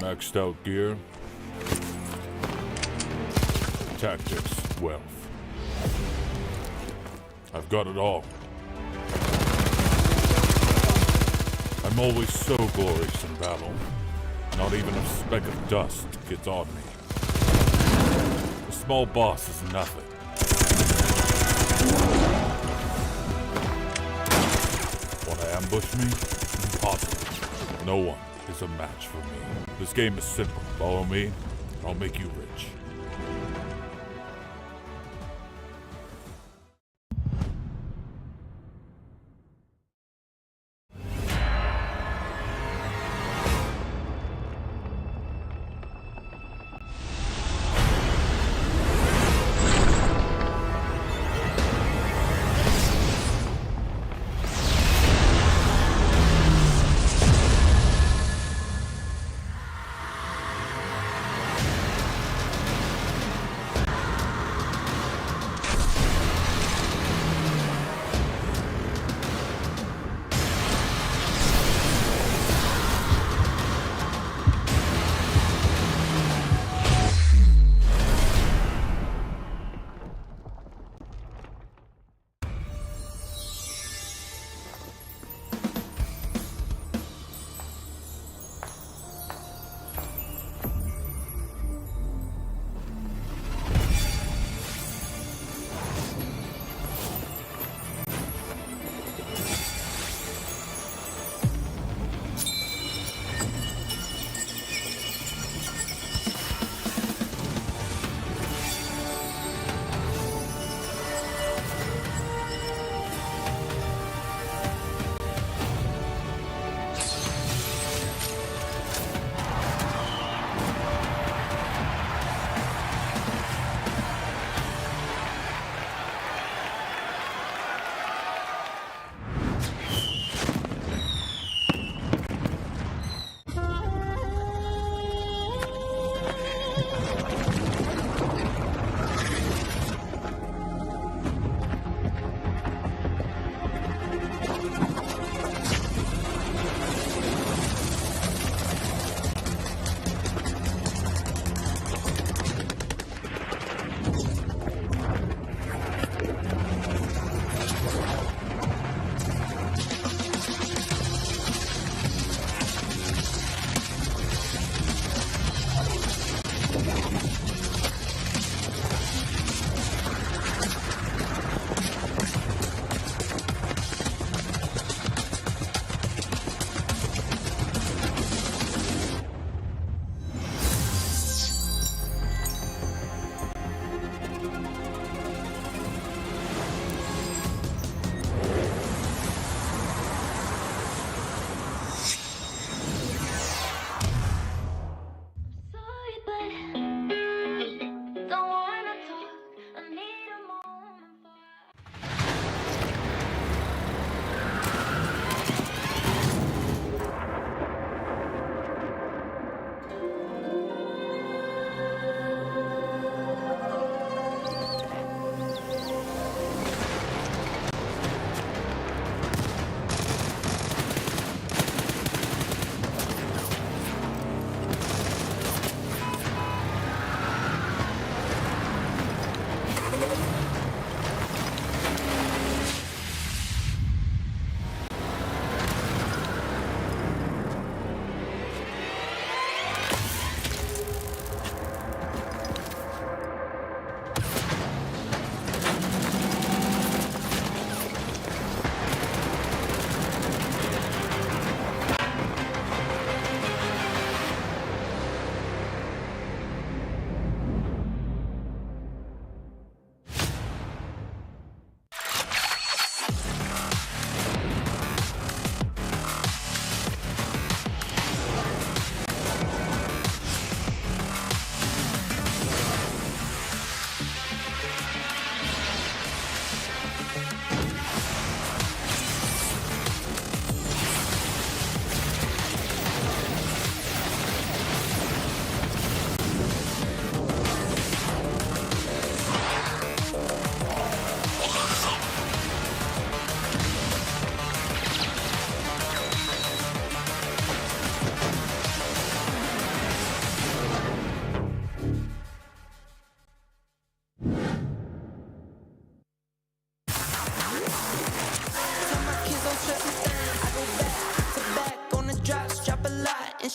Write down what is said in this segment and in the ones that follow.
Maxed out gear. Tactics, wealth. I've got it all. I'm always so glorious in battle. Not even a speck of dust gets on me. A small boss is nothing. Wanna ambush me? Impossible. No one is a match for me. This game is simple. Follow me, I'll make you rich.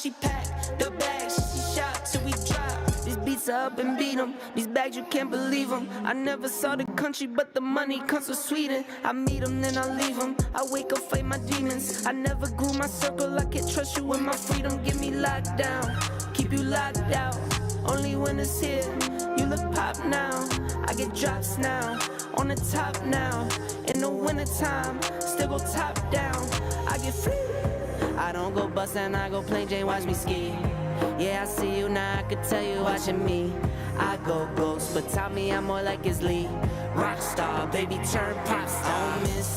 she packed the bags, she shot till we drop. These beats are up and beat 'em, these bags you can't believe 'em. I never saw the country but the money comes from Sweden. I meet 'em then I leave 'em, I wake up fight my demons. I never grew my circle, I can't trust you with my freedom. Get me locked down, keep you locked out. Only when it's here, you look pop now. I get drops now, on the top now. In the wintertime, still go top down. I get free. I don't go bust and I go plain Jane, watch me ski. Yeah, I see you now, I could tell you watching me. I go ghost, but tell me I'm more like his Lee. Rockstar, baby, turn pop star. I don't miss,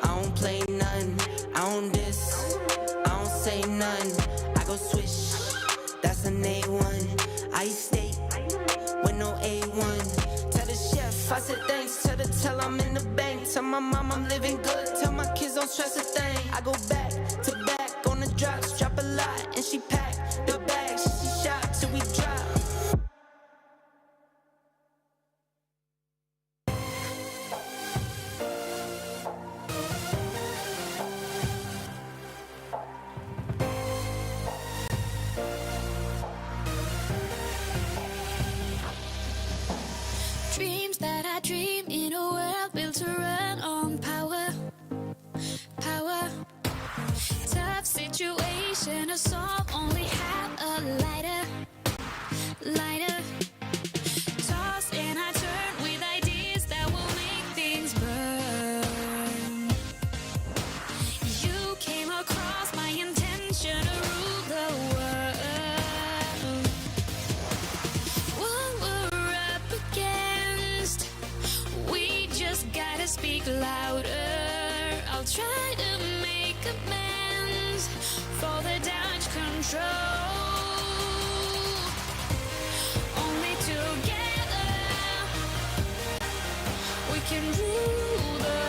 I don't play nothing. I don't diss, I don't say nothing. I go swish, that's an A1. I eat steak with no A1. Tell the chef, I said thanks. Tell I'm in the bank. Tell my mom I'm living good. Tell my kids don't stress a thing. I go back to back on the drops, drop a lot, and she pack the bags. She shot till we drop. Dreams that I dream in a world built to run on power. Tough situation to solve, only have a lighter. Toss and I turn with ideas that will make things burn. You came across my intention to rule the world. What we're up against, we just gotta speak louder. I'll try to make amends for the damage control. Only together we can rule the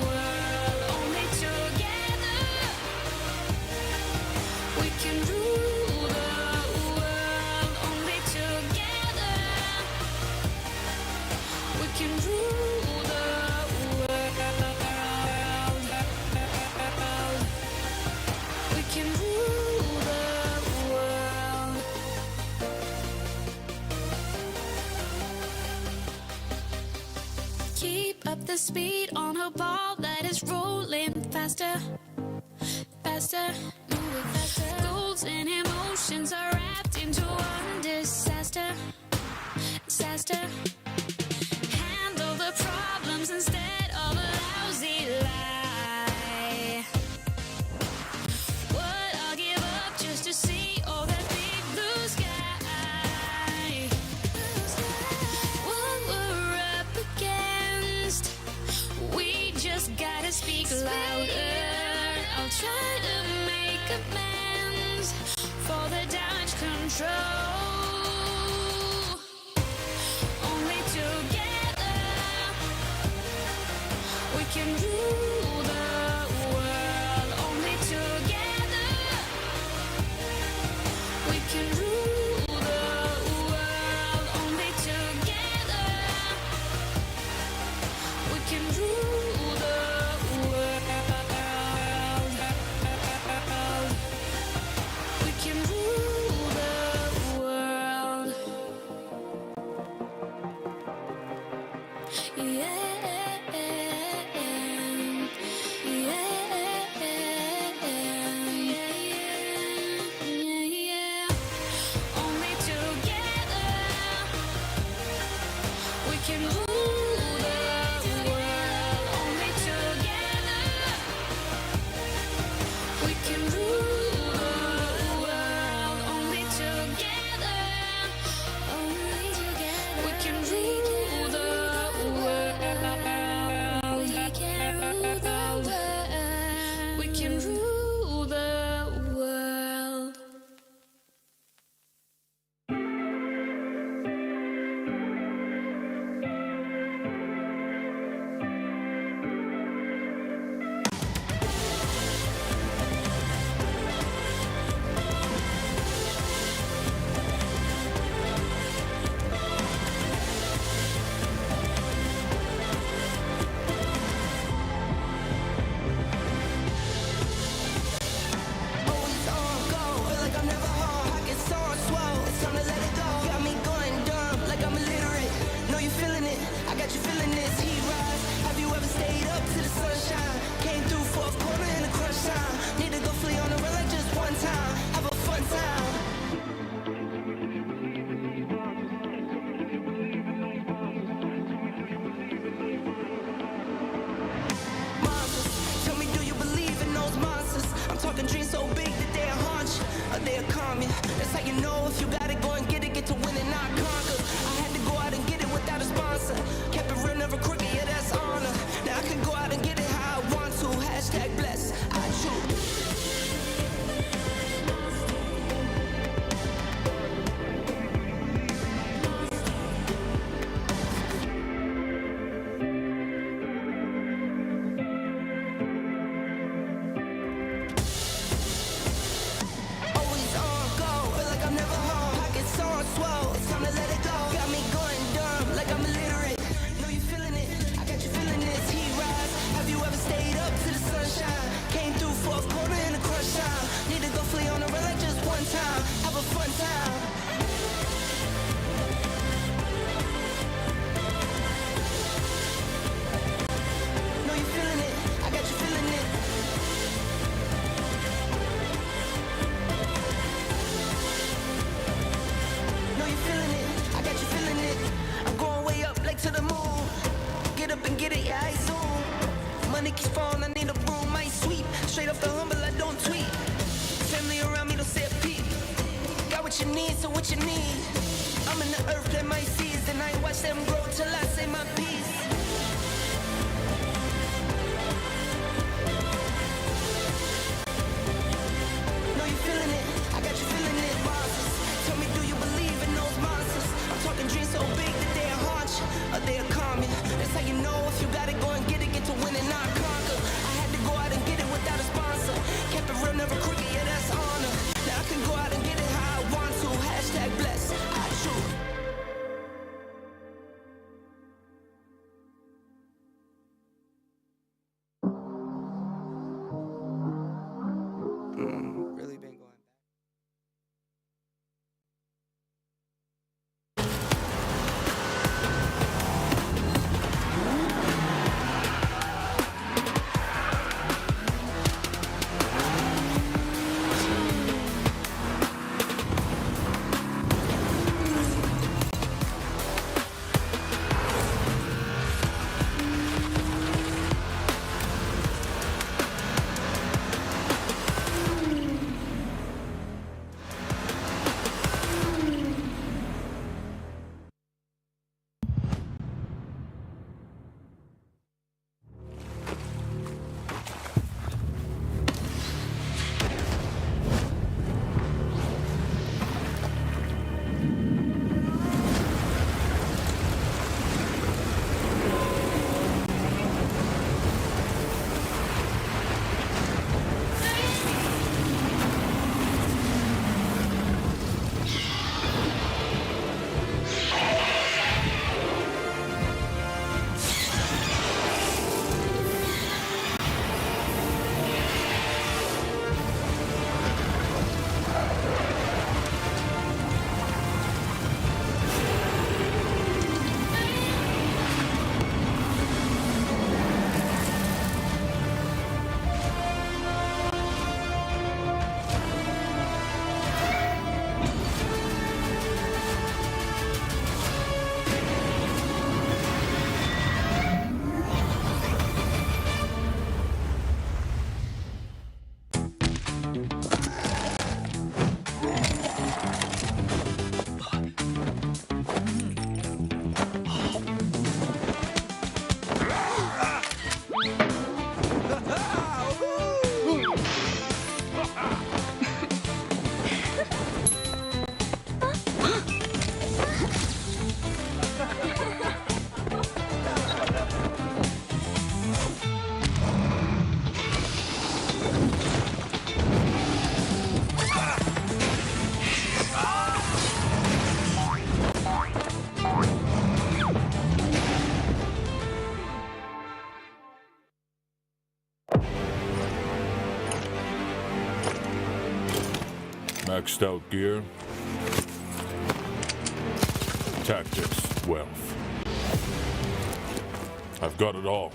world. Only together we can rule the world. Only together we can rule the world. We can rule the world. Keep up the speed on a ball that is rolling faster. Moving faster. Goals and emotions are wrapped into one disaster. Handle the problems instead of a lousy lie. What I'll give up just to see all that big blue sky. What we're up against, we just gotta speak louder. I'll try to make amends for the damage control. Only together we can rule the world. Only together we can rule the world. Only together we can rule the world. We can rule the world. Only together we can rule the world. Only together we can rule the world. they'll calm you. That's how you know if you got it, go and get it, get to win and not conquer. I had to go out and get it without a sponsor. Kept it real, never crooked, yeah, that's honor. Now I can go out and get it how I want to. Hashtag blessed, I choose. Maxed out gear, tactics, wealth. I've got it all.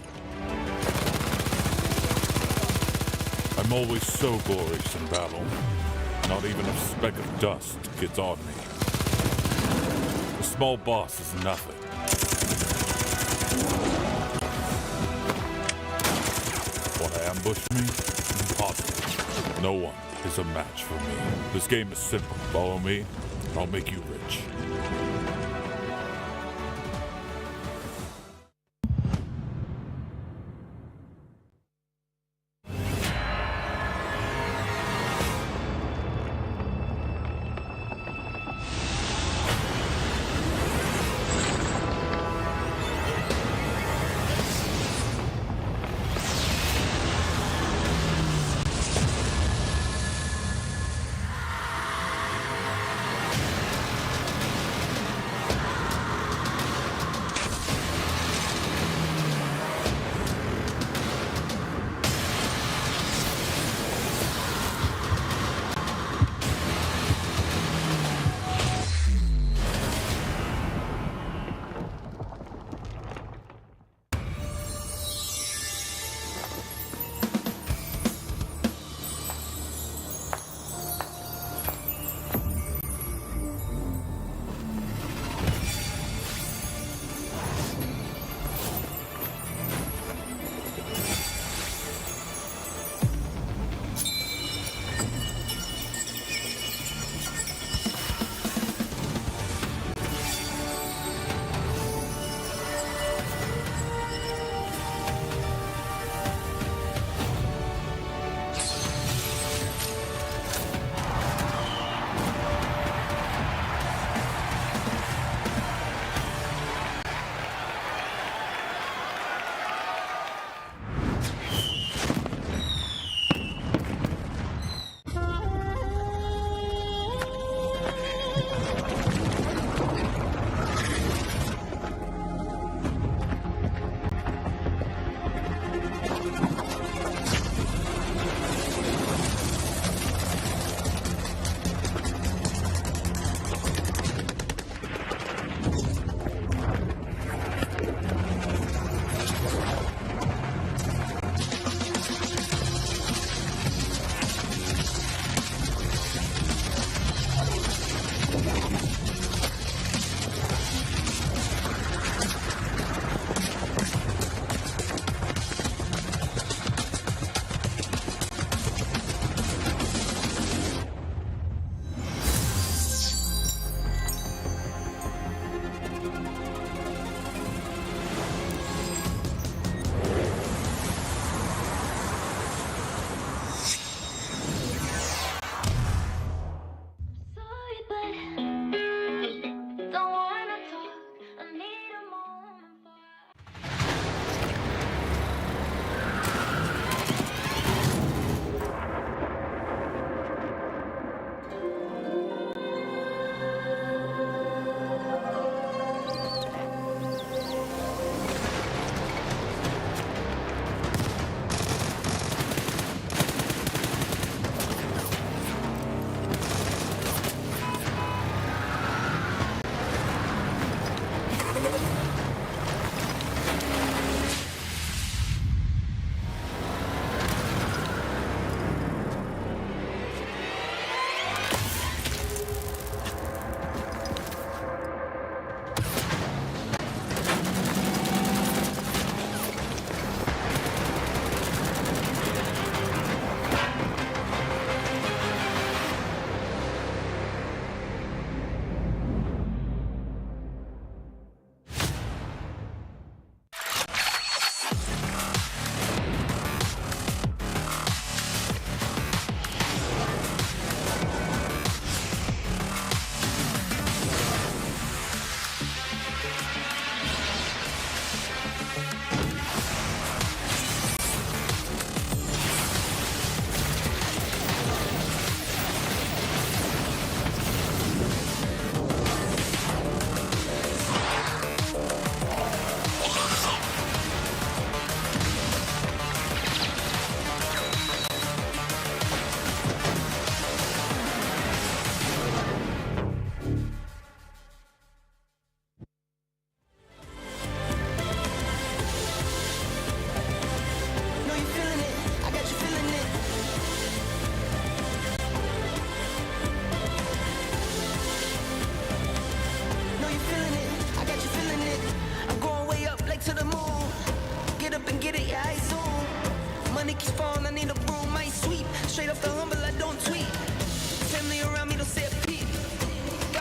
I'm always so glorious in battle. Not even a speck of dust gets on me. The small boss is nothing. Want to ambush me? Impossible. No one. is a match for me. This game is simple. Follow me, and I'll make you rich.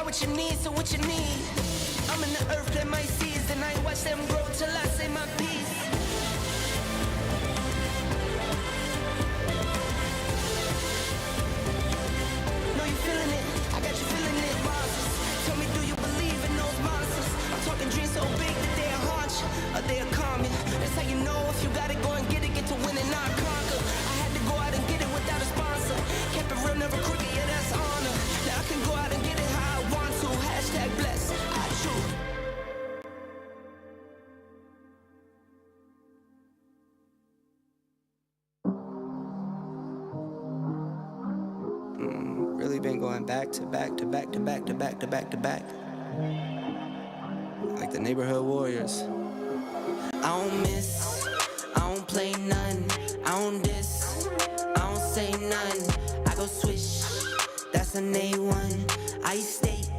what you need, so what you need. I'm in the earth that might seize, and I ain't watch them grow till I say my piece. Know you feeling it, I got you feeling it. Monsters, tell me, do you believe in those monsters? I'm talking dreams so big that they'll haunt you, or they'll calm you. That's how you know if you gotta go and get it, get to win and not conquer. I had to go out and get it without a sponsor. Kept it real, never crooked, yeah, that's honor. Now I can go out and get it how I want to. Hashtag blessed, I choose. Really been going back to back to back to back to back to back to back. Like the neighborhood warriors. I don't miss, I don't play none, I don't diss, I don't say none. I go swish, that's an A1. I state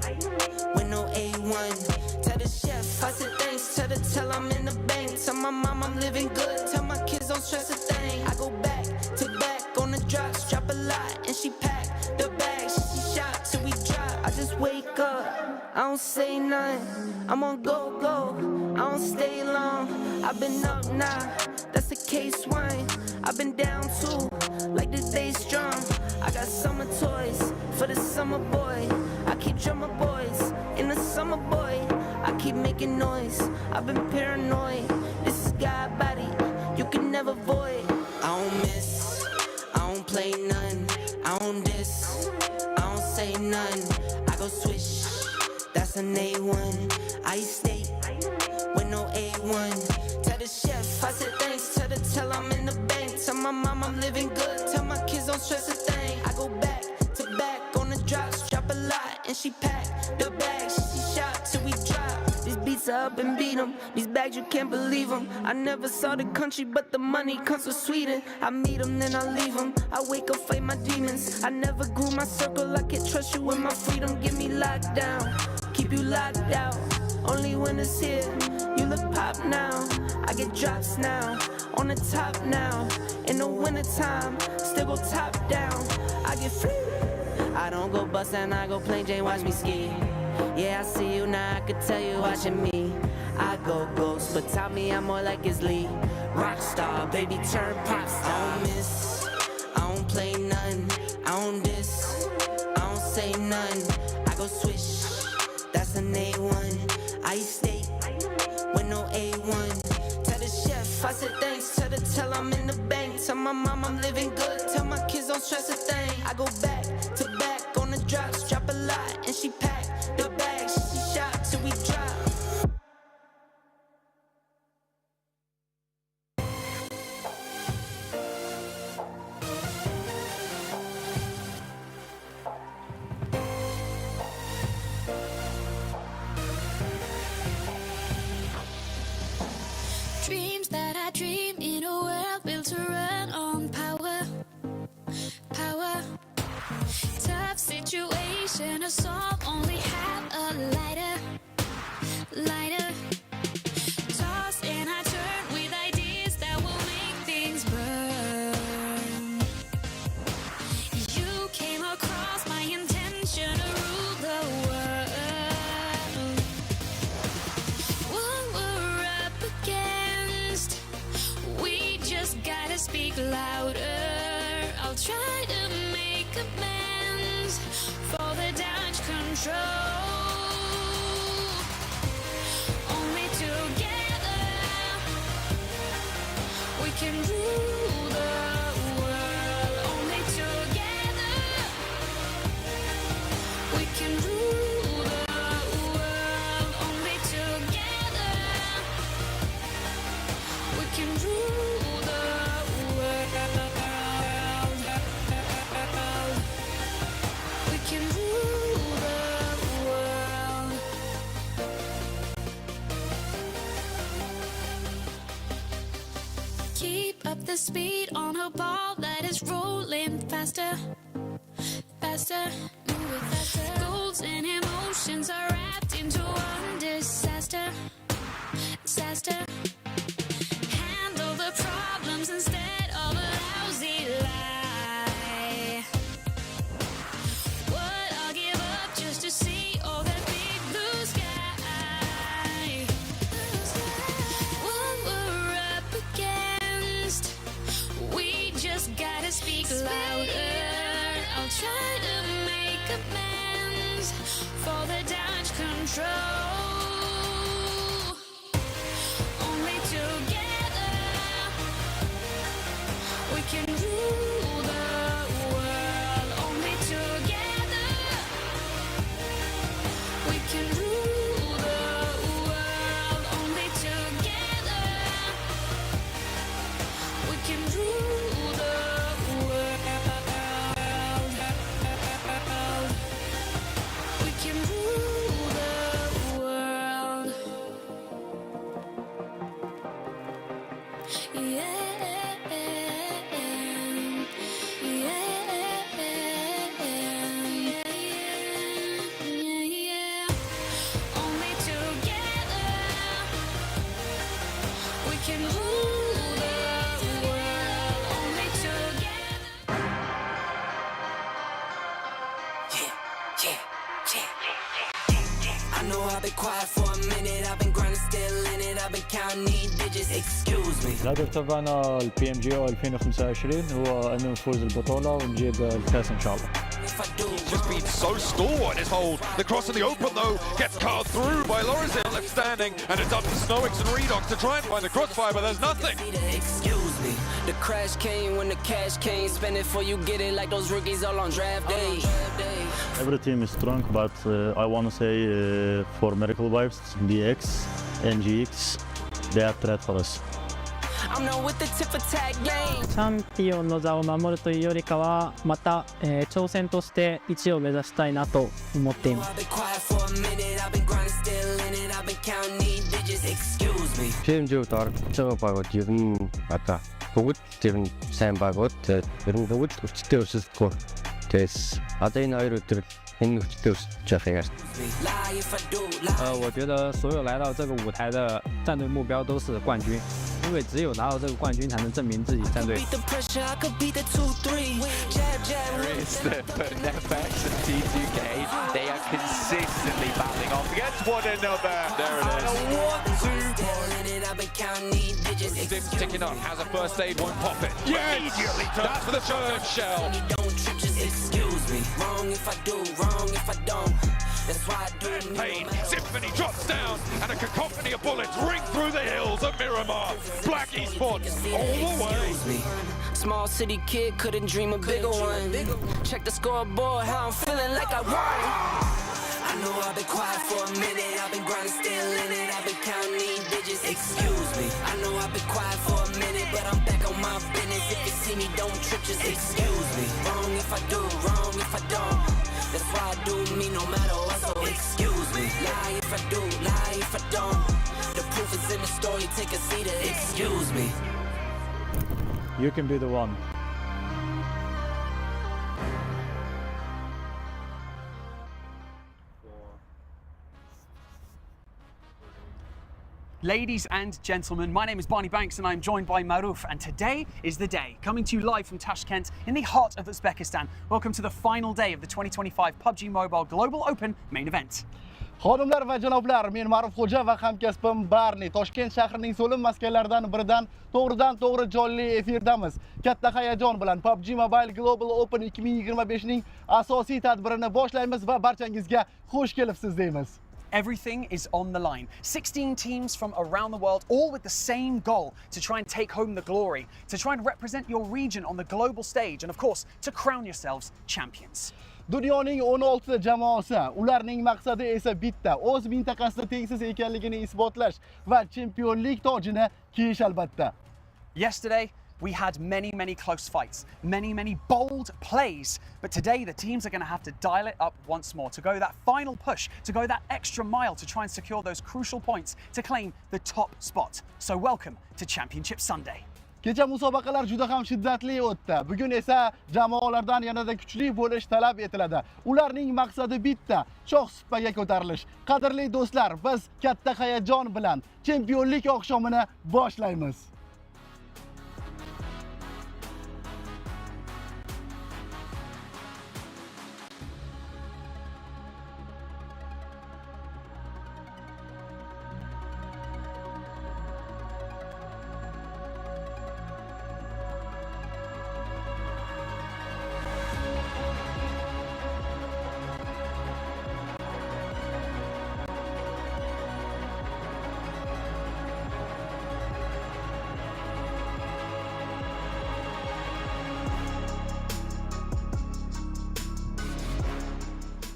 with no A1. Tell the chef, I said thanks. Tell I'm in the bank. Tell my mom I'm living good. Tell my kids don't stress a thing. I go back to back on the drops, drop a lot, and she pack the bags. She shot till we drop. I just wake up, I don't say nothing. I'm on go, I don't stay long. I've been up now, that's a case one. I've been down too, like the day strong. I got summer toys for the summer boy. I keep drummer boys in the summer boy. I keep making noise, I've been paranoid. This is God body, you can never void. I don't miss, I don't play none, I don't diss, I don't say none. I go swish, that's an A1. I state with no A1. Tell the chef, I said thanks. Tell I'm in the bank. Tell my mom I'm living good. Tell my kids don't stress a thing. I go back to back on the drops, drop a lot, and she pack the bags. She shot till we drop. These beats are up and beat 'em. These bags you can't believe them. I never saw the country, but the money comes from Sweden. I meet 'em, then I leave 'em. I wake up, fight my demons. I never grew my circle. I can't trust you with my freedom. Get me locked down, keep you locked out. Only when it's here, you look pop now. I get drops now, on the top now. In the wintertime, still go top down. I get free. I don't go bust and I go plain Jane, watch me ski. Yeah, I see you now, I could tell you watching me. I go ghost, but tell me I'm more like his Lee. Rockstar, baby, turn pop star. I don't miss, I don't play none, I don't diss, I don't say none. I go swish, that's an A1. I state with no A1. Tell the chef, I said thanks. Tell I'm in the bank. Tell my mom I'm living good. Tell my kids don't stress a thing. I go back to back on the drops, drop a lot, and she pack the bags. She shot till we drop. Dreams that I dream in a world built to run on power. Tough situation, a song only have a lighter. Toss and I turn with ideas that will make things burn. You came across my intention to rule the world. What we're up against, we just gotta speak louder. I'll try to make amends for the damage control. Only together we can rule the world. Only together we can rule the world. Only together we can rule the world. We can rule the world. Keep up the speed on a ball that is rolling faster. Move it faster. Goals and emotions are wrapped into one disaster. Handle the problems instead of a lousy lie. What I'll give up just to see all the for the damage control. Only together we can rule the world. Only together we can rule the world. Only together we can rule the world. We can rule the world. Yeah, yeah. Only together we can rule the world. Only together. I know I've been quiet for a minute, I've been grinding still in it, I've been counting these digits, excuse me. الهدف تبعنا البي ام جي او 2025 هو انه نفوز البطوله ونجيب الكاس ان شاء الله. If I do Just been so stalwart his hold. The cross in the open though gets carved through by Lorizil left standing, and it's up to Snowix and Redox to try and find the crossfire, but there's nothing. excuse me. The crash came when the cash came, spend it for you get it like those rookies all on draft day. Every team is strong, but I want to say for Miracle Vibes, DX, NGX, they are threat for us. I'm not with the tip for tag game. チャンピオンの座を守るというよりかはまた、挑戦として1位を目指したいなと思っています。 I've been quiet for a minute, I've been grinding still in it, I've been counting these digits, excuse me. PMGO-д оролцож байгаа багууд ер нь одоо бүгд ер нь сайн багууд ер нь бүгд хүчтэй өсөлтгөө. Тэгээс одоо энэ хоёр өдөр энэ хүчтэй өсөж байхыг харж Lie if I do, lie. 我觉得所有来到这个舞台的战队目标都是冠军，因为只有拿到这个冠军，才能证明自己战队。 Beat the pressure, I could beat the 2-3. Jab, jab, It's the Netflix and T2K. They are consistently battling off against one another. There it is. still in it, I've been counting these digits, Stim's ticking up, has a first aid, won't pop it. Immediately turns for the third shell. you don't trip, just excuse me. Wrong if I do, wrong if I don't. That's why I do me no Pain, matter. Symphony drops down, and a cacophony of bullets ring through the hills of Miramar. Black Esports all the way. Excuse me. Small city kid couldn't dream a bigger one. Check the scoreboard, how I'm feeling like I won. I know I've been quiet for a minute, I've been grinding still in it, I've been counting these digits, excuse me. I know I've been quiet for a minute, but I'm back on my business. If you see me, don't trip, just excuse me. Wrong if I do, wrong if I don't. That's why I do me no matter what, so excuse me. Lie if I do, lie if I don't. The proof is in the story, take a seat, excuse me. You can be the one. Ladies and gentlemen, my name is Barney Banks and I'm joined by Maruf, and today is the day, coming to you live from Tashkent in the heart of Uzbekistan. Welcome to the final day of the 2025 PUBG Mobile Global Open main event. Xonimlar va janoblar, men Ma'ruf Xo'ja va hamkasbim Barni Toshkent shahrining so'lim maskanlaridan biridan to'g'ridan-to'g'ri jonli efirdamiz. Katta hayajon bilan PUBG Mobile Global Open 2025 ning asosiy tadbirini boshlaymiz va barchangizga xush kelibsiz deymiz. Everything is on the line. 16 teams from around the world, all with the same goal, to try and take home the glory, to try and represent your region on the global stage, and of course, to crown yourselves champions. Dunyoning 16 jamoasi, ularning maqsadi esa bitta, o'z mintaqasida tengsiz ekanligini isbotlash va chempionlik tojini kiyish albatta. Yesterday, we had many close fights, many bold plays, but today the teams are going to have to dial it up once more, to go that final push, to go that extra mile to try and secure those crucial points to claim the top spot. So welcome to Championship Sunday. Kecha musobaqalar juda ham shiddatli o'tdi. Bugun esa jamoalardan yanada kuchli bo'lish talab etiladi. Ularning maqsadi bitta, shoh supaga ko'tarilish. Qadrli do'stlar, biz katta hayajon bilan chempionlik oqshomini boshlaymiz.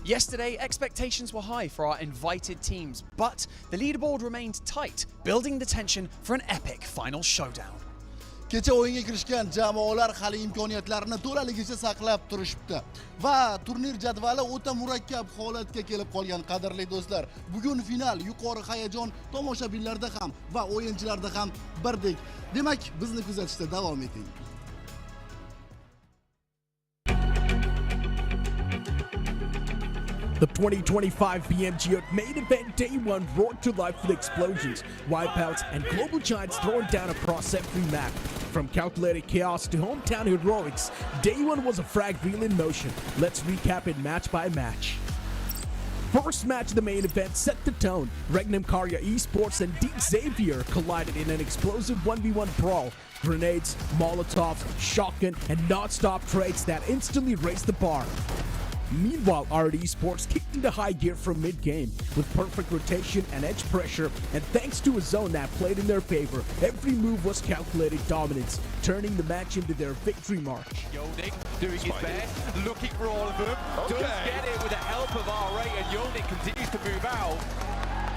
Yesterday, expectations were high for our invited teams, but the leaderboard remained tight, building the tension for an epic final showdown. Kecha o'yinga kirishgan jamoalar hali imkoniyatlarini to'laligicha saqlab turishibdi va turnir jadvali o'ta murakkab holatga kelib qolgan qadrli do'stlar. Bugun final yuqori hayajon tomoshabinlarda ham va o'yinchilarda ham birdek. Demak, bizni kuzatishda davom eting. The 2025 PMGO main event day one roared to life with explosions, wipeouts, and global giants throwing down across every map. From calculated chaos to hometown heroics, day one was a frag reel in motion. Let's recap it match by match. First match of the main event set the tone. Regnum Karya Esports and Deep Xavier collided in an explosive 1v1 brawl. Grenades, Molotovs, shotgun, and non-stop trades that instantly raised the bar. Meanwhile, RD Esports kicked into high gear from mid-game with perfect rotation and edge pressure, and thanks to a zone that played in their favor, every move was calculated dominance, turning the match into their victory march. Yolnik doing his best, looking for all of them. Does get it with the help of R8, and Yolnik continues to move out.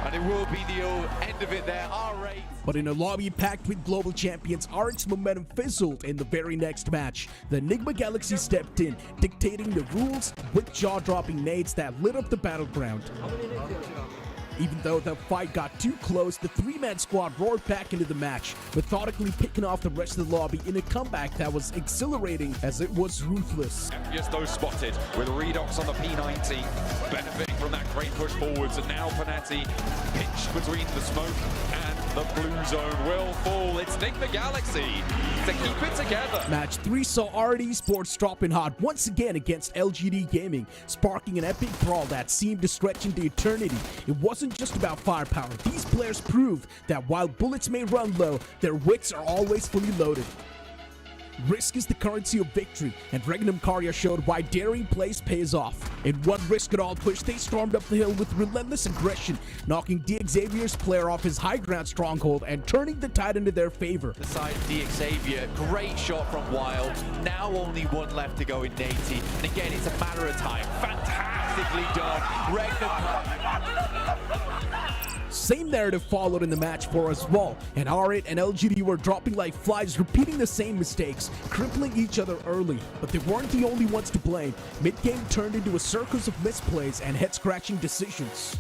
And it will be the end of it there, R8. But in a lobby packed with global champions, RX momentum fizzled in the very next match. The Enigma Galaxy stepped in, dictating the rules with jaw-dropping nades that lit up the battleground. Even though the fight got too close, the three-man squad roared back into the match, methodically picking off the rest of the lobby in a comeback that was exhilarating as it was ruthless. Yes, those spotted with Redox on the P90, benefiting from that great push forwards, and now Panati pinched between the smoke and the blue zone will fall. It's Enigma Galaxy to keep it together. Match 3 saw RD Sports dropping hot once again against LGD Gaming, sparking an epic brawl that seemed to stretch into eternity. It wasn't just about firepower. These players proved that while bullets may run low, their wits are always fully loaded. Risk is the currency of victory, and Regnum Karya showed why daring plays pays off. In one risk-it-all push, they stormed up the hill with relentless aggression, knocking DXavier's player off his high ground stronghold and turning the tide into their favor. The side of DXavier, great shot from Wild, now only one left to go in Nati, and again it's a matter of time. Fantastically done, Regnum Karya. Same narrative followed in the match for us all, and R8 and LGD were dropping like flies, repeating the same mistakes, crippling each other early. But they weren't the only ones to blame. Mid-game turned into a circus of misplays and head-scratching decisions.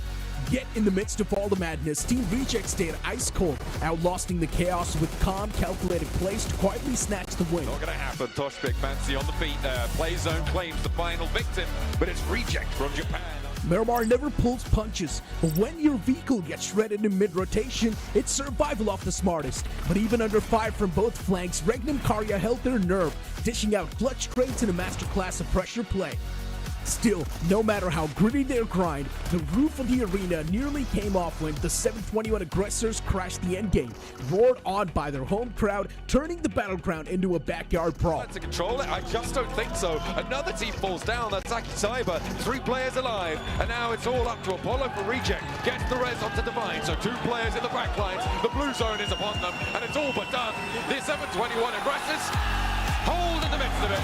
Yet in the midst of all the madness, Team Reject stayed ice cold, outlasting the chaos with calm, calculated plays to quietly snatch the win. Not going to happen. Toshbek Fancy on the feet there. Play zone claims the final victim, but it's Reject from Japan. Miramar never pulls punches, but when your vehicle gets shredded in mid-rotation, it's survival off the smartest. But even under fire from both flanks, Regnum Karya held their nerve, dishing out clutch trades in a masterclass of pressure play. Still, no matter how gritty their grind, the roof of the arena nearly came off when the 721 aggressors crashed the endgame, roared on by their home crowd, turning the battleground into a backyard brawl. To control it? I just don't think so. Another team falls down. That's Aki Cyber. 3 players alive. And now it's all up to Apollo for Reject. Gets the res onto Divine. So 2 players in the back lines. The blue zone is upon them. And it's all but done. The 721 aggressors hold in the midst of it.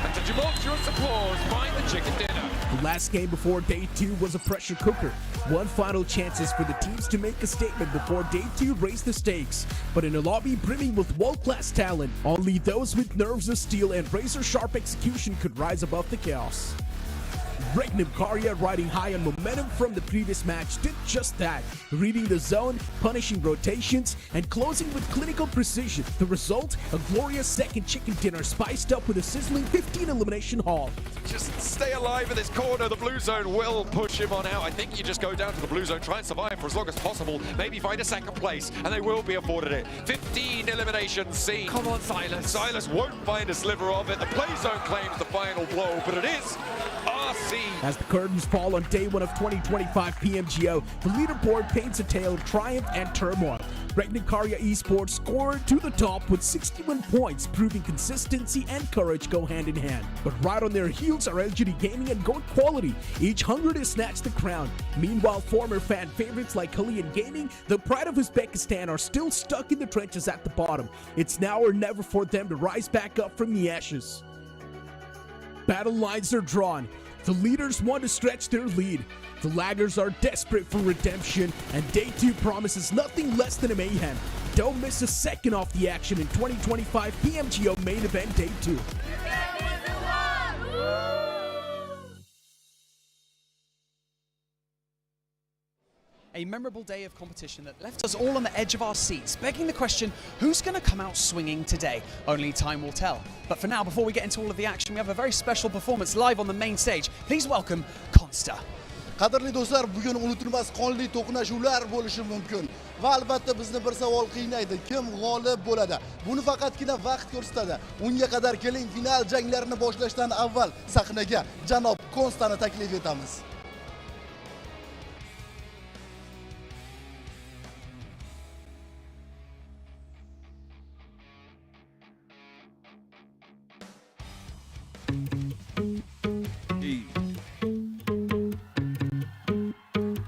And to tumultuous applause, find the chicken dinner. The last game before day 2 was a pressure cooker. One final chances for the teams to make a statement before day 2 raised the stakes. But in a lobby brimming with world-class talent, only those with nerves of steel and razor-sharp execution could rise above the chaos. Regnum Karya, riding high on momentum from the previous match, did just that, reading the zone, punishing rotations, and closing with clinical precision. The result? A glorious second chicken dinner spiced up with a sizzling 15 elimination haul. Just stay alive in this corner. The blue zone will push him on out. I think you just go down to the blue zone, try and survive for as long as possible, maybe find a second place, and they will be afforded it. 15 eliminations seen. Come on, Silas. Silas won't find a sliver of it. The play zone claims the final blow, but it is RC. As the curtains fall on day 1 of 2025 PMGO, the leaderboard paints a tale of triumph and turmoil. Regnum Karya Esports scored to the top with 61 points, proving consistency and courage go hand in hand. But right on their heels are LGD Gaming and Goat Quality, each hungry to snatch the crown. Meanwhile, former fan favorites like Kalian Gaming, the pride of Uzbekistan, are still stuck in the trenches at the bottom. It's now or never for them to rise back up from the ashes. battle lines are drawn. The leaders want to stretch their lead. The laggers are desperate for redemption, and Day 2 promises nothing less than a mayhem. Don't miss a second off the action in 2025 PMGO Main Event Day 2. A memorable day of competition that left us all on the edge of our seats, begging the question, who's going to come out swinging today? Only time will tell. But for now, before we get into all of the action, we have a very special performance live on the main stage. Please welcome Consta. Qadrli do'stlar, bugun unutilmas qonli to'qnashuvlar bo'lishi mumkin. Va albatta bizni bir savol qiynaydi. Kim g'olib bo'ladi? Buni faqatgina vaqt ko'rsatadi. Unga qadar keling, final janglarini boshlashdan avval sahnaga janob Constani taklif etamiz.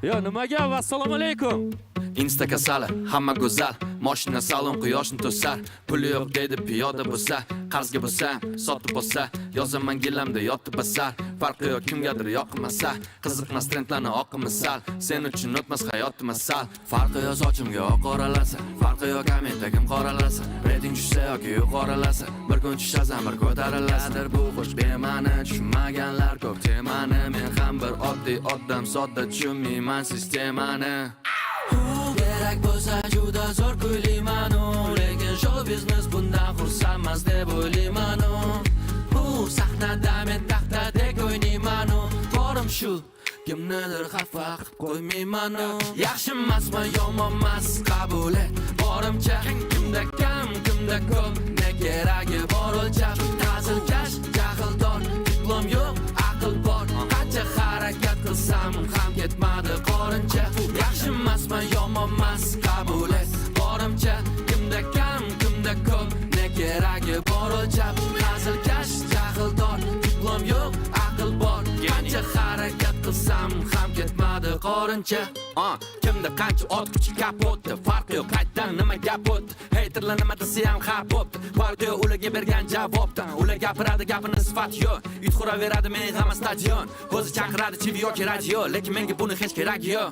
Yo, nima gap? Assalomu alaykum. Insta kasali, hamma go'zal, mashina salon quyoshni to'sar, puli yo'q deydi piyoda bo'lsa, qarzga bo'lsa, sotib bo'lsa, yozaman gilamda yotib basar, farqi yo'q kimgadir yoqmasa, qiziqmas trendlarni oqimi sal, sen uchun o'tmas hayotim masal, farqi yo'q sochimga oq qoralasa, farqi yo'q kommentda kim qoralasa, rating tushsa yoki yuqorilasa, bir kun tushasan bir ko'tarilasadir bu xo'sh bema'ni, tushunmaganlar ko'p temani, men ham bir oddiy odam, sodda tushunmayman sistemani. Kerak bo'lsa juda zo'r kuylayman, lekin show biznes bundan xursandmas deb o'ylayman. Bu sahnada men taxtadek o'ynayman, borim shu kimnidir xafa qilib qo'ymayman. Yaxshi emasman, yomonmas, qabul et. Borimcha kimda kam, kimda ko'p, ne keragi bor o'lchab. Ta'zilkash, jahldor, diplom yo'q, aql bor. Qancha harakat qilsam ham ketmadi qorincha. Yaxshi emasman, yomonmas, qabul et. Borimcha kimda kam, kimda ko'p, ne keragi bor o'lchab. Ta'zilkash, jahldor, diplom yo'q, aql bor. Qancha harakat qilsam ham ketmadi qorincha. Kimda qancha ot kuchi kapotdi, farqi yo'q qaytdan nima gap o'tdi. Haterlar nima desa ham xap bo'pti. Farqi yo'q ularga bergan javobdan. Ular gapiradi, gapini sifat yo'q. It quraveradi men hamma stadion. O'zi chaqiradi TV yoki radio, lekin menga buni hech kerak yo'q.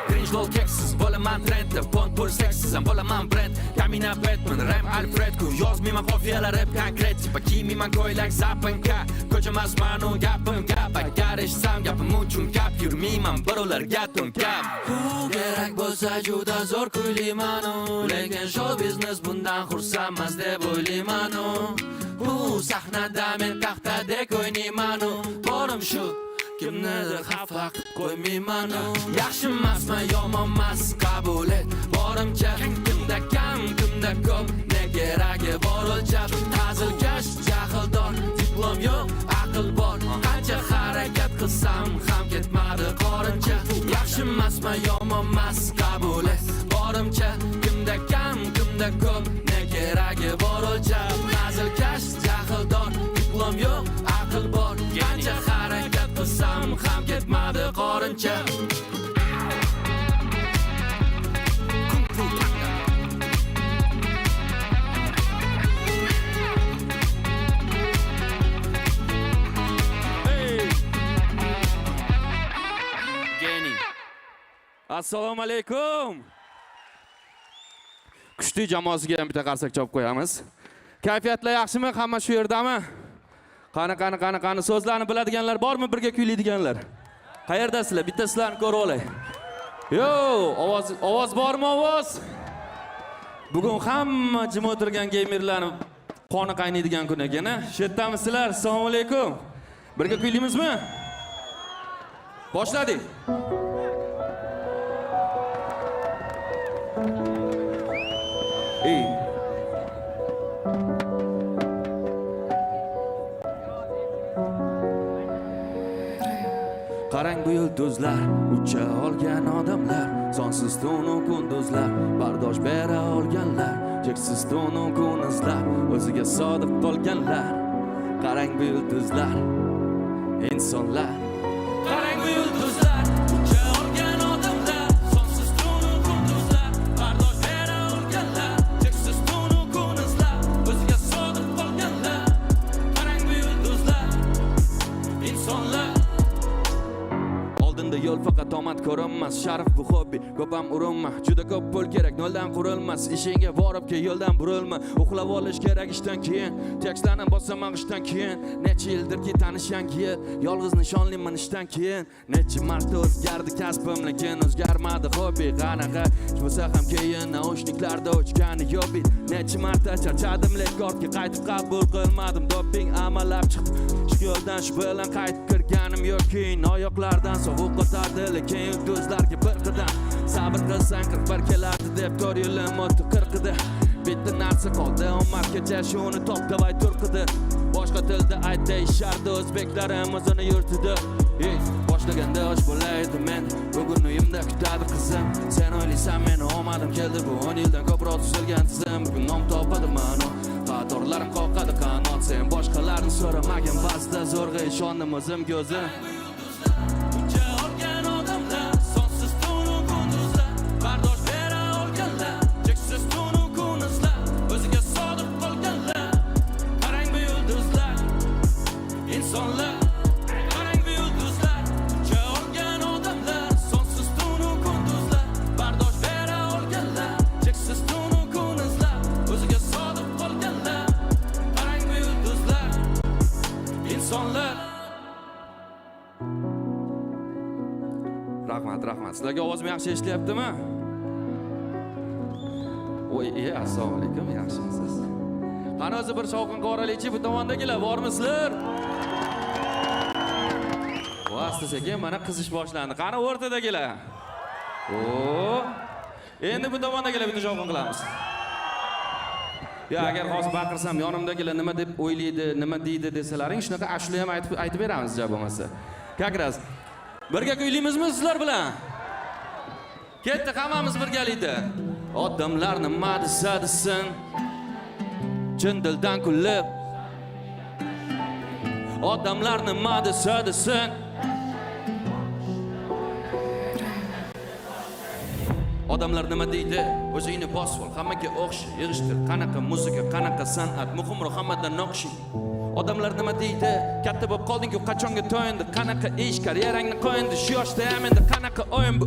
Cringe lol keksiz, bo'laman trendda, pont pul seksiz, ham bo'laman brand. Kamina Batman, Ram Alfred, ku yozmayman qofiyalar rap konkret, tipa kiymayman ko'ylak zapanka. Ko'chamasman u gapim gap, agar eshitsam gapim uchun gap, yurmayman birovlarga to'nkab. Kerak bo'lsa juda zo'r kuylayman, lekin show biznes bundan xursandmas deb o'ylayman. Bu sahnada men taxtadek o'ynayman, borim shu kimnidir xafa qilib qo'ymayman. Yaxshi emasman, yomonmas, qabul et. Borimcha kimda kam, kimda ko'p, ne keragi bor o'lchab. Ta'zilkash, jahldor, diplom yo'q, aql bor. Qancha harakat qilsam ham ketmadi qorincha. Yaxshi emasman, yomonmas, qabul et. Borimcha kimda kam, kimda ko'p, ne keragi bor o'lchab. Ta'zilkash, jahldor, diplom yo'q, aql bor. Qancha harakat qilsam ham ketmadi qorincha. Assalomu alaykum. Kuchli jamoasiga ham bitta qarsak chopib qo'yamiz. Kayfiyatlar yaxshimi? Hamma shu yerdami? Qani so'zlarni biladiganlar bormi? Birga kuylaydiganlar. Qayerdasizlar? Bitta sizlarni ko'rib olay. Yo, ovoz bormi ovoz? Bugun hamma jim o'tirgan geymerlarning qoni qaynaydigan kun ekan-a. Shu yerdamisizlar? Assalomu alaykum. Birga kuylaymizmi? Boshladik. Qarang bu yulduzlar, ucha olgan odamlar, sonsiz tunu kunduzlar, bardosh bera olganlar, cheksiz tunu kun izlab, o'ziga sodiq qolganlar. Qarang bu yulduzlar, insonlar. Qarang bu yulduzlar, ucha olgan odamlar, sonsiz tunu kunduzlar, bardosh bera olganlar, cheksiz tunu kun izlab, o'ziga sodiq qolganlar. Qarang bu yulduzlar, Yo'limda yo'l faqat omad ko'rinmas. Sharaf bu hobbi, ko'p ham urinma. Juda ko'p pul kerak, noldan qurilmas. Ishingga borib ke yo'ldan burilma. Uxlab olish kerak ishdan keyin. Tekstlarni bosaman ishdan keyin. Necha yildirki tanishgan yil, yolg'iz nishonliman ishdan keyin. Necha marta o'zgardi kasbim, lekin o'zgarmadi hobbi. Qanaqa bo'lsa ham keyin naushniklarda o'chgani yo'q. Necha marta charchadim, lekin ortga qaytib qabul qilmadim. Doping amallab chiqdi. Shu yo'ldan shu bilan qaytib kirganim yo'q. Keyin oyoqlardan sovuq o'tardi, lekin yulduzlarga bir qadam sabr qilsang 41 kelardi deb 4 yilim o'tdi 40 da. Bitta narsa qoldi, omad kecha shuni top davay turqidi. Boshqa tilda ayt deyishardi o'zbeklarimiz o'zini yurtida. Boshlaganda osh bo'laydi men, bugun uyimda kutadi qizim. Sen o'ylaysan meni omadim keldi, bu 10 yildan ko'proq tuzilgan tizim. Bugun nom topadi ma'no, qatorlarim qoqadi qanot. Sen boshqalarni so'ramagin, ba'zida zo'rg'a ishondim o'zim ko'zim. Uncha olgan odamlar, sonsiz tunu kunduzlar, bardosh bera olganlar, cheksiz tunu kunuzlar, o'ziga sodiq qolganlar. Qarang bu yulduzlar, insonlar. Qarang bu yulduzlar, uncha olgan odamlar, sonsiz tunu kunduzlar, bardosh bera olganlar, cheksiz tunu kunuzlar, o'ziga sodiq qolganlar. Qarang bu yulduzlar, insonlar. Rahmat. Sizlarga ovozim yaxshi eshityaptimi? Voy, assalomu alaykum, yaxshimisiz? Qani o'zi bir shovqin qoralikchi bu tomondagilar bormisizlar? Asta-sekin mana qizish boshlandi. Qani o'rtadagilar? Endi bu tomondagilar bitta shovqin qilamiz. Agar hozir baqirsam yonimdagilar nima deb o'ylaydi, nima deydi desalaring, shunaqa ashula ham aytib beramiz javob bo'lmasa. Как раз birga kuylaymizmi sizlar bilan? Ketdi hammamiz birgalikda. Odamlar nima desa desin, chin dildan kulib. Odamlar nima desa desin, odamlar nima deydi? O'zingni bosib ol, hammaga o'xsha, yig'ishtir. Qanaqa muzika, qanaqa san'at, muhimroq hammadan o'xshing. Odamlar nima deydi? Katta bo'lib qolding-ku, qachonga to'yindi? Qanaqa ish, karyerangni qo'yindi? Shu yoshda ham endi qanaqa o'yin bu?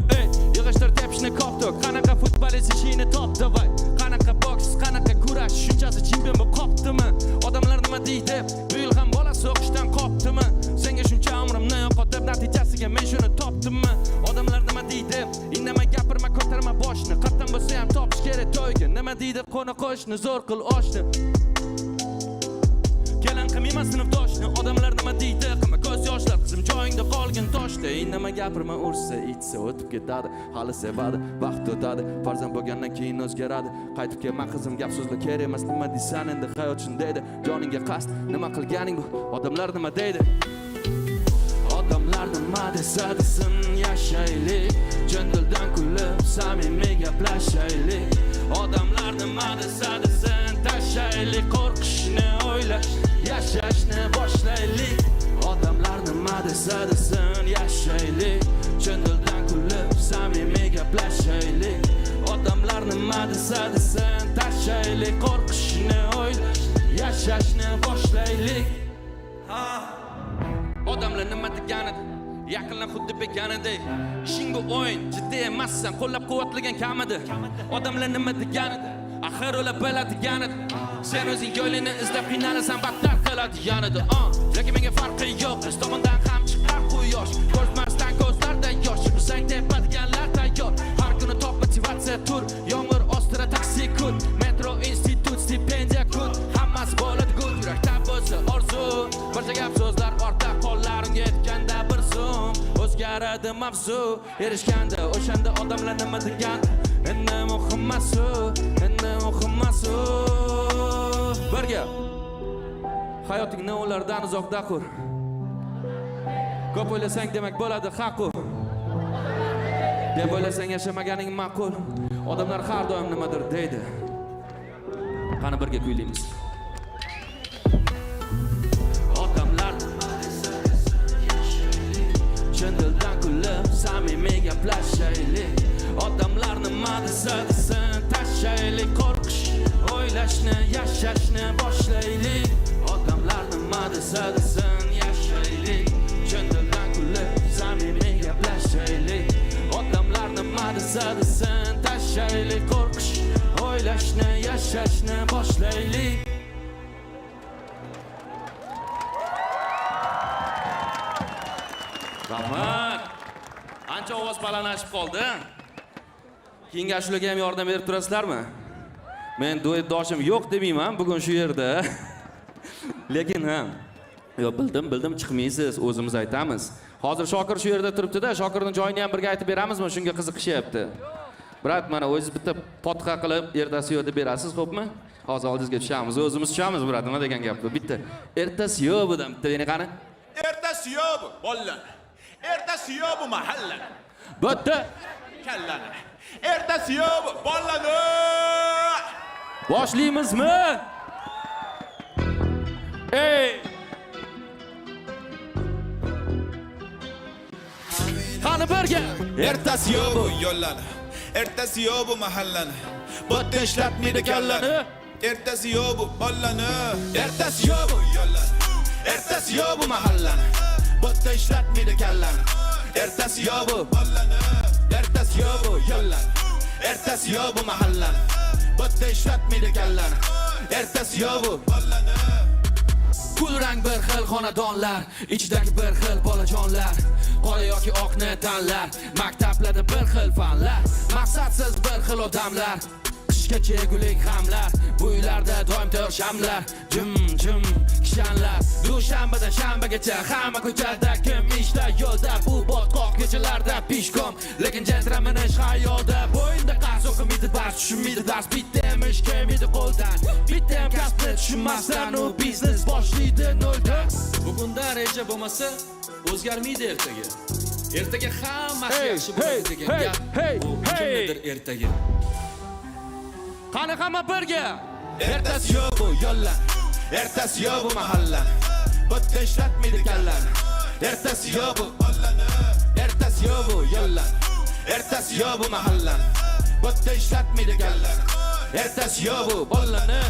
Yig'ishtir tepishni qopdi. Qanaqa futbolist ishini topdi voy. Qanaqa boks, qanaqa kurash, shunchasi chempion bo'lib qopdimi? Odamlar nima deydi? Bu yil ham bolasi o'qishdan qopdimi? Senga shuncha umrimni yo'qotib, natijasiga men shuni topdimmi? Odamlar nima deydi? Indamay gapirma, ko'tarma boshni. Qattan bo'lsa ham topish kerak to'yga. Nima deydi? Qo'ni qo'shni zo'r qil oshni. Kelan qilmayma sinfdoshni. Odamlar nima deydi? Qilma ko'z yoshlar, qizim joyingda qolgin toshda. Indamay gapirma, ursa, itsa o'tib ketadi. Hali sevadi, vaqt o'tadi. Farzand bo'lgandan keyin o'zgaradi. Qaytib kelma qizim, gap so'zlar kerak emas. Nima deysan endi hayot shundaydi. Joningga qasd, nima qilganing bu? Odamlar nima deydi? Odamlar nima desa desin, yashaylik. Chin dildan kulib, samimiy gaplashaylik. Odamlar nima desa desin, tashaylik. Qo'rqishni o'ylash, yashashni boshlaylik. Odamlar nima desa desin, yashaylik. Chin dildan kulib, samimiy gaplashaylik. Odamlar nima desa desin, tashaylik. Qo'rqishni o'ylash, yashashni boshlaylik. Odamlar nima deganida? Yaqinlar xuddi bekanidek. Ishing bu o'yin, jiddiy emassan, qo'llab-quvvatlagan kamidi. Odamlar nima deganida? Axir ular biladiganida. Sen o'zing yo'lingni izlab qiynalasan, battar qiladi yanida. Lekin menga farqi yo'q, biz tomondan ham chiqar quyosh. Ko'zmasdan ko'zlarda yosh, bizang tepadiganlar tayyor. Har kuni top motivatsiya tur, yomg'ir ostida taksi kut, metro institut stipendiya kut. Hammasi bo'ladi good, yurakda bo'lsa orzu. Barcha gap so'zlar ortda qo'llarimga yetganda bir zum. O'zgaradi mavzu, erishganda o'shanda odamlar nima degan? Endi muhimmasu, endi muhimmasu. Birga hayotingni ulardan uzoqda qur. Ko'p o'ylasang demak bo'ladi haqu. Deb o'ylasang yashamaganing ma'qul. Odamlar har doim nimadir deydi. Qani birga kuylaymiz. Odamlar chin dildan kulib, samimiy gaplashaylik. Odamlar nima desa desin, tashaylik. Qo'rqish, o'ylashni, yashashni boshlaylik. Odamlar nima desa desin, yashaylik. Chin dildan kulib, samimiy gaplashaylik. bosadi sen tashlaylik qo'rqish o'ylashni yashashni boshlaylik rahmat ancha ovoz balandlashib qoldi kengashlarga ham yordam berib turasizlarmi men duetdoshim yo'q demayman bugun shu yerda lekin ham yo bildim chiqmaysiz o'zimiz aytamiz hozir Shokir shu yerda turibdi-da Shokirning joyini ham birga aytib beramizmi shunga qiziqishyapti brat mana o'zingiz bitta potqa qilib ertasi yo'q deb berasiz xo'pmi hozir oldingizga tushamiz o'zimiz tushamiz brat nima degan gap bu bitta ertasi yo'q bu bitta yana qani ertasi yo'q bu bollar ertasi yo'q bu mahalla bitta kallani ertasi yo'q bu bollani boshlaymizmi ey qani birga ertasi yo'q bu yo'llarni ertasi yo'q bu mahallani bitta ishlatmaydi kallani ertasi yo'q bu bollani ertasi yo'q bu yo'llarni ertasi yo'q bu mahallani bitta ishlatmaydi kallani ertasi yo'q bu bollani ertasi yo'q bu yo'llarni ertasi yo'q bu mahallani bitta ishlatmaydi kallani ertasi yo'q bu bollani kulrang bir xil xonadonlar ichidagi bir xil bolajonlar qora yoki oqni tanlar maktablarda bir xil fanlar maqsadsiz bir xil odamlar qishga chegulik hamlar bu uylarda doim tör shamlar jim kishanlar dushanbadan shanbagacha hamma ko'chada kim ishda yo'lda bu botqoq kechalarda pishkom lekin gentleman ish hayotda bo'yinda qarz o'qimaydi bars tushunmaydi dars bitta ham ish kelmaydi qo'ldan bitta ham kasbni tushunmasdan u biznes boshlaydi noldan bugundan reja bo'lmasa o'zgarmaydi ertaga hammasi yaxshi bo'ladi degan gap bu kimnidir ertaga qani hamma birga ertasi yo'q bu yo'llar ertasi yo'q bu mahalla bitta ishlatmaydi kallani ertasi yo'q bu bollani ertasi yo'q bu yo'llar ertasi yo'q bu mahalla bitta ishlatmaydi kallani ertasi yo'q bu bollani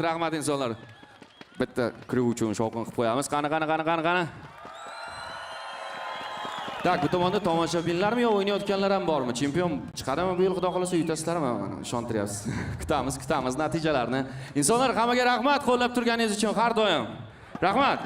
rahmat insonlar bitta kiruv uchun shovqin qilib qo'yamiz qani tak bu tomonda tomoshabinlarmi yo o'ynayotganlar ham bormi chempion chiqadimi bu yil xudo xolasa yutasizlarmi ishontiryapsiz kutamiz natijalarni insonlar hammaga rahmat qo'llab turganingiz uchun har doim rahmat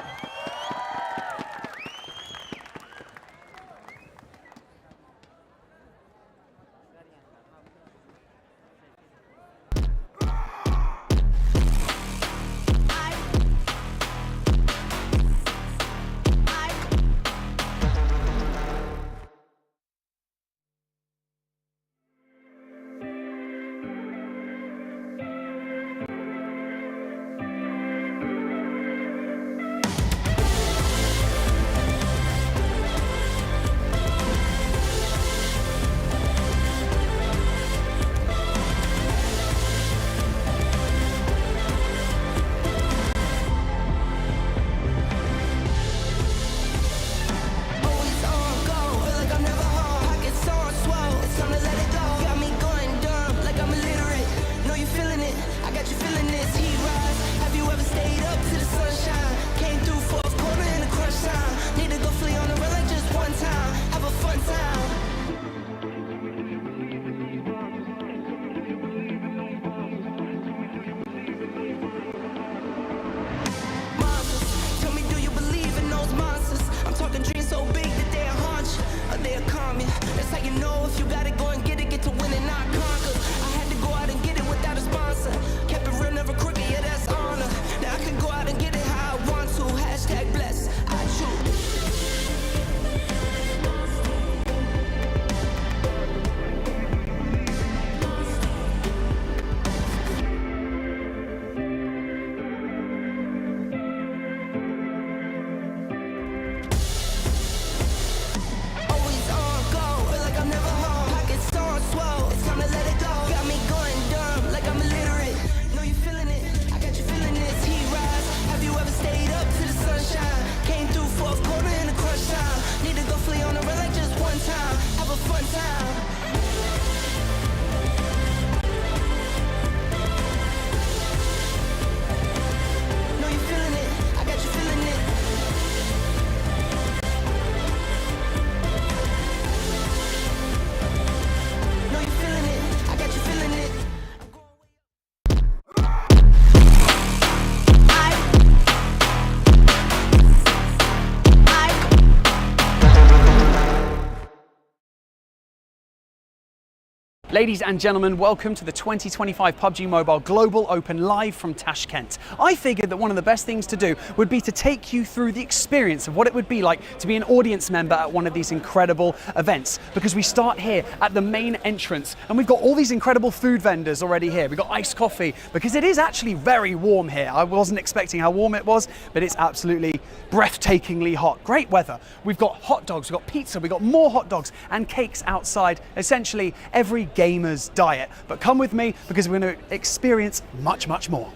Ladies and gentlemen, welcome to the 2025 PUBG Mobile Global Open live from Tashkent. I figured that one of the best things to do would be to take you through the experience of what it would be like to be an audience member at one of these incredible events. Because we start here at the main entrance and we've got all these incredible food vendors already here. We've got iced coffee because it is actually very warm here. I wasn't expecting how warm it was, but it's absolutely breathtakingly hot. Great weather. We've got hot dogs, we've got pizza, we've got more hot dogs and cakes outside. Essentially every gamer's diet. But come with me because we're going to experience much, much more.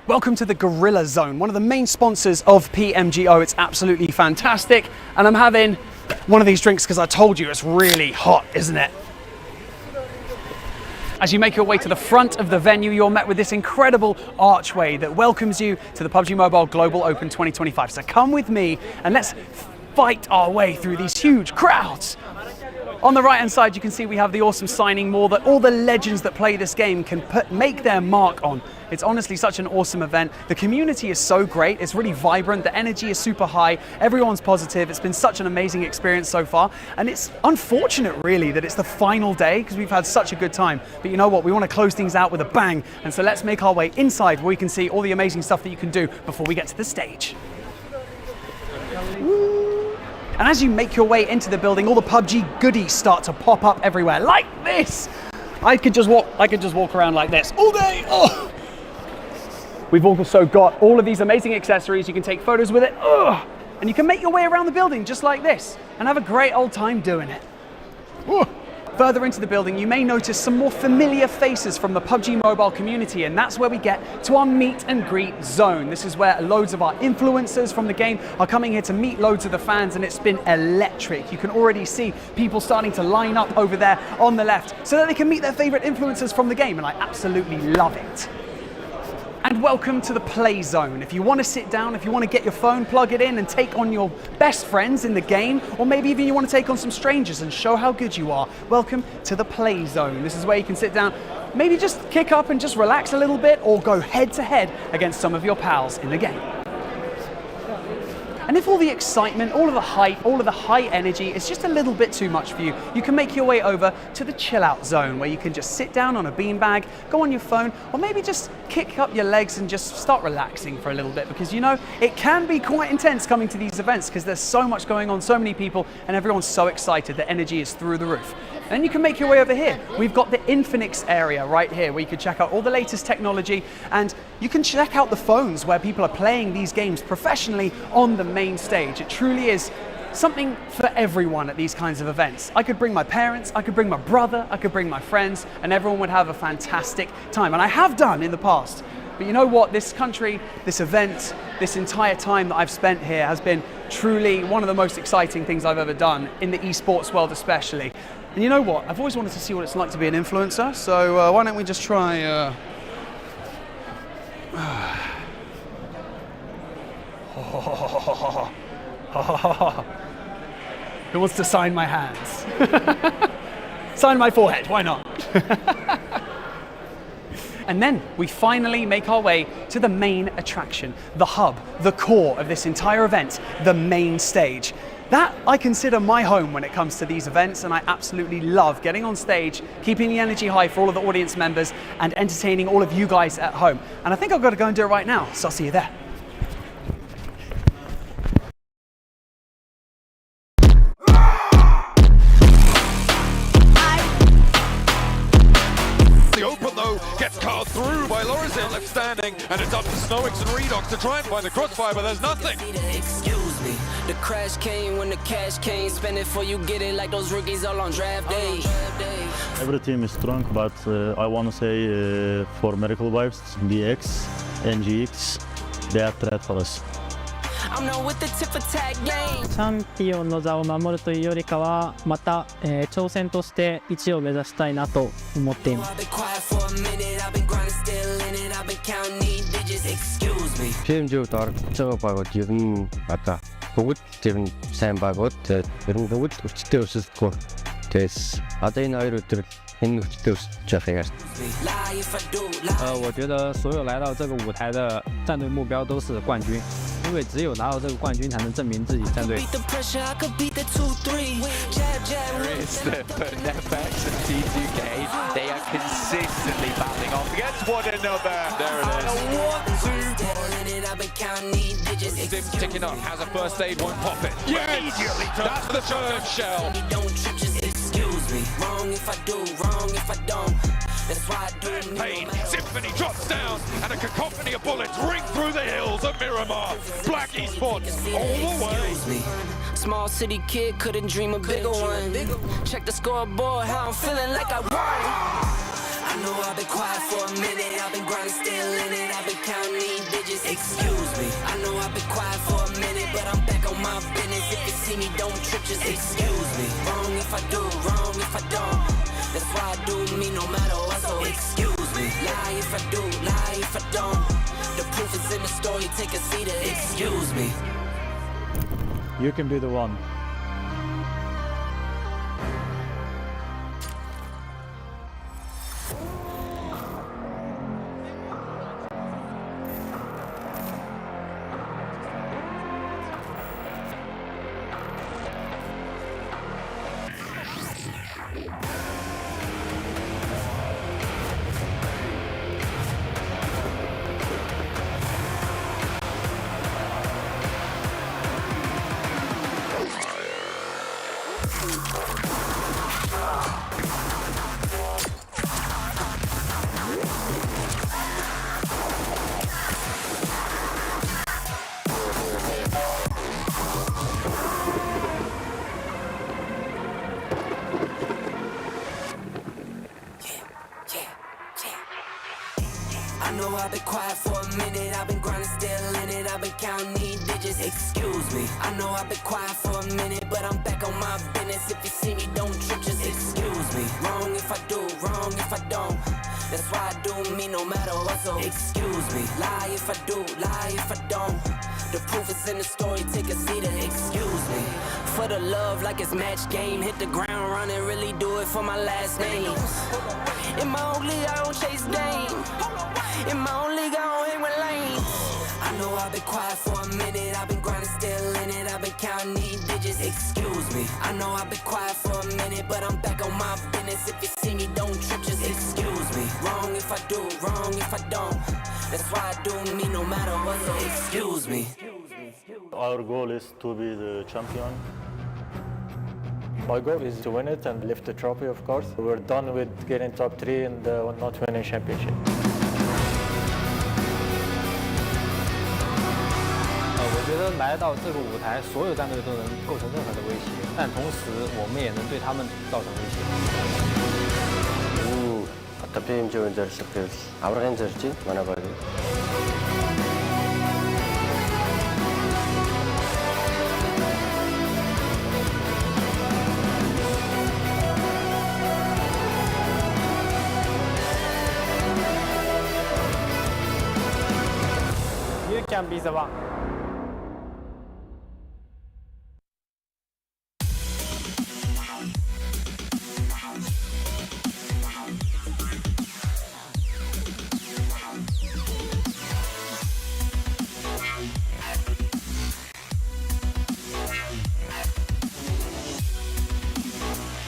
Welcome to the Gorilla Zone, one of the main sponsors of PMGO. It's absolutely fantastic. And I'm having one of these drinks because I told you it's really hot, isn't it? As you make your way to the front of the venue, you're met with this incredible archway that welcomes you to the PUBG Mobile Global Open 2025. So come with me and let's fight our way through these huge crowds. On the right hand side you can see we have the awesome signing mall that all the legends that play this game can make their mark on. It's honestly such an awesome event. The community is so great, it's really vibrant, the energy is super high, everyone's positive. It's been such an amazing experience so far, and it's unfortunate really that it's the final day because we've had such a good time. But you know what, we want to close things out with a bang, and so let's make our way inside where we can see all the amazing stuff that you can do before we get to the stage. And as you make your way into the building, all the PUBG goodies start to pop up everywhere, like this. I could just walk around like this all day. Oh. We've also got all of these amazing accessories. You can take photos with it. Oh. And you can make your way around the building just like this and have a great old time doing it. Oh. Further into the building, you may notice some more familiar faces from the PUBG Mobile community, and that's where we get to our meet and greet zone. This is where loads of our influencers from the game are coming here to meet loads of the fans, and it's been electric. You can already see people starting to line up over there on the left so that they can meet their favorite influencers from the game, and I absolutely love it. And welcome to the play zone. If you want to sit down, if you want to get your phone, plug it in and take on your best friends in the game, or maybe even you want to take on some strangers and show how good you are, welcome to the play zone. This is where you can sit down, maybe just kick up and just relax a little bit, or go head to head against some of your pals in the game. And if all the excitement, all of the hype, all of the high energy is just a little bit too much for you, you can make your way over to the chill out zone where you can just sit down on a beanbag, go on your phone, or maybe just kick up your legs and just start relaxing for a little bit, because you know, it can be quite intense coming to these events because there's so much going on, so many people, and everyone's so excited. The energy is through the roof. Then you can make your way over here. We've got the Infinix area right here where you can check out all the latest technology, and you can check out the phones where people are playing these games professionally on the main stage. It truly is something for everyone at these kinds of events. I could bring my parents, I could bring my brother, I could bring my friends, and everyone would have a fantastic time. And I have done in the past. But you know what? This country, this event, this entire time that I've spent here has been truly one of the most exciting things I've ever done, in the esports world especially. And you know what? I've always wanted to see what it's like to be an influencer, so why don't we just try... Who wants to sign my hands? Sign my forehead, why not? And then we finally make our way to the main attraction, the hub, the core of this entire event, the main stage. That I consider my home when it comes to these events, and I absolutely love getting on stage, keeping the energy high for all of the audience members and entertaining all of you guys at home. And I think I've got to go and do it right now, so I'll see you there. The open though gets carved through by Lorizil left standing, and it's up to Snowix and Redox to try and find the crossfire, but there's nothing. Excuse me, the crash came when the cash came. Spend it for you get it like those rookies all on draft day. Every team is strong, but I want to say for Miracle Vibes, DX, NGX, they are threat for us. チャンピオンの座を守るというよりかは、また、挑戦として1位を目指したいなと思っています。PMGO-д оролцож байгаа багууд ер нь одоо бүгд тэр нь сайн багууд, ер нь бүгд хүчтэй өсөлтгөө. Тэгээс одоо энэ хоёр өдөр энэ хүчтэй өсөж байгааг харж. 我觉得所有来到这个舞台的战队目标都是冠军。因为只有拿到这个冠军，才能证明自己战队。 Beat the pressure, I could beat the 2-3. Jab, jab. There is the FX and T2K. They are consistently battling off against one another. There it is. Stim's ticking up. Has a first aid, won't pop it. Yes! That's the third shell. Excuse me. Wrong if I do, wrong if I don't. That's why I do Pain. Symphony drops down, and a cacophony of bullets ring through the hills of Miramar. Black Esports all the way. Small city kid couldn't dream a bigger one. Check the scoreboard, how I'm feeling like I won. I know I've been quiet for a minute. I've been grinding, still in it. I've been counting these digits. Excuse me. I know I've been quiet for a minute, but I'm back on my business. If you see me, don't trip, just excuse me. Wrong if I do, wrong if I don't. That's why I do me no matter what, so excuse me. Lie if I do, lie if I don't. The proof is in the story, take a seat and excuse me. You can be the one. I know I've been quiet for a minute. I've been grinding, still in it. I've been counting these digits. Excuse me. I know I've been quiet for a minute, but I'm back on my business. If you see me, don't trip, just excuse me. Wrong if I do, wrong if I don't. That's why I do me no matter what, so excuse me. Lie if I do, lie if I don't. The proof is in the story, take a seat and excuse me. For the love like it's match game. Hit the ground running, really do it for my last name. In my own league, I don't chase game. In my own league, I don't hang with lanes. I know I've been quiet for a minute. I've been grinding, still in it. I've been counting these digits. Excuse me. I know I've been quiet for a minute, but I'm back on my business. If you see me, don't trip, just excuse me. Wrong if I do, wrong if I don't. That's why I do me no matter what, so excuse me. Our goal is to be the champion. My goal is to win it and lift the trophy, of course. We're done with getting top 3 and not winning championship. 我觉得来到这个舞台，所有战队都能构成任何的威胁，但同时我们也能对他们造成威胁。Одоо PMGO зорилго гэвэл аврагын зорж чинь манай баг. You can be the one.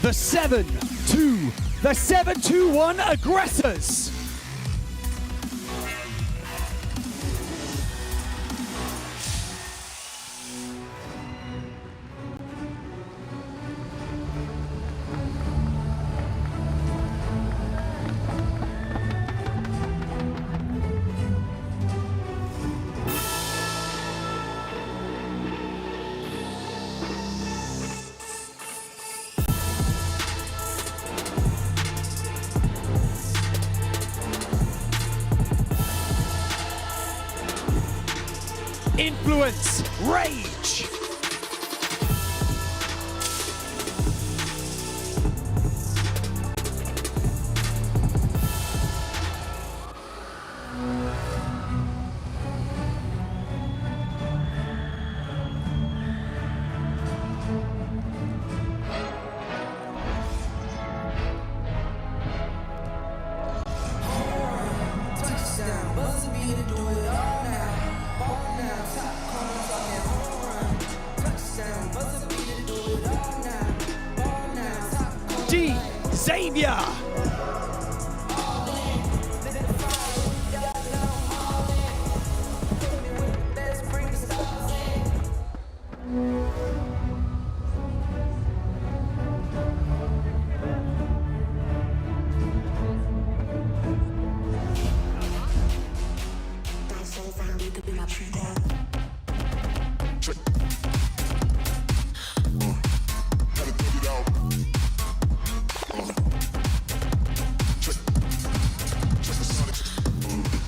The 7-2, the 7-2-1 aggressors. Influence, rage. Touchdown, buzzer beater, do it all now. Ball now, top corner. D. Xavier.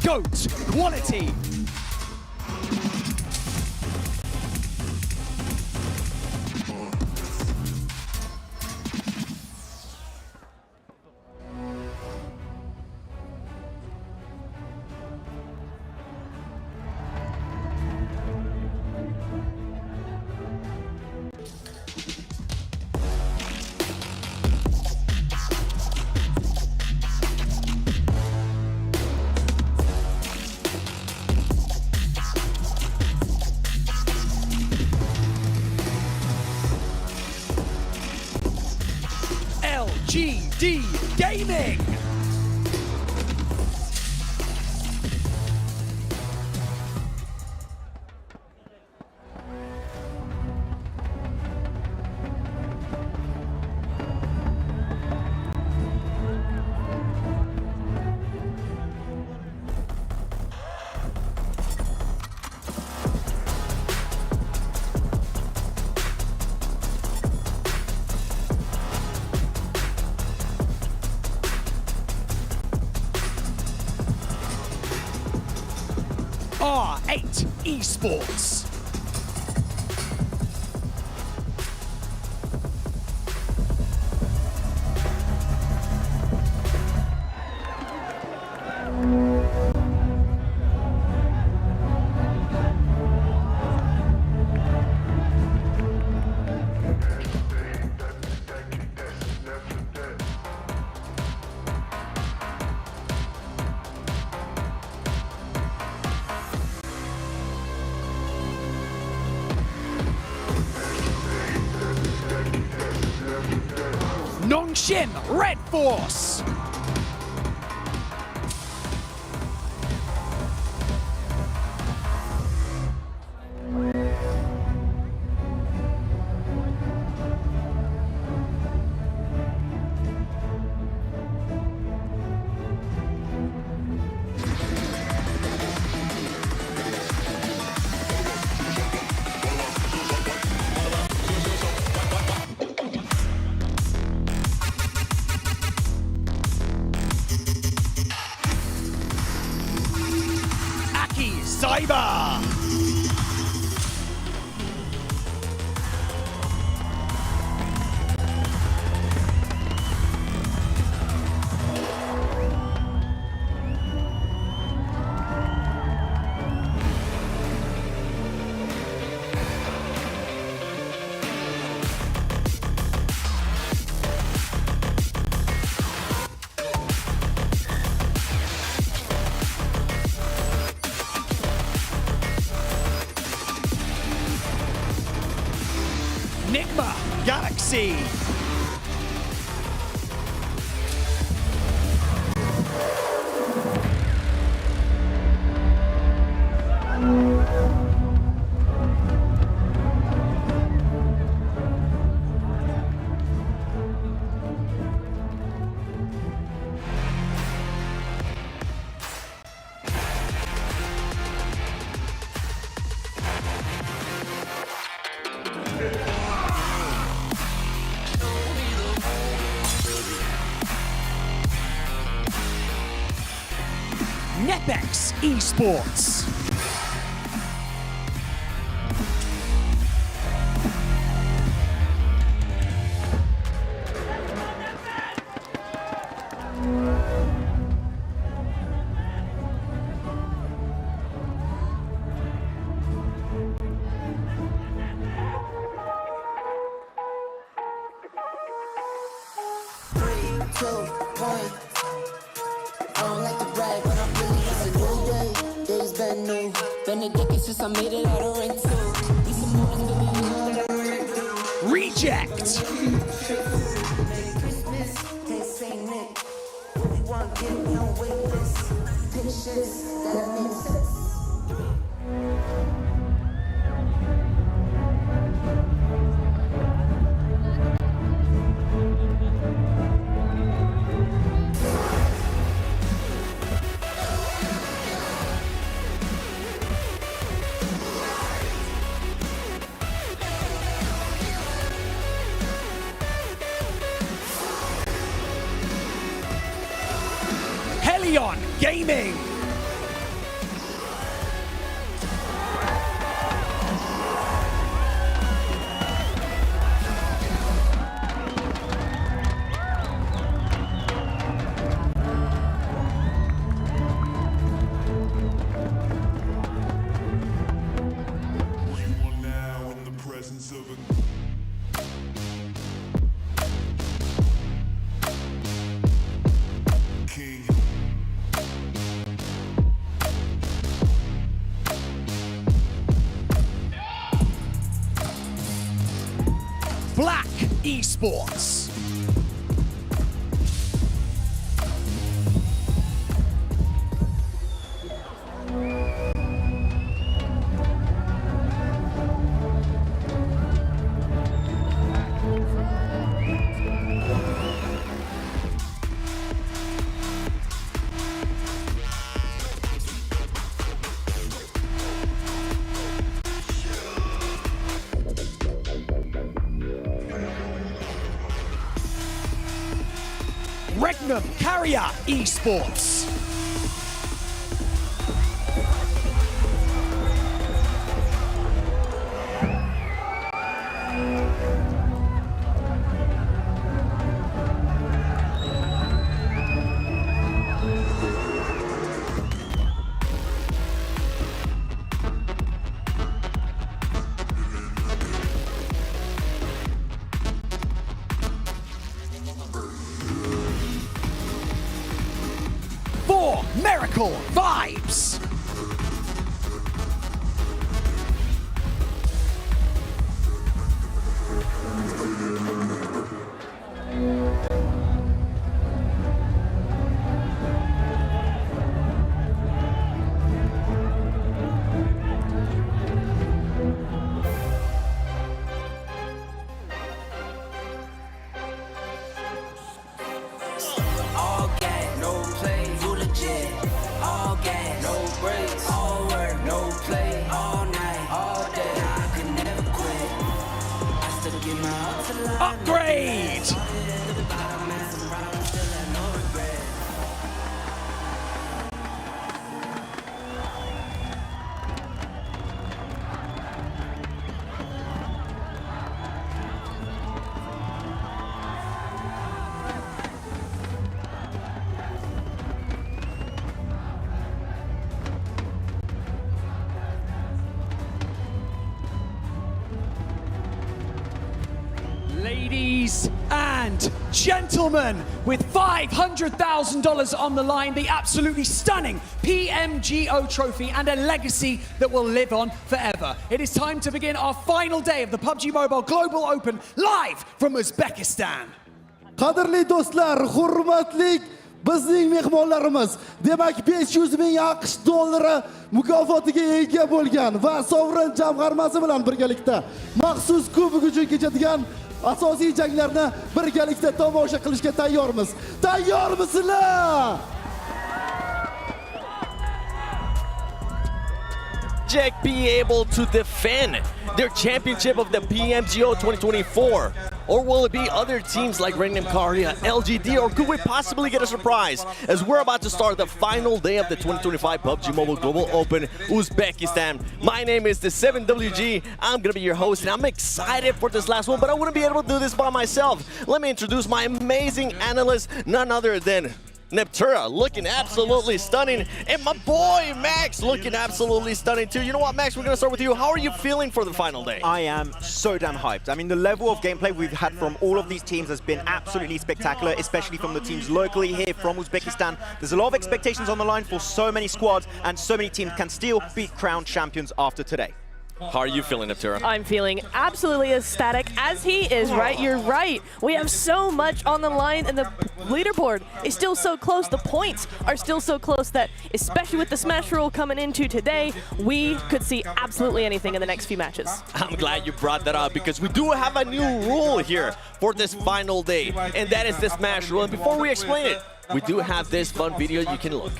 GOAT quality. LGD Gaming. R8 Esports. Nongshin Red Force. Cyber. Enigma Galaxy. Nepex Esports. Been a decade since I made it out of rank 2. These some moments, baby, we know that I Reject. Helion Gaming. Black Esports. Regnum Carrier Esports. Miracle Vibes. All gas, no play, you legit. All gas, no breaks. All work, no play. All night, all day. I could never quit. I still give my all to life. Upgrade. Ladies and gentlemen, with $500,000 on the line, the absolutely stunning PMGO trophy and a legacy that will live on forever. It is time to begin our final day of the PUBG Mobile Global Open live from Uzbekistan. Qadrli do'stlar, hurmatli bizning mehmonlarimiz, demak 500 ming AQSh dollari mukofotiga ega bo'lgan va sovrin jamg'armasi bilan birgalikda maxsus kubok uchun kechadigan asosiy janglarni birgalikda tomosha qilishga tayyormiz. Tayyormisizlar? Be able to defend their championship of the PMGO 2024? Or will it be other teams like Regnum Carrier, LGD, or could we possibly get a surprise as we're about to start the final day of the 2025 PUBG Mobile Global Open Uzbekistan? My name is the 7WG. I'm gonna be your host and I'm excited for this last one, but I wouldn't be able to do this by myself. Let me introduce my amazing analyst, none other than Neptura, looking absolutely stunning, and my boy Max looking absolutely stunning too. You know what, Max, we're gonna start with you. How are you feeling for the final day? I am so damn hyped. I mean, the level of gameplay we've had from all of these teams has been absolutely spectacular, especially from the teams locally here from Uzbekistan. There's a lot of expectations on the line for so many squads, and so many teams can still be crowned champions after today. How are you feeling, Neptura? I'm feeling absolutely ecstatic, as he is, right? You're right. We have so much on the line, and the leaderboard is still so close. The points are still so close that, especially with the Smash rule coming into today, we could see absolutely anything in the next few matches. I'm glad you brought that up because we do have a new rule here for this final day, and that is the Smash rule. And before we explain it, we do have this fun video you can look.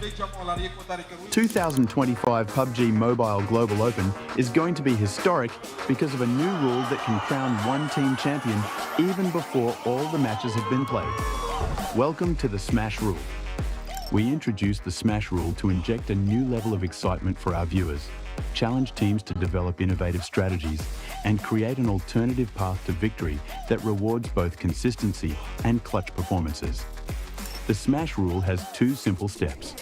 2025 PUBG Mobile Global Open is going to be historic because of a new rule that can crown one team champion even before all the matches have been played. Welcome to the Smash Rule. We introduced the Smash Rule to inject a new level of excitement for our viewers, challenge teams to develop innovative strategies, and create an alternative path to victory that rewards both consistency and clutch performances. The Smash Rule has two simple steps.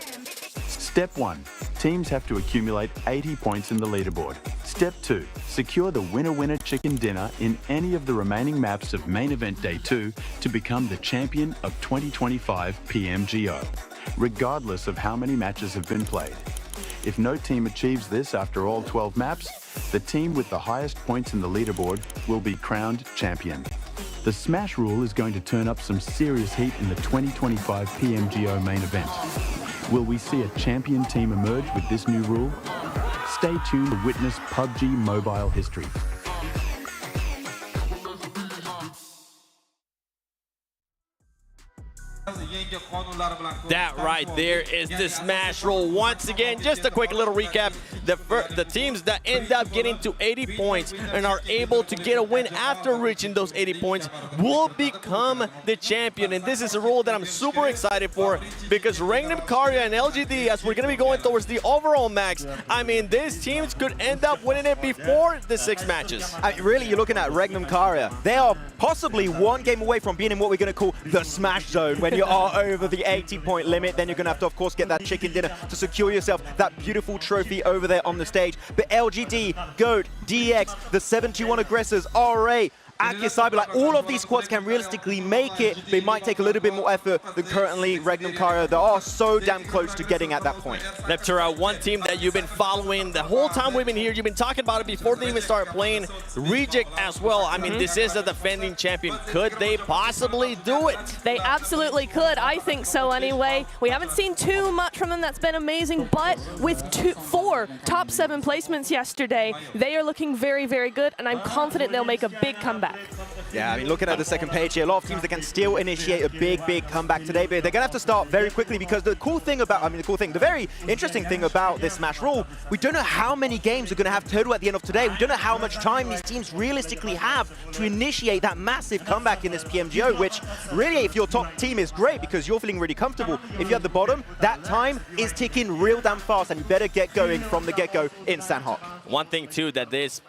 Step 1. Teams have to accumulate 80 points in the leaderboard. Step 2. Secure the winner-winner chicken dinner in any of the remaining maps of Main Event Day 2 to become the champion of 2025 PMGO, regardless of how many matches have been played. If no team achieves this after all 12 maps, the team with the highest points in the leaderboard will be crowned champion. The Smash Rule is going to turn up some serious heat in the 2025 PMGO main event. Will we see a champion team emerge with this new rule? Stay tuned to witness PUBG Mobile history. That right there is the Smash Roll. Once again, just a quick little recap. The teams that end up getting to 80 points and are able to get a win after reaching those 80 points will become the champion. And this is a rule that I'm super excited for because Regnum Karya and LGD, as we're going to be going towards the overall max, I mean, these teams could end up winning it before the 6 matches. Really, you're looking at Regnum Karya. They are possibly one game away from being in what we're going to call the Smash Zone. When you are over the 80-point limit, then you're going to have to, of course, get that chicken dinner to secure yourself that beautiful trophy over there on the stage. But LGD, GOAT, DX, the 721 aggressors, RA, Cyber, like all of these squads can realistically make it. They might take a little bit more effort than currently Regnum Karya. They are so damn close to getting at that point. Neptura, one team that you've been following the whole time we've been here, you've been talking about it before they even started playing, Reject as well. I mean, this is a defending champion. Could they possibly do it? They absolutely could. I think so anyway. We haven't seen too much from them that's been amazing, but with 4 top 7 placements yesterday, they are looking very, very good, and I'm confident they'll make a big comeback. Yeah, I mean, looking at the second page here, a lot of teams that can still initiate a big comeback today, but they're going to have to start very quickly because the very interesting thing about this Smash Rule, we don't know how many games are going to have total at the end of today. We don't know how much time these teams realistically have to initiate that massive comeback in this PMGO, which really, if your top team is great because you're feeling really comfortable, if you're at the bottom, that time is ticking real damn fast and you better get going from the get-go in Sanhok. One thing, too, that this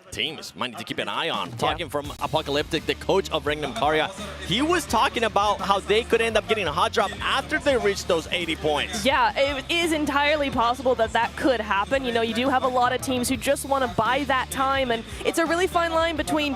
teams might need to keep an eye on. Talking from Apocalyptic, the coach of Regnum Karya, he was talking about how they could end up getting a hot drop after they reach those 80 points. Yeah, it is entirely possible that that could happen. You know, you do have a lot of teams who just want to buy that time, and it's a really fine line between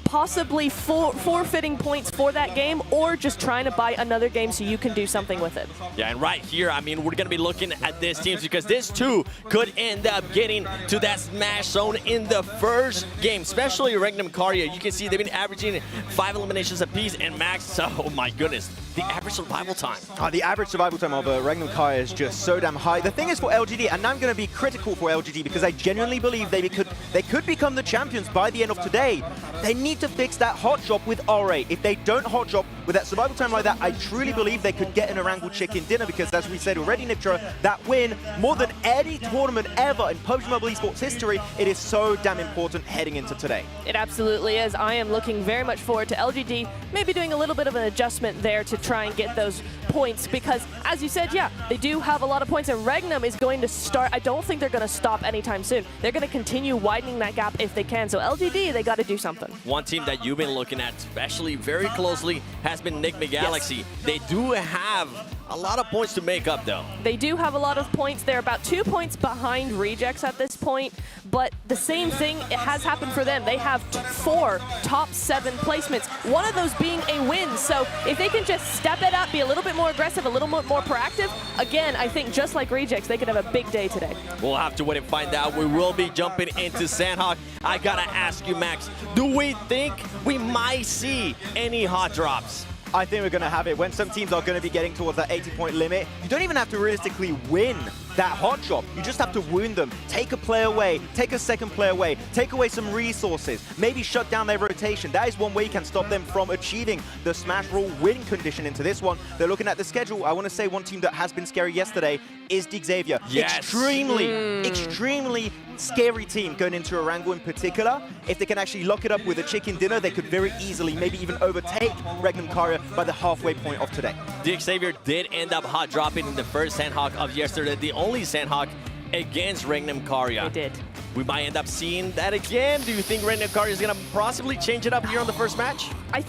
possibly forfeiting points for that game or just trying to buy another game so you can do something with it. Yeah, and right here, I mean, we're going to be looking at these teams because this too could end up getting to that Smash Zone in the first game, especially Regnum Karya. You can see they've been averaging 5 eliminations apiece and max, oh my goodness, the average survival time. The average survival time of Regnum Karya is just so damn high. The thing is for LGD, and I'm going to be critical for LGD because I genuinely believe they could become the champions by the end of today. They need to fix that hot drop with RA. If they don't hot drop with that survival time like that, I truly believe they could get an Orangle chicken dinner because, as we said already, Neptura, that win, more than any tournament ever in PUBG Mobile Esports history, it is so damn important heading into today. It absolutely is. I am looking very much forward to LGD maybe doing a little bit of an adjustment there to try and get those points because, as you said, yeah, they do have a lot of points, and Regnum is going to start. I don't think they're going to stop anytime soon. They're going to continue widening that gap if they can. So LGD, they got to do something. One team that you've been looking at, especially very closely, has has been Nick McGalaxy. Yes. They do have a lot of points to make up, though. They do have a lot of points. They're about 2 points behind Rejects at this point, but the same thing has happened for them. They have 4 top 7 placements, one of those being a win. So if they can just step it up, be a little bit more aggressive, a little more proactive, again, I think just like Rejects, they could have a big day today. We'll have to wait and find out. We will be jumping into Sandhawk. I gotta ask you, Max, do we think we might see any hot drops? I think we're going to have it. When some teams are going to be getting towards that 80-point limit, you don't even have to realistically win that hot drop. You just have to wound them. Take a player away, take a second player away, take away some resources, maybe shut down their rotation. That is one way you can stop them from achieving the Smash Rule win condition into this one. They're looking at the schedule. I want to say one team that has been scary yesterday is the Xavier. Yes. Extremely scary team going into Erangel in particular. If they can actually lock it up with a chicken dinner, they could very easily maybe even overtake Regnum Karya by the halfway point of today. The Xavier did end up hot dropping in the first Sandhawk of yesterday, the only Sandhawk against Regnum Karya. They did. We might end up seeing that again. Do you think Regnum Karya is going to possibly change it up here on the first match? I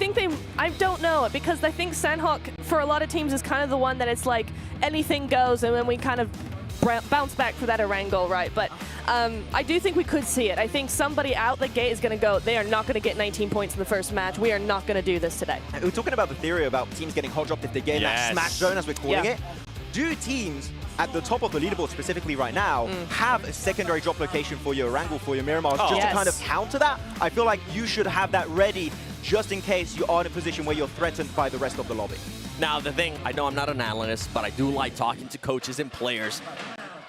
don't know, because I think Sandhawk, for a lot of teams, is kind of the one that it's like anything goes, and then we kind of bounce back for that Erangel, right? But I do think we could see it. I think somebody out the gate is going to go, they are not going to get 19 points in the first match. We are not going to do this today. We're talking about the theory about teams getting hot dropped if they get in that smash zone, as we're calling it. Do teams at the top of the leaderboard specifically right now have a secondary drop location for your Erangel, for your Miramars, just to kind of counter that? I feel like you should have that ready just in case you are in a position where you're threatened by the rest of the lobby. Now, the thing, I know I'm not an analyst, but I do like talking to coaches and players.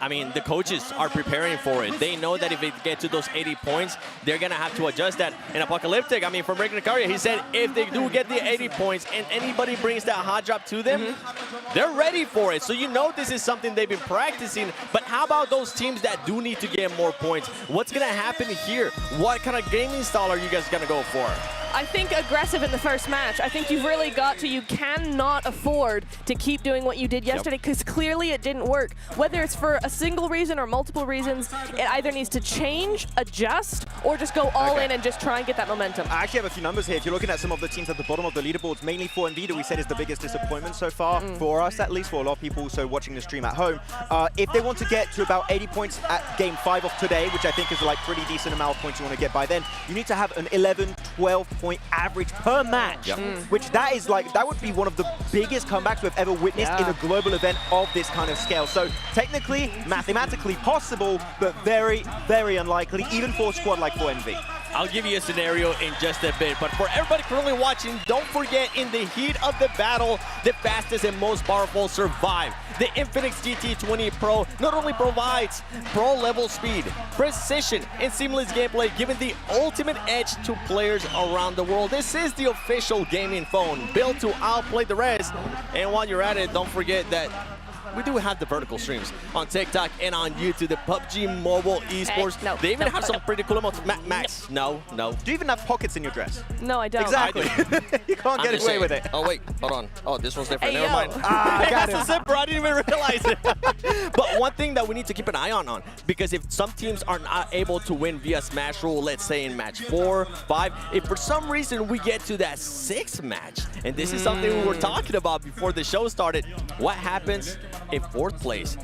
I mean, the coaches are preparing for it. They know that if they get to those 80 points, they're going to have to adjust that. And Apocalyptic, I mean, from Regnum Karya, he said if they do get the 80 points and anybody brings that hot drop to them, they're ready for it. So you know this is something they've been practicing. But how about those teams that do need to get more points? What's going to happen here? What kind of gaming style are you guys going to go for? I think aggressive in the first match. I think you've really got to, you cannot afford to keep doing what you did yesterday, because clearly it didn't work. Whether it's for a single reason or multiple reasons, it either needs to change, adjust, or just go all in and just try and get that momentum. I actually have a few numbers here. If you're looking at some of the teams at the bottom of the leaderboards, mainly for Nvidia, we said is the biggest disappointment so far, for us at least, for a lot of people also watching the stream at home. If they want to get to about 80 points at game 5 of today, which I think is like pretty decent amount of points you want to get by then, you need to have an 11, 12 point average per match, which that would be one of the biggest comebacks we've ever witnessed in a global event of this kind of scale. So technically, mathematically possible, but very, very unlikely, even for a squad like 4NV. I'll give you a scenario in just a bit, but for everybody currently watching, don't forget, in the heat of the battle, the fastest and most powerful survive. The Infinix GT20 Pro not only provides pro-level speed, precision, and seamless gameplay, giving the ultimate edge to players around the world. This is the official gaming phone, built to outplay the rest. And while you're at it, don't forget that we do have the vertical streams on TikTok and on YouTube, the PUBG Mobile Esports. They even have some pretty cool emotes. Max, no. Do you even have pockets in your dress? No, I don't. Exactly. You can't get away with it. Oh, wait, hold on. Oh, this one's different. Hey, Never mind. I got That's a zipper. I didn't even realize it. But one thing that we need to keep an eye on, because if some teams are not able to win via Smash Rule, let's say in match 4, 5, if for some reason we get to that 6th match, and this is something we were talking about before the show started, what happens if 4th place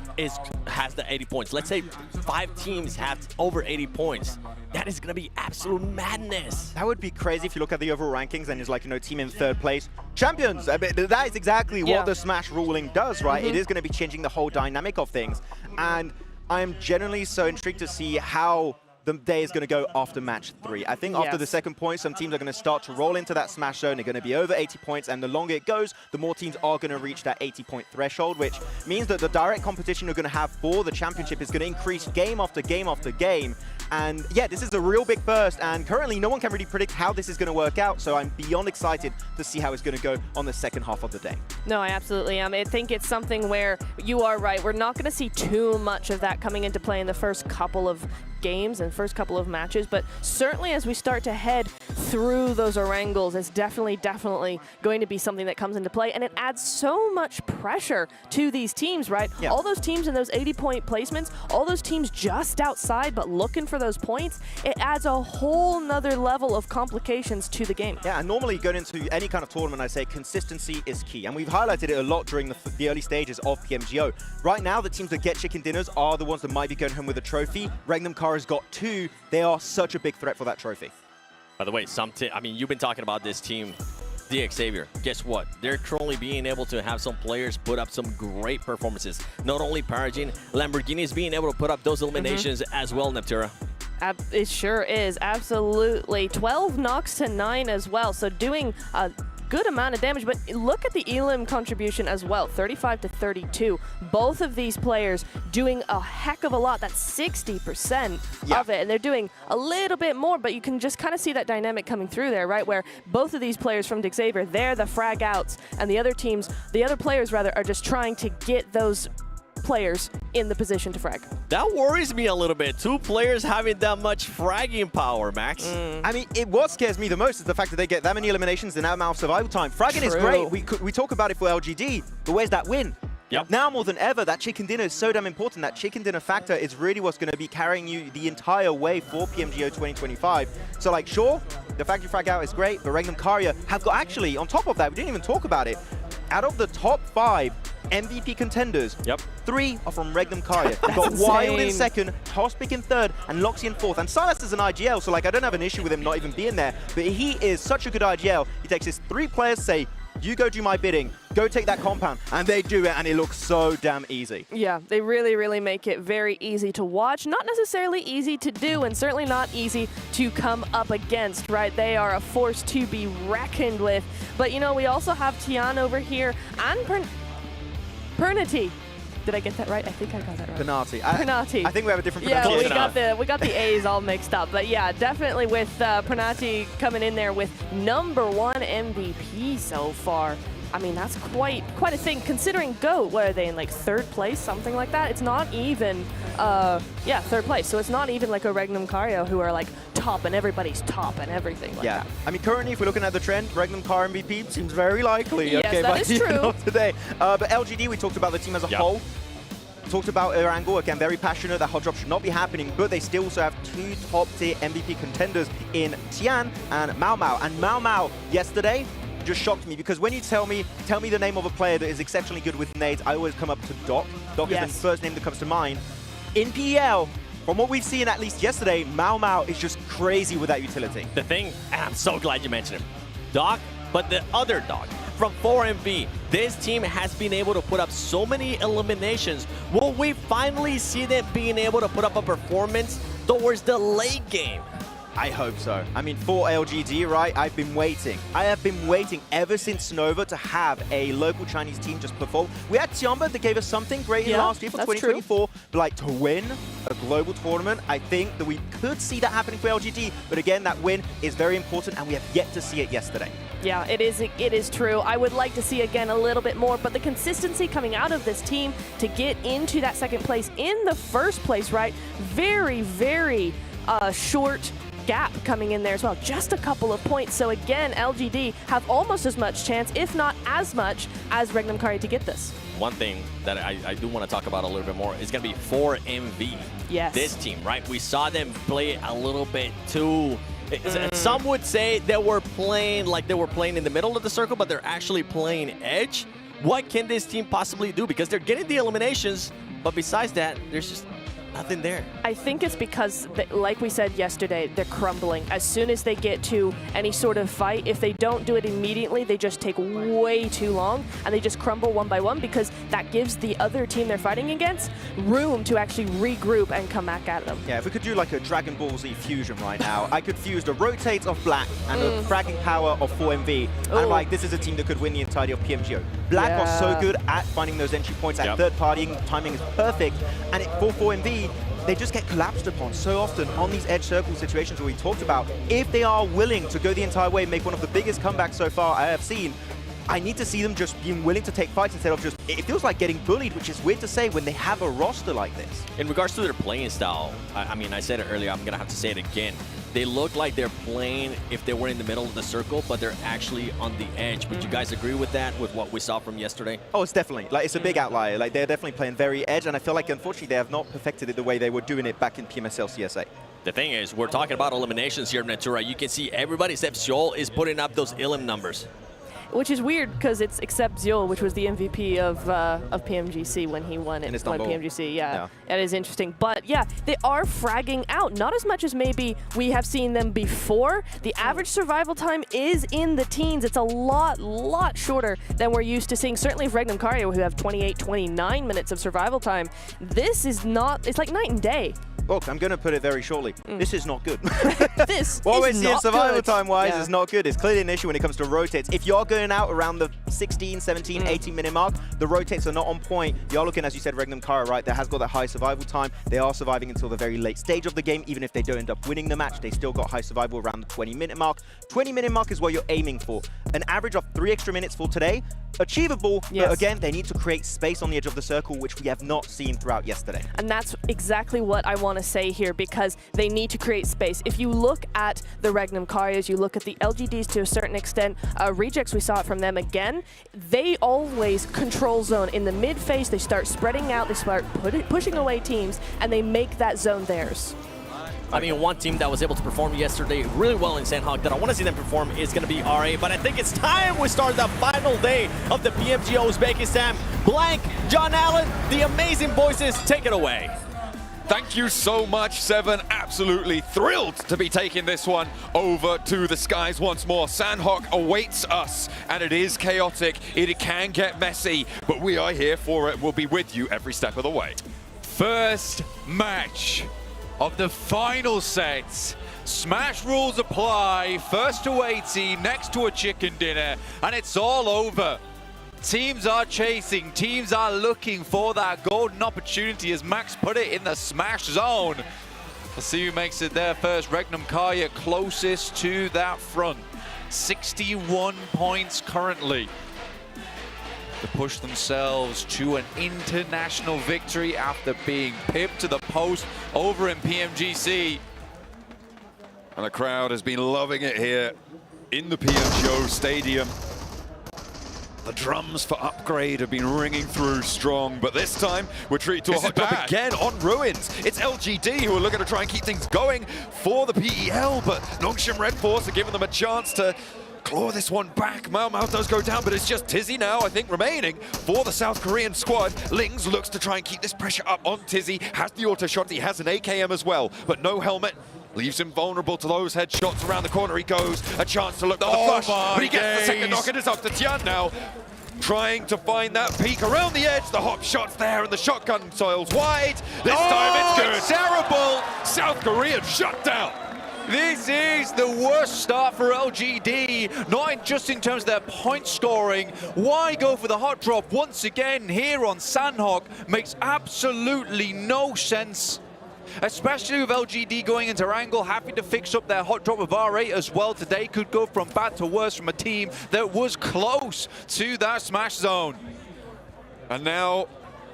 has the 80 points? Let's say 5 teams have over 80 points. That is going to be absolute madness. That would be crazy if you look at the overall rankings and it's like, team in 3rd place. Champions! I mean, that is exactly what the Smash ruling does, right? It is going to be changing the whole dynamic of things. And I am genuinely so intrigued to see how the day is going to go after match 3. I think after the 2nd point, some teams are going to start to roll into that smash zone. They're going to be over 80 points, and the longer it goes, the more teams are going to reach that 80-point threshold, which means that the direct competition you're going to have for the championship is going to increase game after game after game. And yeah, this is a real big burst, and currently no one can really predict how this is going to work out, so I'm beyond excited to see how it's going to go on the 2nd half of the day. No, I absolutely am. I think it's something where you are right. We're not going to see too much of that coming into play in the first couple of games and first couple of matches, but certainly as we start to head through those Orangles, it's definitely going to be something that comes into play, and it adds so much pressure to these teams, right? Yeah. All those teams in those 80-point placements, all those teams just outside but looking for those points, it adds a whole nother level of complications to the game. Yeah, and normally going into any kind of tournament, I say consistency is key, and we've highlighted it a lot during the early stages of PMGO. Right now, the teams that get chicken dinners are the ones that might be going home with a trophy. Regnum Car has got 2. They are such a big threat for that trophy. By the way, I mean, you've been talking about this team, DX Xavier. Guess what? They're currently being able to have some players put up some great performances. Not only Paragin, Lamborghini is being able to put up those eliminations as well, Neptura. It sure is, absolutely. 12 knocks to 9 as well, so doing a good amount of damage, but look at the elim contribution as well, 35 to 32. Both of these players doing a heck of a lot. That's 60% of it, and they're doing a little bit more, but you can just kind of see that dynamic coming through there, right? Where both of these players from DX Xavier, they're the frag outs, and the other players rather, are just trying to get those players in the position to frag. That worries me a little bit. 2 players having that much fragging power, Max. I mean, what scares me the most is the fact that they get that many eliminations in that amount of survival time. Fragging is great. We talk about it for LGD, but where's that win? Yep. Now more than ever, that chicken dinner is so damn important. That chicken dinner factor is really what's going to be carrying you the entire way for PMGO 2025. So, like, sure, the factory frag out is great, but Regnum Karya have got, actually, on top of that, we didn't even talk about it, out of the top 5 MVP contenders, 3 are from Regnum Karya. We've got Wild in second, Tospic in third, and Loxy in fourth. And Silas is an IGL, so like I don't have an issue with him not even being there, but he is such a good IGL. He takes his 3 players, say, you go do my bidding, go take that compound, and they do it, and it looks so damn easy. Yeah, they really make it very easy to watch. Not necessarily easy to do, and certainly not easy to come up against, right? They are a force to be reckoned with. But, you know, we also have Tian over here, and Pernity. Did I get that right? I think I got that right. Pernati. Pernati. I think we have a different pronunciation. Yeah, we got the A's all mixed up. But yeah, definitely with Pernati coming in there with #1 MVP so far. I mean, that's quite a thing, considering GOAT, what are they in, like 3rd place, something like that? It's not even, 3rd place. So it's not even like a Regnum Karya who are like top and everybody's top and everything like that. I mean, currently, if we're looking at the trend, Regnum Car MVP seems very likely. Yes, okay, that by is the end true. of today. But LGD, we talked about the team as a whole. Talked about Orangle, again, very passionate. That hot drop should not be happening, but they still also have 2 top-tier MVP contenders in Tian and Mau Mau. And Mau Mau, yesterday, just shocked me, because when you tell me the name of a player that is exceptionally good with nades, I always come up to Doc. Doc is the first name that comes to mind. In PEL, from what we've seen at least yesterday, Mau Mau is just crazy with that utility. The thing, and I'm so glad you mentioned him, Doc, but the other Doc from 4MV. This team has been able to put up so many eliminations. Will we finally see them being able to put up a performance towards the late game? I hope so. I mean, for LGD, right, I've been waiting. I have been waiting ever since Nova to have a local Chinese team just perform. We had Tiamba that gave us something great in last year for 2024, but like to win a global tournament, I think that we could see that happening for LGD, but again, that win is very important, and we have yet to see it yesterday. Yeah, it is true. I would like to see, again, a little bit more, but the consistency coming out of this team to get into that 2nd place in the 1st place, right? Very short gap coming in there as well. Just a couple of points. So again, LGD have almost as much chance, if not as much, as Regnum Karya to get this. One thing that I do want to talk about a little bit more is going to be 4MV. Yes. This team, right? We saw them play a little bit too... Some would say they were playing like they were playing in the middle of the circle, but they're actually playing edge. What can this team possibly do? Because they're getting the eliminations, but besides that, there's just nothing there. I think it's because, like we said yesterday, they're crumbling. As soon as they get to any sort of fight, if they don't do it immediately, they just take way too long, and they just crumble one by one, because that gives the other team they're fighting against room to actually regroup and come back at them. Yeah, if we could do like a Dragon Ball Z fusion right now, I could fuse the rotate of Black and the fragging power of 4MV. And I'm like, this is a team that could win the entirety of PMGO. Black are so good at finding those entry points, at third partying, timing is perfect, and for 4MV, they just get collapsed upon so often on these edge circle situations that we talked about. If they are willing to go the entire way, make one of the biggest comebacks so far I have seen, I need to see them just being willing to take fights instead of just, it feels like getting bullied, which is weird to say when they have a roster like this. In regards to their playing style, I mean, I said it earlier, I'm going to have to say it again. They look like they're playing if they were in the middle of the circle, but they're actually on the edge. Would you guys agree with that, with what we saw from yesterday? Oh, it's definitely, like, it's a big outlier. Like, they're definitely playing very edge, and I feel like, unfortunately, they have not perfected it the way they were doing it back in PMSL CSA. The thing is, we're talking about eliminations here in Natura. You can see everybody except Seoul is putting up those elim numbers. Which is weird because it's except Ziol, which was the MVP of PMGC when he won it. Won PMGC, yeah. That is interesting. But yeah, they are fragging out. Not as much as maybe we have seen them before. The average survival time is in the teens. It's a lot shorter than we're used to seeing. Certainly for Regnum Kario, who have 28, 29 minutes of survival time. This is not, it's like night and day. Look, I'm going to put it very shortly. This is not good. This what we're is seeing not survival good. time-wise is not good. It's clearly an issue when it comes to rotates. If you're going out around the 16, 17, 18-minute mark, the rotates are not on point. You're looking, as you said, Regnum Kara, right? That has got that high survival time. They are surviving until the very late stage of the game. Even if they don't end up winning the match, they still got high survival around the 20-minute mark. 20-minute mark is what you're aiming for. An average of 3 extra minutes for today. Achievable, but again, they need to create space on the edge of the circle, which we have not seen throughout yesterday. And that's exactly what I want to say here, because they need to create space. If you look at the Regnum Karias, you look at the LGDs to a certain extent, Rejects, we saw it from them again, they always control zone. In the mid phase, they start spreading out, they start pushing away teams, and they make that zone theirs. I mean, one team that was able to perform yesterday really well in Sandhawk that I want to see them perform is going to be RA, but I think it's time we start the final day of the PMGO Uzbekistan. Blank, John Allen, the amazing voices, take it away. Thank you so much, Seven. Absolutely thrilled to be taking this one over to the skies once more. Sandhawk awaits us, and it is chaotic. It can get messy, but we are here for it. We'll be with you every step of the way. First match of the final set. Smash rules apply. First to 80, next to a chicken dinner, and it's all over. Teams are chasing, teams are looking for that golden opportunity, as Max put it, in the Smash zone. Let's see who makes it there first. Regnum Kaya closest to that front. 61 points currently to push themselves to an international victory after being pipped to the post over in PMGC. And the crowd has been loving it here in the PMGO Stadium. The drums for Upgrade have been ringing through strong, but this time we're treated to a hot drop again on Ruins. It's LGD who are looking to try and keep things going for the PEL, but Nongshim Red Force are giving them a chance to claw this one back. Mau Mau does go down, but it's just Tizzy now, I think, remaining for the South Korean squad. Lings looks to try and keep this pressure up on Tizzy, has the auto shot, he has an AKM as well, but no helmet. Leaves him vulnerable to those headshots around the corner. He goes, a chance to look for the flush, but he gets the second knock, and it's up to Tian now. Trying to find that peak around the edge. The hop shot's there, and the shotgun soils wide. This time it's good. It's terrible. South Korean shut down. This is the worst start for LGD, not just in terms of their point scoring. Why go for the hot drop once again here on Sandhawk? Makes absolutely no sense. Especially with LGD going into Wrangle, having to fix up their hot drop of R8 as well today. Could go from bad to worse from a team that was close to that Smash zone. And now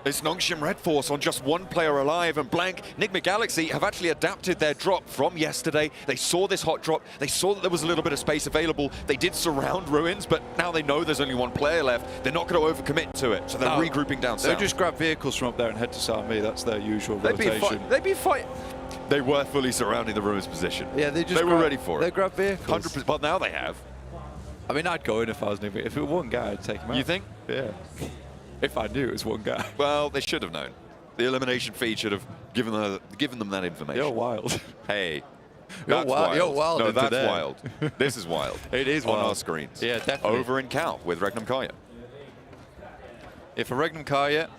it's Nongshim Red Force on just one player alive, and Blank, Nigma Galaxy have actually adapted their drop from yesterday. They saw this hot drop, they saw that there was a little bit of space available. They did surround Ruins, but now they know there's only one player left. They're not going to overcommit to it, so they're regrouping down south. They just grab vehicles from up there and head to South Me. That's their usual rotation. They were fully surrounding the Ruins position. Yeah, they were ready for it. They grab vehicles. 100%, but now they have. I mean, I'd go in if I was new. If it was one guy, I'd take him out. You think? Yeah. If I knew it was one guy. Well, they should have known. The elimination feed should have given them that information. You're wild. Hey. That's wild. You're wild. No, that's today. wild. This is wild. It is on wild. our screens. Yeah, definitely. Over in Cal with Regnum Kaya. If a Regnum Kaya,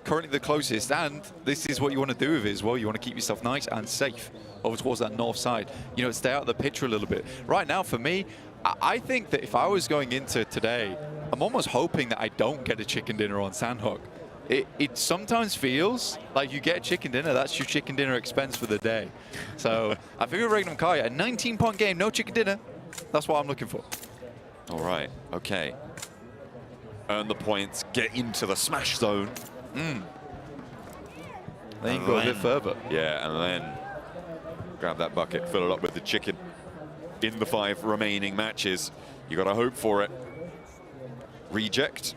currently the closest, and this is what you want to do with it as well. You want to keep yourself nice and safe over towards that north side. You know, stay out of the picture a little bit. Right now, for me, I think that if I was going into today, I'm almost hoping that I don't get a chicken dinner on Sandhawk. It sometimes feels like you get a chicken dinner, that's your chicken dinner expense for the day. So I think with Regnum Kaya, a 19-point game, no chicken dinner, that's what I'm looking for. All right, okay. earn the points, get into the smash zone. Then you can go a bit further. Yeah, and then grab that bucket, fill it up with the chicken. In the 5 remaining matches, you got to hope for it. Reject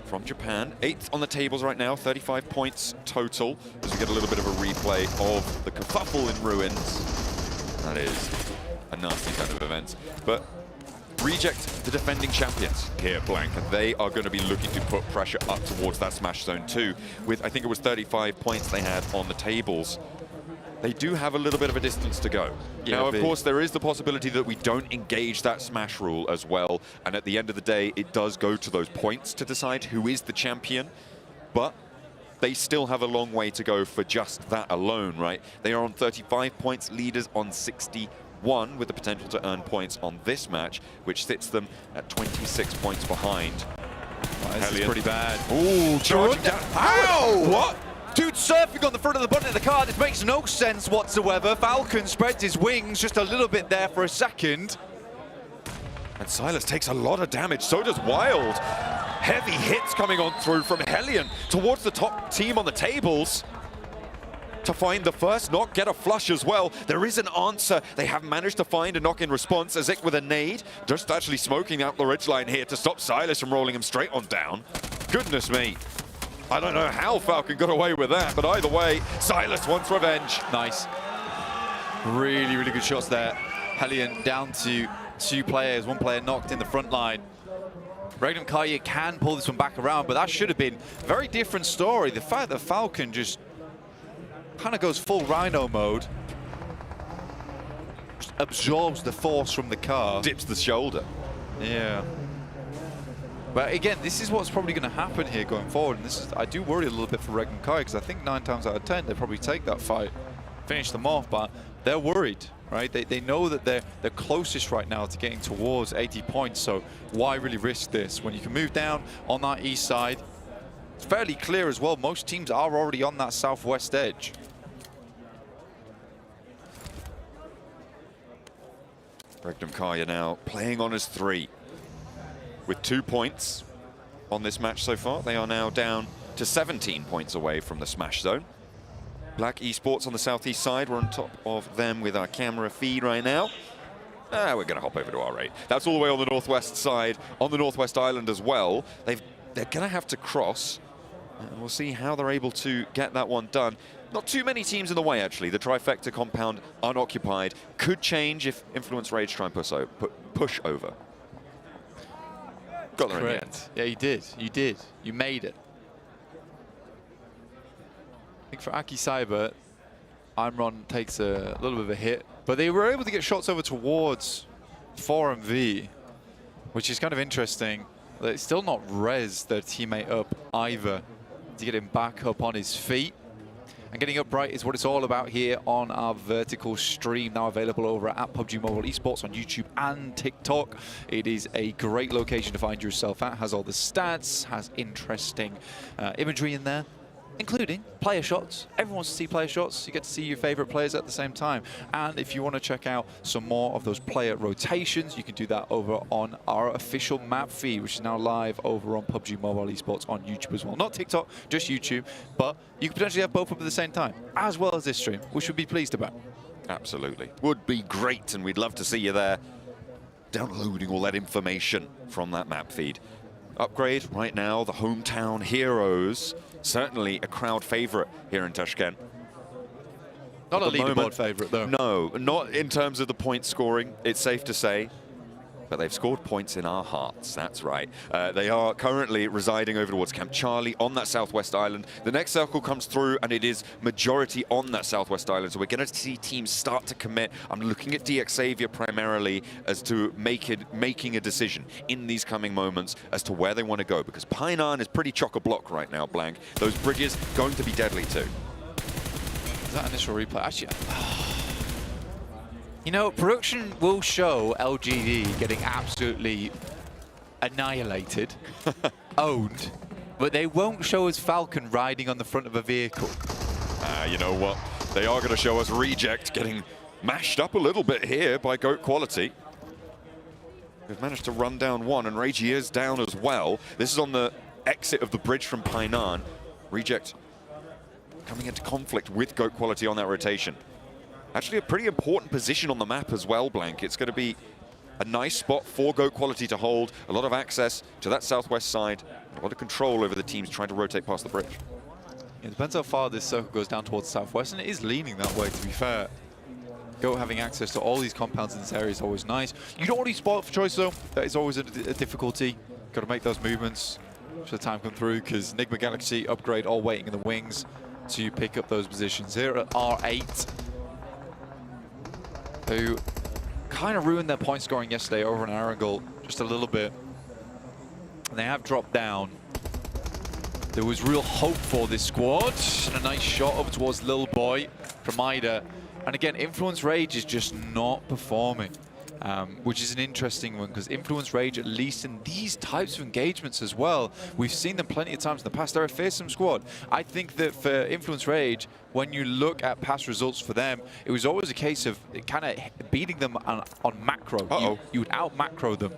from Japan, 8th on the tables right now, 35 points total. As we get a little bit of a replay of the kerfuffle in ruins. That is a nasty kind of event. But Reject, the defending champions here, Blank, and they are going to be looking to put pressure up towards that smash zone too. With, I think it was 35 points they had on the tables. They do have a little bit of a distance to go. Yeah, now, of course, there is the possibility that we don't engage that smash rule as well. And at the end of the day, it does go to those points to decide who is the champion. But they still have a long way to go for just that alone, right? They are on 35 points, leaders on 61, with the potential to earn points on this match, which sits them at 26 points behind. This is pretty bad. Ooh, charging down. Ow! What? Dude surfing on the front of the button of the car. This makes no sense whatsoever. Falcon spreads his wings just a little bit there for a second. And Silas takes a lot of damage, so does Wild. Heavy hits coming on through from Hellion towards the top team on the tables. To find the first knock, get a flush as well. There is an answer. They have managed to find a knock in response. Azik with a nade, just actually smoking out the ridgeline here to stop Silas from rolling him straight on down. Goodness me. I don't know how Falcon got away with that, but either way, Silas wants revenge. Nice. Really, really good shots there. Hellion down to 2 players, 1 player knocked in the front line. Regnum Karya can pull this one back around, but that should have been a very different story. The fact that Falcon just kind of goes full Rhino mode, just absorbs the force from the car. Dips the shoulder. Yeah. But again, this is what's probably going to happen here going forward. And this is, I do worry a little bit for Regnum Karya, because I think 9 times out of 10, they probably take that fight, finish them off, but they're worried, right? They know that they're closest right now to getting towards 80 points, so why really risk this? When you can move down on that east side, it's fairly clear as well. Most teams are already on that southwest edge. Regnum Karya now playing on as 3. With 2 points on this match so far. They are now down to 17 points away from the smash zone. Black Esports on the southeast side. We're on top of them with our camera feed right now. We're going to hop over to R8. That's all the way on the northwest side, on the northwest island as well. They're going to have to cross. And we'll see how they're able to get that one done. Not too many teams in the way, actually. The trifecta compound unoccupied. Could change if Influence Rage try and push over. Got there in the end. Yeah, you did. You did. You made it. I think for Aki Cyber, Imron takes a little bit of a hit, but they were able to get shots over towards 4MV, which is kind of interesting. They still not res their teammate up either to get him back up on his feet. And getting upright is what it's all about here on our vertical stream, now available over at PUBG Mobile Esports on YouTube and TikTok. It is a great location to find yourself at, has all the stats, has interesting imagery in there, including player shots. Everyone wants to see player shots. You get to see your favorite players at the same time. And if you want to check out some more of those player rotations, you can do that over on our official map feed, which is now live over on PUBG Mobile Esports on YouTube as well. Not TikTok, just YouTube, but you could potentially have both up at the same time, as well as this stream, which we'd be pleased about. Absolutely. Would be great, and we'd love to see you there downloading all that information from that map feed. Upgrade right now, the hometown heroes. Certainly a crowd favorite here in Tashkent. Not a leaderboard favorite, though. No, not in terms of the point scoring, it's safe to say. But they've scored points in our hearts, that's right. They are currently residing over towards Camp Charlie on that southwest island. The next circle comes through, and it is majority on that southwest island. So we're going to see teams start to commit. I'm looking at DX Xavier primarily as to making a decision in these coming moments as to where they want to go. Because Painan is pretty chock-a-block right now, Blank. Those bridges going to be deadly too. Is that initial replay? Actually, you know, production will show LGD getting absolutely annihilated, owned, but they won't show us Falcon riding on the front of a vehicle. You know what? They are going to show us Reject getting mashed up a little bit here by GOAT Quality. We've managed to run down one, and Reiji is down as well. This is on the exit of the bridge from Painan. Reject coming into conflict with GOAT Quality on that rotation. Actually a pretty important position on the map as well, Blank. It's going to be a nice spot for GOAT Quality to hold, a lot of access to that southwest side, a lot of control over the teams trying to rotate past the bridge. It depends how far this circle goes down towards the southwest, and it is leaning that way, to be fair. GOAT having access to all these compounds in this area is always nice. You don't want to spot for choice, though. That is always a difficulty. Got to make those movements should the time come through, because Enigma Galaxy upgrade all waiting in the wings to pick up those positions. Here at R8, who kind of ruined their point scoring yesterday over in Arangel just a little bit. And they have dropped down. There was real hope for this squad. And a nice shot up towards Lil Boy from Ida. And again, Influence Rage is just not performing, which is an interesting one, because Influence Rage, at least in these types of engagements as well, we've seen them plenty of times in the past. They're a fearsome squad. I think that for Influence Rage, when you look at past results for them, it was always a case of kind of beating them on macro. You would out-macro them.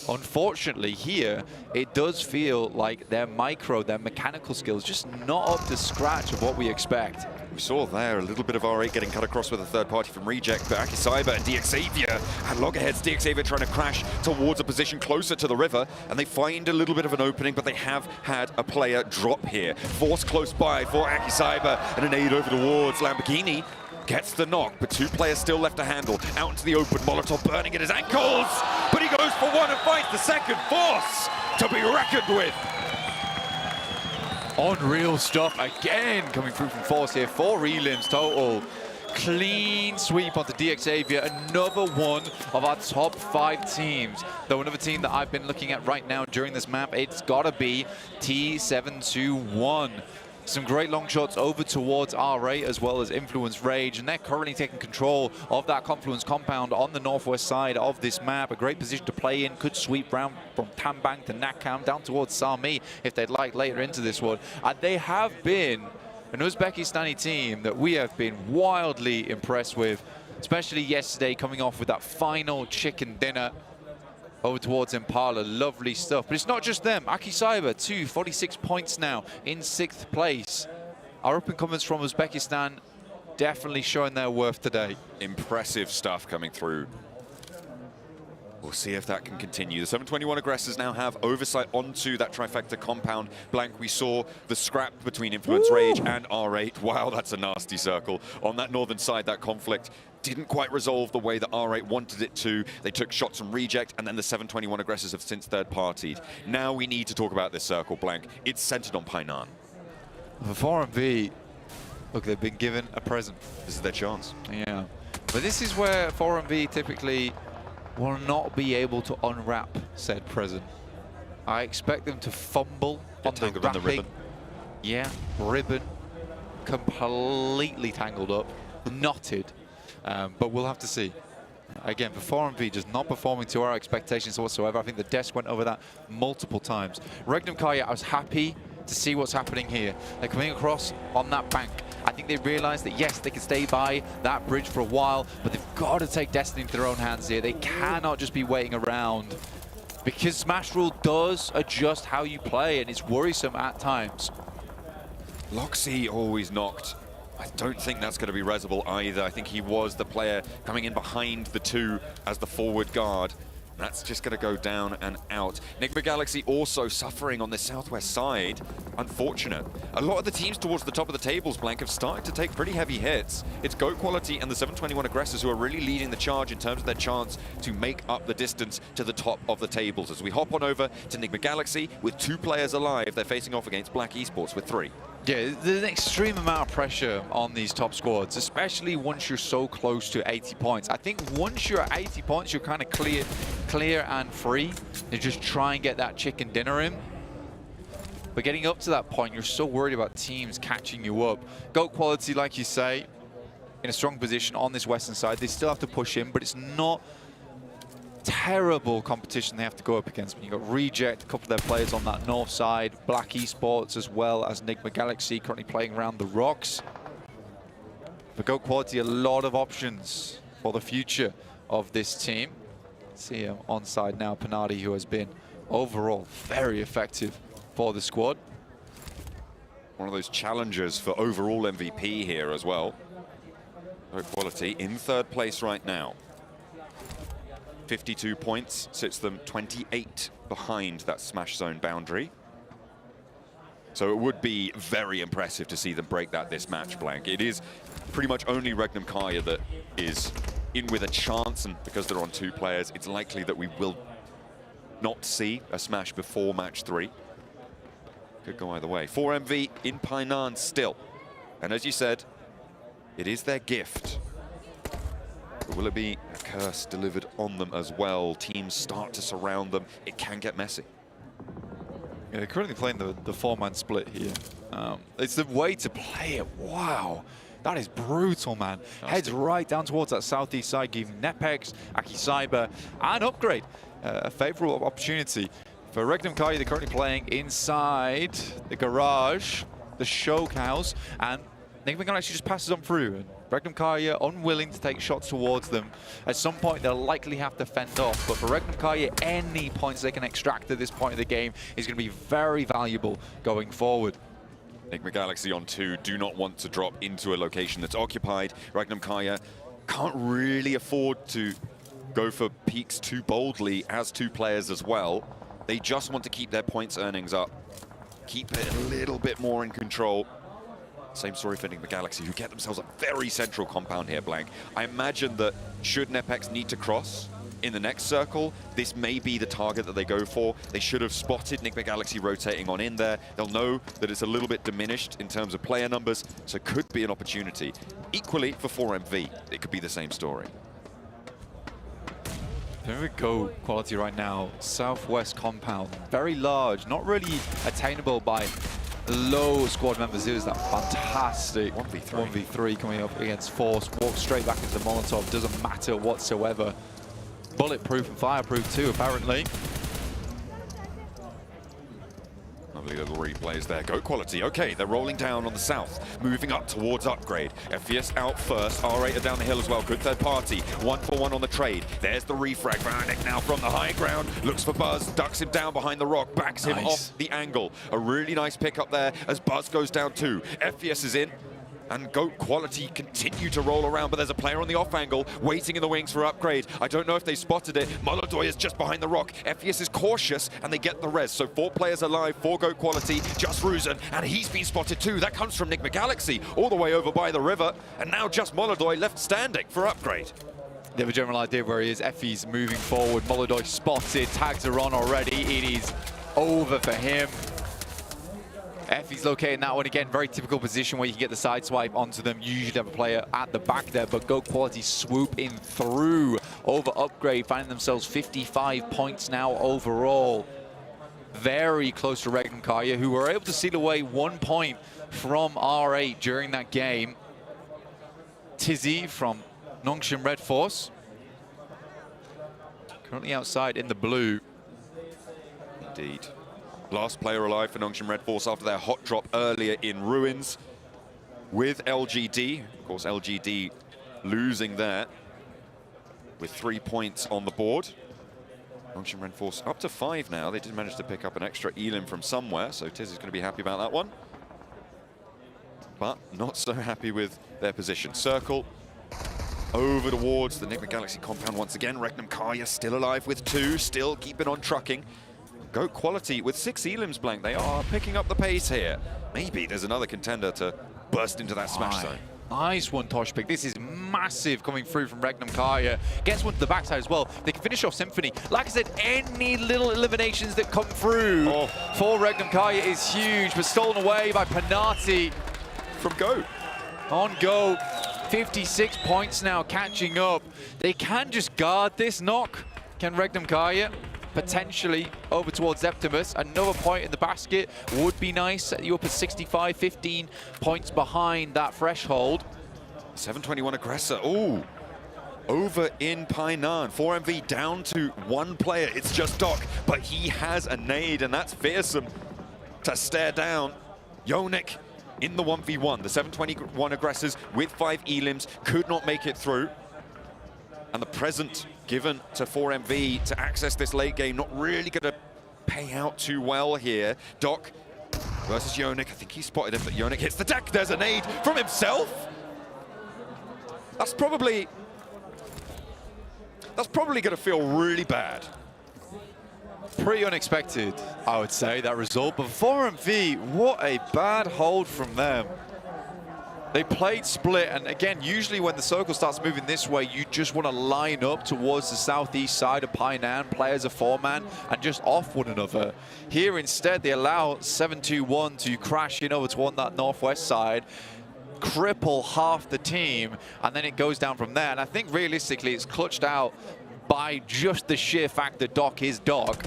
Unfortunately, here, it does feel like their micro, their mechanical skills, just not up to scratch of what we expect. We saw there a little bit of R8 getting cut across with a third party from Reject, but Akicyber and DXavier and Loggerheads. DXavier trying to crash towards a position closer to the river, and they find a little bit of an opening, but they have had a player drop here. Force close by for Akicyber, and an aid over towards Lamborghini. Gets the knock, but two players still left to handle. Out into the open, Molotov burning at his ankles, but he goes for one and finds the second. Force to be reckoned with. Unreal stuff again coming through from Force here. 4 relims total. Clean sweep onto DXavier. Another one of our top 5 teams. Though another team that I've been looking at right now during this map, it's gotta be T721. Some great long shots over towards R8 as well as Influence Rage, and they're currently taking control of that Confluence compound on the northwest side of this map. A great position to play in, could sweep round from Tambang to Nakam down towards Sami if they'd like later into this one. And they have been an Uzbekistani team that we have been wildly impressed with, especially yesterday coming off with that final chicken dinner over towards Impala. Lovely stuff. But it's not just them. Akicyber, 46 points now in 6th place. Our up-and-comers from Uzbekistan definitely showing their worth today. Impressive stuff coming through. We'll see if that can continue. The 721 aggressors now have oversight onto that trifecta compound. Blank, we saw the scrap between Influence Rage and R8. Wow, that's a nasty circle. On that northern side, that conflict didn't quite resolve the way that R8 wanted it to. They took shots from Reject, and then the 721 aggressors have since third-partied. Now we need to talk about this circle, Blank. It's centered on Painan. For 4MV, look, they've been given a present. This is their chance. Yeah. But this is where 4MV typically will not be able to unwrap said present. I expect them to fumble on the wrapping. The ribbon. Yeah, ribbon. Completely tangled up, knotted. But we'll have to see. Again, for 4MV, just not performing to our expectations whatsoever. I think the desk went over that multiple times. Regnum Kaya, I was happy to see what's happening here. They're coming across on that bank. I think they realized that, yes, they can stay by that bridge for a while, but they've got to take destiny into their own hands here. They cannot just be waiting around, because Smash Rule does adjust how you play, and it's worrisome at times. Loxy always knocked. I don't think that's going to be Reservoir either. I think he was the player coming in behind the two as the forward guard. That's just going to go down and out. Enigma Galaxy also suffering on the southwest side. Unfortunate. A lot of the teams towards the top of the tables, Blank, have started to take pretty heavy hits. It's GOAT Quality and the 721 aggressors who are really leading the charge in terms of their chance to make up the distance to the top of the tables. As we hop on over to Enigma Galaxy with 2 players alive, they're facing off against Black Esports with 3. Yeah, there's an extreme amount of pressure on these top squads, especially once you're so close to 80 points. I think once you're at 80 points, you're kind of clear and free. You just try and get that chicken dinner in. But getting up to that point, you're so worried about teams catching you up. GOAT Quality, like you say, in a strong position on this western side. They still have to push in, but it's not terrible competition they have to go up against. You've got Reject, a couple of their players on that north side, Black Esports as well as Enigma Galaxy currently playing around the rocks. For GOAT Quality, a lot of options for the future of this team. See him on side now, Panardi, who has been overall very effective for the squad. One of those challengers for overall MVP here as well. Great quality, in third place right now. 52 points, sits them 28 behind that smash zone boundary. So it would be very impressive to see them break that this match, Blank. It is pretty much only Regnum Kaya that is in with a chance, and because they're on 2 players, it's likely that we will not see a smash before match 3. Could go either way. 4MV in Painan still. And as you said, it is their gift. But will it be a curse delivered on them as well? Teams start to surround them. It can get messy. Yeah, they're currently playing the 4-man split here. It's the way to play it. Wow. That is brutal, man. Heads right down towards that southeast side, giving Nepex, Aki Cyber, and Upgrade a favorable opportunity. For Regnum Kaya, they're currently playing inside the garage, the choke house, and Nick actually just passes on through. And Regnum Kaya unwilling to take shots towards them. At some point, they'll likely have to fend off. But for Regnum Kaya, any points they can extract at this point of the game is going to be very valuable going forward. Enigma Galaxy on 2 do not want to drop into a location that's occupied. Regnum Kaya can't really afford to go for peaks too boldly as 2 players as well. They just want to keep their points earnings up, keep it a little bit more in control. Same story for Enigma Galaxy, who get themselves a very central compound here, Blank. I imagine that should Nepex need to cross in the next circle, this may be the target that they go for. They should have spotted Enigma Galaxy rotating on in there. They'll know that it's a little bit diminished in terms of player numbers, so it could be an opportunity. Equally, for 4MV, it could be the same story. There we go, quality right now. Southwest compound, very large, not really attainable by low squad members. Here's that fantastic 1v3 coming up against Force. Walks straight back into Molotov, doesn't matter whatsoever. Bulletproof and fireproof too, apparently. Lovely little replays there. Go quality. Okay, they're rolling down on the south, moving up towards Upgrade. FVS out first. R8 are down the hill as well. Good third party. 1-for-1 on the trade. There's the refrag. Vanek now from the high ground. Looks for Buzz. Ducks him down behind the rock. Backs him off the angle. A really nice pick up there as Buzz goes down too. FVS is in. And GOAT quality continue to roll around, but there's a player on the off angle waiting in the wings for Upgrade. I don't know if they spotted it. Molodoy is just behind the rock. FES is cautious and they get the res. So 4 players alive, 4 GOAT quality, just Ruzen, and he's been spotted too. That comes from Enigma Galaxy all the way over by the river. And now just Molodoy left standing for Upgrade. They have a general idea where he is. Effie's moving forward. Molodoy spotted, tags are on already. It is over for him. Effie's locating that one again, very typical position where you can get the side swipe onto them. You usually have a player at the back there, but GOAT quality swoop in through over Upgrade, finding themselves 55 points now overall. Very close to Regnum Kaya, who were able to steal away 1 point from R8 during that game. Tizzy from Nongshim Red Force, currently outside in the blue. Indeed. Last player alive for Nongshim Red Force after their hot drop earlier in Ruins with LGD. Of course, LGD losing there with 3 points on the board. Nongshim Red Force up to 5 now. They did manage to pick up an extra Elim from somewhere, so Tiz is going to be happy about that one. But not so happy with their position. Circle over towards the Enigma Galaxy compound once again. Regnum Kaya still alive with 2, still keeping on trucking. GOAT quality with 6 Elims, Blank. They are picking up the pace here. Maybe there's another contender to burst into that smash zone. Nice one, Toshpik. This is massive coming through from Regnum Kaya. Gets one to the backside as well. They can finish off Symphony. Like I said, any little eliminations that come through for Regnum Kaya is huge, but stolen away by Panati from GOAT. On GOAT, 56 points now, catching up. They can just guard this knock. Can Regnum Kaya? Potentially over towards Zeptimus. Another point in the basket would be nice. Set you up at 65, 15 points behind that threshold. 721 aggressor. Ooh. Over in Painan. 4MV down to 1 player. It's just Doc, but he has a nade, and that's fearsome to stare down. Yonik in the 1v1. The 721 aggressors with 5 Elims could not make it through. and the present given to 4MV to access this late game, not really going to pay out too well here. Doc versus Yonik. I think he spotted him, but Yonik hits the deck. There's a nade from himself. That's probably going to feel really bad. Pretty unexpected, I would say, that result. But 4MV, what a bad hold from them. They played split, and again, usually when the circle starts moving this way, you just want to line up towards the southeast side of Painan, play as a 4-man, and just off one another. Here, instead, they allow 7-2-1 to crash in over toward that northwest side, cripple half the team, and then it goes down from there. And I think realistically, it's clutched out by just the sheer fact that Doc is Doc.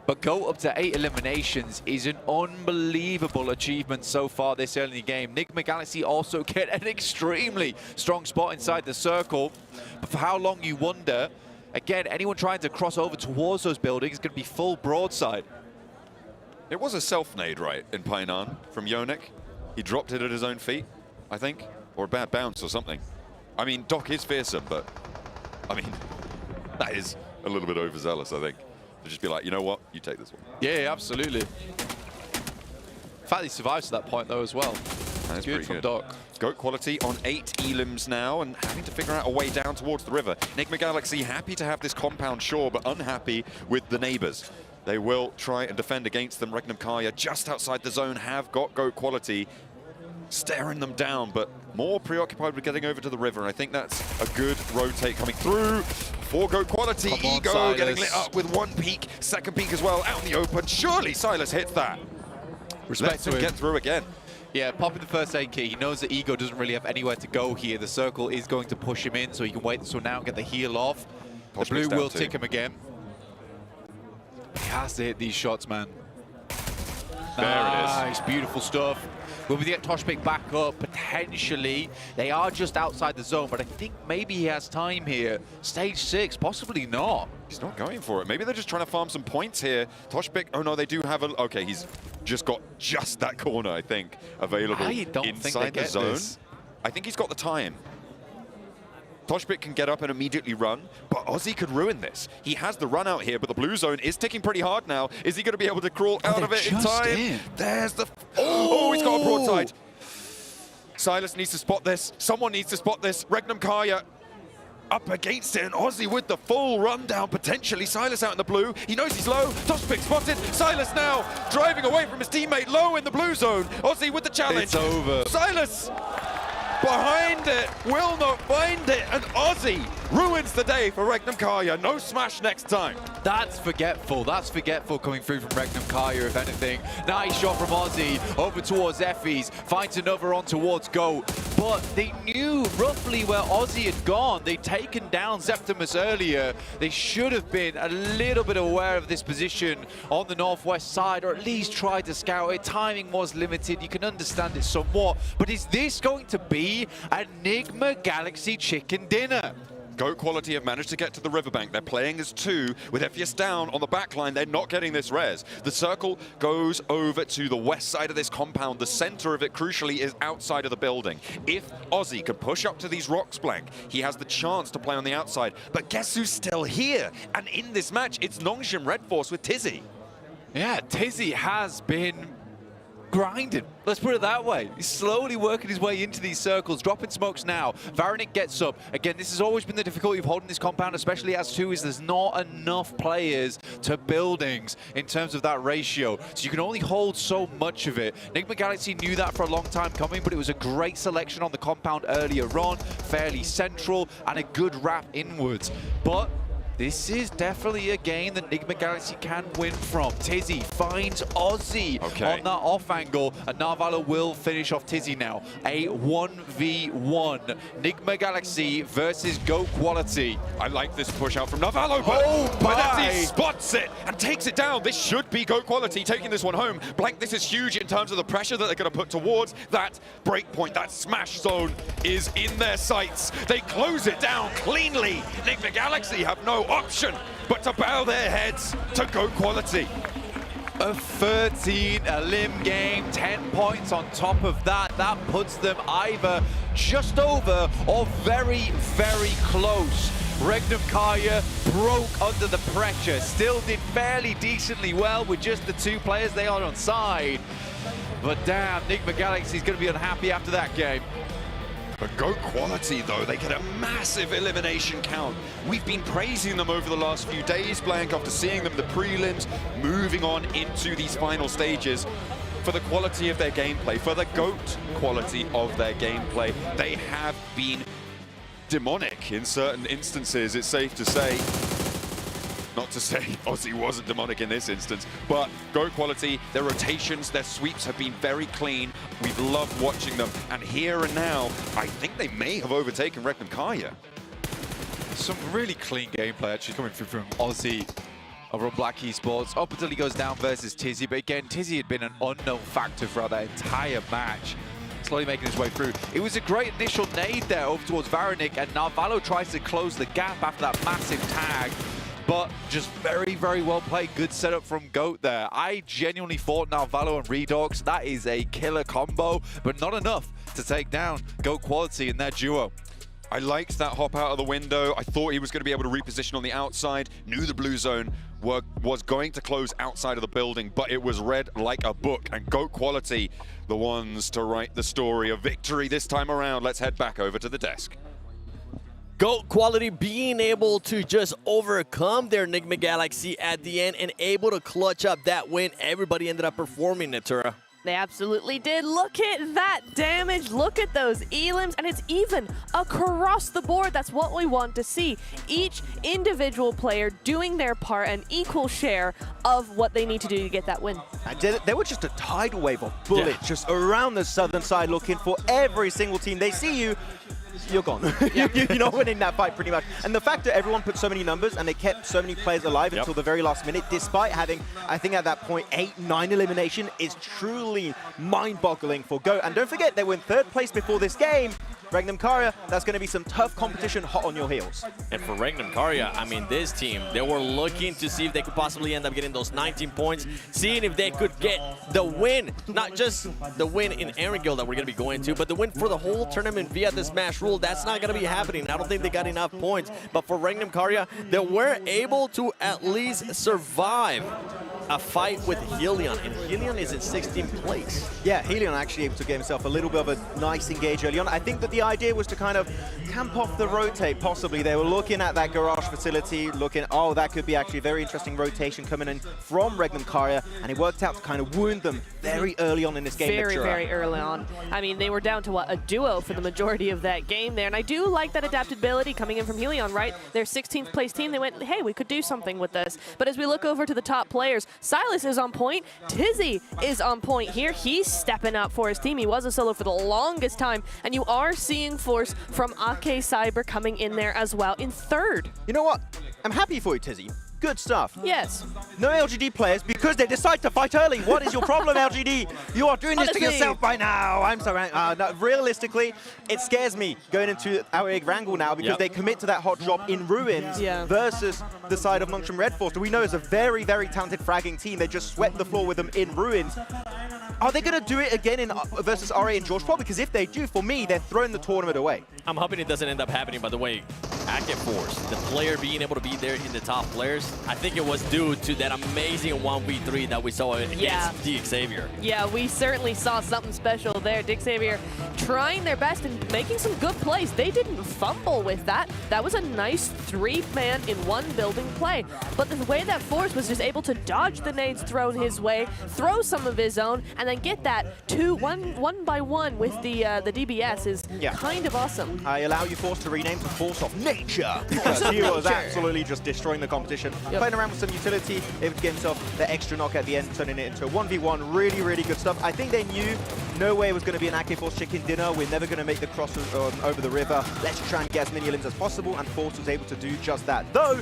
But go up to 8 eliminations is an unbelievable achievement so far this early in the game. Nigma Galaxy also get an extremely strong spot inside the circle. But for how long, you wonder. Again, anyone trying to cross over towards those buildings is going to be full broadside. It was a self-nade, right, in Painan from Yonik. He dropped it at his own feet, I think, or a bad bounce or something. I mean, Doc is fearsome, but, I mean, that is a little bit overzealous, I think. To just be like, you know what, you take this one. Yeah, absolutely. In fact, he survives to that point, though, as well. That's good from Doc. Goat quality on 8 elims now and having to figure out a way down towards the river. Nigma Galaxy happy to have this compound, sure, but unhappy with the neighbors. They will try and defend against them. Regnum Kaya just outside the zone have got goat quality, staring them down, but more preoccupied with getting over to the river. And I think that's a good rotate coming through. For goat quality, Come on, Ego Silas. getting lit up with one peek, second peek as well, out in the open. Surely Silas hits that. Respect to him. Get through again. Yeah, popping the first aid key. He knows that Ego doesn't really have anywhere to go here. The circle is going to push him in, so he can wait this one out and get the heal off. The blue will tick him again. He has to hit these shots, man. There it is. Nice, beautiful stuff. Will we get Toshpik back up? Potentially. They are just outside the zone, but I think maybe he has time here. Stage 6, possibly not. He's not going for it. Maybe they're just trying to farm some points here. Toshpik, oh no, they do have a... Okay, he's just got just that corner, I think, available inside the zone. This. I think he's got the time. Toshpik can get up and immediately run, but Ozzy could ruin this. He has the run out here, but the blue zone is ticking pretty hard now. Is he going to be able to crawl out of it in time? There's the... Oh, he's got a broadside. Silas needs to spot this. Someone needs to spot this. Regnum Kaya up against it, and Ozzy with the full rundown, potentially. Silas out in the blue. He knows he's low. Toshpik spotted. Silas now driving away from his teammate, low in the blue zone. Ozzy with the challenge. It's over. Silas behind it, will not find it, and Ozzy ruins the day for Regnum Kaya. No smash next time. That's forgetful. That's forgetful coming through from Regnum Kaya, if anything. Nice shot from Ozzy over towards Effie's. Finds another on towards Goat. But they knew roughly where Ozzy had gone. They'd taken down Zeptimus earlier. They should have been a little bit aware of this position on the northwest side, or at least tried to scout it. Timing was limited. You can understand it somewhat. But is this going to be a Nigma Galaxy chicken dinner? Goat quality have managed to get to the riverbank. They're playing as 2 with Ephius down on the back line. They're not getting this res. The circle goes over to the west side of this compound. The center of it, crucially, is outside of the building. If Ozzy can push up to these rocks blank, he has the chance to play on the outside. But guess who's still here? And in this match, it's Nongshim Red Force with Tizzy. Yeah, Tizzy has been grinding. Let's put it that way. He's slowly working his way into these circles, dropping smokes now. Varanik gets up. Again, this has always been the difficulty of holding this compound, especially as 2, is there's not enough players to buildings in terms of that ratio. So you can only hold so much of it. Nigma Galaxy knew that for a long time coming, but it was a great selection on the compound earlier on, fairly central, and a good wrap inwards. But this is definitely a game that Nigma Galaxy can win from. Tizzy finds Ozzy on that off angle, and Narvala will finish off Tizzy now. A 1v1. Nigma Galaxy versus Goat Quality. I like this push out from Narvala, but he spots it and takes it down. This should be Goat Quality taking this one home. Blank, this is huge in terms of the pressure that they're going to put towards that break point. That smash zone is in their sights. They close it down cleanly. Nigma Galaxy have no option but to bow their heads to Goat Quality. A 13 elim game, 10 points on top of that. That puts them either just over or very, very close. Regnum Karya broke under the pressure, still did fairly decently well with just the 2 players they are on side. But damn, Nigma Galaxy is going to be unhappy after that game. But GOAT Quality, though, they get a massive elimination count. We've been praising them over the last few days, Blank, after seeing them the prelims, moving on into these final stages. For the quality of their gameplay, for the GOAT quality of their gameplay, they have been demonic in certain instances, it's safe to say. Not to say Aussie wasn't demonic in this instance, but GOAT Quality, their rotations, their sweeps have been very clean. We've loved watching them, and here and now, I think they may have overtaken Regnum Karya. Some really clean gameplay actually coming through from Aussie over on Black Esports. Up until he goes down versus Tizzy, but again, Tizzy had been an unknown factor throughout that entire match. Slowly making his way through. It was a great initial nade there over towards Varanik, and now Valo tries to close the gap after that massive tag. But just very, very well played. Good setup from GOAT there. I genuinely thought Nalvalo and Redox, that is a killer combo, but not enough to take down GOAT Quality in their duo. I liked that hop out of the window. I thought he was going to be able to reposition on the outside. Knew the blue zone was going to close outside of the building, but it was read like a book. And GOAT Quality, the ones to write the story of victory this time around. Let's head back over to the desk. GOAT Quality being able to just overcome their Nigma Galaxy at the end and able to clutch up that win. Everybody ended up performing, Natura. They absolutely did. Look at that damage. Look at those elims. And it's even across the board. That's what we want to see. Each individual player doing their part, an equal share of what they need to do to get that win. And they were just a tidal wave of bullets just around the southern side looking for every single team. They see you, you're gone. You're not winning that fight pretty much. And the fact that everyone put so many numbers and they kept so many players alive until the very last minute, despite having, I think at that point, 8-9 elimination, is truly mind-boggling for GOAT. And don't forget, they were in 3rd place before this game. Regnum Karya, that's going to be some tough competition hot on your heels. And for Regnum Karya, I mean, this team, they were looking to see if they could possibly end up getting those 19 points, seeing if they could get the win, not just the win in Erangel that we're going to be going to, but the win for the whole tournament via the Smash rule. That's not going to be happening. I don't think they got enough points. But for Regnum Karya, they were able to at least survive a fight with Helion, and Helion is in 16th place. Yeah, Helion actually able to get himself a little bit of a nice engage early on. I think that the idea was to kind of camp off the rotate, possibly. They were looking at that garage facility, looking, oh, that could be actually a very interesting rotation coming in from Regnum Karya, and it worked out to kind of wound them very early on in this game. Very early on. I mean, they were down to, what, a duo for the majority of that game there, and I do like that adaptability coming in from Helion, right? Their 16th place team, they went, hey, we could do something with this. But as we look over to the top players, Silas is on point, Tizzy is on point here. He's stepping up for his team. He was a solo for the longest time, and you are seeing force from AK Cyber coming in there as well in 3rd. You know what? I'm happy for you, Tizzy. Good stuff. Yes. No LGD players because they decide to fight early. What is your problem, LGD? You are doing this to yourself by now. I'm sorry. No, realistically, it scares me going into our Wrangle now because they commit to that hot drop in Ruins versus the side of Longsham Red Force, who we know is a very, very talented fragging team. They just swept the floor with them in Ruins. Are they going to do it again in versus RA and George Paul? Because if they do, for me, they're throwing the tournament away. I'm hoping it doesn't end up happening, by the way. Active Force, the player being able to be there in the top players, I think it was due to that amazing 1v3 that we saw against Dick Xavier. Yeah, we certainly saw something special there. Dick Xavier trying their best and making some good plays. They didn't fumble with that. That was a nice 3-man in 1 building play. But the way that Force was just able to dodge the nades thrown his way, throw some of his own, and then get that one by one with the DBS is kind of awesome. I allow you, Force, to rename to Force of Nature because he was absolutely just destroying the competition. Playing around with some utility, able to get himself the extra knock at the end, turning it into a 1v1. Really, really good stuff. I think they knew no way it was going to be an AK Force chicken dinner. We're never going to make the cross over the river. Let's try and get as many limbs as possible, and Force was able to do just that. Though,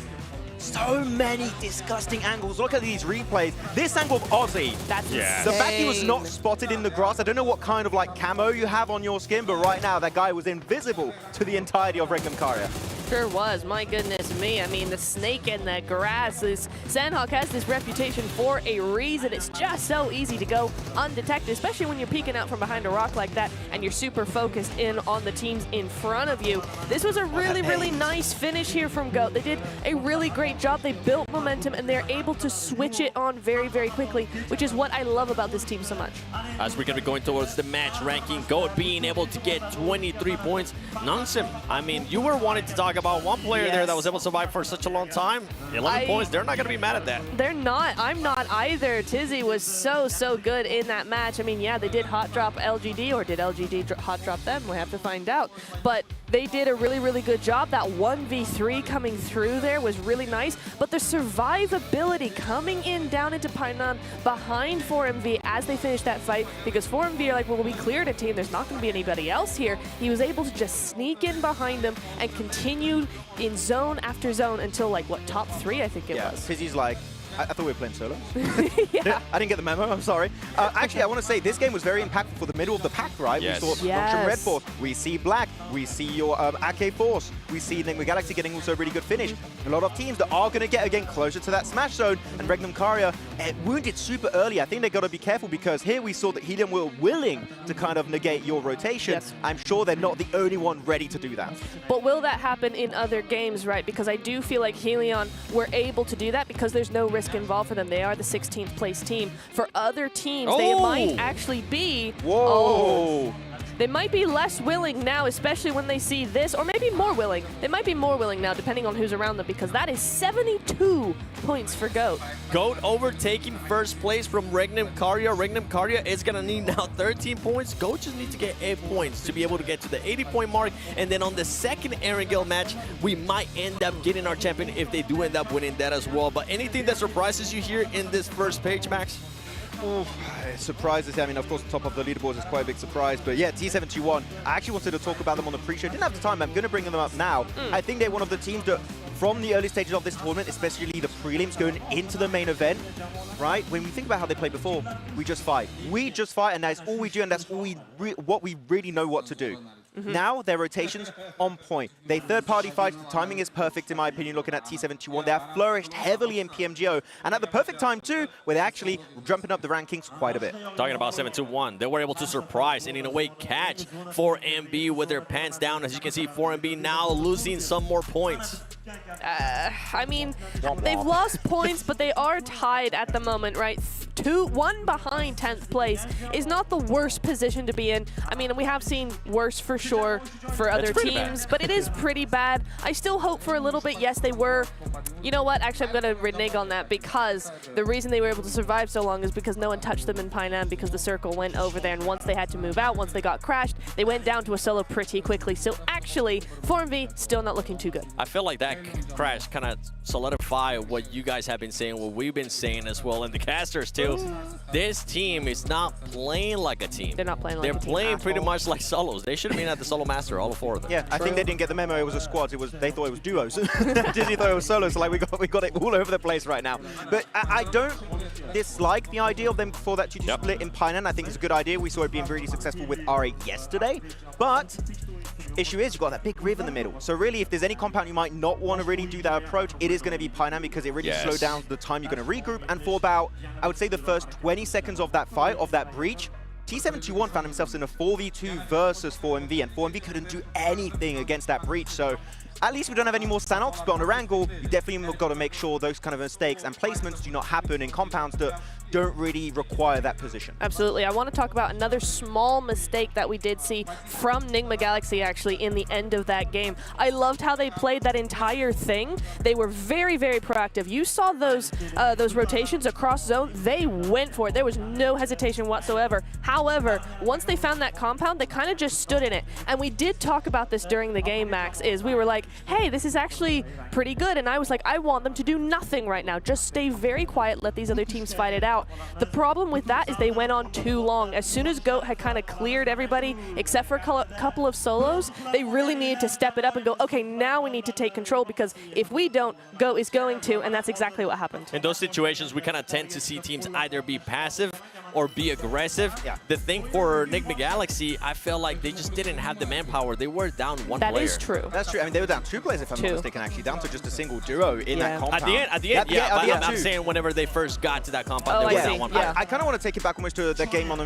so many disgusting angles. Look at these replays. This angle of Aussie. That's insane. The fact he was not spotted in the grass. I don't know what kind of like camo you have on your skin, but right now that guy was invisible to the entirety of Regnum Karya. Sure was, my goodness me. I mean, the snake and the grass. Sandhawk has this reputation for a reason. It's just so easy to go undetected, especially when you're peeking out from behind a rock like that and you're super focused in on the teams in front of you. This was a really, really nice finish here from GOAT. They did a really great job. They built momentum and they're able to switch it on very, very quickly, which is what I love about this team so much. As we're going to be going towards the match ranking, GOAT being able to get 23 points. Nonsim, I mean, you were wanting to talk about one player there that was able to survive for such a long time. 11 points, they're not going to be mad at that. They're not. I'm not either. Tizzy was so, so good in that match. I mean, yeah, they did hot drop LGD, or did LGD hot drop them? We have to find out. But they did a really, really good job. That 1v3 coming through there was really nice. But the survivability coming in down into Painan behind 4MV as they finished that fight, because 4MV are like, well, we cleared a team. There's not going to be anybody else here. He was able to just sneak in behind them and continue in zone after zone until, like, what, top 3, I think it was. Yeah, Tizzy's like, I thought we were playing solos. Yeah. I didn't get the memo, I'm sorry. Actually, I want to say this game was very impactful for the middle of the pack, right? Yes. We saw Doctrine Red Force, we see Black, we see your AK Force, we see Nigma Galaxy getting also a really good finish. A lot of teams that are going to get, again, closer to that smash zone, and Regnum Karya wounded super early. I think they got to be careful, because here we saw that Helium were willing to kind of negate your rotation. Yes. I'm sure they're not the only one ready to do that. But will that happen in other games, right? Because I do feel like Helion were able to do that because there's no risk involved for them. They are the 16th place team. For other teams, they might actually be... Whoa! They might be less willing now, especially when they see this, or maybe more willing. They might be more willing now, depending on who's around them, because that is 72 points for GOAT. GOAT overtaking first place from Regnum Karya. Regnum Karya is going to need now 13 points. GOAT just needs to get 8 points to be able to get to the 80-point mark. And then on the second Erangel match, we might end up getting our champion if they do end up winning that as well. But anything that surprises you here in this first page, Max? Ooh, it surprises. I mean, of course, the top of the leaderboard is quite a big surprise. But yeah, T721, I actually wanted to talk about them on the pre-show. Didn't have the time. I'm going to bring them up now. I think they're one of the teams that, from the early stages of this tournament, especially the prelims going into the main event, right? When we think about how they played before, we just fight. We just fight, and that's all we do, and that's all what we really know what to do. Now, their rotations on point. They third-party fights. The timing is perfect, in my opinion, looking at T721. They have flourished heavily in PMGO, and at the perfect time, too, where they're actually jumping up the rankings quite a bit. Talking about 721, they were able to surprise and, in a way, catch 4MB with their pants down. As you can see, 4MB now losing some more points. I mean, they've lost points, but they are tied at the moment, right? 1 behind 10th place is not the worst position to be in. I mean, we have seen worse for sure for other teams, but it is pretty bad. I still hope for a little bit. Yes, they were. You know what? Actually, I'm going to renege on that, because the reason they were able to survive so long is because no one touched them in Painan, because the circle went over there, and once they had to move out, once they got crashed, they went down to a solo pretty quickly. So actually, 4MV still not looking too good. I feel like that crash kind of solidify what you guys have been saying, what we've been saying as well, and the casters too. This team is not playing like a team. They're not playing like a team. They're playing pretty much like solos. They should have been at the solo master, all 4 of them. Yeah, I think they didn't get the memo. It was a squad. They thought it was duos. Disney thought it was solos. So like we got it all over the place right now. But I don't dislike the idea of them for that 2-2 split in Painan. I think it's a good idea. We saw it being really successful with R8 yesterday. But issue is, you've got that big riv in the middle. So really, if there's any compound you might not want to really do that approach, it is going to be Painan, because it really slows down the time you're going to regroup. And for about, I would say, the first 20 seconds of that fight, of that breach, T721 found themselves in a 4v2 versus 4MV, and 4MV couldn't do anything against that breach. So at least we don't have any more Sanox, but on Erangel, you definitely got to make sure those kind of mistakes and placements do not happen in compounds that don't really require that position. Absolutely. I want to talk about another small mistake that we did see from Nigma Galaxy actually in the end of that game. I loved how they played that entire thing. They were very, very proactive. You saw those rotations across zone. They went for it. There was no hesitation whatsoever. However, once they found that compound, they kind of just stood in it. And we did talk about this during the game, Max, is we were like, hey, this is actually pretty good. And I was like, I want them to do nothing right now. Just stay very quiet, let these other teams fight it out. The problem with that is they went on too long. As soon as GOAT had kind of cleared everybody, except for a couple of solos, they really needed to step it up and go, okay, now we need to take control, because if we don't, GOAT is going to, and that's exactly what happened. In those situations, we kind of tend to see teams either be passive or be aggressive. The thing for Enigma Galaxy, I felt like they just didn't have the manpower. They were down one player. That is true. That's true. I mean, they were down 2 players, if I'm not mistaken, actually, down to just a single duo in that compound. At the end, but I'm saying whenever they first got to that compound, they were down one player. I kind of want to take it back almost to the game on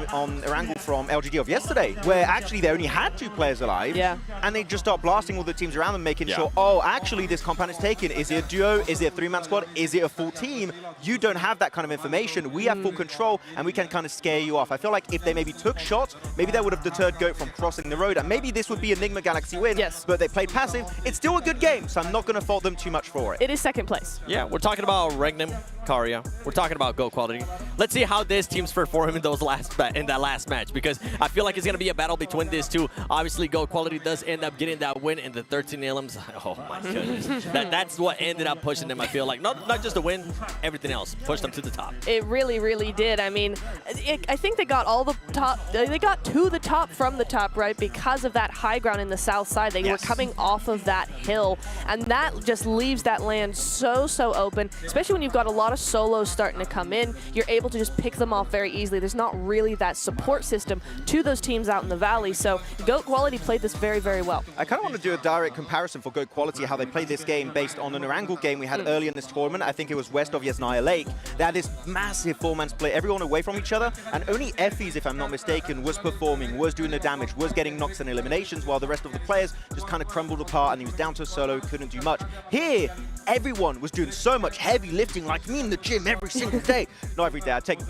Erangel from LGD of yesterday, where actually they only had 2 players alive, and they just start blasting all the teams around them, making sure, oh, actually this compound is taken. Is it a duo? Is it a 3-man squad? Is it a full team? You don't have that kind of information. We have full control, and we can kind of scare you off. I feel like if they maybe took shots, maybe that would have deterred GOAT from crossing the road, and maybe this would be Enigma Galaxy win, but they played passive. It's still a good game, so I'm not going to fault them too much for it. It is second place. Yeah, we're talking about Regnum, Karia. We're talking about GOAT quality. Let's see how this team's performing in that last match, because I feel like it's going to be a battle between these two. Obviously, GOAT quality does end up getting that win in the 13 elims. Oh my goodness. That's what ended up pushing them, I feel like. Not just the win, everything else pushed them to the top. It really, really did. I mean, I think they got all the top. They got to the top from the top, right? Because of that high ground in the south side. They were coming off of that hill, and that just leaves that land so open, especially when you've got a lot of solos starting to come in. You're able to just pick them off very easily. There's not really that support system to those teams out in the valley, so GOAT quality played this very, very well. I kind of want to do a direct comparison for GOAT quality, how they played this game based on an Erangel game we had early in this tournament. I think it was west of Yasnaya Lake. They had this massive 4-man split, everyone away from each other, and only Effie's, if I'm not mistaken, was performing, was doing the damage, was getting knocks and eliminations, while the rest of the players just kind of crumbled apart, and he was down to a solo, couldn't do much. Here, everyone was doing so much heavy lifting, like me in the gym every single day. Not every day, I take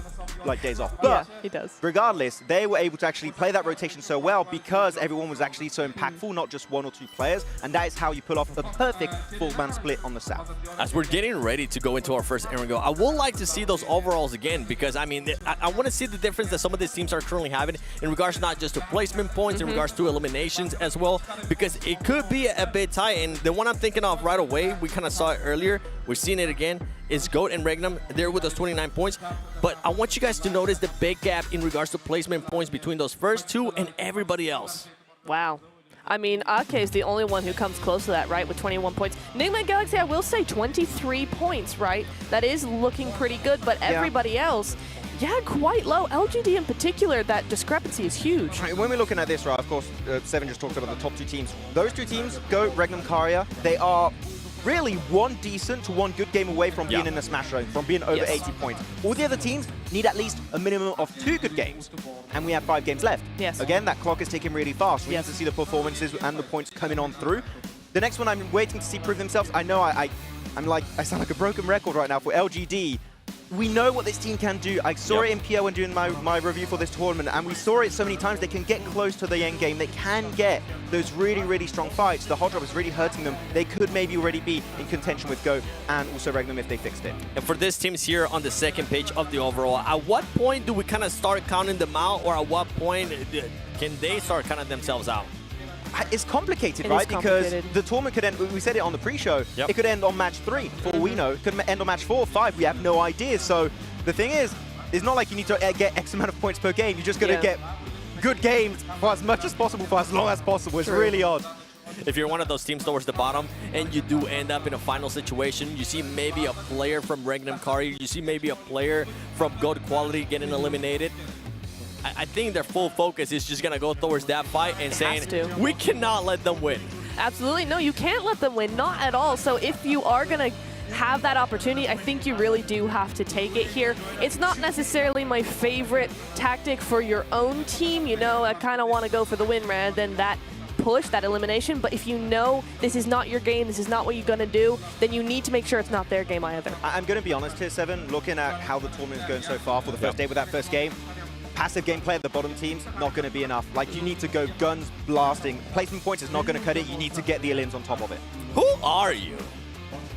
like days off. But he does. Regardless, they were able to actually play that rotation so well because everyone was actually so impactful, not just 1 or 2 players, and that is how you pull off a perfect 4-man split on the south. As we're getting ready to go into our first Erangel, I would like to see those overalls again, because I mean, I want to see the difference that some of these teams are currently having in regards not just to placement points, in regards to eliminations as well, because it could be a bit tight. And the one I'm thinking of right away, we kind of saw it earlier, we're seeing it again, is GOAT and Regnum. They're with those 29 points, but I want you guys to notice the big gap in regards to placement points between those first 2 and everybody else. Wow. I mean, Ake is the only one who comes close to that, right, with 21 points. Enigma Galaxy, I will say 23 points, right? That is looking pretty good, but everybody else, quite low. LGD in particular, that discrepancy is huge. Right, when we're looking at this, right, of course, Seven just talked about the top 2 teams. Those 2 teams, GOAT, Regnum, Karia, they are really 1 decent to 1 good game away from being in the Smash Zone, from being over 80 points. All the other teams need at least a minimum of 2 good games, and we have 5 games left. Again, that clock is ticking really fast. We need to see the performances and the points coming on through. The next one I'm waiting to see prove themselves. I know I sound like a broken record right now for LGD. We know what this team can do. I saw it in PO when doing my review for this tournament, and we saw it so many times. They can get close to the end game. They can get those really, really strong fights. The hot drop is really hurting them. They could maybe already be in contention with GOAT and also Regnum if they fixed it. And for these teams here on the second page of the overall, at what point do we kind of start counting them out, or at what point can they start counting themselves out? It's complicated, right? Because the tournament could end, we said it on the pre-show, it could end on match 3, for all we know. It could end on match 4 or 5, we have no idea. So the thing is, it's not like you need to get X amount of points per game. You're just going to get good games for as much as possible, for as long as possible. It's really odd. If you're one of those teams towards the bottom and you do end up in a final situation, you see maybe a player from Regnum Kari, you see maybe a player from GOAT quality getting eliminated, I think their full focus is just going to go towards that fight and saying, we cannot let them win. Absolutely. No, you can't let them win. Not at all. So if you are going to have that opportunity, I think you really do have to take it here. It's not necessarily my favorite tactic for your own team. You know, I kind of want to go for the win rather than that push, that elimination. But if you know this is not your game, this is not what you're going to do, then you need to make sure it's not their game either. I'm going to be honest here, Seven. Looking at how the tournament is going so far for the first day with that first game, passive gameplay at the bottom teams, not going to be enough. Like, you need to go guns blasting. Placement points is not going to cut it. You need to get the elims on top of it. Who are you?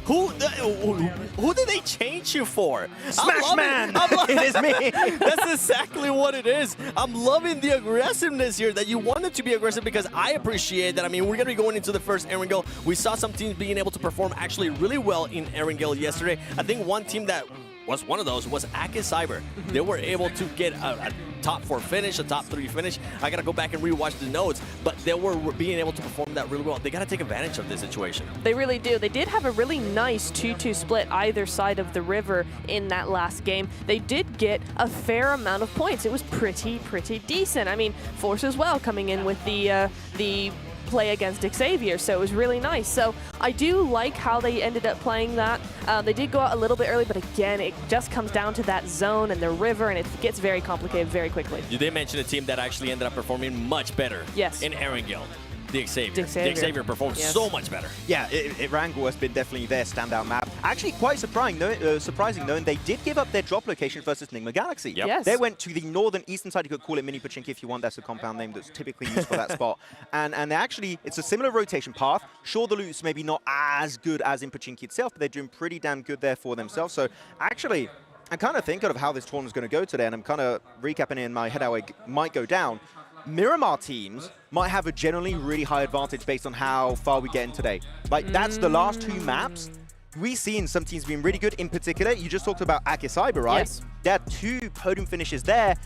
Who did they change you for? Smash Man! It is me! That's exactly what it is. I'm loving the aggressiveness here, that you wanted to be aggressive, because I appreciate that. I mean, we're going to be going into the first Erangel. We saw some teams being able to perform actually really well in Erangel yesterday. I think one team that was one of those was Ake Cyber. They were able to get a top 4 finish, a top 3 finish. I got to go back and rewatch the notes, but they were being able to perform that really well. They got to take advantage of this situation. They really do. They did have a really nice 2-2 split either side of the river in that last game. They did get a fair amount of points. It was pretty decent. I mean, Force as well coming in with the play against Xavier, so it was really nice. So I do like how they ended up playing that. They did go out a little bit early, but again, it just comes down to that zone and the river, and it gets very complicated very quickly. You did mention a team that actually ended up performing much better in Erangel. The Xavier. The Xavier performed so much better. Yeah, Erangel has been definitely their standout map. Actually, quite surprising knowing they did give up their drop location versus Nigma Galaxy. Yep. Yes. They went to the northern eastern side. You could call it Mini Pachinki if you want. That's a compound name that's typically used for that spot. And they actually, it's a similar rotation path. Sure, the loot's maybe not as good as in Pachinki itself, but they're doing pretty damn good there for themselves. So actually, I'm kind of thinking of how this tournament's going to go today, and I'm kind of recapping in my head how it might go down. Miramar teams might have a generally really high advantage based on how far we get in today. Like, that's the last 2 maps. We've seen some teams being really good. In particular, you just talked about Akicyber, right? Yes. There are 2 podium finishes there.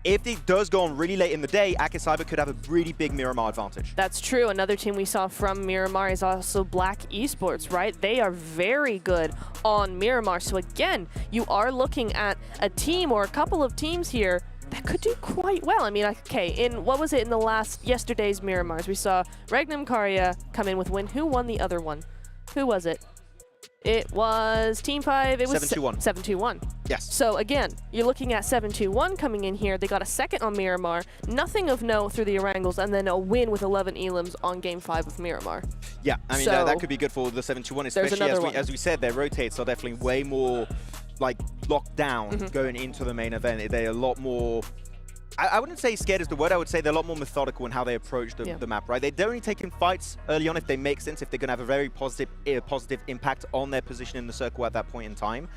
If it does go on really late in the day, Akicyber could have a really big Miramar advantage. That's true. Another team we saw from Miramar is also Black Esports, right? They are very good on Miramar. So again, you are looking at a team or a couple of teams here that could do quite well. I mean, okay, in what was it in the yesterday's Miramars? We saw Regnum Karya come in with win. Who won the other one? Who was it? It was Team 5. It was 7-2-1. 7-2-1. Yes. So again, you're looking at 7-2-1 coming in here. They got a second on Miramar, nothing of note through the Erangels, and then a win with 11 elims on Game 5 of Miramar. Yeah, I mean, that could be good for the 7-2-1, especially as we said, their rotates are definitely way more like locked down going into the main event. They're a lot more, I wouldn't say scared is the word, I would say they're a lot more methodical in how they approach the map, right? They're only taking fights early on if they make sense, if they're going to have a very positive impact on their position in the circle at that point in time.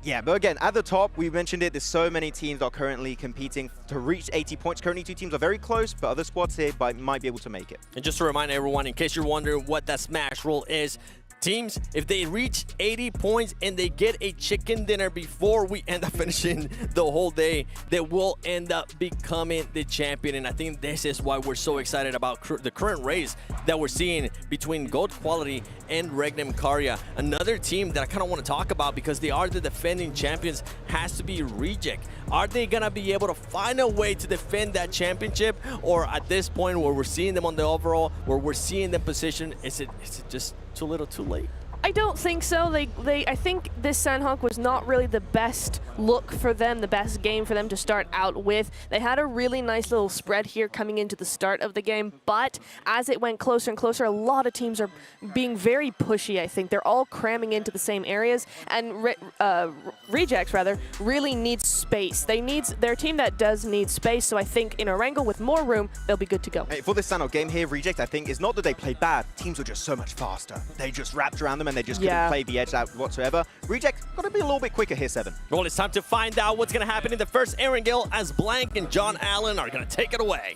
Yeah, but again, at the top, we mentioned it, there's so many teams that are currently competing to reach 80 points. Currently, 2 teams are very close, but other squads here might be able to make it. And just to remind everyone, in case you're wondering what that smash roll is, teams, if they reach 80 points and they get a chicken dinner before we end up finishing the whole day, they will end up becoming the champion. And I think this is why we're so excited about the current race that we're seeing between Gold Quality and Regnum Karya. Another team that I kind of want to talk about because they are the defending champions has to be Reject. Are they going to be able to find a way to defend that championship? Or at this point where we're seeing them on the overall, where we're seeing them position, is it just too little too late? I don't think so. I think this Sanhok was not really the best look for them, the best game for them to start out with. They had a really nice little spread here coming into the start of the game, but as it went closer and closer, a lot of teams are being very pushy, I think. They're all cramming into the same areas, and Rejects, rather, really needs space. They're a team that does need space, so I think in Erangel with more room, they'll be good to go. Hey, for this Sanhok game here, Reject, I think, is not that they played bad. Teams were just so much faster. They just wrapped around them and they just couldn't play the edge out whatsoever. Reject got to be a little bit quicker here, 7. Well, it's time to find out what's going to happen in the first Erangel as Blank and John Allen are going to take it away.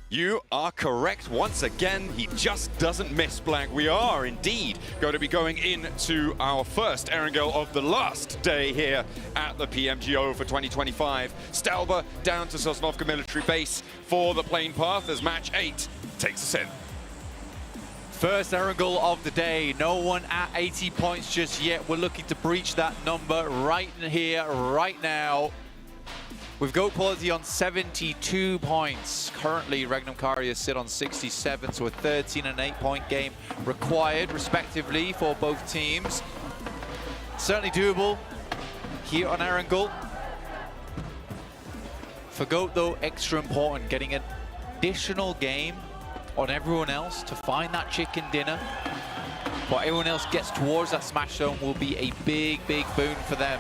You are correct once again. He just doesn't miss, Blank. We are indeed going to be going into our first Erangel of the last day here at the PMGO for 2025. Stelba down to Sosnovka Military Base for the plane path as match 8 takes us in. First Erangel of the day. No one at 80 points just yet. We're looking to breach that number right here, right now. We've got quality on 72 points. Currently, Regnum Karya sit on 67, so a 13 and 8 point game required, respectively, for both teams. Certainly doable here on Erangel. For GOAT, though, extra important, getting an additional game on everyone else to find that chicken dinner. What everyone else gets towards that smash zone will be a big, big boon for them.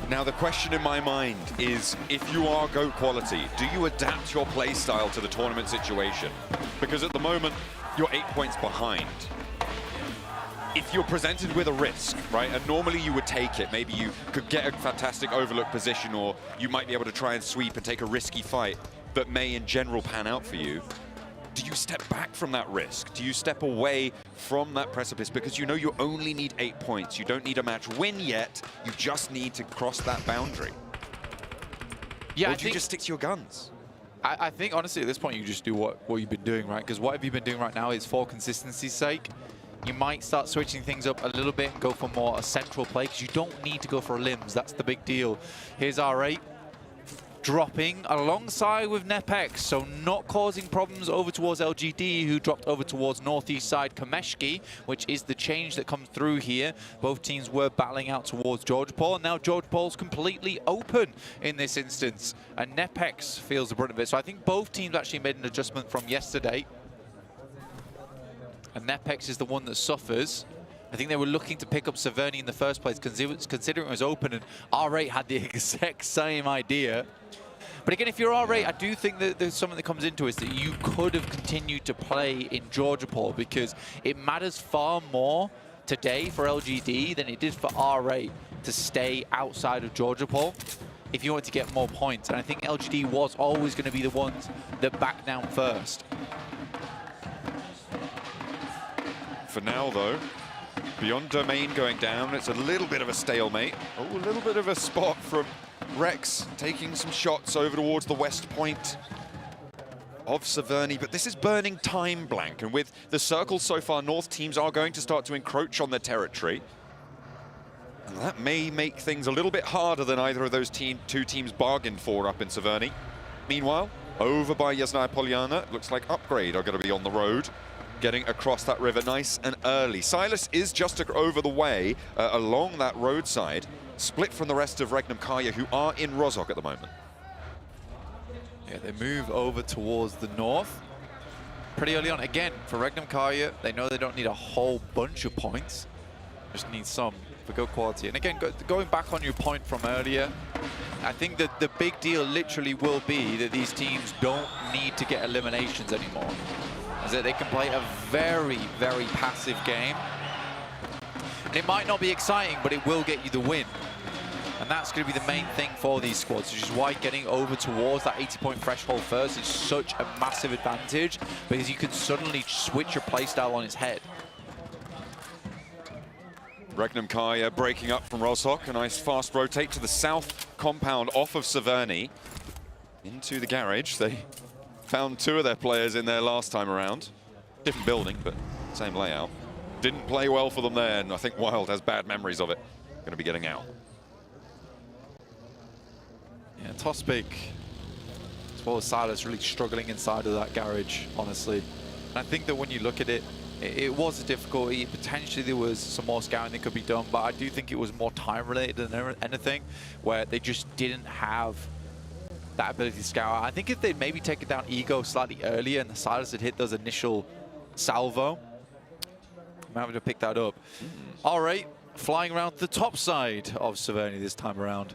Now, the question in my mind is, if you are GOAT quality, do you adapt your play style to the tournament situation? Because at the moment, you're 8 points behind. If you're presented with a risk, right, and normally you would take it, maybe you could get a fantastic overlook position, or you might be able to try and sweep and take a risky fight that may in general pan out for you. Do you step back from that risk? Do you step away from that precipice because you know you only need 8 points. You don't need a match win yet. You just need to cross that boundary. Yeah, or do you just stick to your guns? I think, honestly, at this point, you just do what you've been doing, right? Because what have you been doing right now is for consistency's sake. You might start switching things up a little bit and go for more a central play because you don't need to go for limbs. That's the big deal. Here's R8 dropping alongside with Nepex, so not causing problems over towards LGD, who dropped over towards northeast side Kameshki, which is the change that comes through here. Both teams were battling out towards George Paul, and now George Paul's completely open in this instance, and Nepex feels the brunt of it. So I think both teams actually made an adjustment from yesterday, and Nepex is the one that suffers. I think they were looking to pick up Severny in the first place, considering it was open, and R8 had the exact same idea. But again, if you're R8, I do think that there's something that comes into it, is that you could have continued to play in Georgia Paul, because it matters far more today for LGD than it did for R8 to stay outside of Georgia Paul if you want to get more points. And I think LGD was always going to be the ones that back down first. For now, though, beyond Domain going down, it's a little bit of a stalemate. Oh, a little bit of a spot from Rex taking some shots over towards the west point of Severny, but this is burning time, Blank, and with the circles so far north, teams are going to start to encroach on their territory. And that may make things a little bit harder than either of those two teams bargained for up in Severny. Meanwhile, over by Yasnaya Polyana, it looks like Upgrade are going to be on the road, getting across that river nice and early. Silas is just over the way along that roadside, split from the rest of Regnum Karya, who are in Rozhok at the moment. Yeah, they move over towards the north pretty early on. Again, for Regnum Karya, they know they don't need a whole bunch of points, just need some for good quality. And again, going back on your point from earlier, I think that the big deal literally will be that these teams don't need to get eliminations anymore, is that they can play a very, very passive game. And it might not be exciting, but it will get you the win. And that's going to be the main thing for these squads, which is why getting over towards that 80-point threshold first is such a massive advantage, because you can suddenly switch your playstyle on its head. Regnum Karya breaking up from Rozhok, a nice fast rotate to the south compound off of Severny into the garage. They found two of their players in there last time around. Different building, but same layout. Didn't play well for them there, and I think Wild has bad memories of it. Going to be getting out. Yeah, Tospik, as well as Silas, really struggling inside of that garage, honestly. And I think that when you look at it, it was a difficulty. Potentially there was some more scouting that could be done, but I do think it was more time related than anything, where they just didn't have that ability to scout. I think if they'd maybe taken down Ego slightly earlier and the Silas had hit those initial salvo, I'm having to pick that up. All right, flying around the top side of Severny this time around.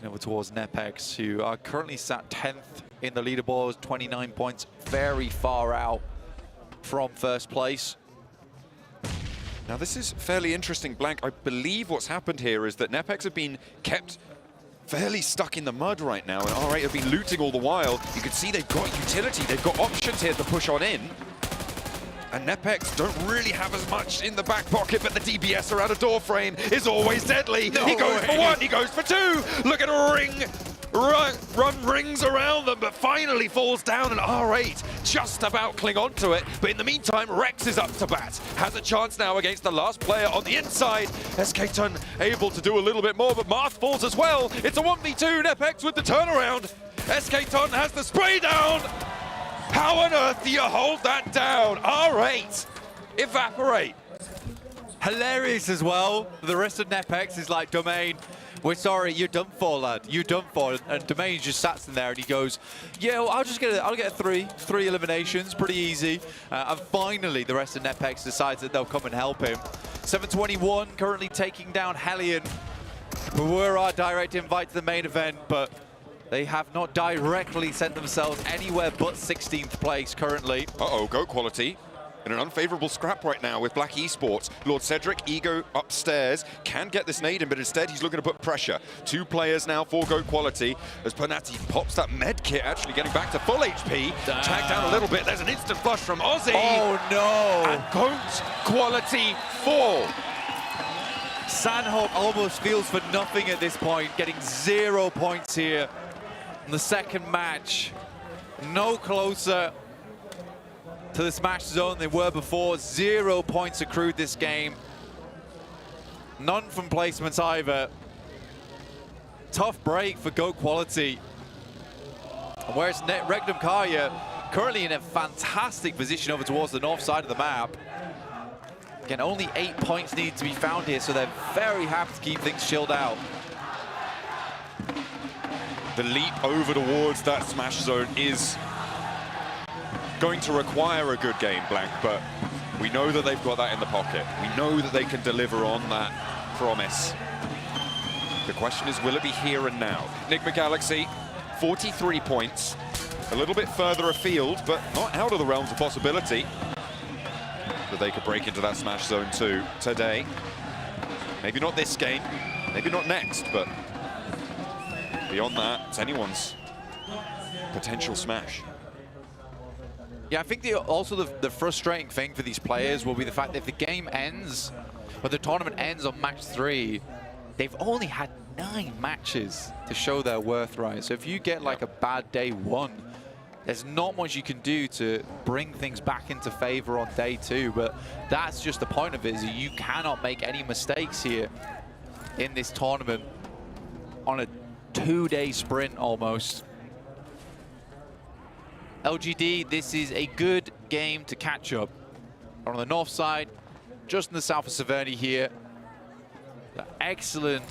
Over towards Nepex, who are currently sat 10th in the leaderboard, 29 points, very far out from first place. Now this is fairly interesting, Blank. I believe what's happened here is that Nepex have been kept fairly stuck in the mud right now, and R8 have been looting all the while. You can see they've got utility, they've got options here to push on in. And Nepex don't really have as much in the back pocket, but the DBS around a door frame is always deadly. No he goes way. for one, he goes for two. Look at a ring, run rings around them, but finally falls down, and R8 just about cling on to it. But in the meantime, Rex is up to bat. Has a chance now against the last player on the inside. SK-Ton able to do a little bit more, but Marth falls as well. It's a 1v2, Nepex with the turnaround. SK-Ton has the spray down. How on earth do you hold that down? R8, evaporate. Hilarious as well. The rest of Nepex is like, Domain, we're sorry, you're done for, lad. You're done for. And Domain just sat in there and he goes, yeah, well, I'll get three eliminations, pretty easy. And finally, the rest of Nepex decides that they'll come and help him. 721 currently taking down Hellion, who were our direct invite to the main event, but they have not directly sent themselves anywhere but 16th place currently. Uh-oh, goat quality. in an unfavorable scrap right now with Black Esports. Lord Cedric, Ego upstairs, can get this nade in, but instead he's looking to put pressure. 2 players now for GOAT quality as Pernati pops that med kit, actually getting back to full HP. Tagged down a little bit. There's an instant flush from Ozzy. Oh no! And GOAT quality 4. Sandhope almost feels for nothing at this point, getting 0 points here in the second match. No closer to the smash zone they were before. 0 points accrued this game. None from placements either. Tough break for GOAT quality. Whereas Regnum Karya currently in a fantastic position over towards the north side of the map. Again, only 8 points need to be found here, so they're very happy to keep things chilled out. The leap over towards that smash zone is going to require a good game, Blank, but we know that they've got that in the pocket. We know that they can deliver on that promise. The question is, will it be here and now? Enigma Galaxy, 43 points, a little bit further afield, but not out of the realms of possibility that they could break into that smash zone too today. Maybe not this game, maybe not next, but beyond that, it's anyone's potential smash. Yeah, I think also the frustrating thing for these players will be the fact that if the game ends, or the tournament ends on match 3, they've only had 9 matches to show their worth, right? So if you get like a bad day 1, there's not much you can do to bring things back into favor on day 2, but that's just the point of it, is you cannot make any mistakes here in this tournament on a 2-day sprint almost. LGD, this is a good game to catch up. On the north side, just in the south of Severny here. Excellent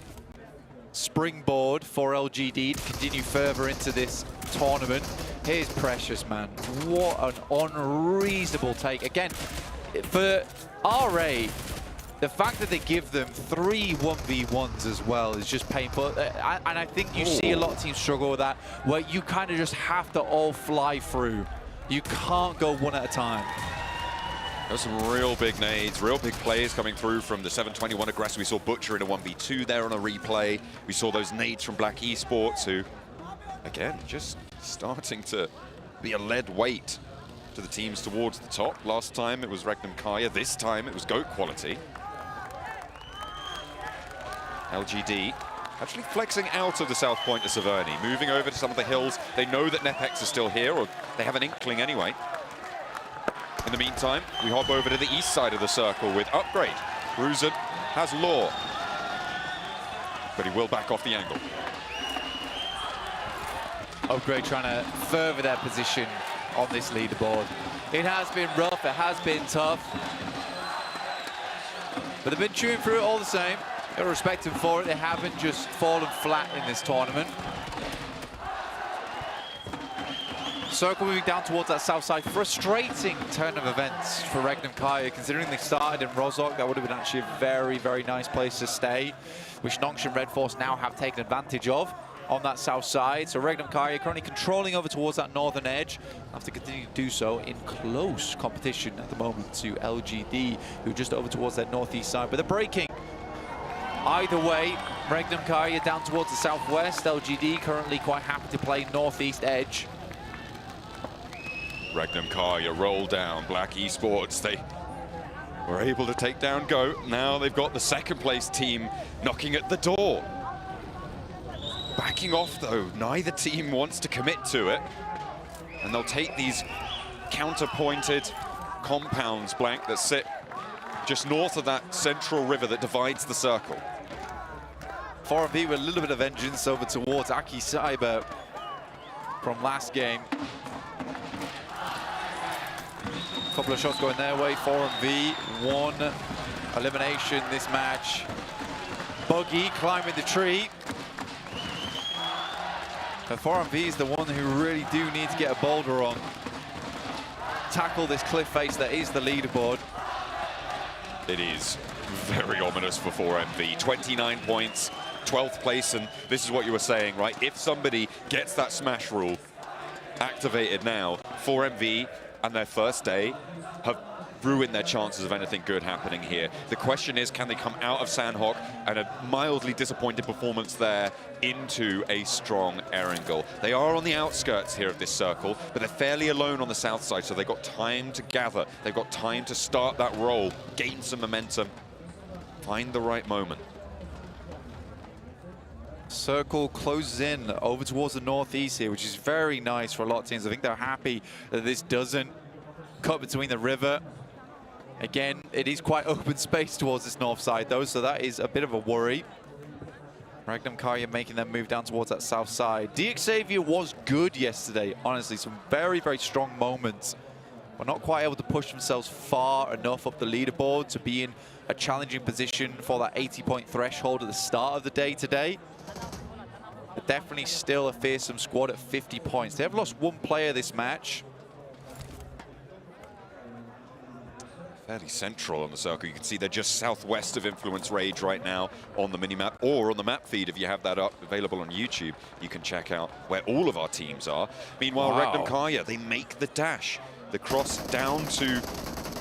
springboard for LGD to continue further into this tournament. Here's Precious, man. What an unreasonable take. Again, for RA, the fact that they give them 3 1v1s as well is just painful. And I think you see a lot of teams struggle with that, where you kind of just have to all fly through. You can't go one at a time. There's some real big nades, real big plays coming through from the 721 Aggressor. We saw Butcher in a 1v2 there on a replay. We saw those nades from Black Esports, who, again, just starting to be a lead weight to the teams towards the top. Last time it was Regnum Karya, this time it was GOAT quality. LGD actually flexing out of the south point of Severny, moving over to some of the hills. They know that Nepex is still here, or they have an inkling anyway. In the meantime, we hop over to the east side of the circle with Upgrade. Ruzen has Law, but he will back off the angle. Upgrade trying to further their position on this leaderboard. It has been rough, it has been tough, but they've been chewing through it all the same. Got to respect them for it. They haven't just fallen flat in this tournament. Circle moving down towards that south side. Frustrating turn of events for Regnum Karya, considering they started in Rozhok. That would have been actually a very, very nice place to stay, which Nongshan Red Force now have taken advantage of on that south side. So Regnum Karya currently controlling over towards that northern edge. Have to continue to do so in close competition at the moment to LGD, who are just over towards that northeast side. But they're breaking. Either way, Regnum Karya down towards the southwest. LGD currently quite happy to play northeast edge. Regnum Karya roll down. Black Esports, they were able to take down GOAT. Now they've got the second place team knocking at the door. Backing off though, neither team wants to commit to it. And they'll take these counter-pointed compounds, Blank, that sit just north of that central river that divides the circle. 4B with a little bit of vengeance over towards Aki Cyber from last game. Couple of shots going their way. 4V, 1 elimination this match. Buggy climbing the tree. But 4V is the one who really do need to get a boulder on. Tackle this cliff face that is the leaderboard. It is very ominous for 4MV. 29 points, 12th place, and this is what you were saying, right? If somebody gets that smash rule activated now, 4MV and their first day have ruin their chances of anything good happening here. The question is, can they come out of Sandhawk and a mildly disappointed performance there into a strong Erangel? They are on the outskirts here of this circle, but they're fairly alone on the south side, so they've got time to gather. They've got time to start that roll, gain some momentum, find the right moment. Circle closes in over towards the northeast here, which is very nice for a lot of teams. I think they're happy that this doesn't cut between the river. Again, it is quite open space towards this north side though, so that is a bit of a worry. Magnum Karya making them move down towards that south side. DXavier was good yesterday, honestly, some very, very strong moments, but not quite able to push themselves far enough up the leaderboard to be in a challenging position for that 80-point threshold at the start of the day today. But definitely still a fearsome squad at 50 points. They have lost one player this match. Fairly central on the circle. You can see they're just southwest of Influence Rage right now on the minimap, or on the map feed if you have that up available on YouTube. You can check out where all of our teams are. Meanwhile, Regnum Karya, they make the dash. The cross down to...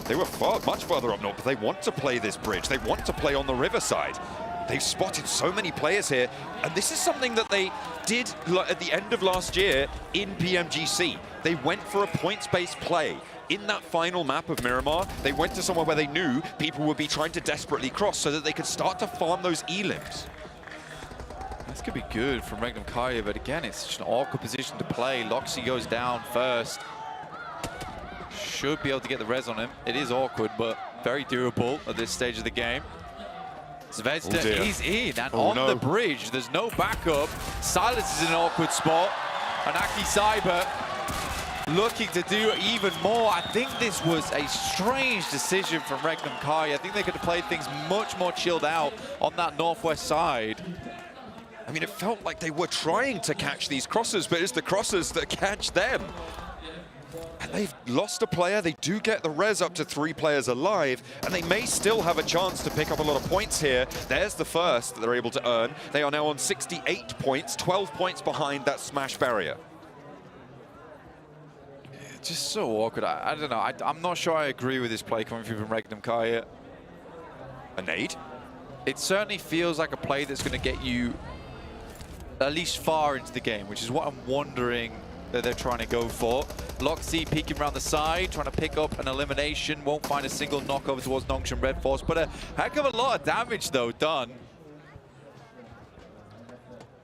They were much further up north, but they want to play this bridge. They want to play on the riverside. They've spotted so many players here, and this is something that they did at the end of last year in PMGC. They went for a points-based play. In that final map of Miramar, they went to somewhere where they knew people would be trying to desperately cross so that they could start to farm those elims. This could be good from Regnum Karya, but again, it's such an awkward position to play. Loxy goes down first. Should be able to get the res on him. It is awkward, but very doable at this stage of the game. Zvezda is in, and on the bridge, there's no backup. Silas is in an awkward spot, and Aki Cyber looking to do even more. I think this was a strange decision from Regnum Karya. I think they could have played things much more chilled out on that northwest side. I mean, it felt like they were trying to catch these crosses, but it's the crosses that catch them. And they've lost a player. They do get the res up to 3 players alive, and they may still have a chance to pick up a lot of points here. There's the first that they're able to earn. They are now on 68 points, 12 points behind that smash barrier. Just so awkward. I don't know. I'm not sure I agree with this play coming from Regnum Karya. A nade? It certainly feels like a play that's going to get you at least far into the game, which is what I'm wondering that they're trying to go for. Loxy peeking around the side, trying to pick up an elimination. Won't find a single knock over towards Nongshim Red Force, but a heck of a lot of damage, though, done.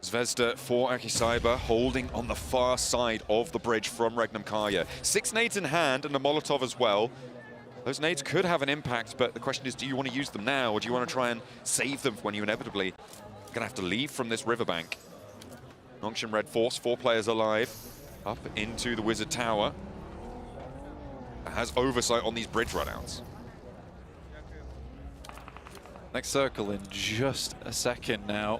Zvezda for Aki Cyber, holding on the far side of the bridge from Regnum Karya. 6 nades in hand and a Molotov as well. Those nades could have an impact, but the question is, do you want to use them now, or do you want to try and save them when you inevitably are going to have to leave from this riverbank? Nongshim Red Force, 4 players alive. Up into the Wizard Tower. Has oversight on these bridge runouts. Next circle in just a second now.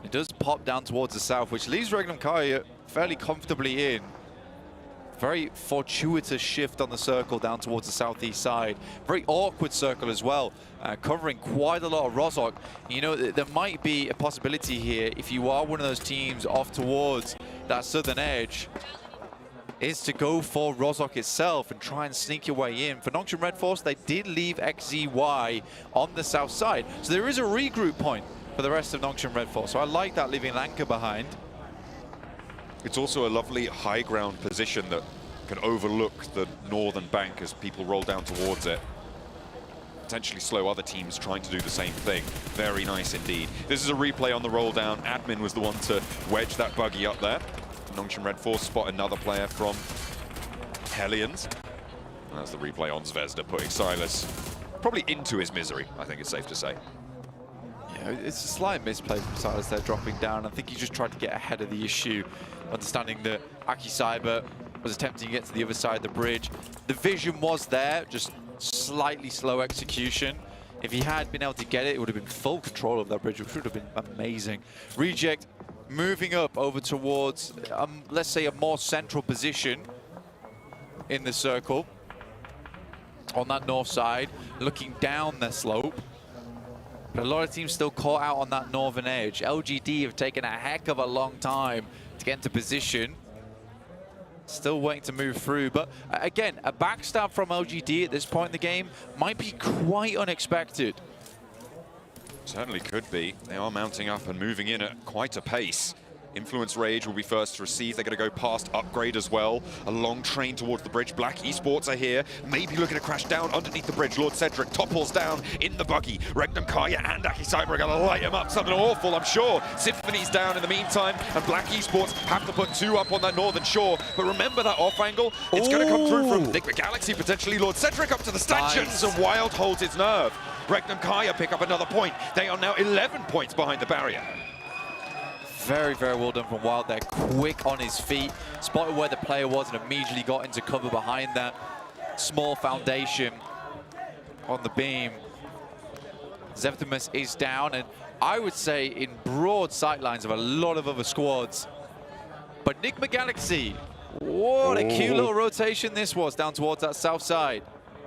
It does pop down towards the south, which leaves Regnum Karya fairly comfortably in. Very fortuitous shift on the circle down towards the southeast side. Very awkward circle as well, covering quite a lot of Rozhok. You know, there might be a possibility here, if you are one of those teams off towards that southern edge, is to go for Rozhok itself and try and sneak your way in. For Nongshim Red Force, they did leave XZY on the south side. So there is a regroup point for the rest of Nongshim Red Force. So I like that, leaving Lanka behind. It's also a lovely high ground position that can overlook the northern bank as people roll down towards it. Potentially slow other teams trying to do the same thing. Very nice indeed. This is a replay on the roll down. Admin was the one to wedge that buggy up there. Nongshim Red Force spot another player from Hellions. And that's the replay on Zvezda, putting Silas probably into his misery, I think it's safe to say. Yeah, it's a slight misplay from Silas there, dropping down. I think he just tried to get ahead of the issue, understanding that Aki Cyber was attempting to get to the other side of the bridge. The vision was there, just slightly slow execution. If he had been able to get it, it would have been full control of that bridge, which would have been amazing. Reject moving up over towards, let's say, a more central position in the circle. On that north side, looking down the slope. But a lot of teams still caught out on that northern edge. LGD have taken a heck of a long time to get into position. Still waiting to move through, but again, a backstab from LGD at this point in the game might be quite unexpected. Certainly could be. They are mounting up and moving in at quite a pace. Influence Rage will be first to receive. They're going to go past Upgrade as well. A long train towards the bridge. Black Esports are here. Maybe looking to crash down underneath the bridge. Lord Cedric topples down in the buggy. Regnum Kaya and Aki Cyber are going to light him up. Something awful, I'm sure. Symphony's down in the meantime, and Black Esports have to put 2 up on that northern shore. But remember that off angle? It's going to come through from Enigma Galaxy, potentially. Lord Cedric up to the stanchions, and Wild holds his nerve. Regnum Kaya pick up another point. They are now 11 points behind the barrier. Very, very well done from Wild there. Quick on his feet, spotted where the player was and immediately got into cover behind that small foundation on the beam. Zeptimus is down, and I would say in broad sightlines of a lot of other squads. But Enigma Galaxy, what a cute little rotation this was down towards that south side.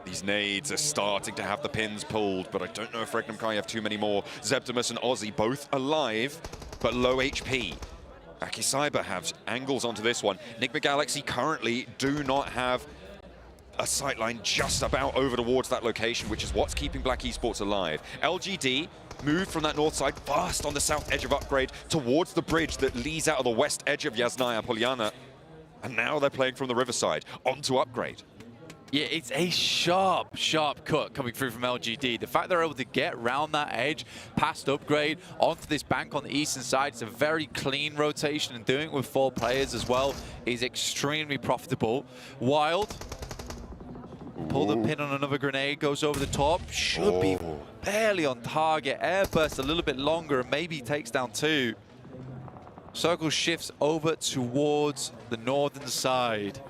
These nades are starting to have the pins pulled, but I don't know if Regnum Kai have too many more. Zeptimus and Ozzy both alive, but low HP. Aki Cyber have angles onto this one. Enigma Galaxy currently do not have a sightline just about over towards that location, which is what's keeping Black Esports alive. LGD moved from that north side fast on the south edge of Upgrade towards the bridge that leads out of the west edge of Yasnaya Polyana. And now they're playing from the riverside onto Upgrade. Yeah, it's a sharp, sharp cut coming through from LGD. The fact they're able to get around that edge, past Upgrade, onto this bank on the eastern side, it's a very clean rotation, and doing it with 4 players as well is extremely profitable. Wild, pull the pin on another grenade, goes over the top, should be barely on target. Airburst a little bit longer and maybe takes down 2. Circle shifts over towards the northern side.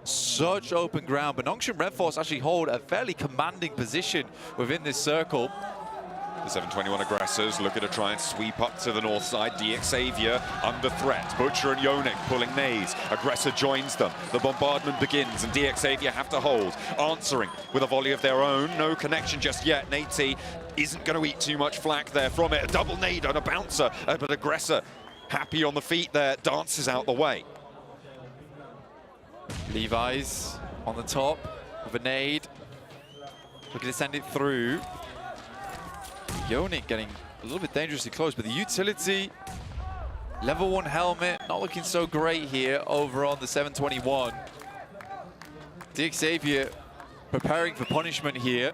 Such open ground, but Nongshim Red Force actually hold a fairly commanding position within this circle. The 721 aggressors looking to try and sweep up to the north side. DX Xavier under threat. Butcher and Yonik pulling nades. Aggressor joins them. The bombardment begins, and DX Xavier have to hold. Answering with a volley of their own. No connection just yet. Nate T isn't going to eat too much flack there from it. A double nade on a bouncer, but Aggressor happy on the feet there. Dances out the way. Levi's on the top with a nade. Looking to send it through. Yonik getting a little bit dangerously close, but the utility, level 1 helmet, not looking so great here over on the 721. DX Xavier preparing for punishment here.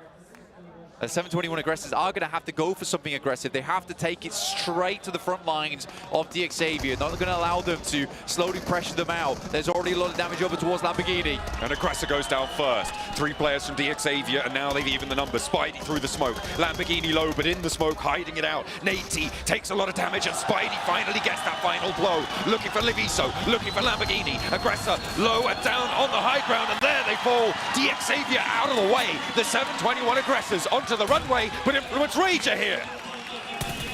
The 721 aggressors are going to have to go for something aggressive. They have to take it straight to the front lines of DX Xavier. Not going to allow them to slowly pressure them out. There's already a lot of damage over towards Lamborghini. And Aggressor goes down first. 3 players from DX Xavier, and now they've evened the numbers. Spidey through the smoke. Lamborghini low, but in the smoke, hiding it out. Nate T takes a lot of damage, and Spidey finally gets that final blow. Looking for Liviso, looking for Lamborghini. Aggressor low and down on the high ground, and there they fall. DX Xavier out of the way. The 721 aggressors onto the runway, but Influence Rage are here.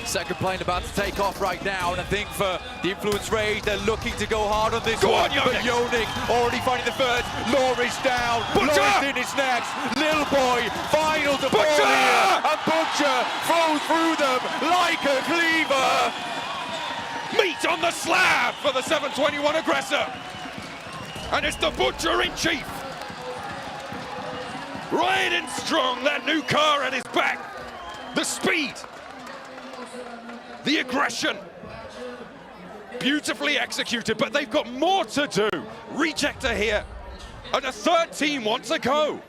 Second plane about to take off right now, and I think for the Influence Rage, they're looking to go hard on this one. But Yonik already finding the first. Lori's down. Lori's in his next. Little boy, final to fall here. And Butcher throws through them like a cleaver. Meat on the slab for the 721 aggressor. And it's the Butcher in chief. Riding strong, that new car at his back. The speed. The aggression. Beautifully executed, but they've got more to do. Rejector here. And a third team wants to go.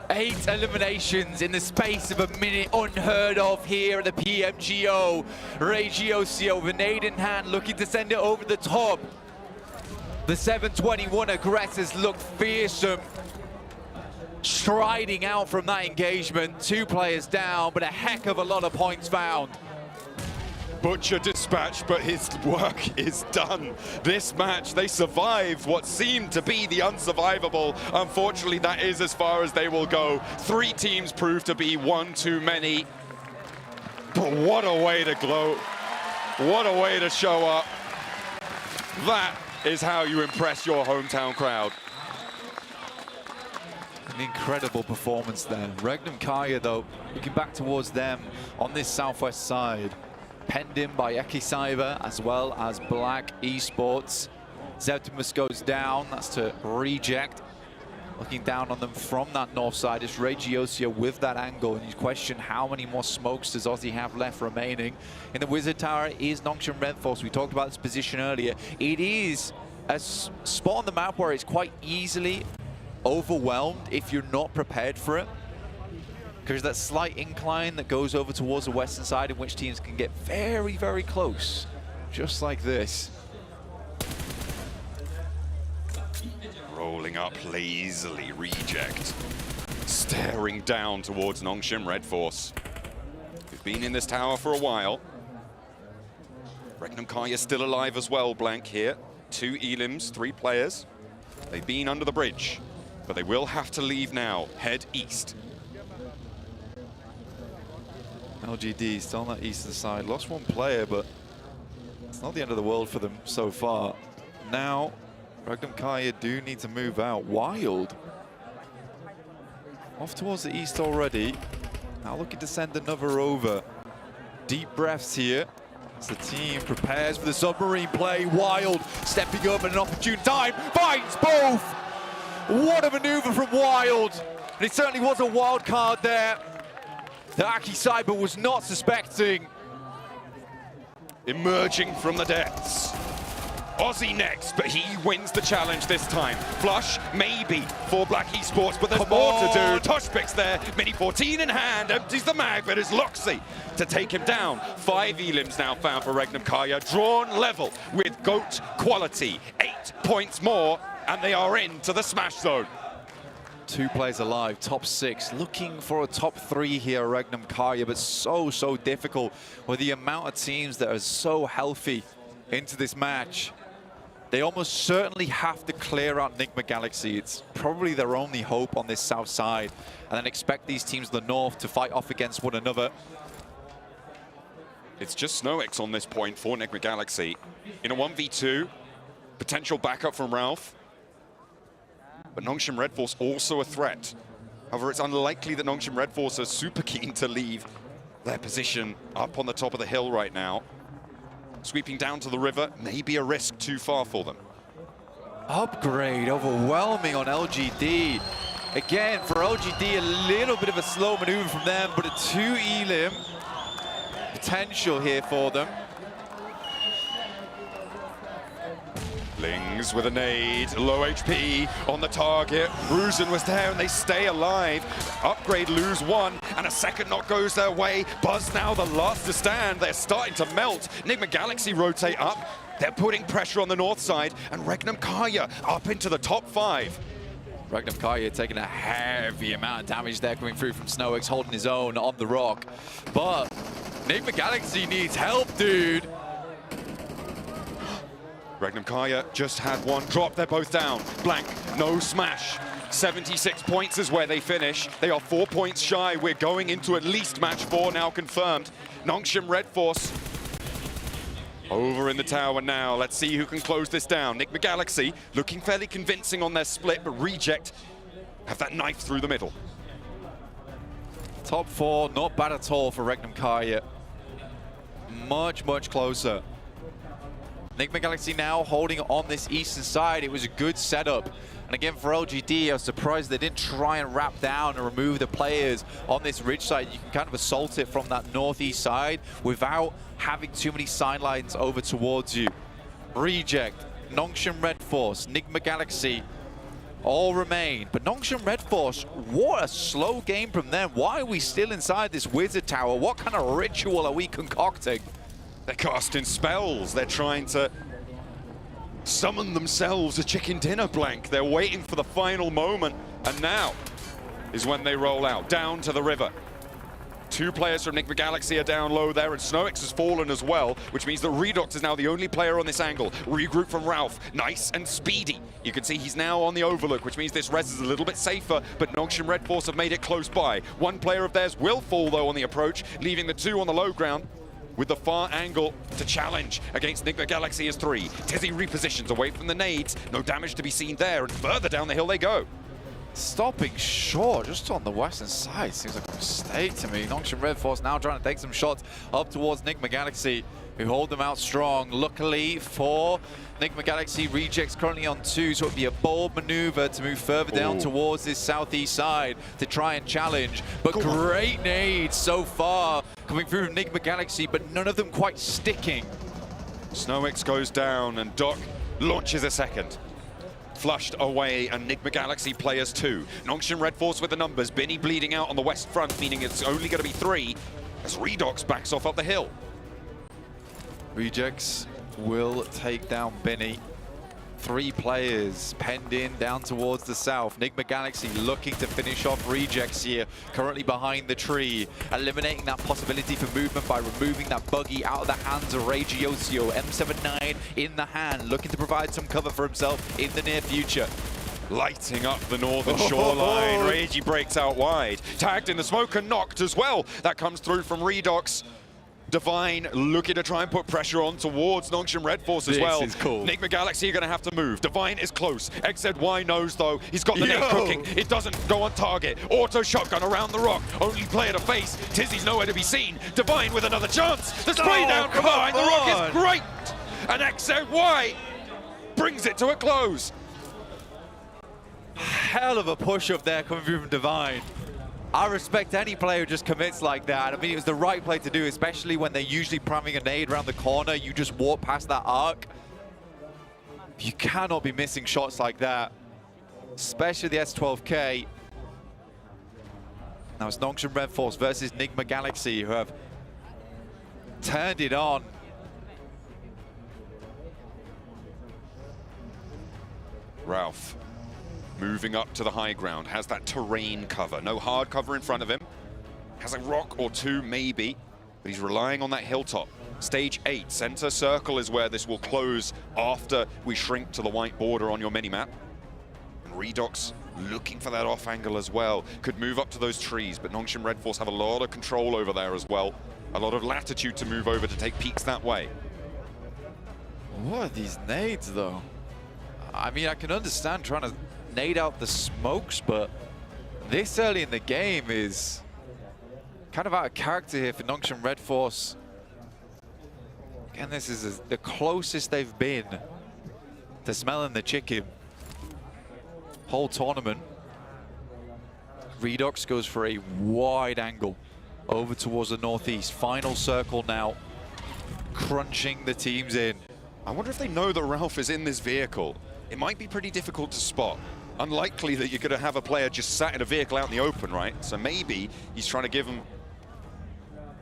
8 eliminations in the space of a minute, unheard of here at the PMGO. Regiocio with a nade in hand, looking to send it over the top. The 721 aggressors look fearsome, striding out from that engagement. 2 players down, but a heck of a lot of points found. Butcher dispatched, but his work is done. This match, they survived what seemed to be the unsurvivable. Unfortunately, that is as far as they will go. 3 teams proved to be 1 too many. But what a way to glow. What a way to show up. That is how you impress your hometown crowd. An incredible performance there. Regnum Kaya, though, looking back towards them on this southwest side. Penned in by Eki Cyber as well as Black Esports. Zeptimus goes down. That's to Reject. Looking down on them from that north side. It's Regiosia with that angle. And you question how many more smokes does Aussie have left remaining. In the Wizard Tower is Nongshim Red Force. We talked about this position earlier. It is a spot on the map where it's quite easily overwhelmed if you're not prepared for it. Because that slight incline that goes over towards the western side in which teams can get very, very close. Just like this. Rolling up lazily, Reject. Staring down towards Nongshim Red Force. We've been in this tower for a while. Regnum Kaya still alive as well, Blank here. 2 Elims, 3 players. They've been under the bridge, but they will have to leave now. Head east. LGD still on that eastern side. Lost 1 player, but it's not the end of the world for them so far. Now, Regnum Kaya do need to move out. Wild. Off towards the east already. Now looking to send another over. Deep breaths here as the team prepares for the submarine play. Wild stepping up at an opportune time. Finds both! What a maneuver from Wild. And it certainly was a wild card there that Aki Cyber was not suspecting. Emerging from the depths. Aussie next, but he wins the challenge this time. Flush, maybe, for Black Esports, but there's more to do. Tosh picks there, Mini 14 in hand, empties the mag, but it's Loxy to take him down. 5 Elims now found for Regnum Kaya, drawn level with GOAT quality. 8 points more, and they are into the smash zone. 2 players alive, top 6, looking for a top 3 here, Regnum Kaya, but so difficult with the amount of teams that are so healthy into this match. They almost certainly have to clear out Nigma Galaxy. It's probably their only hope on this south side. And then expect these teams in the north to fight off against one another. It's just SnowX on this point for Nigma Galaxy. In a 1v2, potential backup from Ralph. But Nongshim Red Force also a threat. However, it's unlikely that Nongshim Red Force are super keen to leave their position up on the top of the hill right now. Sweeping down to the river may be a risk too far for them. Upgrade, overwhelming on LGD. Again, for LGD, a little bit of a slow maneuver from them, but a 2 Elim potential here for them. Lings with a nade, low HP on the target. Ruzen was there and they stay alive. Upgrade lose 1 and a second knock goes their way. Buzz now the last to stand. They're starting to melt. Nigma Galaxy rotate up. They're putting pressure on the north side and Regnum Kaya up into the top 5. Regnum Kaya taking a heavy amount of damage there coming through from SnowX, holding his own on the rock. But Nigma Galaxy needs help, dude. Regnum Kaya just had 1 drop. They're both down. Blank, no smash. 76 points is where they finish. They are 4 points shy. We're going into at least match 4 now confirmed. Nongshim Red Force over in the tower now. Let's see who can close this down. Nigma Galaxy looking fairly convincing on their split, but Reject have that knife through the middle. Top 4, not bad at all for Regnum Kaya. Much closer. Nigma Galaxy now holding on this eastern side. It was a good setup. And again, for LGD, I was surprised they didn't try and wrap down and remove the players on this ridge side. You can kind of assault it from that northeast side without having too many sidelines over towards you. Reject, Nongshim Red Force, Nigma Galaxy all remain. But Nongshim Red Force, what a slow game from them. Why are we still inside this wizard tower? What kind of ritual are we concocting? They're casting spells. They're trying to summon themselves a chicken dinner, Blank. They're waiting for the final moment. And now is when they roll out, down to the river. 2 players from Nigma Galaxy are down low there, and SnowX has fallen as well, which means that Redox is now the only player on this angle. Regroup from Ralph, nice and speedy. You can see he's now on the overlook, which means this res is a little bit safer, but Nongshim Red Force have made it close by. 1 player of theirs will fall, though, on the approach, leaving the 2 on the low ground. With the far angle to challenge against Nigma Galaxy is 3. Tizzy repositions away from the nades. No damage to be seen there, and further down the hill they go. Stopping short, just on the western side. Seems like a mistake to me. Nongshim Red Force now trying to take some shots up towards Nigma Galaxy. who hold them out strong. Luckily for Enigma Galaxy, Rejects currently on 2, so it would be a bold maneuver to move further down towards this southeast side to try and challenge. But great nades so far coming through from Enigma Galaxy, but none of them quite sticking. Snowix goes down and Doc launches a second. Flushed away, Enigma Galaxy players 2. Nongshim Red Force with the numbers. Binny bleeding out on the west front, meaning it's only going to be 3 as Redox backs off up the hill. Rejects will take down Binny. 3 players penned in down towards the south. Enigma Galaxy looking to finish off Rejects here, currently behind the tree, eliminating that possibility for movement by removing that buggy out of the hands of Regiosio. M79 in the hand, looking to provide some cover for himself in the near future. Lighting up the northern shoreline. Regi breaks out wide. Tagged in the smoke and knocked as well. That comes through from Redox. Divine looking to try and put pressure on towards Nongshim Red Force as well. This is cool. Enigma Galaxy are going to have to move. Divine is close. XZY knows though. He's got the nade cooking. It doesn't go on target. Auto shotgun around the rock. Only player to face. Tizzy's nowhere to be seen. Divine with another chance. The spray down from behind the rock is great. And XZY brings it to a close. Hell of a push up there coming through from Divine. I respect any player who just commits like that. I mean, it was the right play to do, especially when they're usually priming a nade around the corner. You just walk past that arc. You cannot be missing shots like that, especially the S12K. Now it's Nongshim Red Force versus Enigma Galaxy, who have turned it on. Ralph moving up to the high ground, has that terrain cover. No hard cover in front of him. Has a rock or 2 maybe, but he's relying on that hilltop. Stage 8, center circle is where this will close after we shrink to the white border on your minimap. And Redox looking for that off angle as well. Could move up to those trees, but Nongshim Red Force have a lot of control over there as well. A lot of latitude to move over to take peeks that way. What are these nades though? I mean, I can understand trying to nade out the smokes, but this early in the game is kind of out of character here for Nongshim Red Force. Again, this is the closest they've been to smelling the chicken whole tournament. Redox goes for a wide angle over towards the northeast. Final circle now, crunching the teams in. I wonder if they know that Ralph is in this vehicle. It might be pretty difficult to spot. Unlikely that you're going to have a player just sat in a vehicle out in the open, right? So maybe he's trying to give him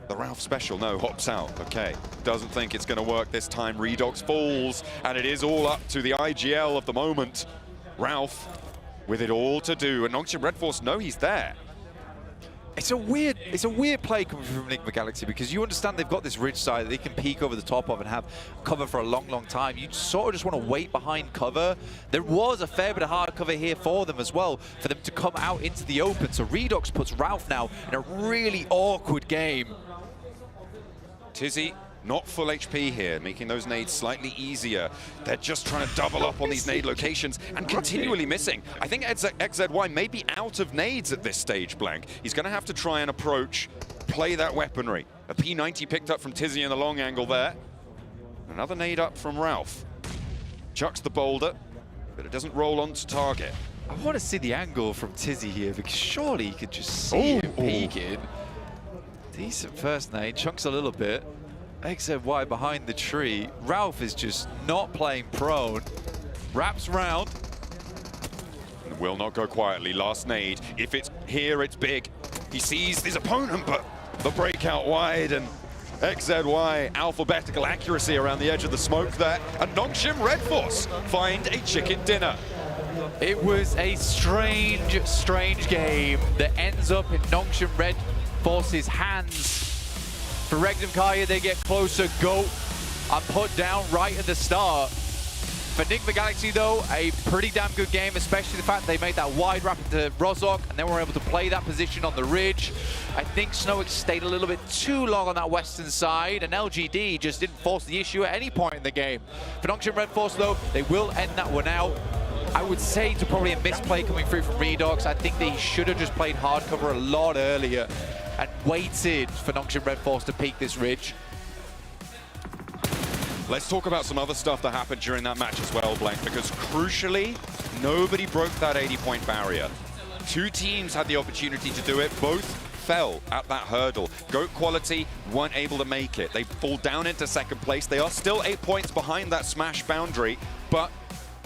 the Ralph special. No, hops out. Okay. Doesn't think it's going to work this time. Redox falls, and it is all up to the IGL of the moment. Ralph with it all to do, and Nongshim Red Force know he's there. It's a weird play coming from Enigma Galaxy, because you understand they've got this ridge side that they can peek over the top of and have cover for a long, long time. You sort of just want to wait behind cover. There was a fair bit of hard cover here for them as well, for them to come out into the open. So Redox puts Ralph now in a really awkward game. Tizzy not full HP here, making those nades slightly easier. They're just trying to double up on these nade locations and continually missing. I think XZY may be out of nades at this stage, Blank. He's going to have to try and approach, play that weaponry. A P90 picked up from Tizzy in the long angle there. Another nade up from Ralph. Chucks the boulder, but it doesn't roll onto target. I want to see the angle from Tizzy here, because surely you could just see him peeking. Decent first nade, chunks a little bit. XZY behind the tree. Ralph is just not playing prone. Wraps round. And will not go quietly. Last nade. If it's here, it's big. He sees his opponent, but the breakout wide, and XZY alphabetical accuracy around the edge of the smoke there. And Nongshim Red Force find a chicken dinner. It was a strange, strange game that ends up in Nongshim Red Force's hands. For Regnum Kaya, they get closer, go and put down right at the start. For Enigma Galaxy, though, a pretty damn good game, especially the fact they made that wide wrap into Rozok, and then were able to play that position on the ridge. I think Snowix stayed a little bit too long on that western side, and LGD just didn't force the issue at any point in the game. For Nongshim Red Force, though, they will end that one out. I would say to probably a misplay coming through from Redox. I think they should have just played hardcover a lot earlier and waited for Nongshim Red Force to peak this ridge. Let's talk about some other stuff that happened during that match as well, Blank, because crucially, nobody broke that 80-point barrier. Two teams had the opportunity to do it. Both fell at that hurdle. GOAT Quality weren't able to make it. They fall down into second place. They are still 8 points behind that Smash boundary, but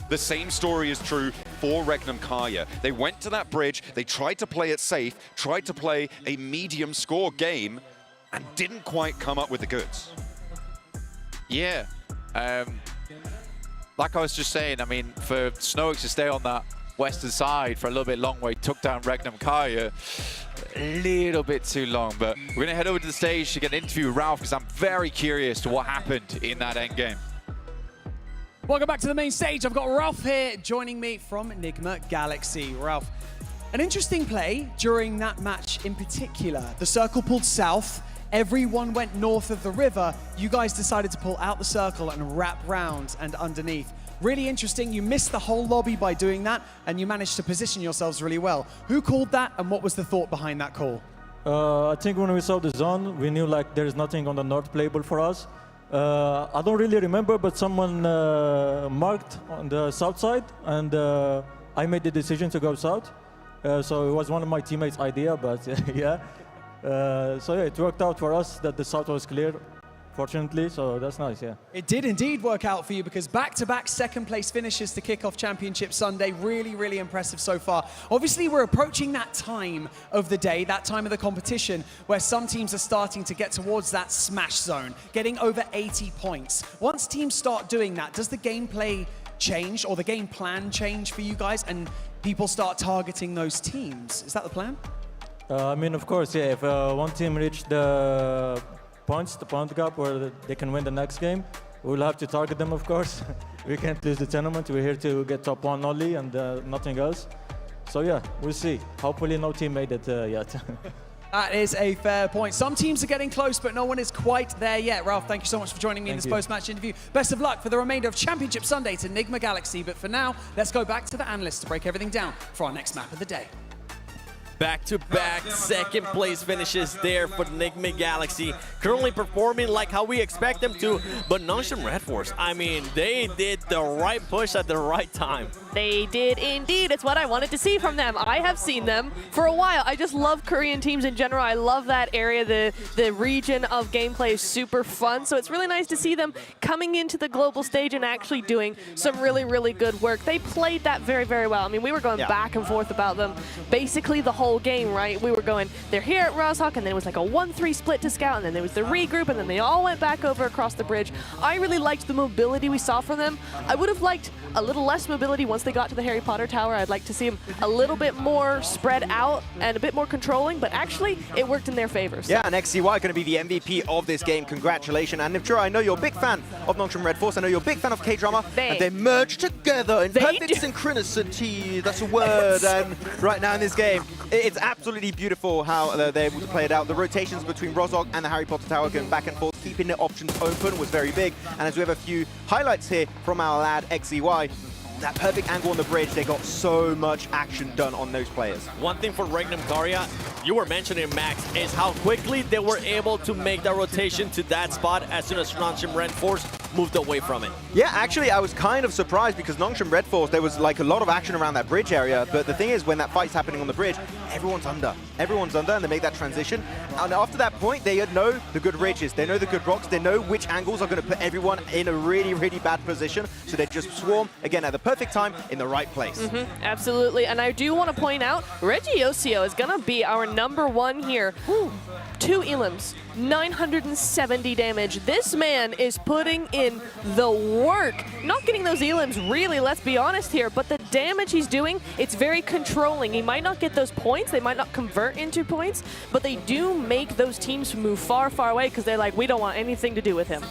the same story is true for Regnum Kaya. They went to that bridge, they tried to play it safe, tried to play a medium score game, and didn't quite come up with the goods. Yeah. Like I was just saying, I mean, for Snowics to stay on that western side for a little bit long where he took down Regnum Kaya, a little bit too long. But we're going to head over to the stage to get an interview with Ralph, because I'm very curious to what happened in that end game. Welcome back to the main stage. I've got Ralph here joining me from Enigma Galaxy. Ralph, an interesting play during that match in particular. The circle pulled south. Everyone went north of the river. You guys decided to pull out the circle and wrap round and underneath. Really interesting. You missed the whole lobby by doing that, and you managed to position yourselves really well. Who called that, and what was the thought behind that call? I think when we saw the zone, we knew like there is nothing on the north playable for us. I don't really remember, but someone marked on the south side, and I made the decision to go south. So it was one of my teammates' idea, but yeah. So yeah, it worked out for us that the south was clear, fortunately, so that's nice, yeah. It did indeed work out for you, because back-to-back second-place finishes to kick off Championship Sunday. Really, really impressive so far. Obviously, we're approaching that time of the day, that time of the competition, where some teams are starting to get towards that smash zone, getting over 80 points. Once teams start doing that, does the gameplay change, or the game plan change for you guys, and people start targeting those teams? Is that the plan? I mean, of course, yeah, if one team reached the points, the point gap where they can win the next game, we'll have to target them, of course. We can't lose the tournament. We're here to get top one only and nothing else. So yeah, we'll see. Hopefully no team made it yet. That is a fair point. Some teams are getting close, but no one is quite there yet. Ralph, thank you so much for joining me in this post-match interview. Best of luck for the remainder of Championship Sunday to Enigma Galaxy. But for now, let's go back to the analysts to break everything down for our next map of the day. Back-to-back second place finishes there for Enigma Galaxy. Currently performing like how we expect them to, but Nongshim Red Force, I mean, they did the right push at the right time. They did indeed. It's what I wanted to see from them. I have seen them for a while. I just love Korean teams in general. I love that area. The region of gameplay is super fun. So it's really nice to see them coming into the global stage and actually doing some really, really good work. They played that very, very well. I mean, we were going back and forth about them basically the whole game, right? We were going, they're here at Rozhok, and then it was like a 1-3 split to scout, and then there was the regroup, and then they all went back over across the bridge. I really liked the mobility we saw from them. I would have liked a little less mobility once they got to the Harry Potter Tower. I'd like to see them a little bit more spread out and a bit more controlling, but actually it worked in their favor. So. Yeah, and XCY going to be the MVP of this game. Congratulations. And Nivchura, I know you're a big fan of Nongshim Red Force. I know you're a big fan of K-drama. And they merged together in perfect synchronicity. That's a word. And right now in this game, it's absolutely beautiful how they're able to play it out. The rotations between Rozhok and the Harry Potter Tower going back and forth, keeping the options open was very big. And as we have a few highlights here from our lad XCY, that perfect angle on the bridge, they got so much action done on those players. One thing for Regnum Kaya, you were mentioning, Max, is how quickly they were able to make that rotation to that spot as soon as Nongshim Red Force moved away from it. Yeah, actually, I was kind of surprised because Nongshim Red Force, there was like a lot of action around that bridge area, but the thing is, when that fight's happening on the bridge, everyone's under. Everyone's under, and they make that transition. And after that point, they know the good ridges, they know the good rocks, they know which angles are going to put everyone in a really, really bad position, so they just swarm, again, at the perfect time, in the right place. Absolutely, and I do want to point out, Regiosio is going to be our #1 here. 2 elims, 970 damage. This man is putting in the work. Not getting those elims, really, let's be honest here, but the damage he's doing, it's very controlling. He might not get those points, they might not convert into points, but they do make those teams move far, far away because they're like, we don't want anything to do with him.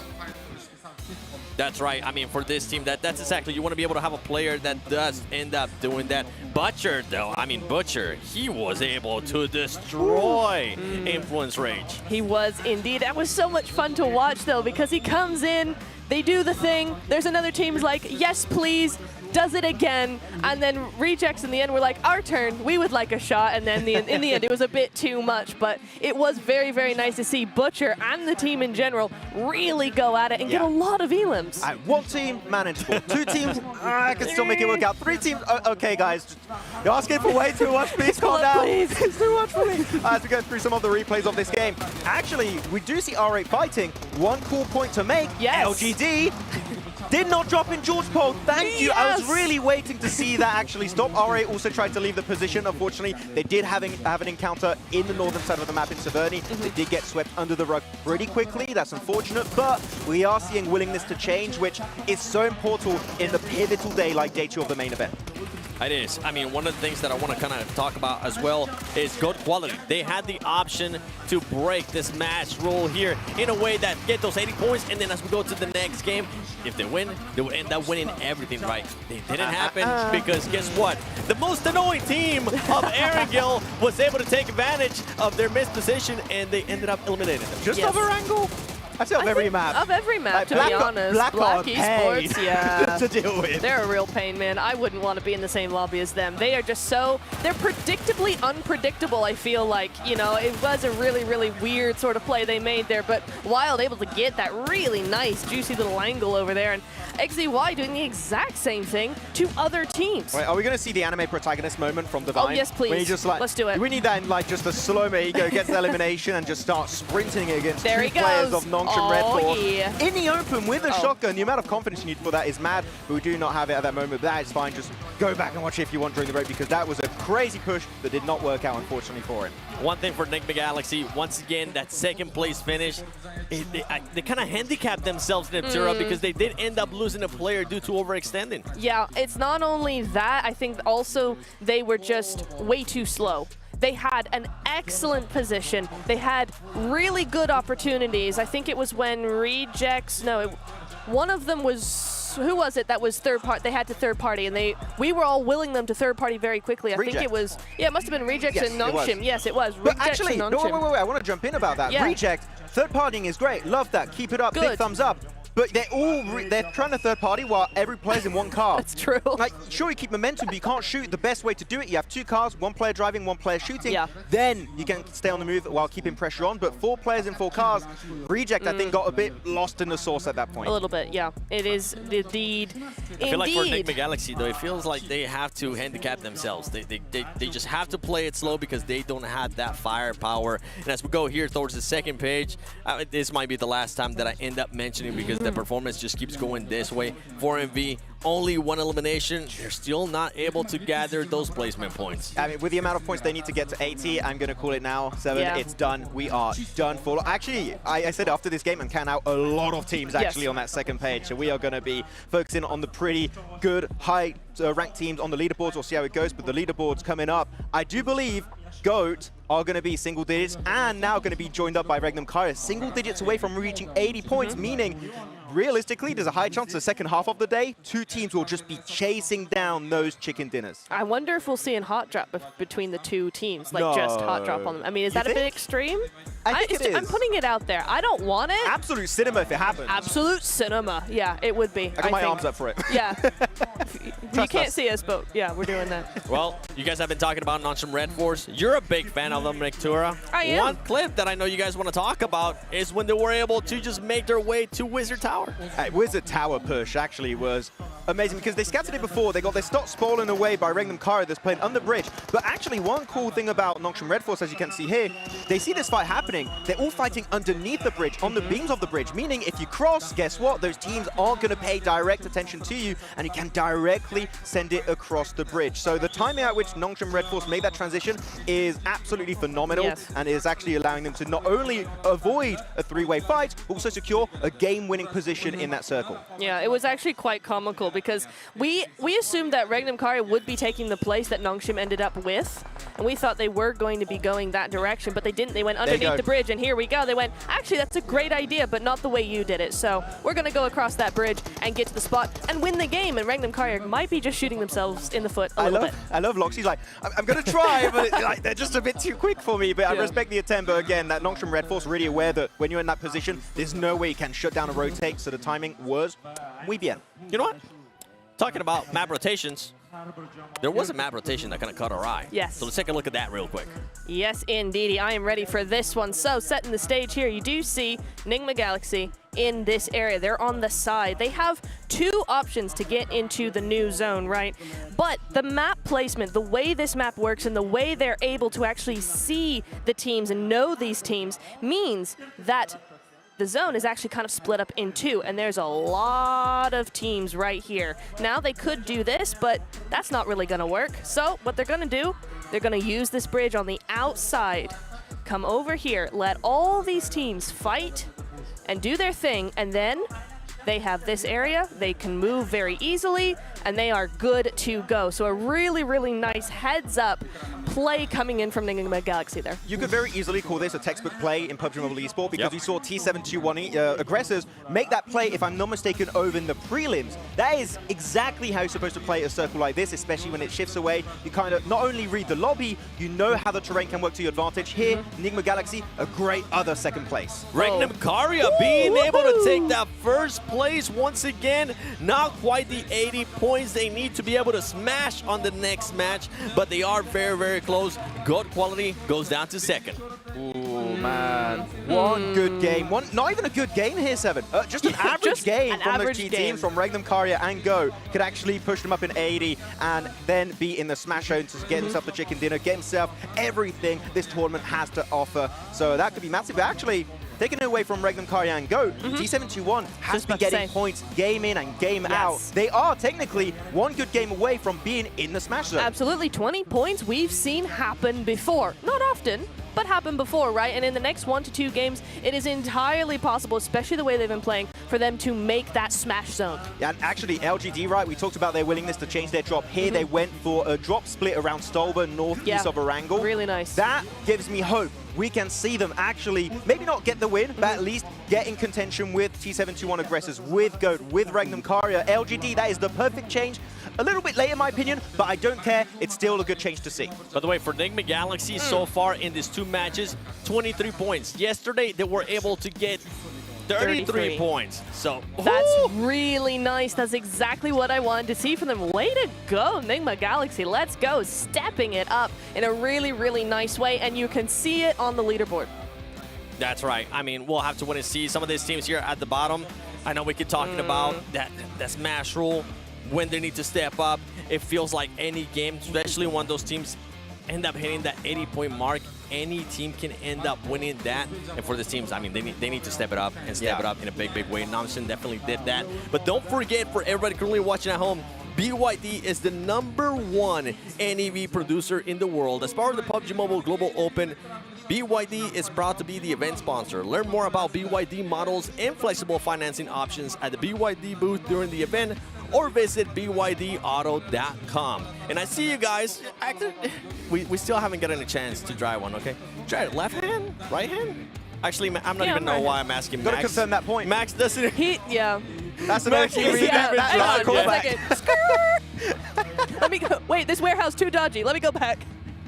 That's right. I mean, for this team, that's exactly, you want to be able to have a player that does end up doing that. Butcher, though, I mean, Butcher, he was able to destroy Influence Rage. He was indeed. That was so much fun to watch, though, because he comes in, They do the thing. There's another team who's like, yes, please. Does it again, and then Rejects in the end were like, our turn, we would like a shot, and then in the end it was a bit too much, but it was very, very nice to see Butcher and the team in general really go at it and get a lot of elims. One team, manageable. Two teams, I can still make it work out. Three teams, okay guys, you're asking for way too much, please calm down. Please. It's too much for me. As we go through some of the replays of this game, actually, we do see R8 fighting. One cool point to make, LGD did not drop in George Pole. Thank you. I was really waiting to see that actually stop. R8 also tried to leave the position. Unfortunately, they did have an encounter in the northern side of the map in Severny. They did get swept under the rug pretty quickly. That's unfortunate, but we are seeing willingness to change, which is so important in the pivotal day like day 2 of the main event. It is. I mean, one of the things that I want to kind of talk about as well is goat quality. They had the option to break this match rule here in a way that get those 80 points, and then as we go to the next game, if they win, they will end up winning everything, right? It didn't happen because guess what? The most annoying team of Erangel was able to take advantage of their missed position, and they ended up eliminating them. Just over angle. I say of every map. Of every map, to be honest. Black Esports, yeah. to deal with. They're a real pain, man. I wouldn't want to be in the same lobby as them. They are just they're predictably unpredictable, I feel like. You know, it was a really, really weird sort of play they made there, but Wild able to get that really nice, juicy little angle over there, and XZY doing the exact same thing to other teams. Wait, are we going to see the anime protagonist moment from Divine? Oh, yes, please. When he just, like, let's do it. We need that in like just a slow-mo. He gets the elimination and just starts sprinting against there two players of Nongshim Red Force. Yeah. In the open with a shotgun. The amount of confidence you need for that is mad, but we do not have it at that moment. But that is fine. Just go back and watch it if you want during the break, because that was a crazy push that did not work out, unfortunately, for him. One thing for Enigma Galaxy, once again, that second place finish, they kind of handicapped themselves in Aptura because they did end up losing a player due to overextending. Yeah, it's not only that, I think also they were just way too slow. They had an excellent position. They had really good opportunities. I think it was when Rejects, one of them was, who was it that was third party? They had to third party, and we were all willing them to third party very quickly. I think it was, it must have been Rejects and Nongshim. Yes, it was. But actually, no, wait, I want to jump in about that. Yeah. Reject, third partying is great. Love that. Keep it up. Good. Big thumbs up. But they're trying to third party while every player's in one car. That's true. Like, sure, you keep momentum, but you can't shoot. The best way to do it, you have two cars, one player driving, one player shooting. Yeah. Then you can stay on the move while keeping pressure on. But 4 players in 4 cars, Reject, I think, got a bit lost in the sauce at that point. A little bit, yeah. It is indeed. I feel like for Enigma Galaxy, though, it feels like they have to handicap themselves. They just have to play it slow because they don't have that firepower. And as we go here towards the second page, this might be the last time that I end up mentioning because the performance just keeps going this way. 4MV, only 1 elimination. They're still not able to gather those placement points. I mean, with the amount of points they need to get to 80, I'm going to call it now. 7, it's done. We are done for. Actually, I said after this game, I'm counting out a lot of teams actually on that second page. So we are going to be focusing on the pretty good, high ranked teams on the leaderboards. We'll see how it goes, but the leaderboards coming up, I do believe GOAT are going to be single digits and now going to be joined up by Regnum Kaya, single digits away from reaching 80 points, meaning realistically, there's a high chance the second half of the day, 2 teams will just be chasing down those chicken dinners. I wonder if we'll see a hot drop between the 2 teams, like just hot drop on them. I mean, is that a bit extreme? I think it is. I'm putting it out there. I don't want it. Absolute cinema if it happens. Absolute cinema. Yeah, it would be. I got my arms up for it. Yeah. You can't see us, but yeah, we're doing that. Well, you guys have been talking about Nongshim Red Force. You're a big fan of them, Nictura. I am. One clip that I know you guys want to talk about is when they were able to just make their way to Wizard Tower. Wizard Tower push actually was amazing because they scattered it before. They got their stock stolen away by Regnum Kara that's playing on the bridge. But actually, one cool thing about Nongshim Red Force, as you can see here, they see this fight happening. They're all fighting underneath the bridge, on the beams of the bridge, meaning if you cross, guess what? Those teams aren't going to pay direct attention to you, and you can directly send it across the bridge. So the timing at which Nongshim Red Force made that transition is absolutely phenomenal, and is actually allowing them to not only avoid a 3-way fight, but also secure a game-winning position in that circle. Yeah, it was actually quite comical because we assumed that Regnum Karya would be taking the place that Nongshim ended up with, and we thought they were going to be going that direction, but they didn't. They went underneath the bridge, and here we go. They went, actually, that's a great idea, but not the way you did it. So we're going to go across that bridge and get to the spot and win the game, and Regnum Karya might be just shooting themselves in the foot a little bit. I love Lox. He's like, I'm going to try, but like, they're just a bit too quick for me, but I respect the attempt. But again, that Nongshim Red Force really aware that when you're in that position, there's no way you can shut down a rotate, so the timing was muy bien. You know what? Talking about map rotations, there was a map rotation that kind of caught our eye. Yes. So let's take a look at that real quick. Yes, indeedy. I am ready for this one. So, setting the stage here, you do see Nigma Galaxy in this area. They're on the side. They have two options to get into the new zone, right? But the map placement, the way this map works and the way they're able to actually see the teams and know these teams means that the zone is actually kind of split up in two, and there's a lot of teams right here. Now, they could do this, but that's not really going to work. So what they're going to do, they're going to use this bridge on the outside, come over here, let all these teams fight and do their thing, and then they have this area. They can move very easily, and they are good to go. So a really, really nice heads-up play coming in from Nigma Galaxy there. You could very easily call this a textbook play in PUBG Mobile Esport because we saw T721 aggressors make that play, if I'm not mistaken, over in the prelims. That is exactly how you're supposed to play a circle like this, especially when it shifts away. You kind of not only read the lobby, you know how the terrain can work to your advantage. Here, Nigma Galaxy, a great other second place. Regnum Karya being able to take that first place once again. Not quite the 80 points they need to be able to smash on the next match, but they are very, very close. God quality goes down to second. Ooh, man. One good game. Not even a good game here, Seven. Just an average game from those two teams, from Regnum Karya and Go, could actually push them up in 80 and then be in the smash zone to get himself the chicken dinner, get himself everything this tournament has to offer. So that could be massive. But actually, taking it away from Regnum Karya and Go, T721 has been getting points game in and game out. They are technically one good game away from being in the smash zone. Absolutely, 20 points we've seen happen before. Not often, but happen before, right? And in the next 1 to 2 games, it is entirely possible, especially the way they've been playing, for them to make that smash zone. Yeah, and actually, LGD, right, we talked about their willingness to change their drop. Here they went for a drop split around Stolba, northeast of Erangel. Really nice. That gives me hope. We can see them actually, maybe not get the win, but at least get in contention with T721 aggressors, with Goat, with Regnum Karya. LGD, that is the perfect change. A little bit late in my opinion, but I don't care. It's still a good change to see. By the way, for Nigma Galaxy, so far in these 2 matches, 23 points. Yesterday, they were able to get 33 points. So that's really nice. That's exactly what I wanted to see from them. Way to go, Nigma Galaxy. Let's go. Stepping it up in a really, really nice way, and you can see it on the leaderboard. That's right. I mean, we'll have to wait and see. Some of these teams here at the bottom, I know we keep talking about that smash rule, when they need to step up. It feels like any game, especially when those teams end up hitting that 80-point mark, any team can end up winning that. And for the teams, I mean, they need to step it up and step it up in a big, big way. Namsen definitely did that. But don't forget, for everybody currently watching at home, BYD is the #1 NEV producer in the world. As part of the PUBG Mobile Global Open, BYD is proud to be the event sponsor. Learn more about BYD models and flexible financing options at the BYD booth during the event, or visit bydauto.com. And I see you guys, we still haven't gotten a chance to drive one, okay? Try it, left hand, right hand? Actually, I'm not even know why I'm asking Max. Gotta confirm that point. Max doesn't... That's an Max, actually Hang on, 1 second. Let me go. Wait, this warehouse too dodgy. Let me go back.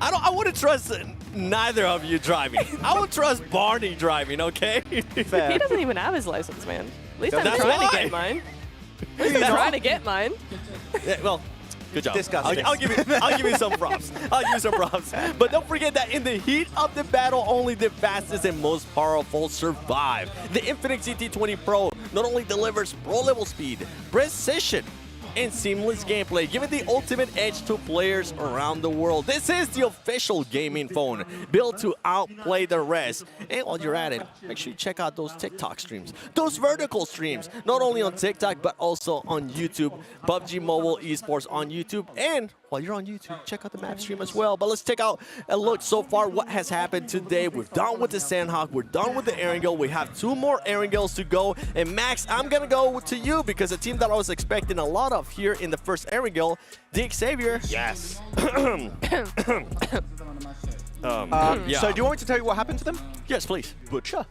I wouldn't trust neither of you driving. I would trust Barney driving, okay? Fair. He doesn't even have his license, man. At least I'm That's trying to get mine. At least I'm trying to get mine. Yeah, well, good job. Disgusting. I'll give you some props. I'll give you some props. But don't forget that in the heat of the battle, only the fastest and most powerful survive. The Infinix GT20 Pro not only delivers pro-level speed, precision, and seamless gameplay, giving the ultimate edge to players around the world. This is the official gaming phone, built to outplay the rest. And while you're at it, make sure you check out those TikTok streams, those vertical streams, not only on TikTok, but also on YouTube. PUBG Mobile Esports on YouTube. And while you're on YouTube, check out the map stream as well. But let's take out a look so far what has happened today. We're done with the Sandhawk. We're done with the Erangel. We have 2 more Erangels to go. And Max, I'm going to go to you because a team that I was expecting a lot of off here in the first Erangel. Dick Xavier. Yes. Yeah. So do you want me to tell you what happened to them? Yes, please. Butcher.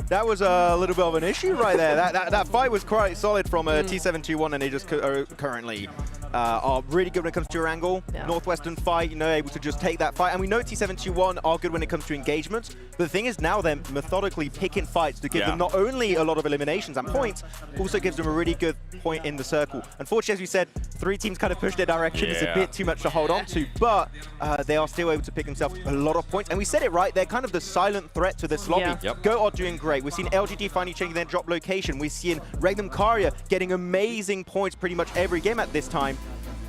That was a little bit of an issue right there. That fight was quite solid from T721, and they just currently are really good when it comes to your angle. Yeah. Northwestern fight, you know, able to just take that fight. And we know T721 are good when it comes to engagement. But the thing is now they're methodically picking fights to give them not only a lot of eliminations and points, also gives them a really good point in the circle. Unfortunately, as we said, 3 teams kind of pushed their direction. It's a bit too much to hold on to, but they are still able to pick themselves a lot of points. And we said it right, they're kind of the silent threat to this lobby. Go are doing great. We've seen LGD finally changing their drop location. We've seen Regnum Karya getting amazing points pretty much every game at this time.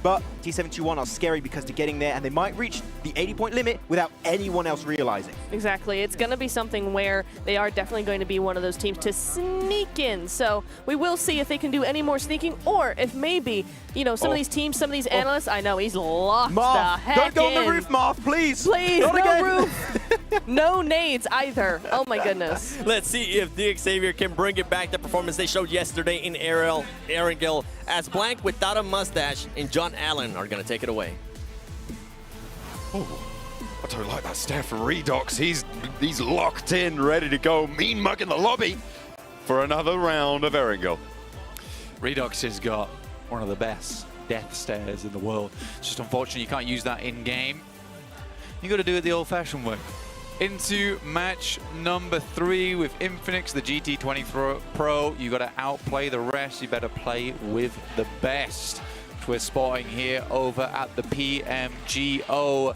But T721 are scary because they're getting there, and they might reach the 80-point limit without anyone else realizing. Exactly. It's going to be something where they are definitely going to be one of those teams to sneak in. So we will see if they can do any more sneaking, or if maybe, you know, some of these teams, some of these analysts, I know he's locked the heck in. Don't go on the roof, Marth, please. Please, Not no again. roof. No nades either. Oh my goodness. Let's see if Dick Xavier can bring it back, the performance they showed yesterday in Erangel, as Blank without a mustache and John Allen are going to take it away. Oh, I don't like that stare from Redox. He's locked in, ready to go. Mean mug in the lobby for another round of Erangel. Redox has got one of the best death stares in the world. It's just unfortunate you can't use that in-game. You got to do it the old-fashioned way. Into match number 3 with Infinix, the GT20 Pro. You got to outplay the rest. You better play with the best. Which we're spotting here over at the PMGO.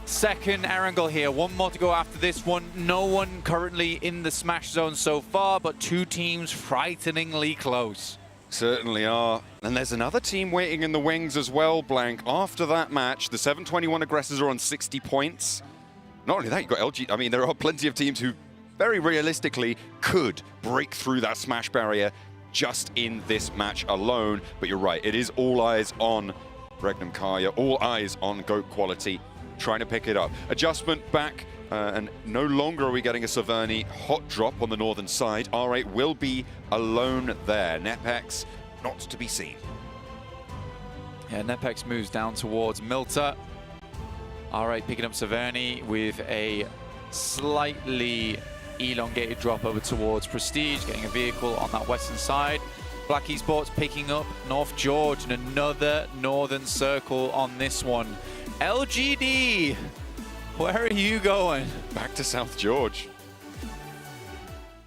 Second Erangel here. One more to go after this one. No one currently in the smash zone so far, but 2 teams frighteningly close. Certainly are. And there's another team waiting in the wings as well, Blank. After that match, the 721 aggressors are on 60 points. Not only that, you've got LG. I mean, there are plenty of teams who very realistically could break through that smash barrier just in this match alone. But you're right, it is all eyes on Regnum Karya, all eyes on GOAT Quality, trying to pick it up. Adjustment back, and no longer are we getting a Saverni hot drop on the northern side. R8 will be alone there. Nepex, not to be seen. Yeah, Nepex moves down towards Milta. R8 picking up Saverni with a slightly elongated drop over towards Prestige, getting a vehicle on that western side. Black Esports picking up North George and another northern circle on this one. LGD, where are you going? Back to South George.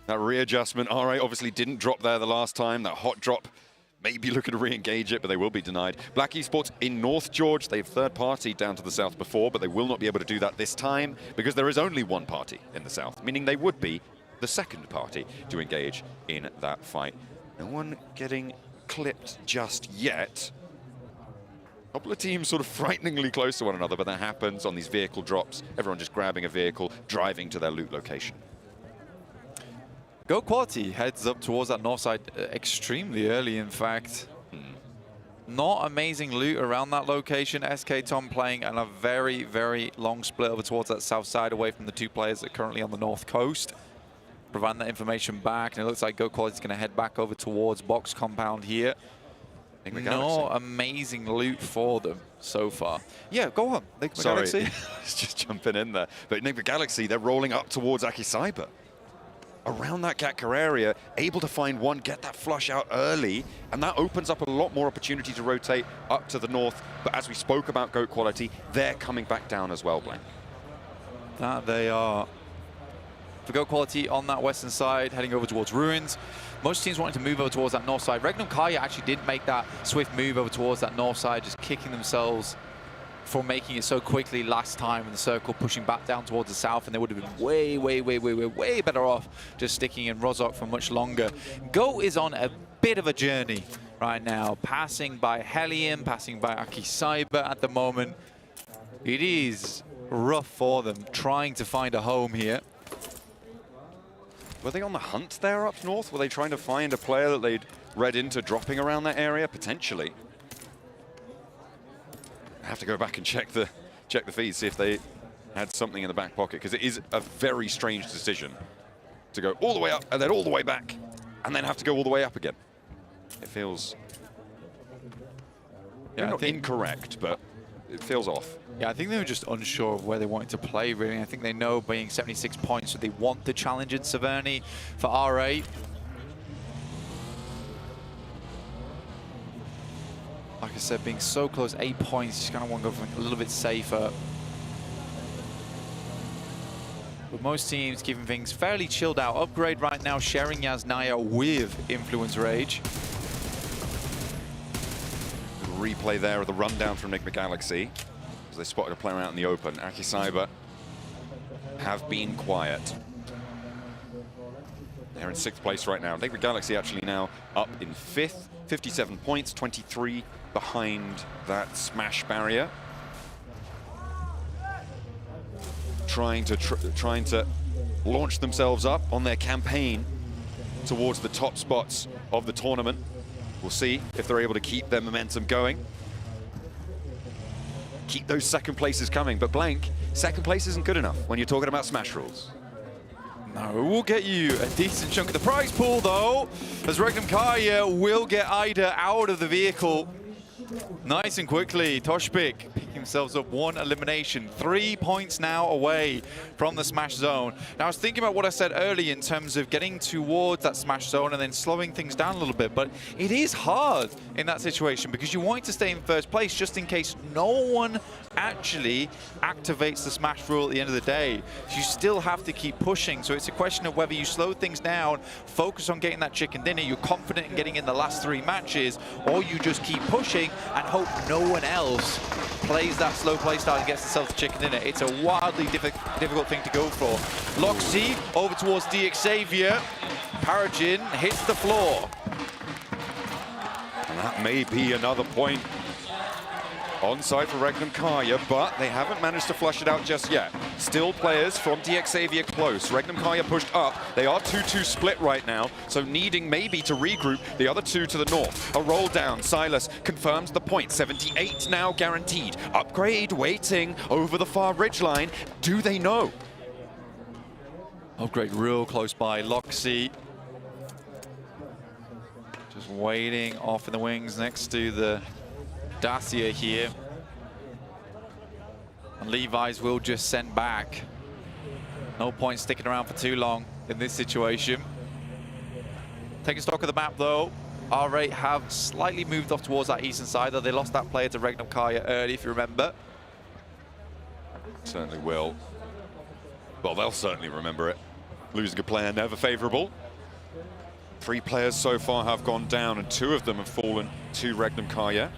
That readjustment, R8 obviously didn't drop there the last time. That hot drop, maybe looking to re-engage it, but they will be denied. Black Esports in North George, they've third party down to the south before, but they will not be able to do that this time because there is only one party in the south, meaning they would be the second party to engage in that fight. No one getting clipped just yet. A couple of teams sort of frighteningly close to one another, but that happens on these vehicle drops. Everyone just grabbing a vehicle, driving to their loot location. GOAT Quality heads up towards that north side extremely early, in fact. Not amazing loot around that location. SK Tom playing on a very, very long split over towards that south side away from the 2 players that are currently on the north coast. Providing that information back, and it looks like GOAT Quality is going to head back over towards Box Compound here. No amazing loot for them so far. Yeah, go on. Sorry, Galaxy. just jumping in there. But Enigma Galaxy, they're rolling up towards Akisaiba. Around that Gatka area, able to find one, get that flush out early, and that opens up a lot more opportunity to rotate up to the north. But as we spoke about GOAT Quality, they're coming back down as well, Blaine. That they are. For GOAT Quality on that western side, heading over towards Ruins. Most teams wanting to move over towards that north side. Regnum Karya actually did make that swift move over towards that north side, just kicking themselves for making it so quickly last time in the circle, pushing back down towards the south, and they would have been way better off just sticking in Rozhok for much longer. GOAT is on a bit of a journey right now, passing by Helium, passing by Akisaiba at the moment. It is rough for them, trying to find a home here. Were they on the hunt there up north? Were they trying to find a player that they'd read into dropping around that area? Potentially. I have to go back and check the feed, see if they had something in the back pocket, because it is a very strange decision to go all the way up and then all the way back and then have to go all the way up again. It feels Yeah, not incorrect, but it feels off. Yeah, I think they were just unsure of where they wanted to play, really. I think they know being 76 points, so they want the challenge in Severny for RA. Like I said, being so close, 8 points, just kind of want to go for a little bit safer. But most teams keeping things fairly chilled out. Upgrade right now, sharing Yasnaya with Influence Rage. Replay there of the rundown from Enigma Galaxy as they spotted a player out in the open. Akicyber have been quiet. They're in 6th place right now. Enigma Galaxy actually now up in 5th, 57 points, 23 behind that smash barrier. Trying to launch themselves up on their campaign towards the top spots of the tournament. We'll see if they're able to keep their momentum going. Keep those 2nd places coming, but Blank, 2nd place isn't good enough when you're talking about Smash rules. No, it will get you a decent chunk of the prize pool, though, as Regnum Kaya will get Ida out of the vehicle nice and quickly. Toshpik picking themselves up 1 elimination, 3 points now away from the Smash zone. Now, I was thinking about what I said earlier in terms of getting towards that Smash zone and then slowing things down a little bit, but it is hard in that situation because you want to stay in 1st place just in case no one actually activates the Smash rule at the end of the day. You still have to keep pushing, so it's a question of whether you slow things down, focus on getting that chicken dinner, you're confident in getting in the last 3 matches, or you just keep pushing and hope no one else plays that slow play style and gets themselves the chicken dinner. It's a wildly difficult thing to go for. Loxy over towards DX Xavier. Paragin hits the floor. And that may be another point onside for Regnum Kaya, but they haven't managed to flush it out just yet. Still players from DX Xavier close. Regnum Kaya pushed up. They are 2-2 split right now, so needing maybe to regroup the other 2 to the north. A roll down. Silas confirms the point. 78 now guaranteed. Upgrade waiting over the far ridgeline. Do they know? Upgrade real close by. Loxy just waiting off in the wings next to the Dacia here. And Levi's will just send back. No point sticking around for too long in this situation. Taking stock of the map though, R8 have slightly moved off towards that eastern side, though they lost that player to Regnum Kaya early, if you remember. Certainly will. Well, they'll certainly remember it. Losing a player never favorable. 3 players so far have gone down and 2 of them have fallen to Regnum Kaya.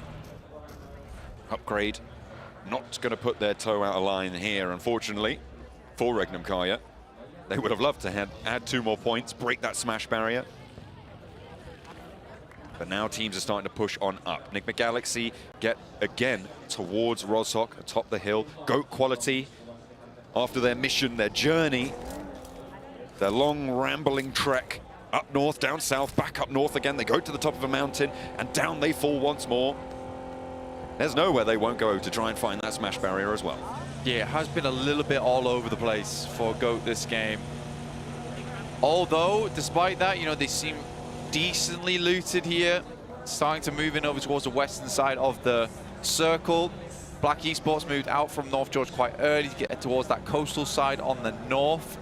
Upgrade not going to put their toe out of line here, unfortunately, for Regnum Kaya. They would have loved to add 2 more points, break that smash barrier. But now teams are starting to push on up. Enigma Galaxy get again towards Rozhok atop the hill. GOAT quality after their mission, their journey, their long rambling trek up north, down south, back up north again. They go to the top of a mountain and down they fall once more. There's nowhere they won't go to try and find that smash barrier as well. Yeah, it has been a little bit all over the place for GOAT this game. Although, despite that, you know, they seem decently looted here. Starting to move in over towards the western side of the circle. Black Esports moved out from North George quite early to get towards that coastal side on the north.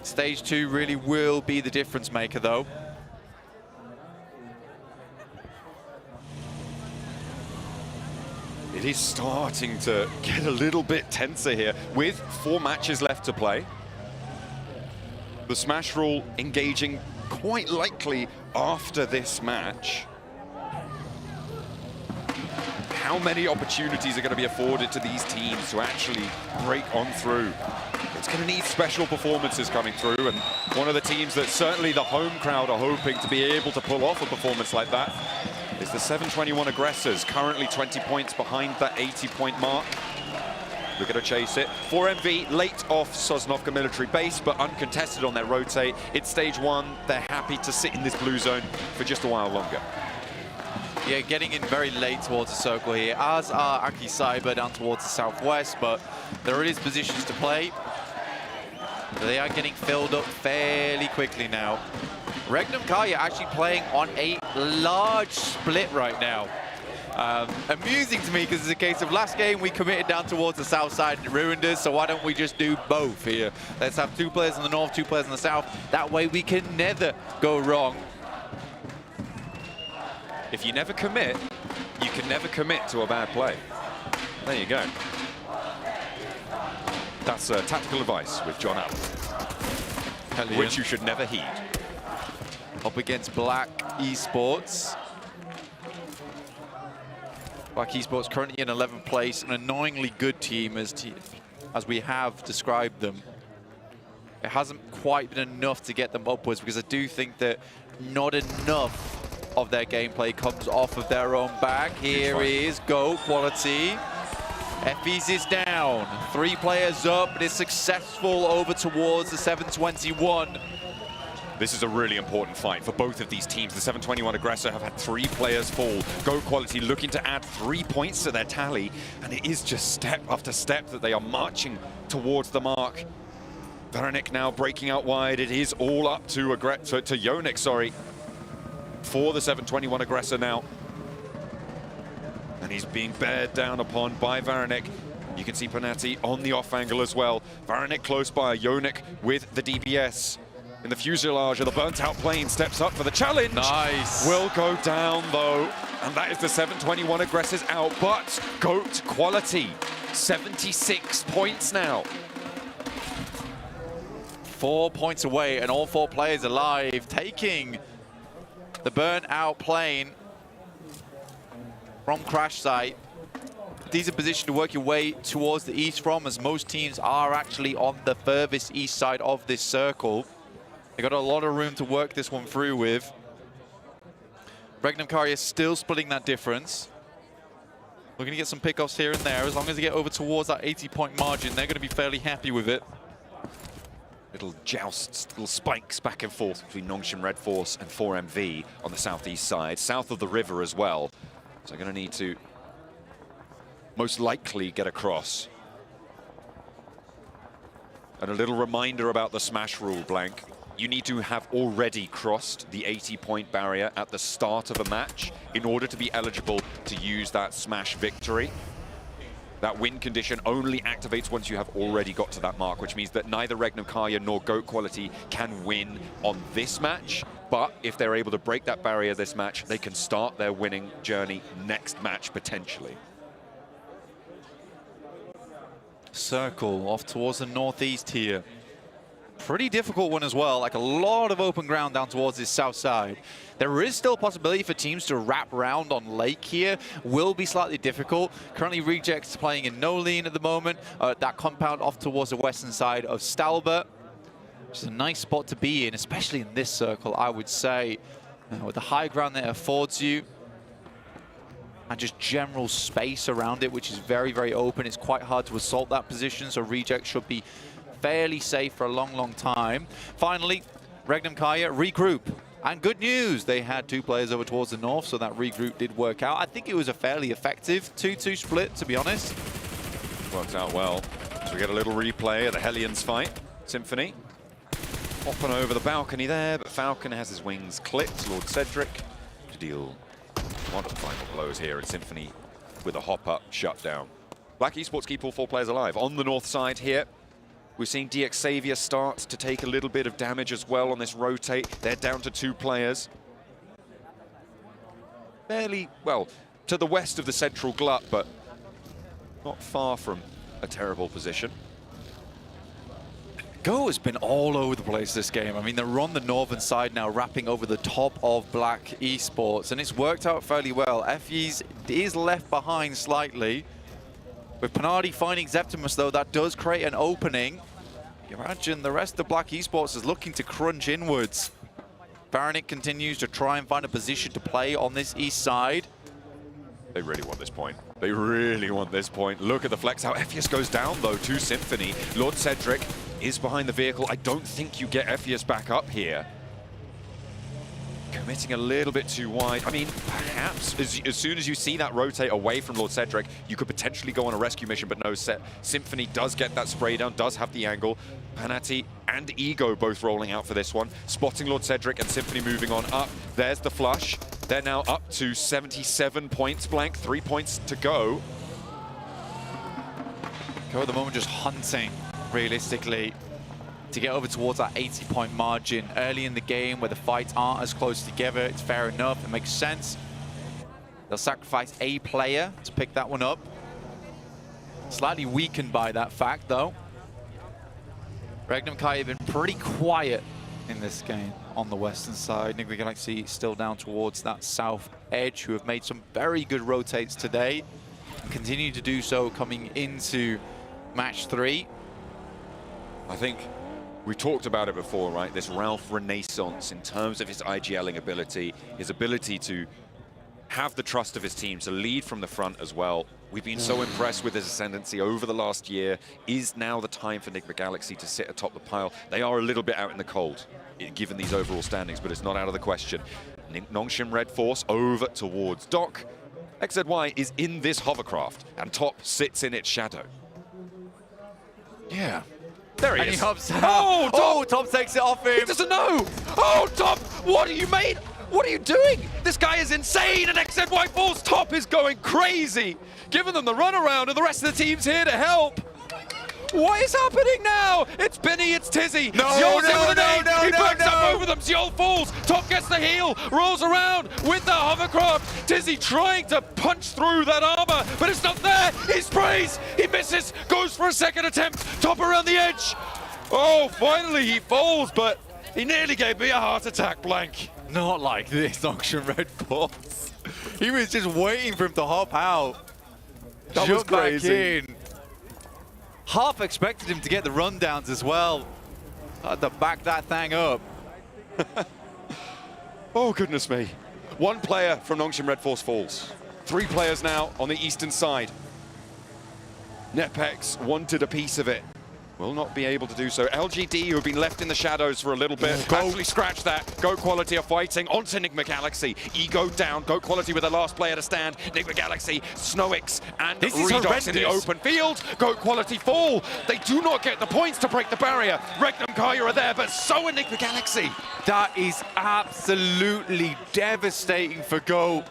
Stage 2 really will be the difference maker though. It is starting to get a little bit tenser here with 4 matches left to play. The Smash rule engaging quite likely after this match. How many opportunities are going to be afforded to these teams to actually break on through? It's going to need special performances coming through, and one of the teams that certainly the home crowd are hoping to be able to pull off a performance like that is the 721 Aggressors, currently 20 points behind that 80-point mark. We're going to chase it. 4MV late off Sosnovka military base, but uncontested on their rotate. It's stage 1. They're happy to sit in this blue zone for just a while longer. Yeah, getting in very late towards the circle here, as are Aki Cyber down towards the southwest, but there is positions to play. They are getting filled up fairly quickly now. Regnum Kaya actually playing on a large split right now. Amusing to me because it's a case of last game we committed down towards the south side and it ruined us, so why don't we just do both here? Let's have 2 players in the north, 2 players in the south. That way we can never go wrong. If you never commit, you can never commit to a bad play. There you go. That's tactical advice with John Allen, which you should never heed. Up against Black Esports. Black Esports currently in 11th place, an annoyingly good team as we have described them. It hasn't quite been enough to get them upwards because I do think that not enough of their gameplay comes off of their own back. Here is Go Quality. Effys is down. 3 players up, but is successful over towards the 721. This is a really important fight for both of these teams. The 721 Aggressor have had 3 players fall. Go Quality looking to add 3 points to their tally, and it is just step after step that they are marching towards the mark. Varanik now breaking out wide. It is all up to Yonik, sorry, for the 721 Aggressor now. And he's being bared down upon by Varanik. You can see Panati on the off angle as well. Varanik close by, Yonik with the DBS. In the fuselage of the burnt-out plane, steps up for the challenge. Nice. Will go down, though. And that is the 721 Aggressors out. But GOAT Quality, 76 points now. 4 points away, and all 4 players alive, taking the burnt-out plane from crash site. These are positioned to work your way towards the east from, as most teams are actually on the furthest east side of this circle. They got a lot of room to work this one through with. Regnum Kari is still splitting that difference. We're going to get some pickoffs here and there. As long as they get over towards that 80-point margin, they're going to be fairly happy with it. Little jousts, little spikes back and forth between Nongshim Red Force and 4MV on the southeast side, south of the river as well. So they're going to need to most likely get across. And a little reminder about the smash rule, Blank. You need to have already crossed the 80-point barrier at the start of a match in order to be eligible to use that smash victory. That win condition only activates once you have already got to that mark, which means that neither Regnum Karya nor GOAT Quality can win on this match. But if they're able to break that barrier this match, they can start their winning journey next match, potentially. Circle off towards the northeast here. Pretty difficult one as well, like a lot of open ground down towards this south side. There is still a possibility for teams to wrap around on Lake here. Will be slightly difficult. Currently Rejects playing in no lean at the moment. That compound off towards the western side of Stalbert. Which is a nice spot to be in, especially in this circle, I would say. With the high ground that it affords you. And just general space around it, which is very, very open. It's quite hard to assault that position, so Rejects should be fairly safe for a long, long time. Finally, Regnum Karya regroup. And good news, they had 2 players over towards the north, so that regroup did work out. I think it was a fairly effective 2-2 split, to be honest. Worked out well. So we get a little replay of the Hellions fight. Symphony hopping over the balcony there, but Falcon has his wings clipped. Lord Cedric to deal one of the final blows here, and Symphony with a hop-up shutdown. Black Esports keep all 4 players alive. On the north side here, we're seeing DX Xavier start to take a little bit of damage as well on this rotate. They're down to 2 players. Fairly, well, to the west of the central glut, but not far from a terrible position. Go has been all over the place this game. I mean, they're on the northern side now, wrapping over the top of Black Esports, and it's worked out fairly well. Effys is left behind slightly. With Panardi finding Zeptimus, though, that does create an opening. You imagine the rest of Black Esports is looking to crunch inwards. Varanik continues to try and find a position to play on this east side. They really want this point. They really want this point. Look at the flex out. Effys goes down, though, to Symphony. Lord Cedric is behind the vehicle. I don't think you get Effys back up here. committing a little bit too wide. I mean, perhaps as soon as you see that rotate away from Lord Cedric, you could potentially go on a rescue mission, but no, Symphony does get that spray down, does have the angle. Panati and Ego both rolling out for this one, spotting Lord Cedric and Symphony moving on up. There's the flush. They're now up to 77 points blank, 3 points to go. Go at the moment just hunting, realistically, to get over towards that 80-point margin. Early in the game where the fights aren't as close together, it's fair enough, it makes sense. They'll sacrifice a player to pick that one up. Slightly weakened by that fact, though. Regnum Kai have been pretty quiet in this game on the western side. Nigma Galaxy still down towards that south edge, who have made some very good rotates today and continue to do so coming into match 3. I think we talked about it before, right? This Ralph renaissance in terms of his IGLing ability, his ability to have the trust of his team, to lead from the front as well. We've been so impressed with his ascendancy over the last year. Is now the time for Nigma Galaxy to sit atop the pile? They are a little bit out in the cold, given these overall standings, but it's not out of the question. Nongshim Red Force over towards Doc. XZY is in this hovercraft, and Top sits in its shadow. Yeah. There he and is. He hops out. Oh, Top! Top takes it off him. He doesn't know. Oh, Top! What are you made? What are you doing? This guy is insane, and XZY Force Top is going crazy, giving them the runaround, and the rest of the team's here to help. What is happening now? It's Benny, it's Tizzy. Zjol's in with an aid. He backs up over them. Zjol falls. Top gets the heal, rolls around with the hovercraft. Tizzy trying to punch through that armor, but it's not there. He sprays, he misses, goes for a second attempt. Top around the edge. Oh, finally he falls, but he nearly gave me a heart attack, Blank. Not like this, Nongshim Red Force. He was just waiting for him to hop out. That was crazy. Back in. Half expected him to get the rundowns as well. Had to back that thing up. Oh, goodness me. One player from Nongshim Red Force falls. 3 players now on the eastern side. Nepex wanted a piece of it. Will not be able to do so. LGD, who have been left in the shadows for a little bit, actually scratch that. Goat Quality are fighting onto Nigma Galaxy. Ego down. Goat Quality with the last player to stand. Nigma Galaxy, Snowix, and Redox in the open field. Goat Quality fall. They do not get the points to break the barrier. Regnum Kaya are there, but so are Nigma Galaxy. That is absolutely devastating for Goat.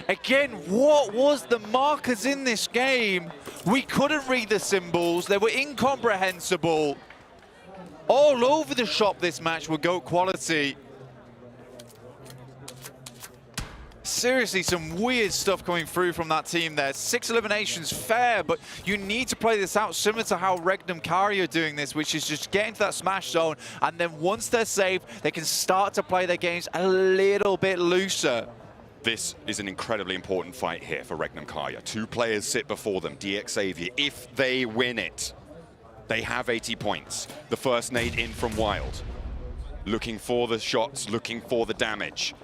Again, what was the markers in this game? We couldn't read the symbols. They were incomprehensible. All over the shop this match with Goat Quality. Seriously, some weird stuff coming through from that team there. 6 eliminations, fair, but you need to play this out similar to how Regnum Kari are doing this, which is just get into that smash zone, and then once they're safe, they can start to play their games a little bit looser. This is an incredibly important fight here for Regnum Kaya. 2 players sit before them, DX Xavier. If they win it, they have 80 points. The first nade in from Wild. Looking for the shots, looking for the damage.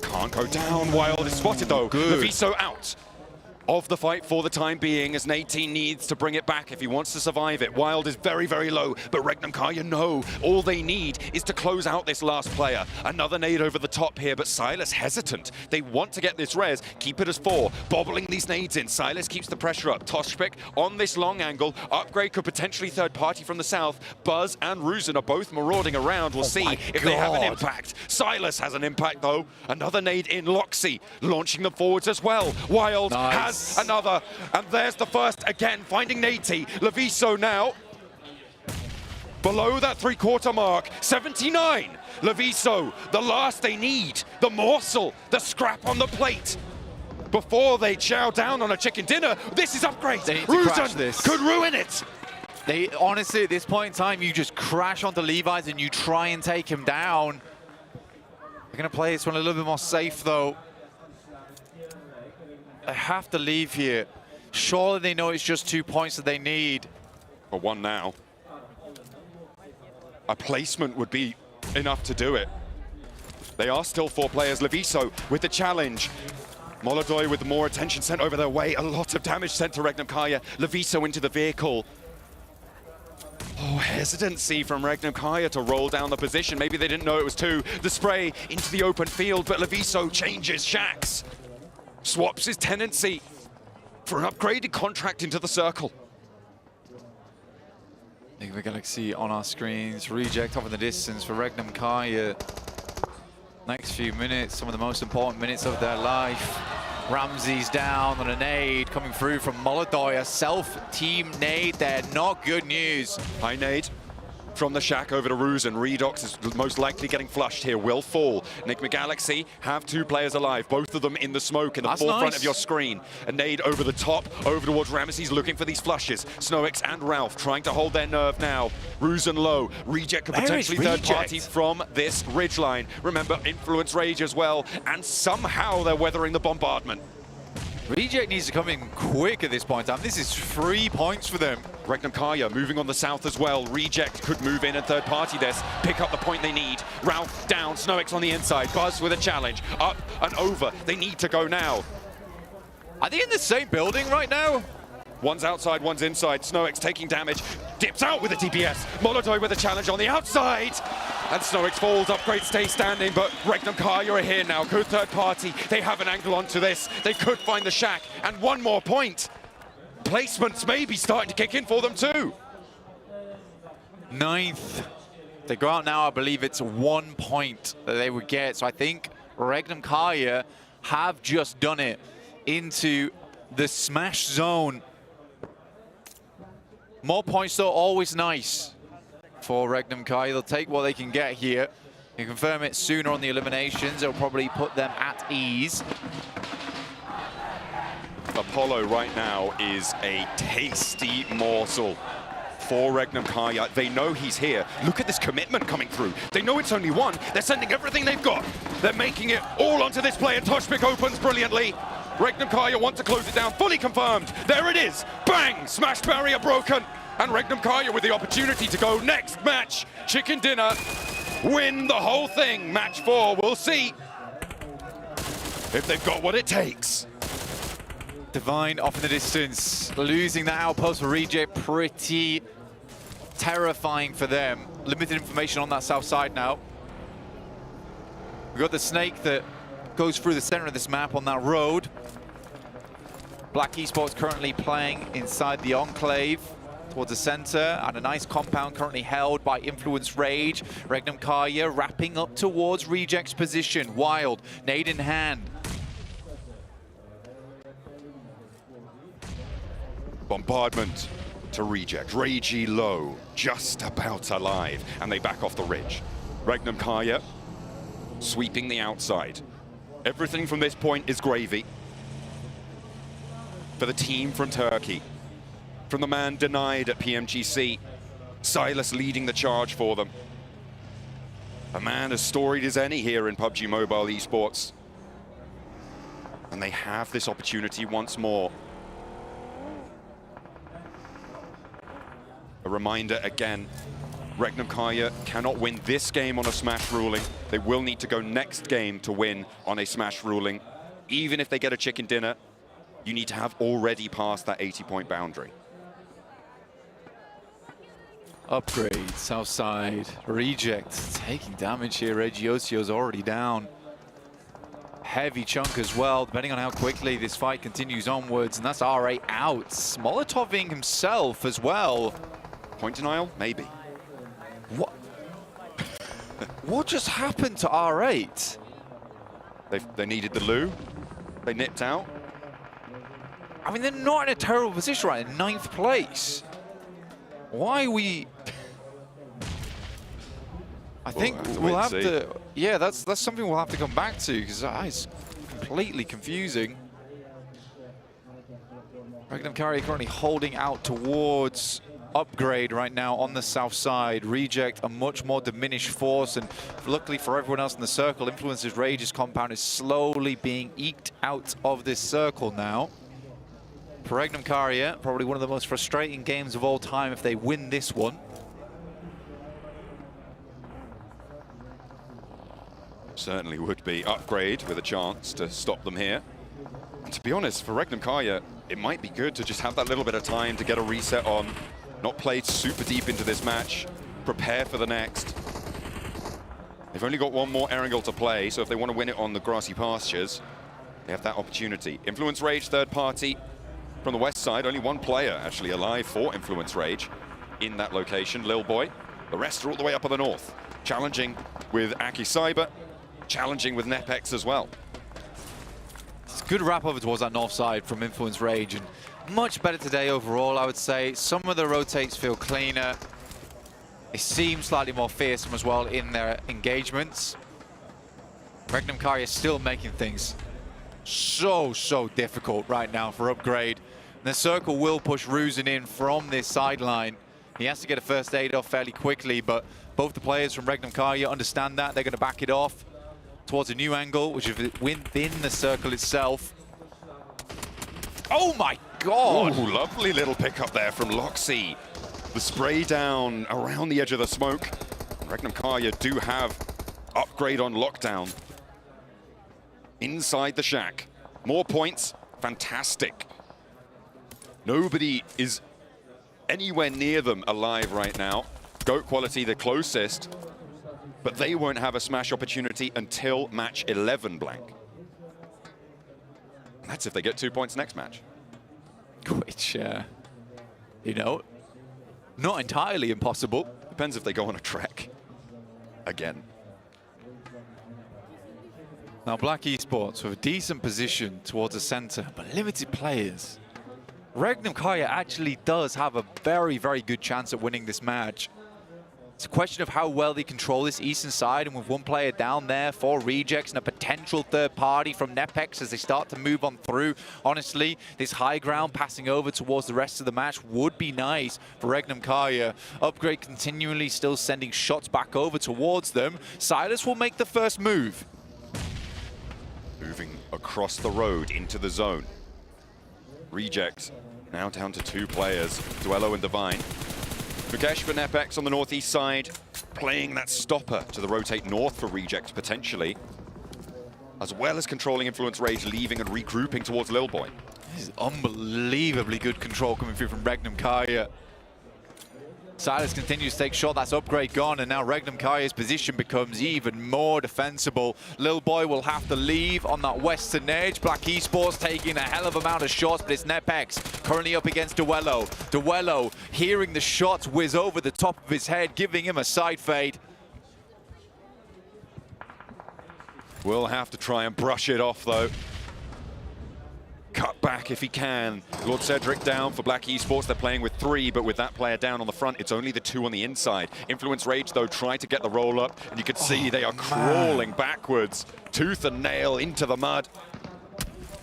Can't go down. Wild is spotted though. Leviso out of the fight for the time being, as Nate needs to bring it back if he wants to survive it. Wild is very, very low, but Regnum Kaya know all they need is to close out this last player. Another nade over the top here, but Silas hesitant. They want to get this res, keep it as 4, bobbling these nades in. Silas keeps the pressure up. Toshpik on this long angle. Upgrade could potentially third party from the south. Buzz and Ruzin are both marauding around. We'll see if they have an impact. Silas has an impact though. Another nade in. Loxy launching them forwards as well. Wild has another, and there's the first again, finding Nate. Leviso now below that 3/4 mark, 79. Leviso, the last they need, the morsel, the scrap on the plate. Before they chow down on a chicken dinner, this is upgrade. Ruzin could ruin it. They honestly, at this point in time, you just crash onto Levi's and you try and take him down. They're going to play this one a little bit more safe though. They have to leave here. Surely they know it's just 2 points that they need. Or 1 now. A placement would be enough to do it. They are still 4 players. Leviso with the challenge. Molodoy with more attention sent over their way. A lot of damage sent to Regnum Kaya. Leviso into the vehicle. Oh, hesitancy from Regnum Kaya to roll down the position. Maybe they didn't know it was two. The spray into the open field, but Leviso changes shacks. Swaps his tenancy for an upgraded contract into the circle. I think we're going to see on our screens, Reject off in the distance for Regnum Kaya. Next few minutes, some of the most important minutes of their life. Ramsey's down on a nade coming through from Molodoi, a self-team nade there, not good news. High nade from the shack over to Ruse, and Redox is most likely getting flushed here, will fall. Enigma Galaxy have two players alive, both of them in the smoke in the forefront of your screen. A nade over the top, over towards Ramesses, looking for these flushes. Snowix and Ralph trying to hold their nerve now. Ruse and low. Reject could potentially third party from this ridgeline. Remember, Influence Rage as well, and somehow they're weathering the bombardment. Reject needs to come in quick at this point. This is 3 points for them. Regnum Kaya moving on the south as well. Reject could move in and third party this, pick up the point they need. Ralph down, Snowix on the inside. Buzz with a challenge, up and over. They need to go now. Are they in the same building right now? One's outside, one's inside. Snowix taking damage, dips out with a TPS. Molodoi with a challenge on the outside. And Snowix falls, Upgrade stays standing, but Regnum Kaya are here now. Good third party, they have an angle onto this. They could find the shack, and one more point. Placements may be starting to kick in for them too. 9th. They go out now, I believe it's 1 point that they would get. So I think Regnum Kaya have just done it into the smash zone. More points though, always nice for Regnum Kaya. They'll take what they can get here. You confirm it sooner on the eliminations. It'll probably put them at ease. Apollo right now is a tasty morsel for Regnum Kaya. They know he's here. Look at this commitment coming through. They know it's only one. They're sending everything they've got. They're making it all onto this play, and Toshpik opens brilliantly. Regnum Kaya want to close it down, fully confirmed. There it is, bang, smash barrier broken. And Regnum Kaya with the opportunity to go next match. Chicken dinner, win the whole thing. Match 4, we'll see if they've got what it takes. Divine off in the distance, losing that outpost for Reject, pretty terrifying for them. Limited information on that south side now. We've got the snake that goes through the center of this map on that road. Black Esports currently playing inside the Enclave towards the center, and a nice compound currently held by Influence Rage. Regnum Kaya wrapping up towards Reject's position. Wild, nade in hand. Bombardment to Reject. Ragey low, just about alive, and they back off the ridge. Regnum Kaya sweeping the outside. Everything from this point is gravy for the team from Turkey. From the man denied at PMGC, Silas leading the charge for them. A man as storied as any here in PUBG Mobile Esports. And they have this opportunity once more. A reminder again, Regnum Kaya cannot win this game on a smash ruling. They will need to go next game to win on a smash ruling. Even if they get a chicken dinner, you need to have already passed that 80-point boundary. Upgrade, south side, Reject taking damage here. Reggiosio's already down. Heavy chunk as well, depending on how quickly this fight continues onwards, and that's R8 out. Molotoving himself as well. Point denial? Maybe. What? What just happened to R8? They needed the loo. They nipped out. I mean, they're not in a terrible position, right? In 9th place. Why are we... I think we'll have to... Yeah, that's something we'll have to come back to, because that is completely confusing. Regnum Kaya currently holding out towards Upgrade right now on the south side. Reject a much more diminished force, and luckily for everyone else in the circle, Influence's Rage's compound is slowly being eked out of this circle now. For Regnum Kaya, probably one of the most frustrating games of all time if they win this one. Certainly would be. Upgrade with a chance to stop them here. And to be honest, for Regnum Kaya, it might be good to just have that little bit of time to get a reset on. not played super deep into this match. Prepare for the next. They've only got one more Erangel to play, so if they want to win it on the grassy pastures, they have that opportunity. Influence Rage, third party from the west side. Only one player actually alive for Influence Rage in that location, Lil Boy. The rest are all the way up in the north. Challenging with Aki Cyber, challenging with Nepex as well. It's a good wrap over towards that north side from Influence Rage, and much better today overall, I would say. Some of the rotates feel cleaner. They seem slightly more fearsome as well in their engagements. Regnum Karya is still making things so difficult right now for Upgrade. And the circle will push Ruzin in from this sideline. He has to get a first aid off fairly quickly, but both the players from Regnum Karya understand that. They're going to back it off towards a new angle, which is within the circle itself. Oh my God! Ooh, lovely little pickup there from Loxy. The spray down around the edge of the smoke. Regnum Karya do have Upgrade on lockdown. Inside the shack. More points. Fantastic. Nobody is anywhere near them alive right now. GOAT quality the closest. But they won't have a smash opportunity until match 11, Blank. And that's if they get 2 points next match. Which, you know, not entirely impossible. Depends if they go on a trek again. Now, Black Esports with a decent position towards the center, but limited players. Regnum Karya actually does have a very good chance at winning this match. It's a question of how well they control this eastern side, and with one player down there for Rejects and a potential third party from Nepex as they start to move on through. Honestly, this high ground passing over towards the rest of the match would be nice for Regnum Karya. Upgrade continually still sending shots back over towards them. Silas will make the first move. Moving across the road into the zone. Reject now down to 2 players, Duello and Divine. Mukesh for Nepex on the northeast side, playing that stopper to the rotate north for Reject potentially, as well as controlling Influence Rage, leaving and regrouping towards Lil Boy. This is unbelievably good control coming through from Regnum Karya. Silas continues to take shot, that's Upgrade gone, and now Regnum Karya's position becomes even more defensible. Lil Boy will have to leave on that western edge. Black Esports taking a hell of amount of shots, but it's Nepex currently up against Duello. Duello hearing the shots whiz over the top of his head, giving him a side fade. Will have to try and brush it off though. Cut back if he can. Lord Cedric down for Black Esports. They're playing with 3, but with that player down on the front, it's only the 2 on the inside. Influence Rage, though, try to get the roll up, and you can see they are crawling backwards, tooth and nail into the mud,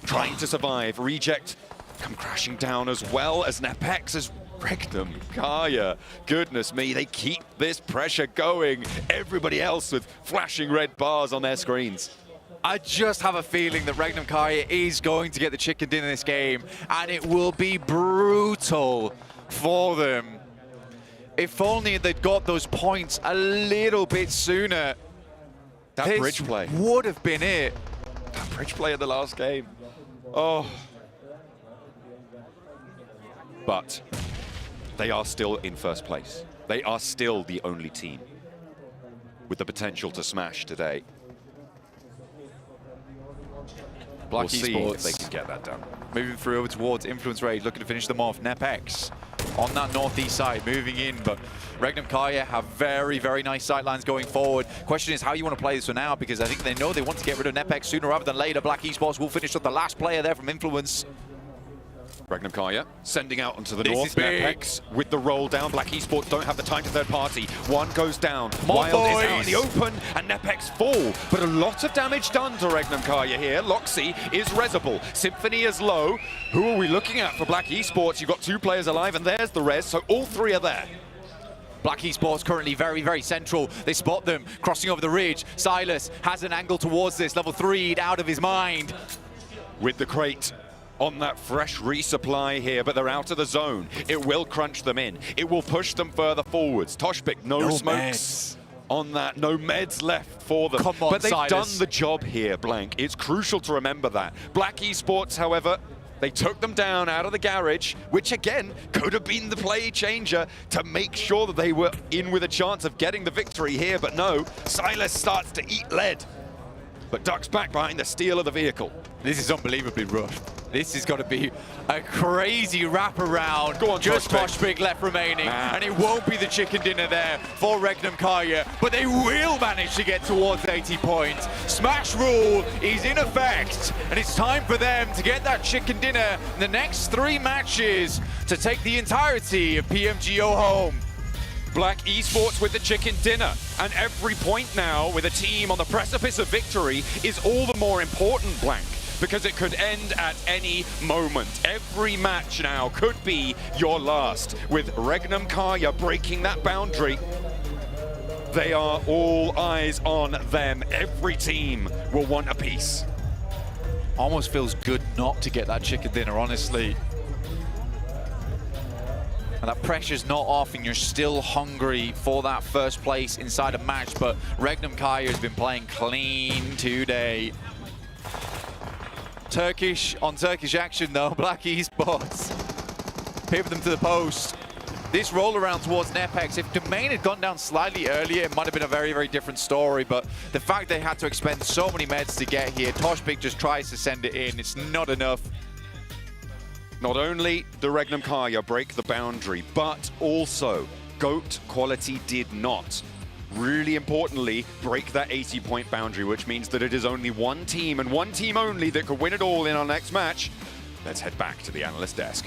trying to survive. Reject come crashing down as well as Nepex as Regnum Karya. Goodness me, they keep this pressure going. Everybody else with flashing red bars on their screens. I just have a feeling that Regnum Karya is going to get the chicken dinner in this game, and it will be brutal for them. If only they'd got those points a little bit sooner. That bridge play would have been it. That bridge play in the last game. Oh. But they are still in first place. They are still the only team with the potential to smash today. Black We'll see Esports if they can get that done. Moving through over towards Influence Rage, looking to finish them off. Nepex on that northeast side, moving in, but Regnum Karya have very nice sightlines going forward. Question is how you want to play this one out, because I think they know they want to get rid of Nepex sooner rather than later. Black Esports will finish up the last player there from Influence. Regnum Karya sending out onto the north. Nepex with the roll down. Black Esports don't have the time to third party. One goes down. Wild is out in the open, and Nepex fall. But a lot of damage done to Regnum Karya here. Loxy is resable. Symphony is low. Who are we looking at for Black Esports? You've got 2 players alive, and there's the res, so all 3 are there. Black Esports currently very central. They spot them crossing over the ridge. Silas has an angle towards this. Level 3 out of his mind. With the crate on that fresh resupply here, but they're out of the zone. It will crunch them in. It will push them further forwards. Toshpik, no smokes on that. No meds left for them. Come on, but they've Silas. done the job here, Blank. It's crucial to remember that. Black Esports, however, They took them down out of the garage, which again could have been the play changer to make sure that they were in with a chance of getting the victory here, but no, Silas starts to eat lead, but ducks back behind the steel of the vehicle. This is unbelievably rough. This is going to be a crazy wraparound. Go on, just Toshbek. Toshbek left remaining, and it won't be the chicken dinner there for Regnum Karya, but they will manage to get towards 80 points. Smash rule is in effect, and it's time for them to get that chicken dinner in the next 3 matches to take the entirety of PMGO home. Black Esports with the chicken dinner, and every point now with a team on the precipice of victory is all the more important, Blank, because it could end at any moment. Every match now could be your last, with Regnum Karya breaking that boundary. They are all eyes on them. Every team will want a piece. Almost feels good not to get that chicken dinner, honestly. And that pressure's not off, and you're still hungry for that first place inside a match, but Regnum Karya has been playing clean today. Turkish on Turkish action though, Black Esports pivot them to the post. This roll around towards Nepex, if Domain had gone down slightly earlier, it might have been a very, very different story, but the fact they had to expend so many meds to get here, Toshbek just tries to send it in, it's not enough. Not only did Regnum Karya break the boundary, but also GOAT quality did not. Really importantly, break that 80-point boundary, which means that it is only one team and one team only that could win it all in our next match. Let's head back to the analyst desk.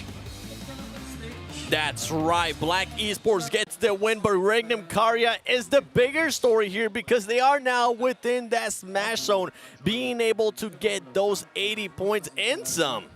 That's right, Black Esports gets the win, but Regnum Karya is the bigger story here because they are now within that smash zone, being able to get those 80 points and some.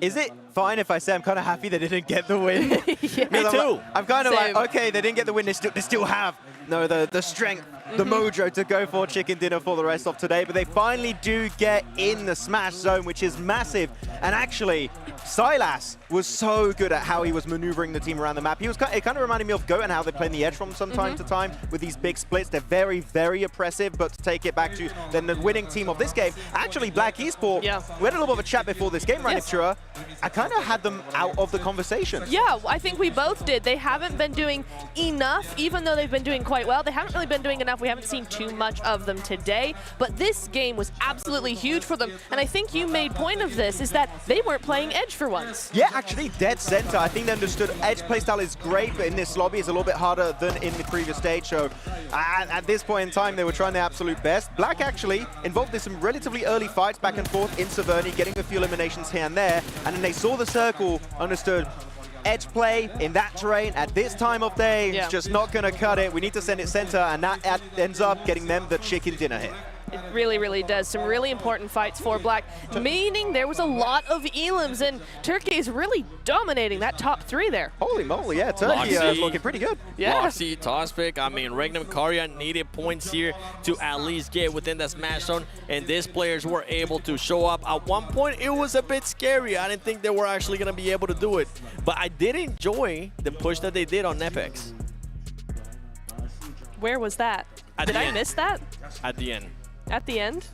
Is it fine if I say I'm kind of happy they didn't get the win? Yeah, me too. I'm kind of Same. like, okay, they didn't get the win, they still have the strength, the mojo to go for chicken dinner for the rest of today, but they finally do get in the smash zone, which is massive. And actually, Silas was so good at how he was maneuvering the team around the map. It kind of reminded me of GOAT and how they play in the edge from time to time with these big splits. They're very, very oppressive, but to take it back to then the winning team of this game, actually Black Esports, we had a little bit of a chat before this game, right, Niptura? I kind of had them out of the conversation. Yeah, I think we both did. They haven't been doing enough, even though they've been doing quite well. They haven't really been doing enough. We haven't seen too much of them today, but this game was absolutely huge for them. And I think you made point of this, is that they weren't playing edge for once. Yeah, actually, dead center. I think they understood edge playstyle is great, but in this lobby it's a little bit harder than in the previous stage. So at this point in time, they were trying their absolute best. Black actually involved in some relatively early fights back and forth in Severny, getting a few eliminations here and there. And then they saw the circle, understood edge play in that terrain at this time of day. It's just not going to cut it. We need to send it center, and that ends up getting them the chicken dinner here. It really, really does. Some really important fights for Black, meaning there was a lot of elims, and Turkey is really dominating that top 3 there. Holy moly, yeah, Turkey is looking pretty good. Yeah. Loxy, Toshbek, I mean, Regnum Karya needed points here to at least get within that smash zone, and these players were able to show up. At one point, it was a bit scary. I didn't think they were actually going to be able to do it, but I did enjoy the push that they did on Nepex. Where was that? Did I miss that? At the end. At the end?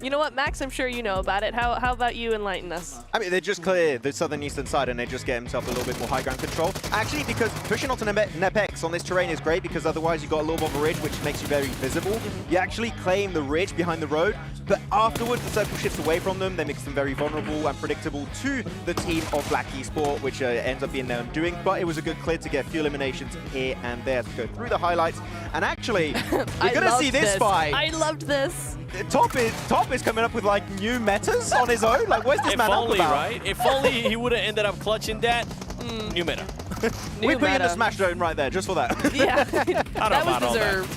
You know what, Max? I'm sure you know about it. How about you enlighten us? I mean, they just clear the southern eastern side and they just get themselves a little bit more high ground control. Actually, because pushing onto Nepex on this terrain is great because otherwise you got a little bit of a ridge which makes you very visible. You actually claim the ridge behind the road, but afterwards the circle shifts away from them. They makes them very vulnerable and predictable to the team of Black Esport, which ends up being their undoing. But it was a good clear to get a few eliminations here and there to go through the highlights. And actually, we're going to see this fight. I loved this. Top is coming up with like new metas on his own. Like, where's this man up about? Right? If only he would have ended up clutching that. New meta. We put you in the smash zone right there, just for that. Yeah, that was deserved.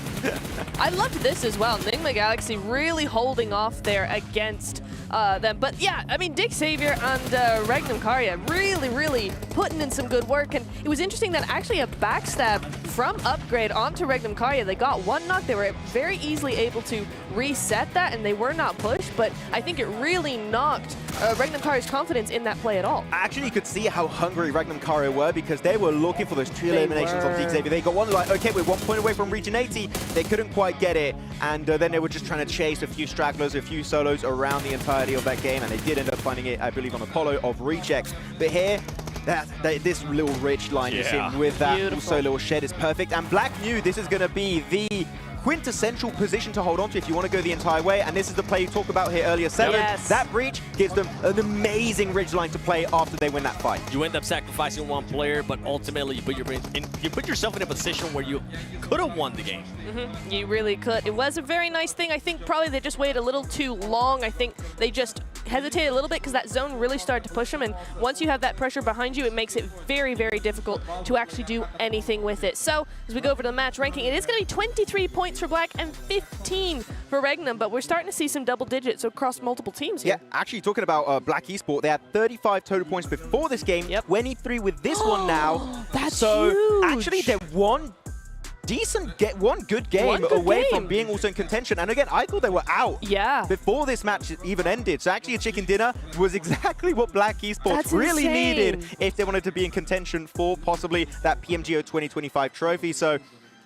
I loved this as well. Nigma Galaxy really holding off there against them. But yeah, I mean, Dick Savior and Regnum Karya really putting in some good work. And it was interesting that actually a backstab from Upgrade onto Regnum Karya. They got one knock. They were very easily able to reset that, and they were not pushed. But I think it really knocked Regnum Karya's confidence in that play at all. Actually, you could see how hungry Regnum Karya were because they were looking for those 2 eliminations of Dick Savior. They got one, like, okay, we're 1 point away from region 80. They couldn't quite get it. And then they were just trying to chase a few stragglers, a few solos around the entire entirety of that game, and they did end up finding it, I believe, on Apollo of Rejects. But here, this little ridge line is in with that also little shed is perfect. And Black knew this is going to be the quintessential position to hold on to if you want to go the entire way, and this is the play you talked about here earlier, 7. Yes. That breach gives them an amazing ridge line to play after they win that fight. You end up sacrificing one player, but ultimately you put yourself in a position where you could have won the game. You really could. It was a very nice thing. I think probably they just waited a little too long. I think they just hesitated a little bit because that zone really started to push them, and once you have that pressure behind you, it makes it very, very difficult to actually do anything with it. So as we go over to the match ranking, it is going to be 23 points for Black and 15 for Regnum, but we're starting to see some double digits across multiple teams here. Yeah, actually talking about Black Esport, they had 35 total points before this game, 23 with this one now. That's so huge. Actually they're one good game away from being also in contention. And again, I thought they were out before this match even ended. So actually a chicken dinner was exactly what Black Esports really needed if they wanted to be in contention for possibly that PMGO 2025 trophy. So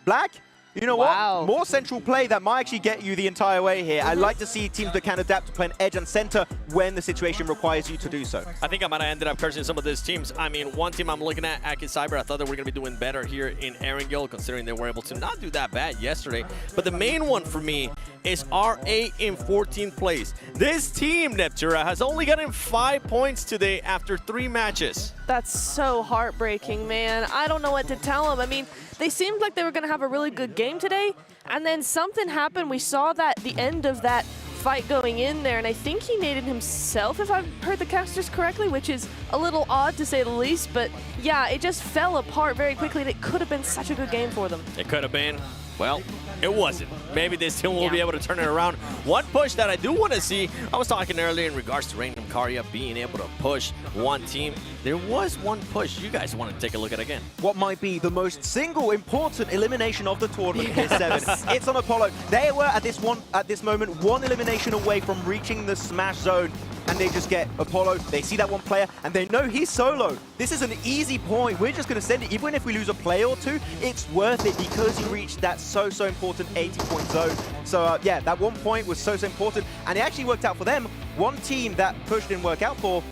Black, you know what? More central play that might actually get you the entire way here. I like to see teams that can adapt to play an edge and center when the situation requires you to do so. I think I might have ended up cursing some of these teams. I mean, one team I'm looking at, Aki Cyber, I thought they were going to be doing better here in Erangel, considering they were able to not do that bad yesterday. But the main one for me is RA in 14th place. This team, Neptura, has only gotten 5 points today after 3 matches. That's so heartbreaking, man. I don't know what to tell them. I mean, they seemed like they were going to have a really good game today, and then something happened. We saw that the end of that fight going in there, and I think he naded himself, if I've heard the casters correctly, which is a little odd to say the least, but yeah, it just fell apart very quickly, and it could have been such a good game for them. It could have been. Well, it wasn't. Maybe this team will be able to turn it around. One push that I do want to see, I was talking earlier in regards to Random Karya being able to push one team. There was one push. You guys want to take a look at again. What might be the most single important elimination of the tournament here, 7. It's on Apollo. They were at this moment one elimination away from reaching the smash zone. And they just get Apollo, they see that one player, and they know he's solo. This is an easy point. We're just going to send it. Even if we lose a player or two, it's worth it because he reached that so important 80-point zone. So, yeah, that 1 point was so important. And it actually worked out for them. One team that push didn't work out for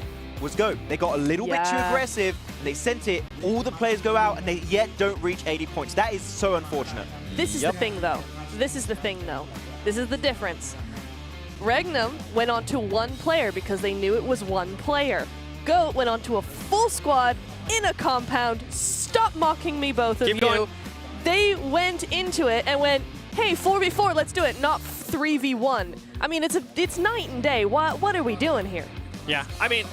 was Go. They got a little bit too aggressive, and they sent it. All the players go out, and they yet don't reach 80 points. That is so unfortunate. This is the thing, though. This is the thing, though. This is the difference. Regnum went on to one player because they knew it was one player. Goat went on to a full squad in a compound. Stop mocking me, both of you. Going. They went into it and went, hey, 4v4, let's do it, not 3v1. I mean, it's night and day. What are we doing here? Yeah, I mean,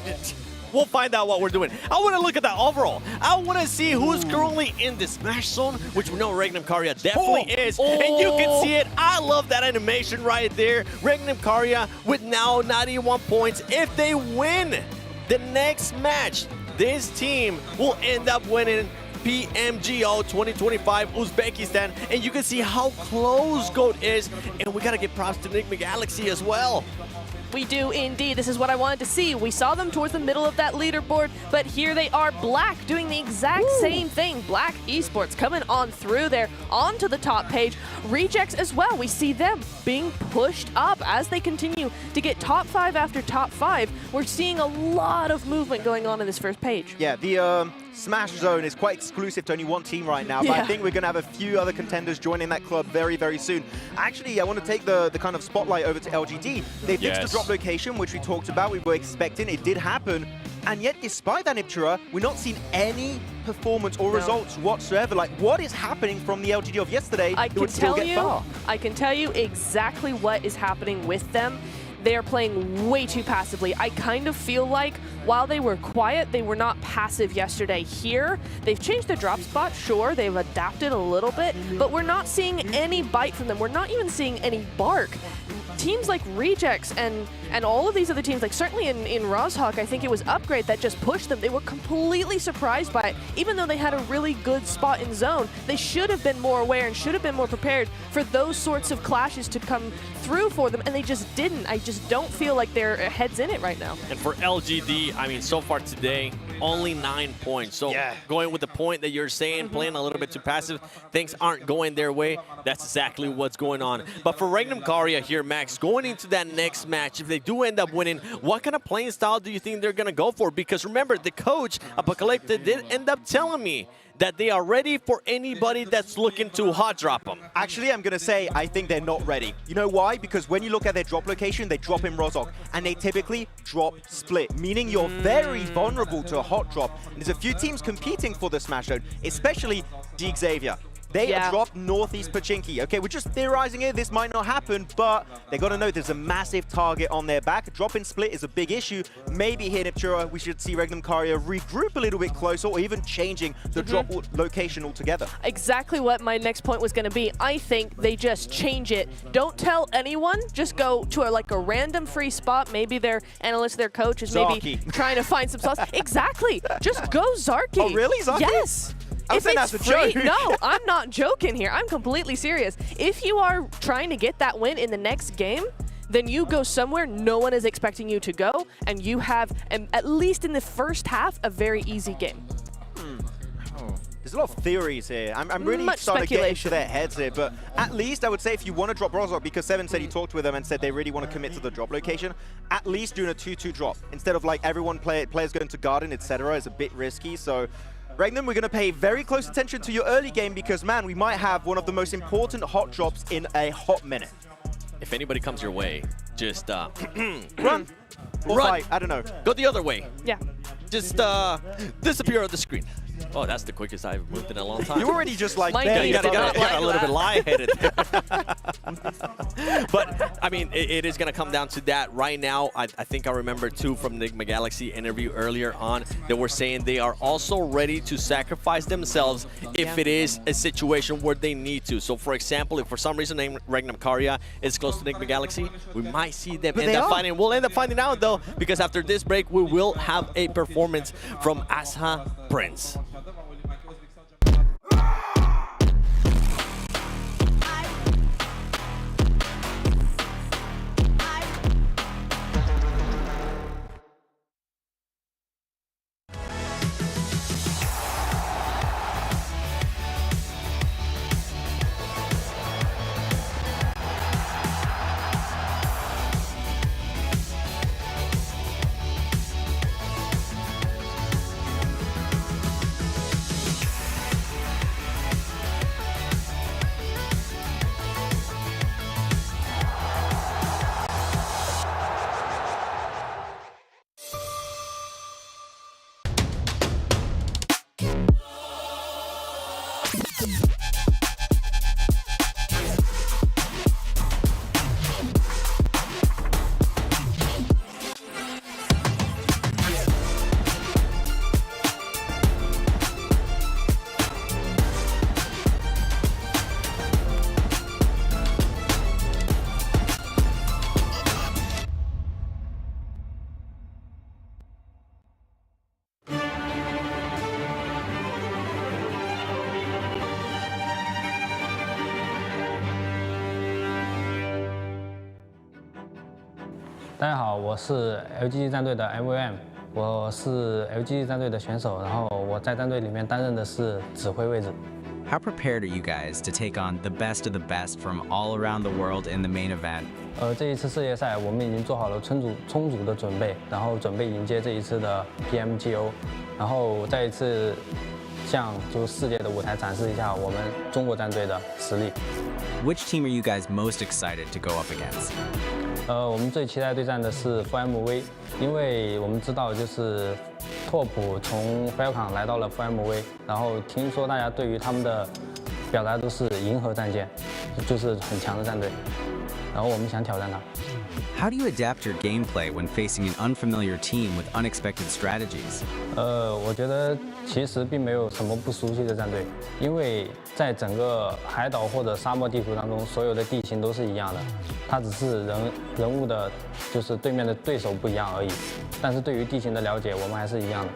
we'll find out what we're doing. I want to look at that overall. I want to see who's currently in the smash zone, which we know Regnum Karya definitely is. And you can see it. I love that animation right there. Regnum Karya with now 91 points. If they win the next match, this team will end up winning PMGO 2025 Uzbekistan. And you can see how close GOAT is. And we got to give props to Enigma Galaxy as well. We do indeed. This is what I wanted to see. We saw them towards the middle of that leaderboard, but here they are, Black, doing the exact same thing. Black Esports coming on through there, onto the top page. Rejects as well. We see them being pushed up as they continue to get top 5 after top 5. We're seeing a lot of movement going on in this first page. Yeah, the Smash Zone is quite exclusive to only one team right now, but I think we're going to have a few other contenders joining that club very, very soon. Actually, I want to take the kind of spotlight over to LGD. They fixed the drop location, which we talked about. We were expecting. It did happen. And yet, despite that, Iptura, we're not seeing any performance or results whatsoever. Like, what is happening from the LGD of yesterday that would still get far? I can tell you exactly what is happening with them. They are playing way too passively. I kind of feel like while they were quiet, they were not passive yesterday. Here, they've changed their drop spot, sure, they've adapted a little bit, but we're not seeing any bite from them. We're not even seeing any bark. Teams like Rejects and all of these other teams, like certainly in Rozhawk, I think it was Upgrade that just pushed them. They were completely surprised by it. Even though they had a really good spot in zone, they should have been more aware and should have been more prepared for those sorts of clashes to come through for them, and they just didn't. I just don't feel like their head's in it right now. And for LGD, I mean, so far today, only 9 points. So going with the point that you're saying, playing a little bit too passive, things aren't going their way. That's exactly what's going on. But for Regnum Karya here, Max, going into that next match, if they do end up winning, what kind of playing style do you think they're going to go for? Because remember, the coach, Apocalypse, did end up telling me that they are ready for anybody that's looking to hot drop them. Actually, I'm going to say I think they're not ready. You know why? Because when you look at their drop location, they drop in Rozhok, and they typically drop split, meaning you're very vulnerable to a hot drop. And there's a few teams competing for the Smash Zone, especially D Xavier. They dropped Northeast Pachinki. Okay, we're just theorizing here. This might not happen, but they got to know there's a massive target on their back. A drop in split is a big issue. Maybe here in Ipchura, we should see Regnum Karya regroup a little bit closer, or even changing the drop location altogether. Exactly what my next point was going to be. I think they just change it. Don't tell anyone. Just go to like a random free spot. Maybe their analyst, their coach is maybe trying to find some sauce. Exactly. Just go Zarky. Oh, really? Zarky? Yes. If it's free, no, I'm not joking here. I'm completely serious. If you are trying to get that win in the next game, then you go somewhere no one is expecting you to go, and you have, at least in the first half, a very easy game. There's a lot of theories here. I'm really starting to get into their heads here, but at least I would say if you want to drop Rozhok, because Seven said he talked with them and said they really want to commit to the drop location, at least doing a 2-2 drop. Instead of like players going to Garden, etc. is a bit risky, so Regnum, we're going to pay very close attention to your early game because, man, we might have one of the most important hot drops in a hot minute. If anybody comes your way, just run. Or fight, I don't know. Go the other way. Yeah. Just disappear off the screen. Oh, that's the quickest I've moved in a long time. You already just like you got a little bit lie-headed. But, I mean, it is going to come down to that. Right now, I think I remember, too, from the Enigma Galaxy interview earlier on, they were saying they are also ready to sacrifice themselves if it is a situation where they need to. So, for example, if for some reason Regnum Karya is close to Enigma Galaxy, we might see them end up fighting. We'll end up finding out, though, because after this break, we will have a performance from Asha Prince. 大家好，我是 LGD 战队的 MVM， 我是 LGD 战队的选手，然后我在战队里面担任的是指挥位置。How prepared are you guys to take on the best of the best from all around the world in the main event? 这一次世界赛我们已经做好了充足的准备，然后准备迎接这一次的 PMGO， 然后再一次向就是世界的舞台展示一下我们中国战队的实力。Which team are you guys most excited to go up against? 我们最期待对战的是 FMV， 因为我们知道就是拓普从 Falcon 来到了 FMV， 然后听说大家对于他们的表达都是银河战舰，就是很强的战队，然后我们想挑战他。How do you adapt your gameplay when facing an unfamiliar team with unexpected strategies? 我觉得其实并没有什么不熟悉的战队，因为在整个海岛或者沙漠地图当中，所有的地形都是一样的，它只是人物的，就是对面的对手不一样而已。但是对于地形的了解，我们还是一样的。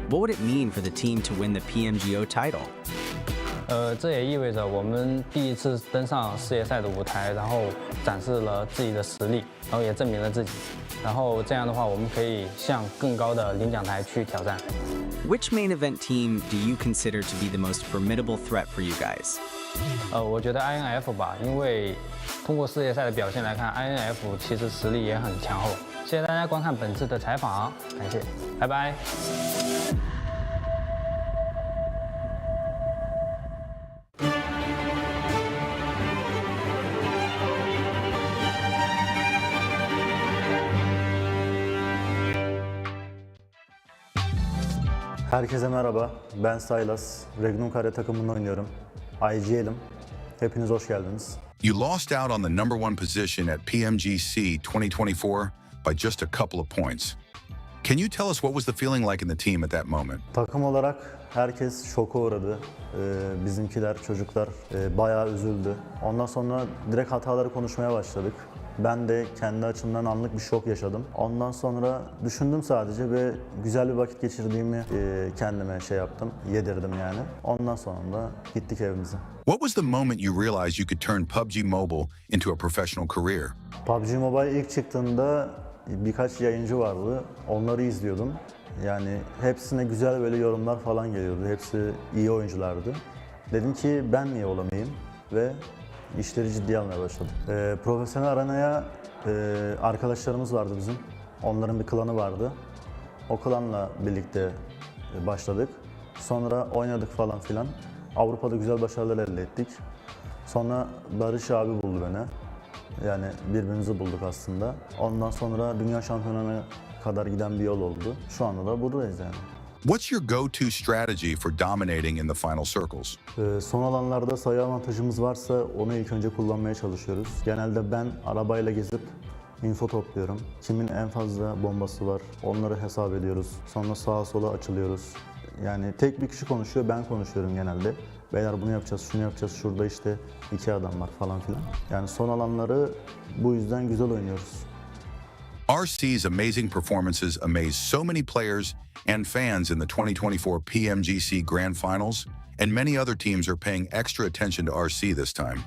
What would it mean for the team to win the PMGO title? 这也意味着我们第一次登上世界赛的舞台，然后展示了自己的实力，然后也证明了自己。然后这样的话，我们可以向更高的领奖台去挑战。Which main event team do you consider to be the most formidable threat for you guys? 我觉得 INF 吧，因为通过世界赛的表现来看 ，INF 其实实力也很强厚。谢谢大家观看本次的采访，感谢，拜拜。Herkese merhaba, ben Saylas. Regnum Kare takımında oynuyorum. IGL'im. Hepiniz hoş geldiniz. You lost out on the #1 position at PMGC 2024 by just a couple of points. Can you tell us what was the feeling like in the team at that moment? Takım olarak herkes şoka uğradı. Bizimkiler, çocuklar bayağı üzüldü. Ondan sonra direkt hataları konuşmaya başladık. Ben de kendi açımdan anlık bir şok yaşadım. Ondan sonra düşündüm sadece ve güzel bir vakit geçirdiğimi kendime yaptım, yedirdim yani. Ondan sonra da gittik evimize. What was the moment you realized you could turn PUBG Mobile into a professional career? PUBG Mobile ilk çıktığında birkaç yayıncı vardı. Onları izliyordum. Yani hepsine güzel böyle yorumlar falan geliyordu. Hepsi iyi oyunculardı. Dedim ki ben niye olamayayım ve işleri ciddiye almaya başladım. Profesyonel arenaya arkadaşlarımız vardı bizim. Onların bir klanı vardı. O klanla birlikte başladık. Sonra oynadık falan filan. Avrupa'da güzel başarılar elde ettik. Sonra Barış abi buldu beni. Yani birbirimizi bulduk aslında. Ondan sonra dünya şampiyonuna kadar giden bir yol oldu. Şu anda da buradayız yani. What's your go-to strategy for dominating in the final circles? Son alanlarda sayı avantajımız varsa onu ilk önce kullanmaya çalışıyoruz. Genelde ben arabayla gezip info topluyorum. Kimin en fazla bombası var onları hesap ediyoruz. Sonra sağa sola açılıyoruz. Yani tek bir kişi konuşuyor, ben konuşuyorum genelde. Beyler bunu yapacağız, şunu yapacağız, şurada işte 2 adam var falan filan. Yani son alanları bu yüzden güzel oynuyoruz. RC's amazing performances amazed so many players and fans in the 2024 PMGC Grand Finals, and many other teams are paying extra attention to RC this time.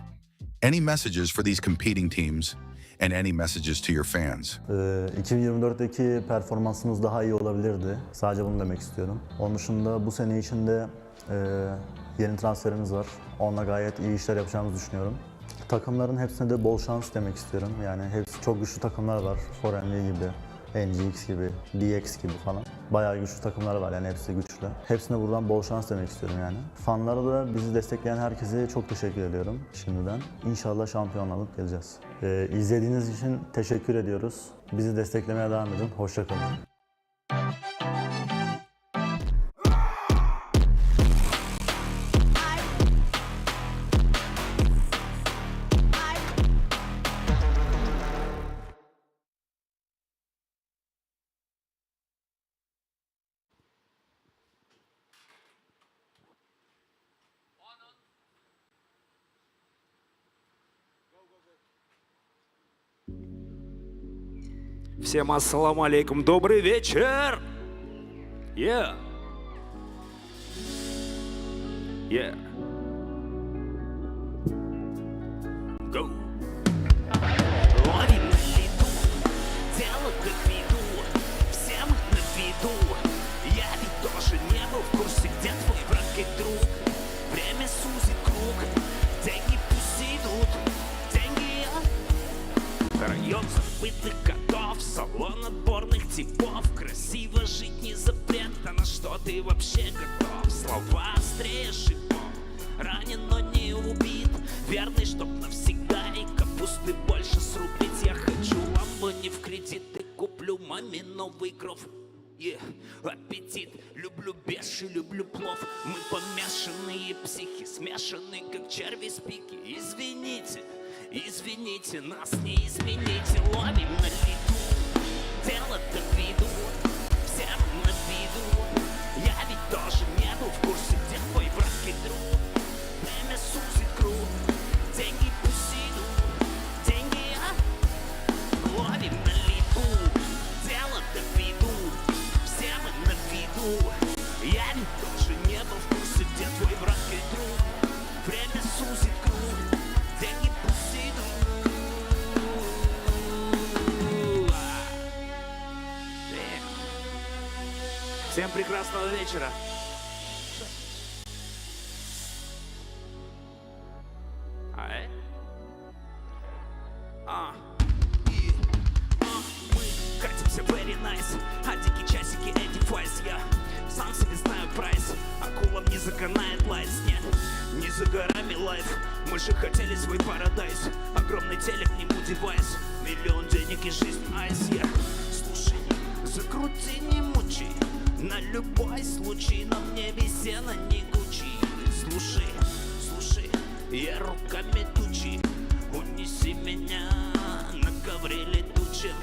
Any messages for these competing teams, and any messages to your fans? 2024'teki performansımız daha iyi olabilirdi. Sadece bunu demek istiyorum. Onun dışında bu sene içinde yeni transferimiz var. Onunla gayet iyi işler yapacağımızı düşünüyorum. Takımların hepsine de bol şans demek istiyorum. Yani hepsi çok güçlü takımlar var. 4MV gibi, NGX gibi, DX gibi falan. Bayağı güçlü takımlar var yani hepsi güçlü. Hepsine buradan bol şans demek istiyorum yani. Fanlara da bizi destekleyen herkese çok teşekkür ediyorum şimdiden. İnşallah şampiyon alıp geleceğiz. İzlediğiniz için teşekkür ediyoruz. Bizi desteklemeye devam edin. Hoşça kalın. Всем ассаламу алейкум, добрый вечер! Yeah! Yeah! Go! Ловим на лету, дело как в виду, все мы на виду. Я ведь тоже не был в курсе, где твой враг и друг. Время сузит круг, деньги пусть идут, деньги я. Район забытых котов, салон отборных типов. Красиво жить не запрет, а на что ты вообще готов? Слова острее шипов, ранен, но не убит. Верный, чтоб навсегда и капусты больше срубить. Я хочу ламбо не в кредит и куплю маме новый кров. Аппетит, люблю беши, люблю плов. Мы помешанные психи, смешанные как черви с пики. Извините, извините, нас не измените. Ловим на лету, дело-то в виду, всем на виду. Я ведь тоже не был в курсе, где твой враг и друг. Время сузит круг, деньги пусть идут, деньги я. Ловим на лету, дело-то в виду, все мы на виду. Я ведь тоже не был в курсе, где твой враг и друг. Всем прекрасного вечера. Мы катимся very nice, а дикие часики эти файс. Я сам себе знаю прайс, акулам не заканает лайс. Нет, не за горами лайф, мы же хотели свой парадайз. Огромный телек, к нему девайс, миллион денег и жизнь айс. Слушай, закрути, не мучи, на любой случай, на мне висела не Гуччи. Слушай, я руками тучи, унеси меня на ковре летучем.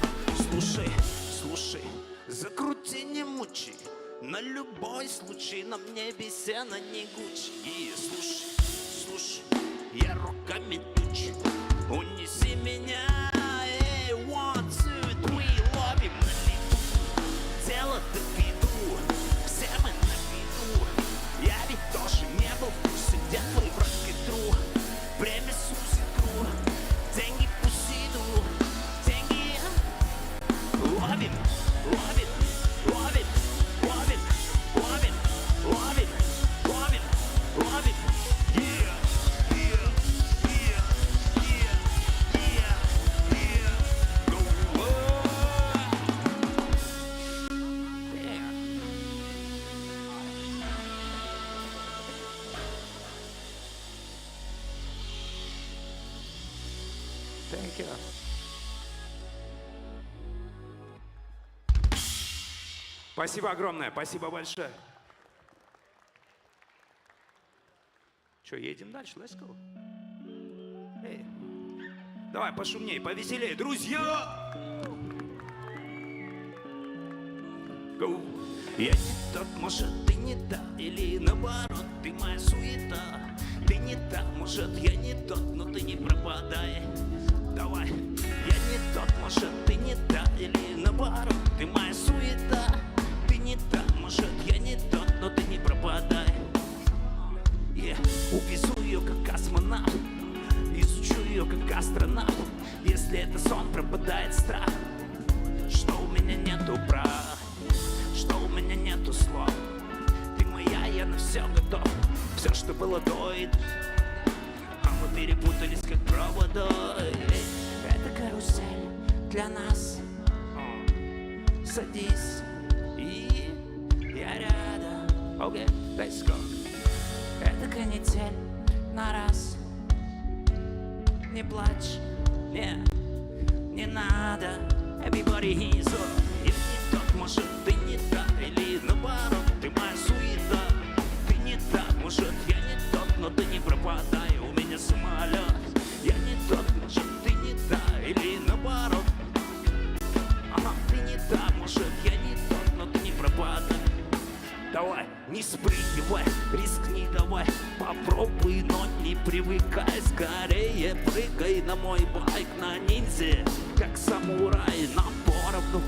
Слушай, закрути, не мучи, на любой случай, на мне висела не Гуччи. И слушай, я руками тучи, унеси меня. Эй, 1, 2, 3, ловим на лету, дело-то в виду, все мы на виду. Я ведь тоже не был в курсе, где твой враг и тру. Время сузит кру, деньги пусиду, деньги ловим. Thank you. Спасибо огромное, спасибо большое. Че, едем дальше? Let's go. Эй, давай пошумней, повеселее, друзья! Go. Я не тот, может, ты не та, или наоборот, ты моя суета. Ты не та, может, я не тот, но ты не пропадай. Давай, я не тот, может, ты не та, или наоборот, ты моя суета. Ты не та, может, я не тот, но ты не пропадай. Увезу ее как космонавт, изучу ее как астронавт. Если это сон, пропадает страх, что у меня нету прав, что у меня нету слов. Ты моя, я на все готов, все, что было до и до. А мы перепутались как провода. Это карусель для нас. Садись, и я рядом. Окей, let's go. Это канитель на раз. Не плачь, не надо. Everybody is up. Я не тот, может, ты не та, или наоборот, ты моя суета. Ты не та, может, я не тот, но ты не пропадай, у меня самолет. Я не тот, может, ты не та, или наоборот. Ага, ты не та, может, я не тот, но ты не пропадай. Давай, не спрыгивай, рискни давай, попробуй, но не привыкай. Скорее прыгай на мой байк, на ниндзя, как самурай, нам поровну.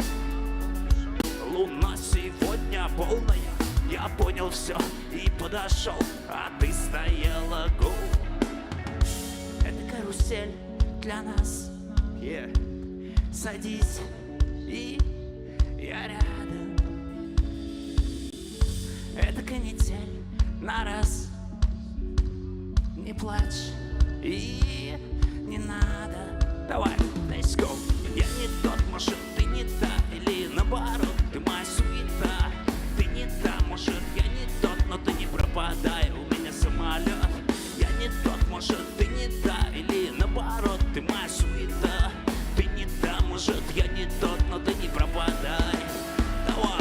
Луна сегодня полная, я понял все и подошел, а ты стояла go. Это карусель для нас. Садись, и я рядом. Это канитель на раз. Не плачь и не надо. Давай, let's go. Я не тот, может, ты не та, или наоборот, ты моя суета. Ты не та, может, я не тот, но ты не пропадай, у меня самолет. Я не тот, может, ты не та, или наоборот, ты моя суета. Ты не та, может, я не тот, но ты не пропадай. Давай.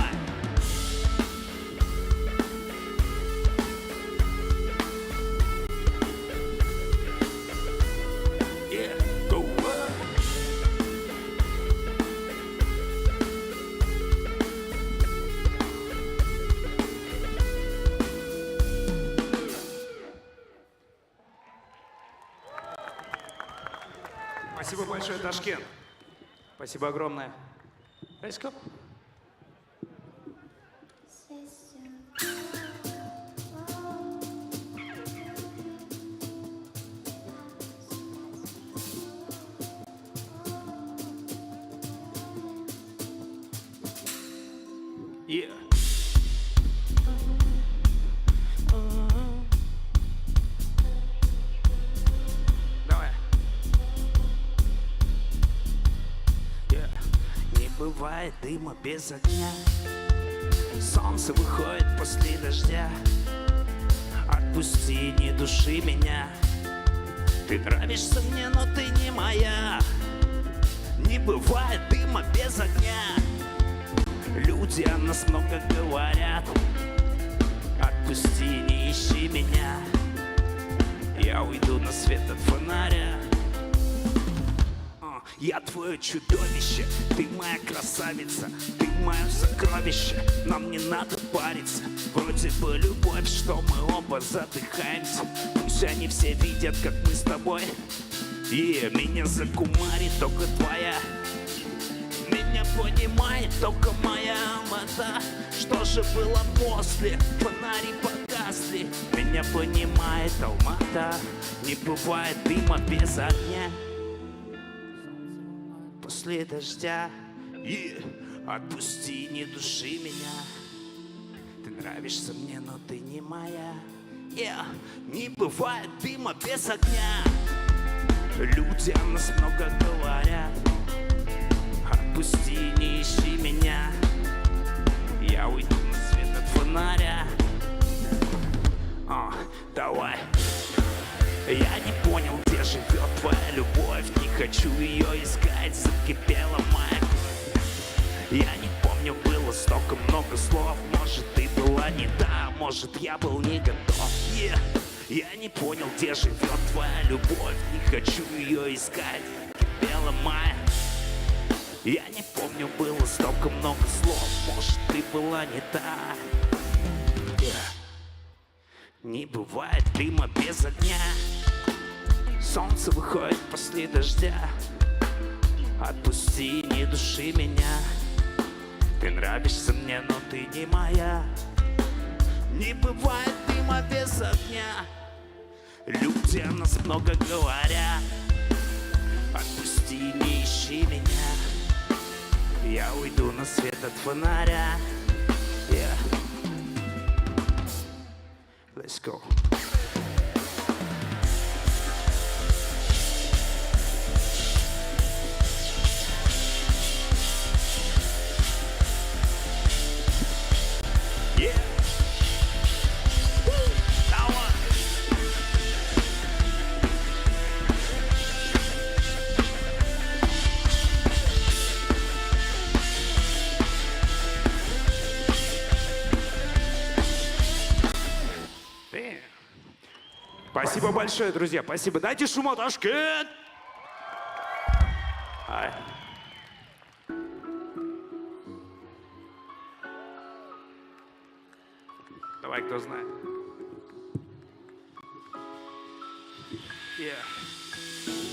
Спасибо большое, Ташкент. Спасибо огромное. Let's go. бывает дыма без огня. Солнце выходит после дождя. Отпусти, не души меня. Ты нравишься мне, но ты не моя. Не бывает дыма без огня. Люди о нас много говорят. Отпусти, не ищи меня. Я уйду на свет от фонаря. Я твое чудовище, ты моя красавица, ты мое сокровище. Нам не надо париться, вроде бы любовь, что мы оба задыхаемся. Пусть они все видят, как мы с тобой. И меня закумарит только твоя. Меня понимает только моя вода. Что же было после? Фонари погасли. Меня понимает Алмата. Не бывает дыма без огня. После дождя. Отпусти, не души меня. Ты нравишься мне, но ты не моя. Не бывает дыма без огня. Люди о нас много говорят. Отпусти, не ищи меня. Я уйду на свет от фонаря. Давай. Я не понял, где живет твоя любовь. Не хочу ее искать, закипела моя кровь. Я не помню, было столько много слов. Может, ты была не та, может, я был не готов. Я не понял, где живет твоя любовь. Не хочу ее искать, закипела моя. Я не помню, было столько много слов. Может, ты была не та. Не бывает дыма без огня. Солнце выходит после дождя. Отпусти, не души меня. Ты нравишься мне, но ты не моя. Не бывает дыма без огня. Люди о нас много говорят. Отпусти, не ищи меня. Я уйду на свет от фонаря. Let's go. Спасибо большое, друзья. Спасибо. Дайте шума, Ташкент! Давай, кто знает.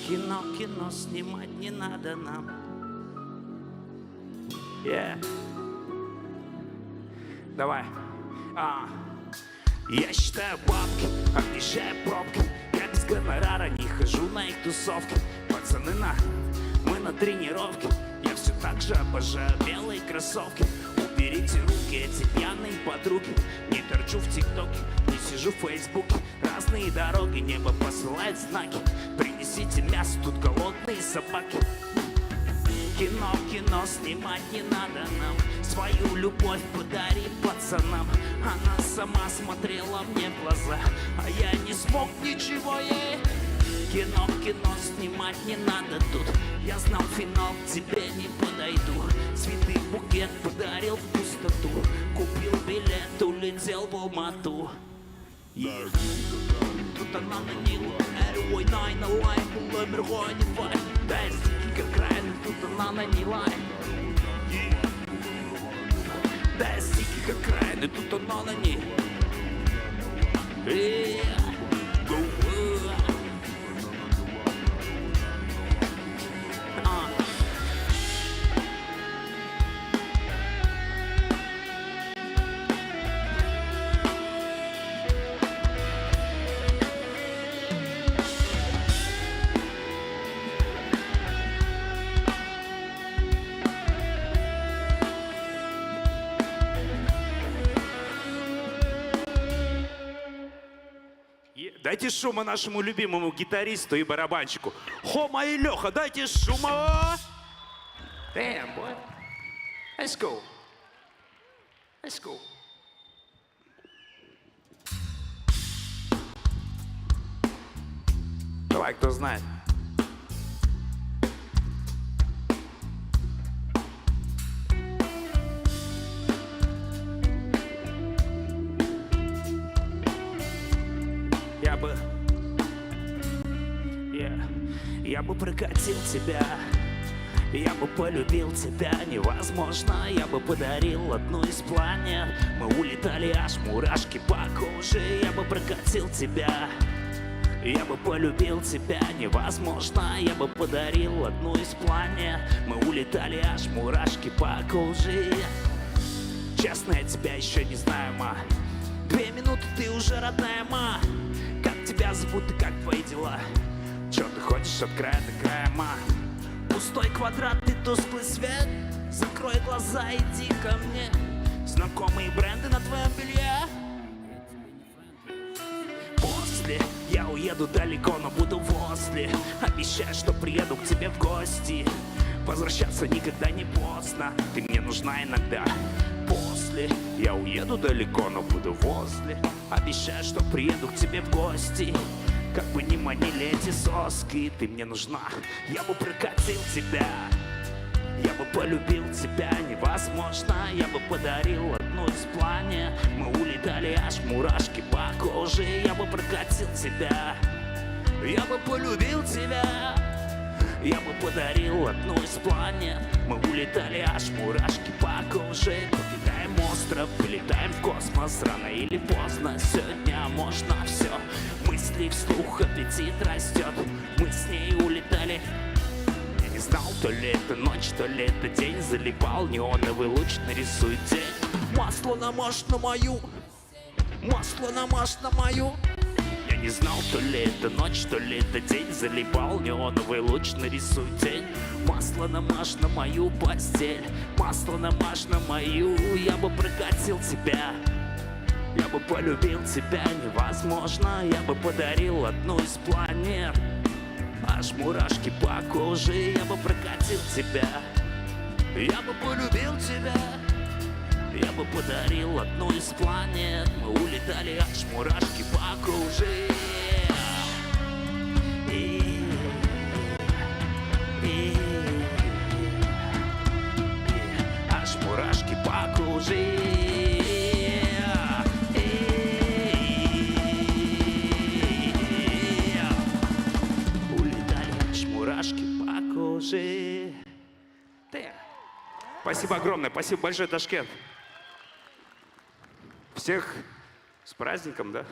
Кино снимать не надо нам. Давай. Я считаю бабки, объезжаю пробки. Я без гонорара не хожу на их тусовки. Пацаны, мы на тренировке. Я все так же обожаю белые кроссовки. Уберите руки, эти пьяные подруги. Не торчу в ТикТоке, не сижу в Фейсбуке. Разные дороги, небо посылает знаки. Принесите мясо, тут голодные собаки. Кино снимать не надо нам. Свою любовь подари пацанам. Она сама смотрела мне в глаза, а я не смог ничего ей. Кино снимать не надо тут. Я знал финал, к тебе не подойду. Цветы букет подарил в пустоту. Купил билет, улетел в Алмату. Тут она на Нилу, Эрой, Найна, Лайм, Лэмер, Гойни, Фай. Дай как райны, тут она на Нилай. Да, стики как райны, тут она на ней. Дайте шума нашему любимому гитаристу и барабанщику. Хома и Леха, дайте шума! Damn, boy. Let's go. Let's go. Давай, кто знает. Я бы прокатил тебя, я бы полюбил тебя невозможно. Я бы подарил одну из планет. Мы улетали, аж мурашки по коже. Я бы прокатил тебя, я бы полюбил тебя невозможно. Я бы подарил одну из планет. Мы улетали, аж мурашки по коже. Честно, я тебя еще не знаю, ма. 2 минуты, ты уже родная, ма. Как тебя зовут и как твои дела? Чё ты ходишь от края до края, ма? Пустой квадрат и тусклый свет. Закрой глаза, иди ко мне. Знакомые бренды на твоем белье. После я уеду далеко, но буду возле. Обещаю, что приеду к тебе в гости. Возвращаться никогда не поздно. Ты мне нужна иногда. После я уеду далеко, но буду возле. Обещаю, что приеду к тебе в гости. Как бы ни манили эти соски, ты мне нужна. Я бы прокатил тебя, я бы полюбил тебя невозможно. Я бы подарил одну из планет. Мы улетали, аж мурашки по коже. Я бы прокатил тебя, я бы полюбил тебя. Я бы подарил одну из планет. Мы улетали, аж мурашки по коже. Покидаем остров, летаем в космос. Рано или поздно, сегодня можно все. Мысли вслух, аппетит растет. Мы с ней улетали. Я не знал, то ли это ночь, то ли это день. Залипал неоновый луч, нарисует день. Масло намажь на мою, масло намажь на мою. Я не знал, то ли это ночь, то ли это день. Залипал неоновый луч, нарисуй день. Масло намажь на мою постель, масло намажь на мою. Я бы прокатил тебя, я бы полюбил тебя невозможно. Я бы подарил одну из планет. Аж мурашки по коже. Я бы прокатил тебя, я бы полюбил тебя. Я бы подарил одну из планет. Мы улетали, аж мурашки по коже. Аж мурашки по коже. Улетали, аж мурашки по коже. Спасибо огромное, спасибо большое, Ташкент. Всех с праздником, да?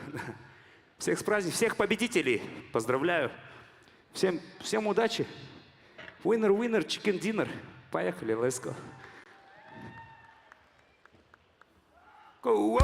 Всех с праздником, всех победителей поздравляю. Всем удачи. Winner, chicken dinner. Поехали, let's go. Go.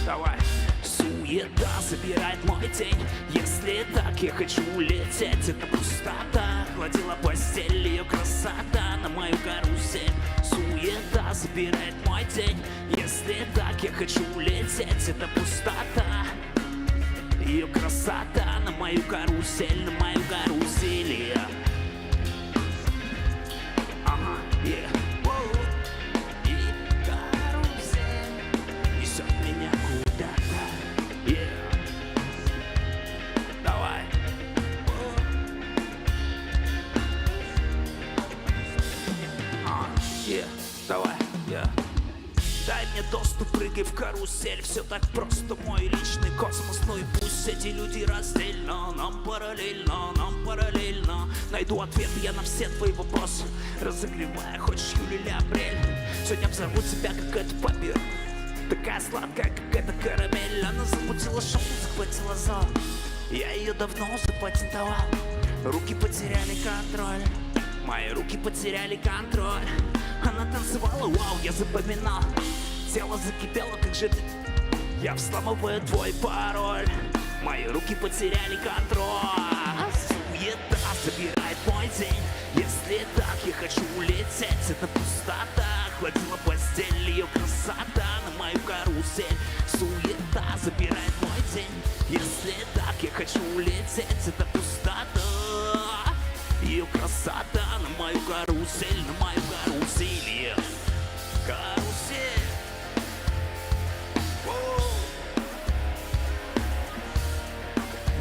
Давай. Суета забирает мой день. Если так я хочу улететь, это пустота. Гладила постель, ее красота на мою карусель. Суета забирает мой день. Если так я хочу улететь, это пустота. Ее красота на мою карусель, на мою карусель. Ага, yeah. Меня куда-то, yeah. Давай. Yeah. Давай, yeah. Дай мне доступ, прыгай в карусель. Все так просто, мой личный космос. Ну и пусть эти люди раздельно. Нам параллельно. Найду ответ я на все твои вопросы. Разогревая, хочешь июль или апрель. Сегодня взорву тебя, как это папир. Такая сладкая, как эта карамель. Она замутила шоу, захватила зал. Я ее давно запатентовал. Руки потеряли контроль. Мои руки потеряли контроль. Она танцевала, вау, я запоминал. Тело закипело, как же ты. Я взламываю твой пароль. Мои руки потеряли контроль. Суета забирает мой день. Если Если так, я хочу улететь, это пустота. Хватила постель, ее красота на мою карусель. Суета забирает мой день. Если так, я хочу улететь, это пустота. Ее красота на мою карусель, на мою карусель. Карусель.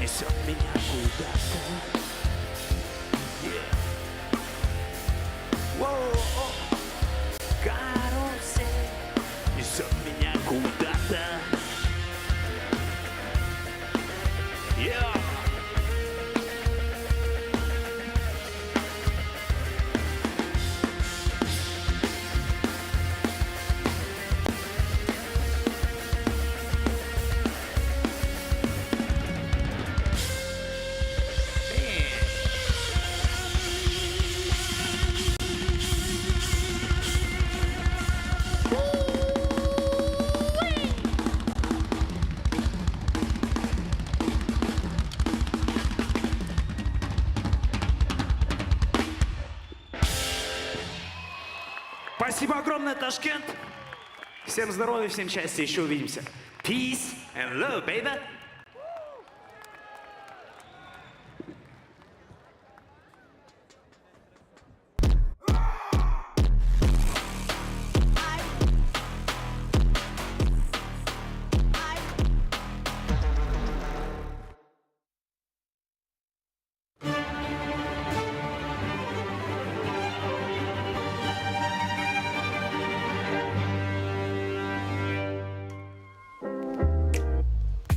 Несет меня куда-то. Карусель несет меня куда-то. Спасибо огромное, Ташкент. Всем здоровья, всем счастья, еще увидимся. Peace and love, baby.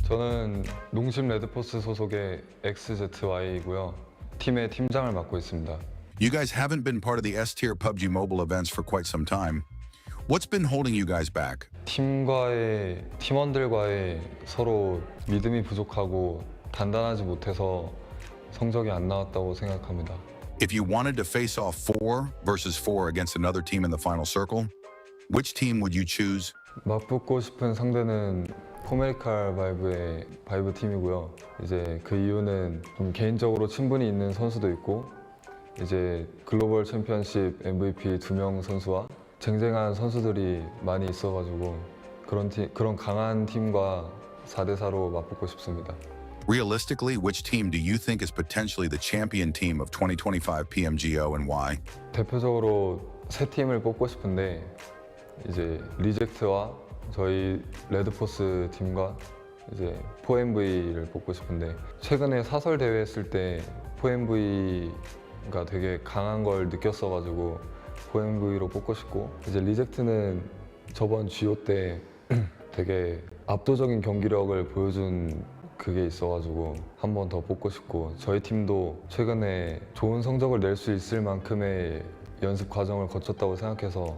저는 농심 레드포스 소속의 XZY이고요. 팀의 팀장을 맡고 있습니다. You guys haven't been part of the S-tier PUBG Mobile events for quite some time. What's been holding you guys back? 팀원들과의 서로 믿음이 부족하고 단단하지 못해서 성적이 안 나왔다고 생각합니다. If you wanted to face off 4 versus 4 against another team in the final circle, which team would you choose? 맞붙고 싶은 상대는 포메리칼 바이브 팀이고요. 이제 그 이유는 좀 개인적으로 친분이 있는 선수도 있고 이제 글로벌 챔피언십 MVP 2명 선수와 쟁쟁한 선수들이 많이 있어가지고 그런 강한 팀과 4대4로 맞붙고 싶습니다. Realistically, which team do you think is potentially the champion team of 2025 PMGO and why? 대표적으로 세 팀을 뽑고 싶은데 이제 리젝트와 저희 레드포스 팀과 이제 4MV를 뽑고 싶은데 최근에 사설 대회 했을 때 4MV가 되게 강한 걸 느꼈어가지고 4MV로 뽑고 싶고 이제 리젝트는 저번 GO 때 되게 압도적인 경기력을 보여준 그게 있어가지고 한 번 더 뽑고 싶고 저희 팀도 최근에 좋은 성적을 낼 수 있을 만큼의 연습 과정을 거쳤다고 생각해서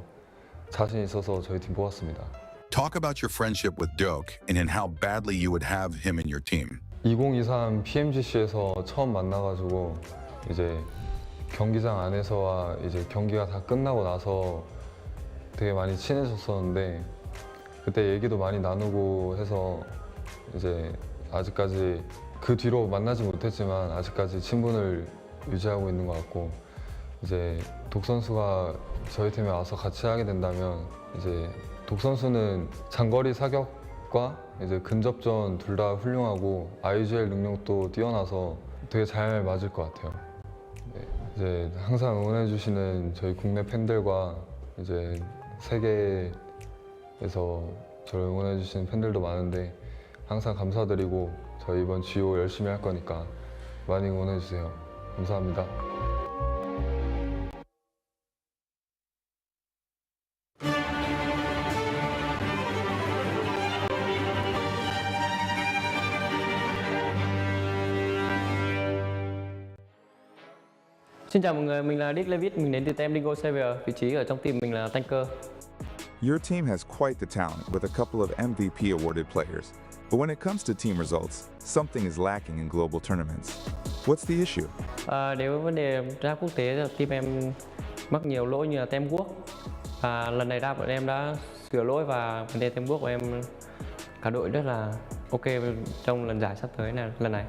자신 있어서 저희 팀 뽑았습니다. Talk about your friendship with Doak and in how badly you would have him in your team. 2023 PMGC에서 처음 만나가지고 이제 경기장 안에서와 이제 경기가 다 끝나고 나서 되게 많이 친해졌었는데 그때 얘기도 많이 나누고 해서 이제 아직까지 그 뒤로 만나지 못했지만 아직까지 친분을 유지하고 있는 것 같고 이제 독 선수가 저희 팀에 와서 같이 하게 된다면 이제 독 선수는 장거리 사격과 이제 근접전 둘 다 훌륭하고 IGL 능력도 뛰어나서 되게 잘 맞을 것 같아요. 네, 이제 항상 응원해 주시는 저희 국내 팬들과 이제 세계에서 저를 응원해 주시는 팬들도 많은데 항상 감사드리고 저희 이번 GO 열심히 할 거니까 많이 응원해 주세요. 감사합니다. Xin chào mọi người, mình là Dick Levitt, mình đến từ team PMGO Savior, vị trí ở trong team mình là tanker. Your team has quite the talent with a couple of MVP awarded players. But when it comes to team results, something is lacking in global tournaments. What's the issue? Đối với vấn đề ra quốc tế, team em mắc nhiều lỗi như là tem quốc. Lần này ra bọn em đã sửa lỗi và vấn đề tem quốc của em cả đội rất là ok trong lần giải sắp tới lần này.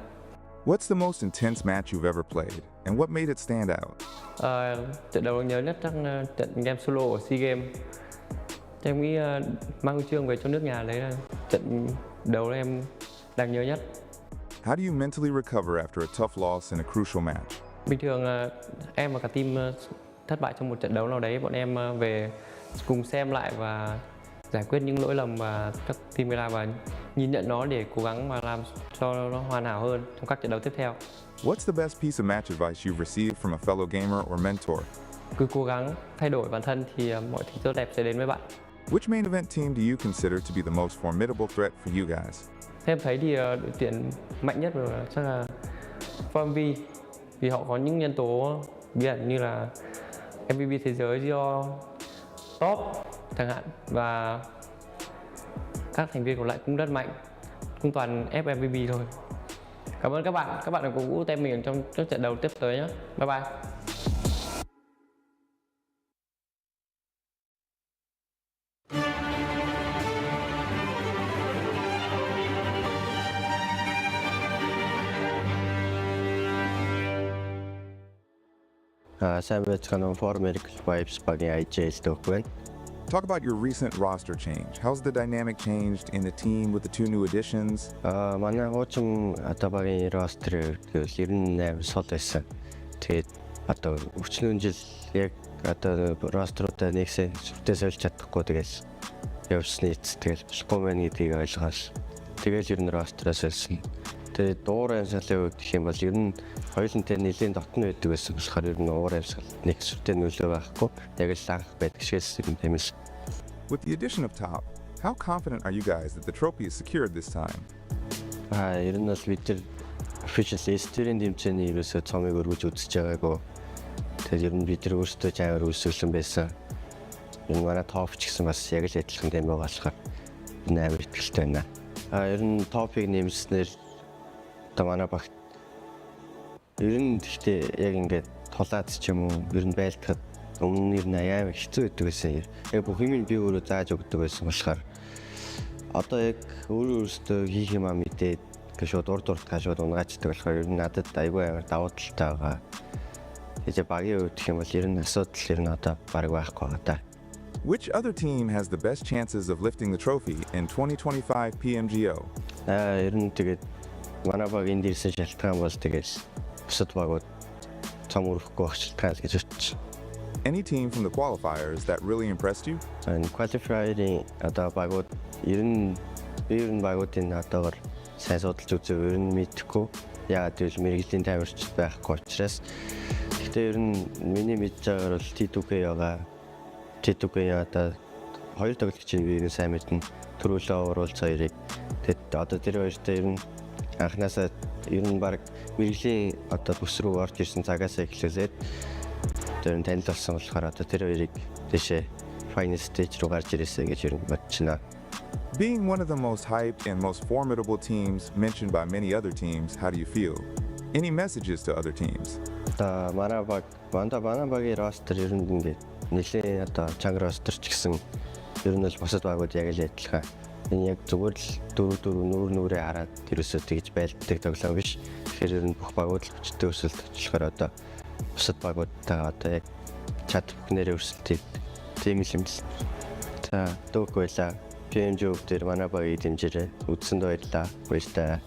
What's the most intense match you've ever played, and what made it stand out? Trận đấu nhớ nhất chắc là trận game solo ở SEA Games. Em nghĩ mang huy chương về cho nước nhà đấy là trận đấu em đáng nhớ nhất. How do you mentally recover after a tough loss in a crucial match? Bình thường em và cả team thất bại trong một trận đấu nào đấy, bọn em về cùng xem lại và giải quyết những lỗi lầm mà các team gây ra và nhìn nhận nó để cố gắng mà làm cho nó hoàn hảo hơn trong các trận đấu tiếp theo. What's the best piece of match advice you've received from a fellow gamer or mentor? Cứ cố gắng thay đổi bản thân thì mọi thứ tốt đẹp sẽ đến với bạn. Which main event team do you consider to be the most formidable threat for you guys? Theo em thấy thì đội tuyển mạnh nhất chắc là PMG vì họ có những nhân tố bí ẩn như là MVP thế giới do top chẳng hạn và các thành viên còn lại cũng rất mạnh, cũng toàn ép MVP thôi. Cảm ơn các bạn đã cổ vũ team mình trong các trận đấu tiếp tới nhé. Bye bye. Сайн байцгаана уу, For Medical Vibes багийн IJL дөхвэн. Talk about your recent roster change. How's the dynamic changed in the team with the two new additions? Манай хуучин одоо багийн roster гэвэл 98 сод байсан. Тэгээд одоо өчнөө жил яг одоо roster-уудаа нэгсээ сүртээ сольж чадахгүй тэгээс явсны тэгэл болохгүй мэн гэдгийг ойлгоос. Тэгэл ер нь roster-аас олсон. Тэгээд уур амьсгалын үед гэх юм бол ер нь хоёулантай нэлийн дотн байдаг байсан болохоор ер нь уур амьсгал нэг сүртэй нөлөө байхгүй. Яг л анх байдаг шигээс юм тэмээс. With the addition of Top, how confident are you guys that the trophy is secured this time? Ер нь бол бид нар official list-ийн тэмцээний ерөөсөө цомыг өргөж үзэж байгаагүй. Тэгээд ер нь бид нар өөрсдөө жаагаар үүсгэлэн байсан. Энэ манай Top ч гэсэн бас яг л адилхан юм байгаа болохоор энэ амар ихтэй байна. Ер нь Top-ыг нэмснээр одоо манай багт ер нь гэхдээ яг ингээд тулаад ч юм уу ер нь байлдахад өмнө нь амар хэцүү байдаг байсан. Яг бүх юм би өөрөө зааж өгдөг байсан болохоор одоо яг өөрөөсөө хийх юм аа мэдээд шууд урд гашууд унгаачдаг болохоор ер нь надад айгүй амар давуу талтай байгаа. Тэгээ багийн үед гэх юм бол ер нь асуудал ер нь одоо баг байхгүй байгаа та. Which other team has the best chances of lifting the trophy in 2025 PMGO? Ер нь тэгээд манай баг энэ дээрсэн шалтгаан бол тэгээд бусад багууд цом өрөхгүй байх шалтгаан гэж бодчих. Any team from the qualifiers that really impressed you? And qualifying одоо багууд ер нь багуудын одоогор сайн судалж үзээ ер нь мэдхгүй. Яагаад гэвэл мэрэгжлийн таймерч байхгүй учраас. Гэхдээ ер нь миний мэдж байгаагаар бол T2K одоо хоёр тоглогчийн биеийг сайн мэднэ. Төрүүлээ оруулж хоёрыг. Тэгэд одоо тэр хоёртой ер нь анхнаасаа ер нь баг мэрэгжлийн одоо бүс рүү орж ирсэн цагаас эхлүүлээд тэр нь танил болсон болохоор одоо тэр хоёрыг дэшээ final stage руу гарч ирээсэй гэж ер нь бодож байна. Being one of the most hyped and most formidable teams mentioned by many other teams, how do you feel? Any messages to other teams? Манай багийн roster ер нь ингээд нэлийн одоо чанга roster ч гэсэн ер нь бол босод багууд яг л адилхан. Энэ яг зүгээр л дөрөв нүрээ хараад ерөөсөө тэгж байлддаг тоглоом биш. Тэгэхээр ер нь бүх багууд л хүчтэй өсөлт ажиллахаар одоо бусад багуудтайгаа одоо яг чад бүхнэрээ өрсөлдөж тийм юм л. За дүүг байла. PMGO дээр манай багийг дэмжээрэй. Үзсэнд баярлалаа. Баярлалаа.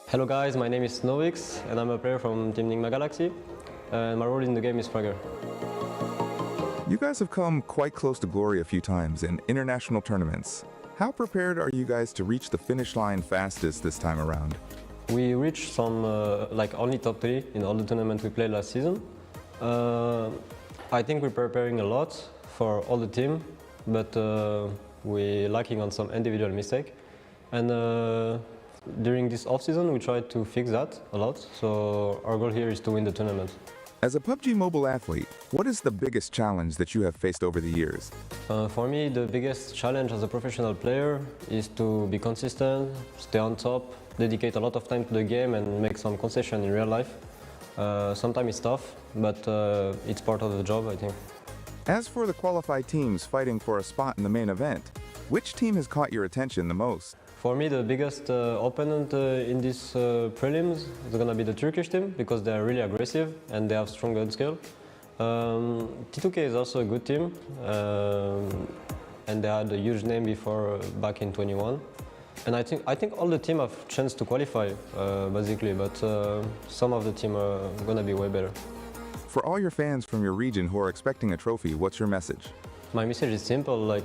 Hello guys, my name is Novix and I'm a player from Team Nigma Galaxy and my role in the game is fragger. You guys have come quite close to glory a few times in international tournaments. How prepared are you guys to reach the finish line fastest this time around? We reached some like only top 3 in all the tournaments we played last season. I think we're preparing a lot for all the team, but we're lacking on some individual mistake. And during this off-season, we tried to fix that a lot. So our goal here is to win the tournament. As a PUBG Mobile athlete, what is the biggest challenge that you have faced over the years? For me, the biggest challenge as a professional player is to be consistent, stay on top, dedicate a lot of time to the game and make some concession in real life. Sometimes it's tough, but it's part of the job, I think. As for the qualified teams fighting for a spot in the main event, which team has caught your attention the most? For me, the biggest opponent in these prelims is going to be the Turkish team because they are really aggressive and they have strong gun skill. T2K is also a good team and they had a huge name before back in 21. And I think all the team have chance to qualify basically, but some of the team are going to be way better. For all your fans from your region who are expecting a trophy, what's your message? My message is simple. Like,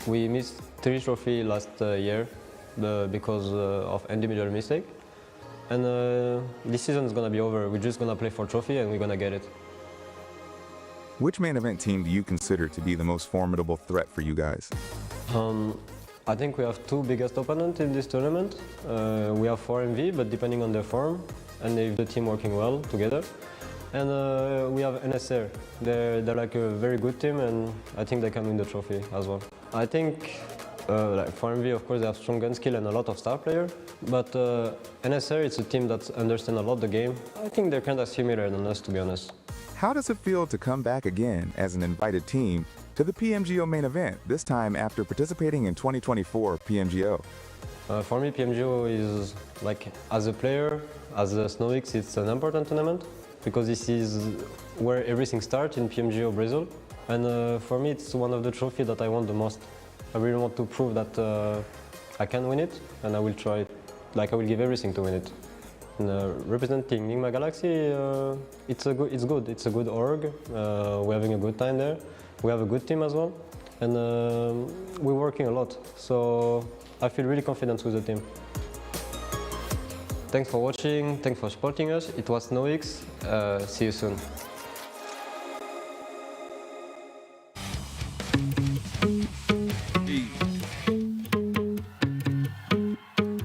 we missed 3 trophies last year because of individual mistake. And this season is going to be over. We're just going to play for trophy and we're going to get it. Which main event team do you consider to be the most formidable threat for you guys? I think we have 2 biggest opponents in this tournament. We have 4MV, but depending on their form and if the team working well together. And we have NSR. They're like a very good team and I think they can win the trophy as well. I think like for MV, of course, they have strong gun skill and a lot of star players. But NSR, it's a team that understands a lot the game. I think they're kind of similar than us, to be honest. How does it feel to come back again as an invited team to the PMGO main event, this time after participating in 2024 PMGO? For me, PMGO is like, as a player, as a SnowX, it's an important tournament because this is where everything starts in PMGO Brazil. And for me, it's one of the trophies that I want the most. I really want to prove that I can win it, and I will try. Like, I will give everything to win it. And, representing Nigma Galaxy, it's good. It's a good org. We're having a good time there. We have a good team as well, and we're working a lot. So I feel really confident with the team. Thanks for watching. Thanks for supporting us. It was SnowX. See you soon.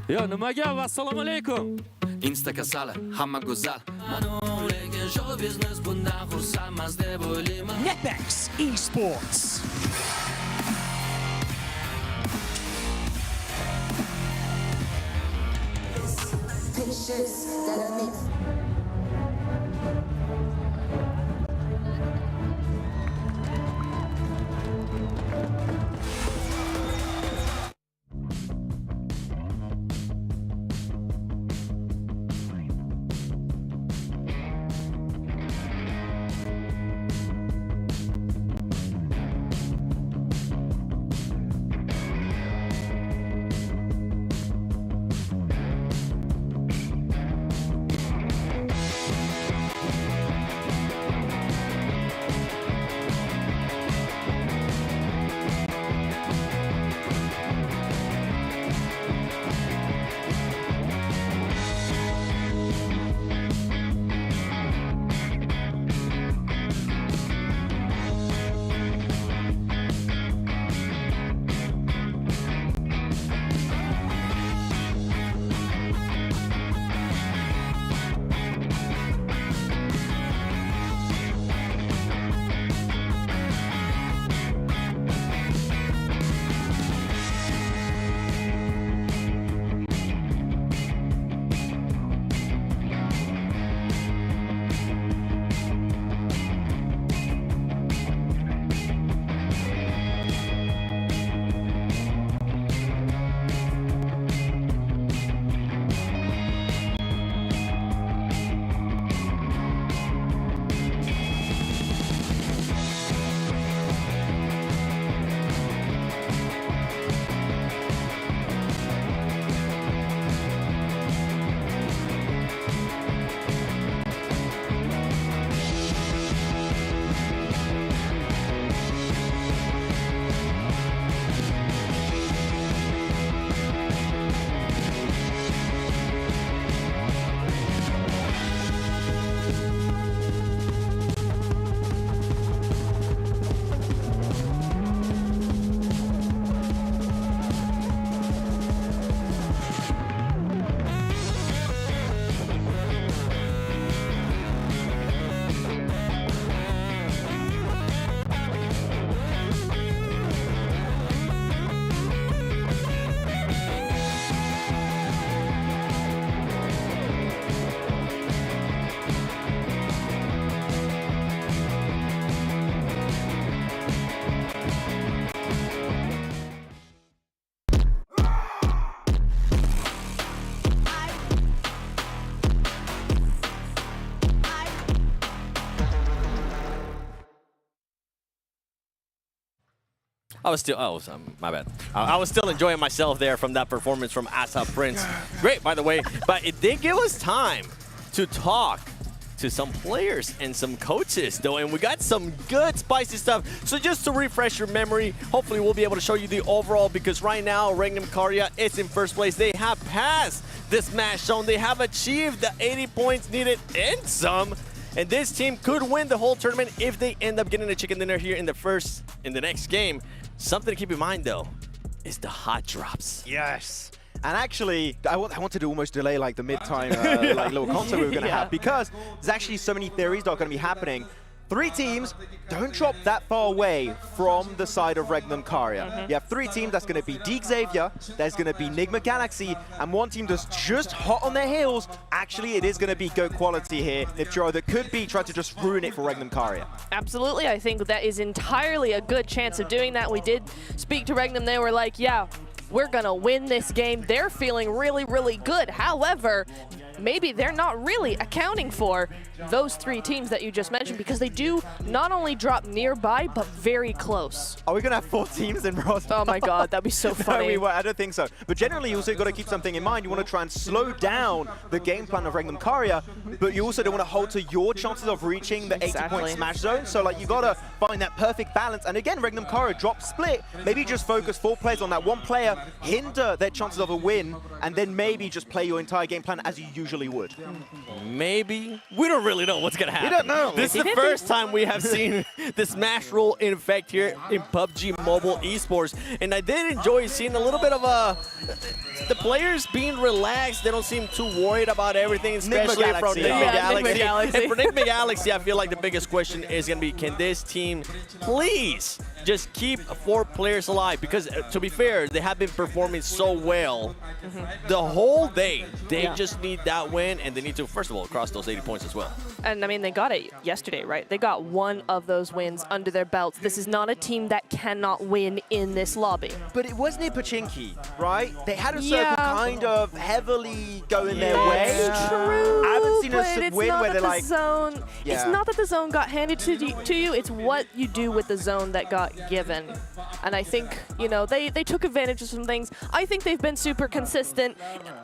Yo, nimaga va assalomu alaykum. Insta kasali, hamma go'zal. Manu lekin show business bundan xursandmas deb o'ylayman. Nepex Esports. Pictures that I make. I was still, my bad. I was still enjoying myself there from that performance from Asa Prince. Great, by the way, but it did give us time to talk to some players and some coaches, though, and we got some good spicy stuff. So just to refresh your memory, hopefully we'll be able to show you the overall, because right now Regnum Karya is in first place. They have passed the Smash Zone. They have achieved the 80 points needed and some. And this team could win the whole tournament if they end up getting a chicken dinner here in the next game. Something to keep in mind, though, is the hot drops. Yes. And actually, I wanted to almost delay like the mid-time like little concert we were going to have, because there's actually so many theories that are going to be happening. 3 teams don't drop that far away from the side of Regnum Karya. You have 3 teams. That's going to be Deek Xavier, there's going to be Nigma Galaxy, and one team that's just hot on their heels. Actually, it is going to be GOAT quality here, Nipchiro, that could be trying to just ruin it for Regnum Karya. Absolutely, I think that is entirely a good chance of doing that. We did speak to Regnum. They were like, yeah, we're gonna win this game. They're feeling really, really good. However, maybe they're not really accounting for those 3 teams that you just mentioned, because they do not only drop nearby, but very close. Are we going to have 4 teams in Ross? Oh my god, that'd be so funny. No, I don't think so. But generally, you also got to keep something in mind. You want to try and slow down the game plan of Regnum Karya, but you also don't want to hold to your chances of reaching the 80-point smash zone. So like, you got to find that perfect balance. And again, Regnum Karya drop split. Maybe just focus 4 players on that one player, hinder their chances of a win, and then maybe just play your entire game plan as you usually would. Maybe. We don't really know what's going to happen. We don't know. This is the first time we have seen the Smash rule in effect here in PUBG Mobile Esports. And I did enjoy seeing a little bit of the players being relaxed. They don't seem too worried about everything, especially from Nigma Galaxy. And for Nigma Galaxy, I feel like the biggest question is going to be, can this team please just keep 4 players alive? Because to be fair, they have been performing so well the whole day. They just need that win, and they need to, first of all, cross those 80 points as well. And I mean, they got it yesterday, right? They got one of those wins under their belts. This is not a team that cannot win in this lobby. But it wasn't it Pachinki, right? They had a circle kind of heavily going their way. True, I haven't seen but a it's win not where that they're the like... zone, It's not that the zone got handed to you, it's what you do with the zone that got given. And I think, you know, they took advantage of some things. I think they've been super consistent.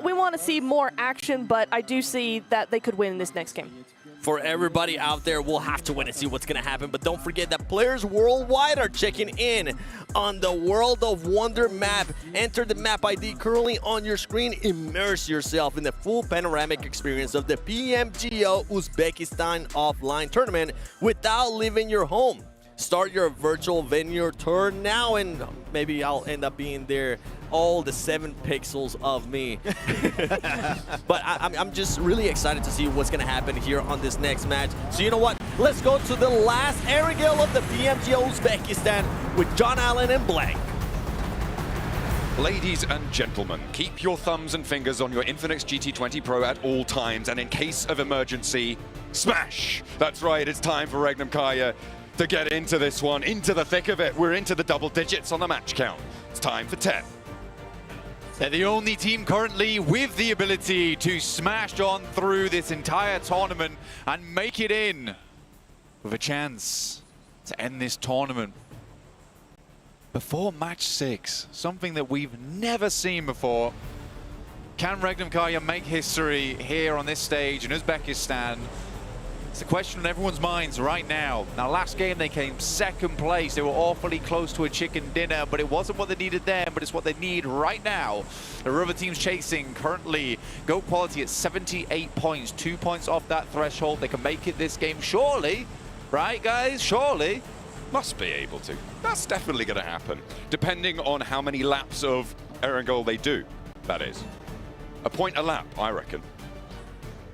We want to see more action, but I do see that they could win this next game. For everybody out there, we'll have to wait and see what's going to happen. But don't forget that players worldwide are checking in on the World of Wonder map. Enter the map ID currently on your screen. Immerse yourself in the full panoramic experience of the PMGO Uzbekistan offline tournament without leaving your home. Start your virtual venue tour now, and maybe I'll end up being there, all the 7 pixels of me. But I'm just really excited to see what's going to happen here on this next match. So you know what? Let's go to the last Aerogale of the PMGO Uzbekistan with John Allen and Blank. Ladies and gentlemen, keep your thumbs and fingers on your Infinix GT20 Pro at all times, and in case of emergency, smash! That's right, it's time for Regnum Karya to get into this one, into the thick of it. We're into the double digits on the match count. It's time for 10. They're the only team currently with the ability to smash on through this entire tournament and make it in with a chance to end this tournament before match 6. Something that we've never seen before. Can Regnum Karya make history here on this stage in Uzbekistan? It's a question on everyone's minds right now. Now, last game they came 2nd place. They were awfully close to a chicken dinner, but it wasn't what they needed then, but it's what they need right now. There are other teams chasing currently. GOAT quality at 78 points, 2 points off that threshold. They can make it this game, surely. Right, guys? Surely. Must be able to. That's definitely going to happen, depending on how many laps of Erangel they do, that is. A point a lap, I reckon.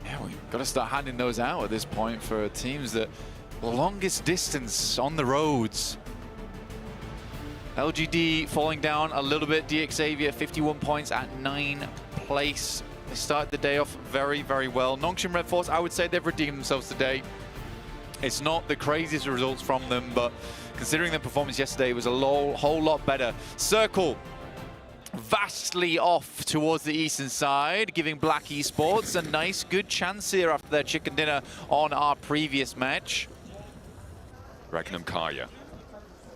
Yeah, we've got to start handing those out at this point for teams that longest distance on the roads. LGD falling down a little bit. DX Xavier 51 points at 9th place. They started the day off very, very well. Nongshim Red Force, I would say they've redeemed themselves today. It's not the craziest results from them, but considering their performance yesterday, it was a whole lot better. Circle vastly off towards the eastern side, giving Black Esports a nice, good chance here after their chicken dinner on our previous match. Regnum Karya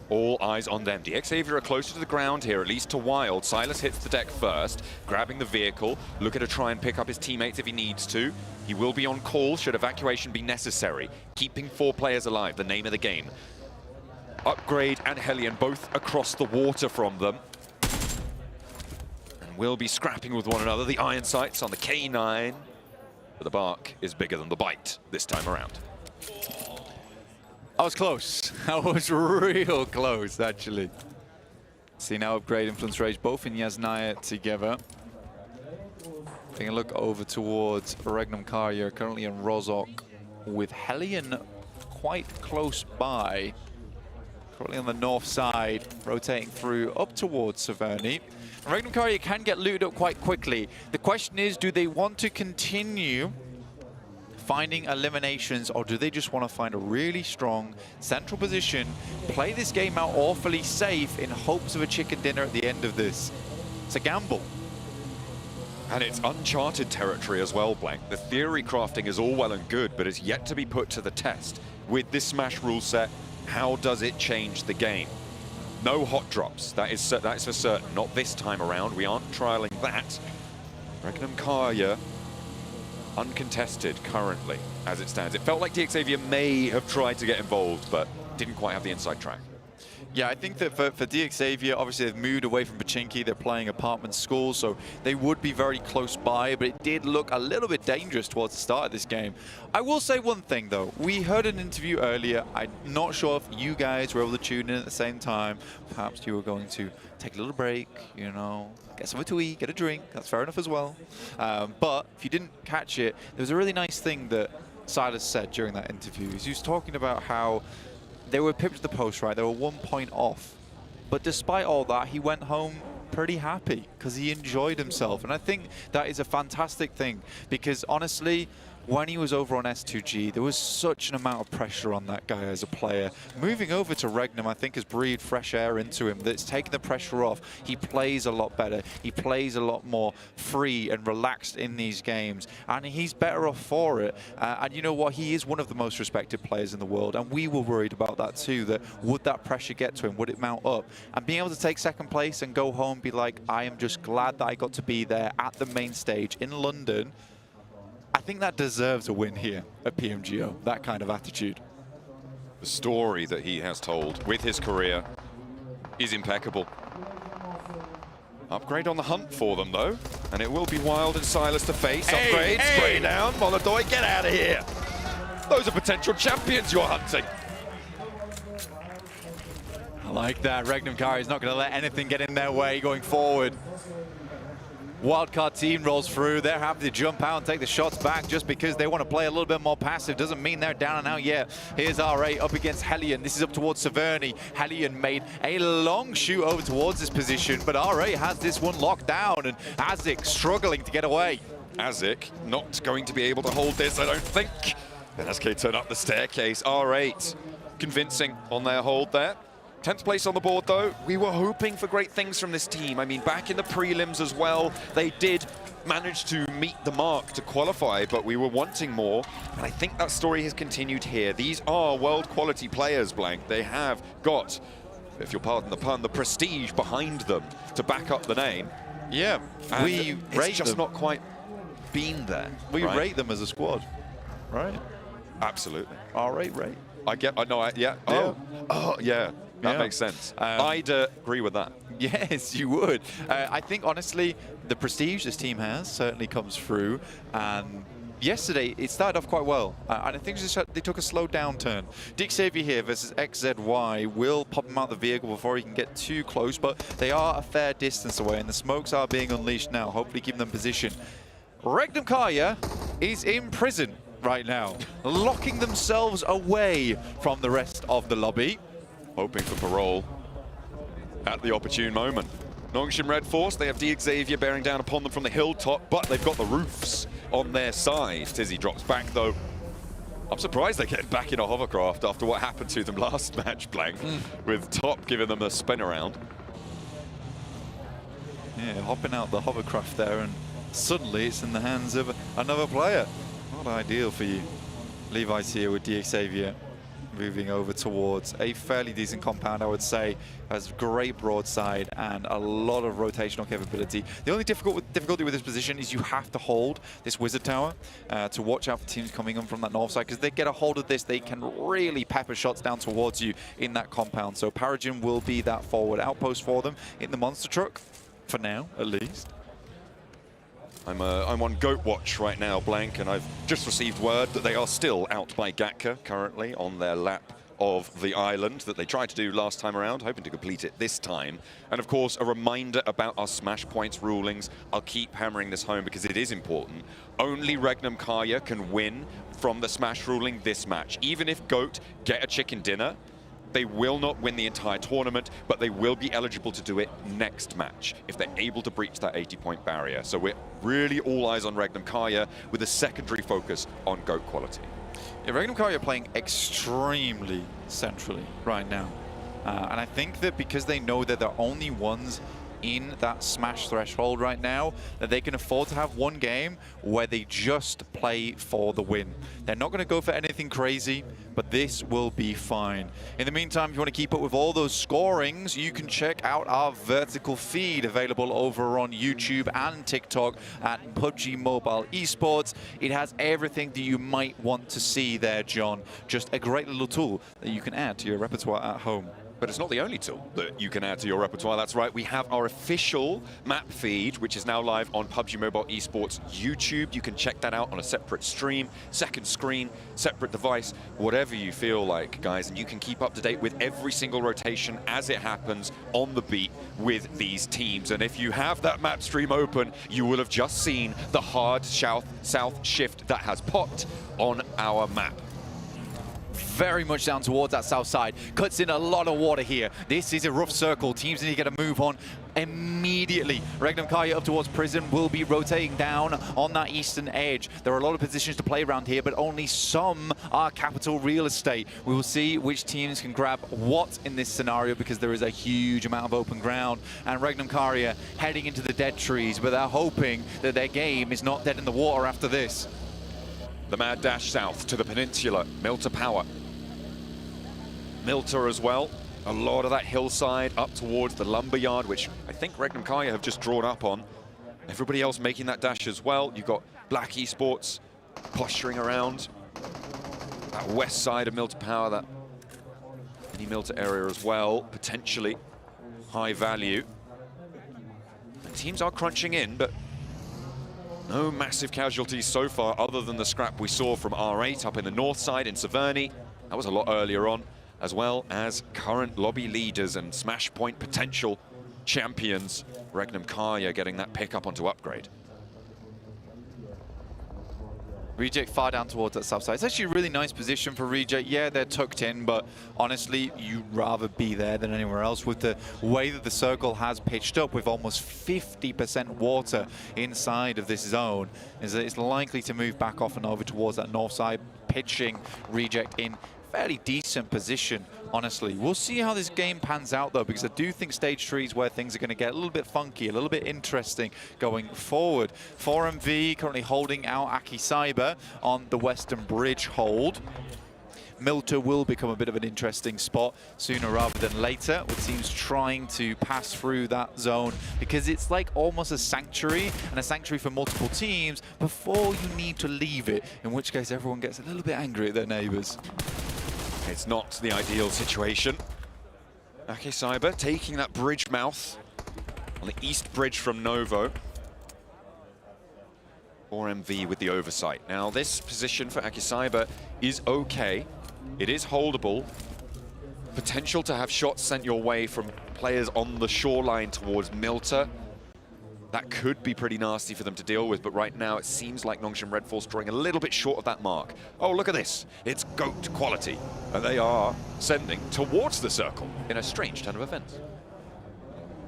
All eyes on them. DXavier are closer to the ground here, at least to Wild. Silas hits the deck first, grabbing the vehicle. Looking to try and pick up his teammates if he needs to. He will be on call should evacuation be necessary. Keeping 4 players alive, the name of the game. Upgrade and Hellion both across the water from them. And will be scrapping with one another. The iron sights on the K9. But the bark is bigger than the bite this time around. I was close. I was real close, actually. See now Upgrade, Influence Rage, both in Yasnaya together. Taking a look over towards Regnum Karya, currently in Rozhok, with Hellion quite close by. Currently on the north side, rotating through up towards Severny. Regnum Karya can get looted up quite quickly. The question is, do they want to continue finding eliminations, or do they just want to find a really strong central position, play this game out awfully safe in hopes of a chicken dinner at the end of this? It's a gamble. And it's uncharted territory as well, Blank. The theory crafting is all well and good, but it's yet to be put to the test. With this Smash rule set, how does it change the game? No hot drops, that is for certain. Not this time around, we aren't trialing that. Regnum Karya uncontested currently, as it stands. It felt like DXavier may have tried to get involved, but didn't quite have the inside track. Yeah, I think that for DXavier, obviously they've moved away from Pachinki. They're playing apartment schools, so they would be very close by, but it did look a little bit dangerous towards the start of this game. I will say one thing, though. We heard an interview earlier. I'm not sure if you guys were able to tune in at the same time. Perhaps you were going to take a little break, you know, get something to eat, get a drink. That's fair enough as well. But if you didn't catch it, there was a really nice thing that Silas said during that interview. He was talking about how they were pipped to the post, right? They were 1 point off. But despite all that, he went home pretty happy because he enjoyed himself. And I think that is a fantastic thing because honestly, when he was over on S2G, there was such an amount of pressure on that guy as a player. Moving over to Regnum, I think, has breathed fresh air into him. That's taken the pressure off. He plays a lot better. He plays a lot more free and relaxed in these games. And he's better off for it. And you know what? He is one of the most respected players in the world. And we were worried about that too, that would that pressure get to him? Would it mount up? And being able to take second place and go home, be like, I am just glad that I got to be there at the main stage in London. I think that deserves a win here at PMGO, that kind of attitude. The story that he has told with his career is impeccable. Upgrade on the hunt for them, though, and it will be Wild and Silas to face. Upgrade, spray down, Molodoy, get out of here. Those are potential champions you're hunting. I like that. Regnum Karya is not going to let anything get in their way going forward. Wildcard team rolls through. They're happy to jump out and take the shots back just because they want to play a little bit more passive. Doesn't mean they're down and out yet. Here's R8 up against Hellion. This is up towards Severny. Hellion made a long shoot over towards this position, but R8 has this one locked down, and Azik struggling to get away. Azik not going to be able to hold this, I don't think. And SK turn up the staircase. R8 convincing on their hold there. 10th place on the board, though. We were hoping for great things from this team. I mean, back in the prelims as well, they did manage to meet the mark to qualify, but we were wanting more. And I think that story has continued here. These are world-quality players, Blank. They have got, if you'll pardon the pun, the prestige behind them to back up the name. Yeah, and we rate just them. not quite been there. We right? rate them as a squad, right? Absolutely. R8 rate. Yeah. Oh, yeah. That makes sense. I'd agree with that. Yes, you would. I think, honestly, the prestige this team has certainly comes through. And yesterday, it started off quite well. And I think they took a slow downturn. DXavier here versus XZY will pop him out the vehicle before he can get too close. But they are a fair distance away, and the smokes are being unleashed now, hopefully keeping them position. Regnum Karya is in prison right now, locking themselves away from the rest of the lobby. Hoping for parole at the opportune moment. Nongshim Red Force, they have DXavier bearing down upon them from the hilltop, but they've got the roofs on their side. Tizzy drops back, though. I'm surprised they get back in a hovercraft after what happened to them last match, Blank, with Top giving them a spin around. Yeah, hopping out the hovercraft there, and suddenly it's in the hands of another player. Not ideal for you. Levi's here with DXavier. moving over towards a fairly decent compound, I would say. Has great broadside and a lot of rotational capability. The only difficulty with this position is you have to hold this wizard tower to watch out for teams coming in from that north side, because they get a hold of this, they can really pepper shots down towards you in that compound. So Paragon will be that forward outpost for them in the monster truck, for now at least. I'm on Goat Watch right now, Blank, and I've just received word that they are still out by Gatka currently on their lap of the island that they tried to do last time around, hoping to complete it this time. And of course, a reminder about our smash points rulings. I'll keep hammering this home because it is important. Only Regnum Karya can win from the smash ruling this match. Even if Goat get a chicken dinner, they will not win the entire tournament, but they will be eligible to do it next match if they're able to breach that 80-point barrier. So we're really all eyes on Regnum Karya with a secondary focus on Goat quality. Yeah, Regnum Karya are playing extremely centrally right now. And I think that because they know that they're only ones in that smash threshold right now, that they can afford to have one game where they just play for the win. They're not going to go for anything crazy, but this will be fine. In the meantime, if you want to keep up with all those scorings, you can check out our vertical feed available over on YouTube and TikTok at PUBG Mobile Esports. It has everything that you might want to see there, John. Just a great little tool that you can add to your repertoire at home. But it's not the only tool that you can add to your repertoire. That's right, we have our official map feed, which is now live on PUBG Mobile Esports YouTube. You can check that out on a separate stream, second screen, separate device, whatever you feel like, guys. And you can keep up to date with every single rotation as it happens on the beat with these teams. And if you have that map stream open, you will have just seen the hard south shift that has popped on our map. Very much down towards that south side. Cuts in a lot of water here. This is a rough circle. Teams need to get a move on immediately. Regnum Karya up towards Prison will be rotating down on that eastern edge. There are a lot of positions to play around here, but only some are capital real estate. We will see which teams can grab what in this scenario, because there is a huge amount of open ground. And Regnum Karya heading into the dead trees, but they're hoping that their game is not dead in the water after this. The mad dash south to the peninsula. Milter power. Milter as well. A lot of that hillside up towards the lumberyard, which I think Regnum Karya have just drawn up on. Everybody else making that dash as well. You've got Black Esports posturing around that west side of Milter power, that mini Milter area as well, potentially high value. The teams are crunching in, but no massive casualties so far, other than the scrap we saw from R8 up in the north side in Severny. That was a lot earlier on, as well as current lobby leaders and smash point potential champions. Regnum Karya getting that pick up onto upgrade. Reject far down towards that south side. It's actually a really nice position for Reject. Yeah, they're tucked in, but honestly, you'd rather be there than anywhere else with the way that the circle has pitched up with almost 50% water inside of this zone. Is that it's likely to move back off and over towards that north side, pitching Reject in fairly decent position, honestly. We'll see how this game pans out, though, because I do think stage 3 is where things are going to get a little bit funky, a little bit interesting going forward. 4MV currently holding out Aki Cyber on the Western Bridge hold. Milter will become a bit of an interesting spot sooner rather than later, with teams trying to pass through that zone, because it's like almost a sanctuary, and a sanctuary for multiple teams before you need to leave it, in which case everyone gets a little bit angry at their neighbors. It's not the ideal situation. Aki Cyber taking that bridge mouth on the east bridge from Novo. 4MV with the oversight. Now this position for Aki Cyber is okay. It is holdable. Potential to have shots sent your way from players on the shoreline towards Milter. That could be pretty nasty for them to deal with, but right now it seems like Nongshim Red Force drawing a little bit short of that mark. Oh, look at this. It's GOAT quality. And they are sending towards the circle in a strange turn of events.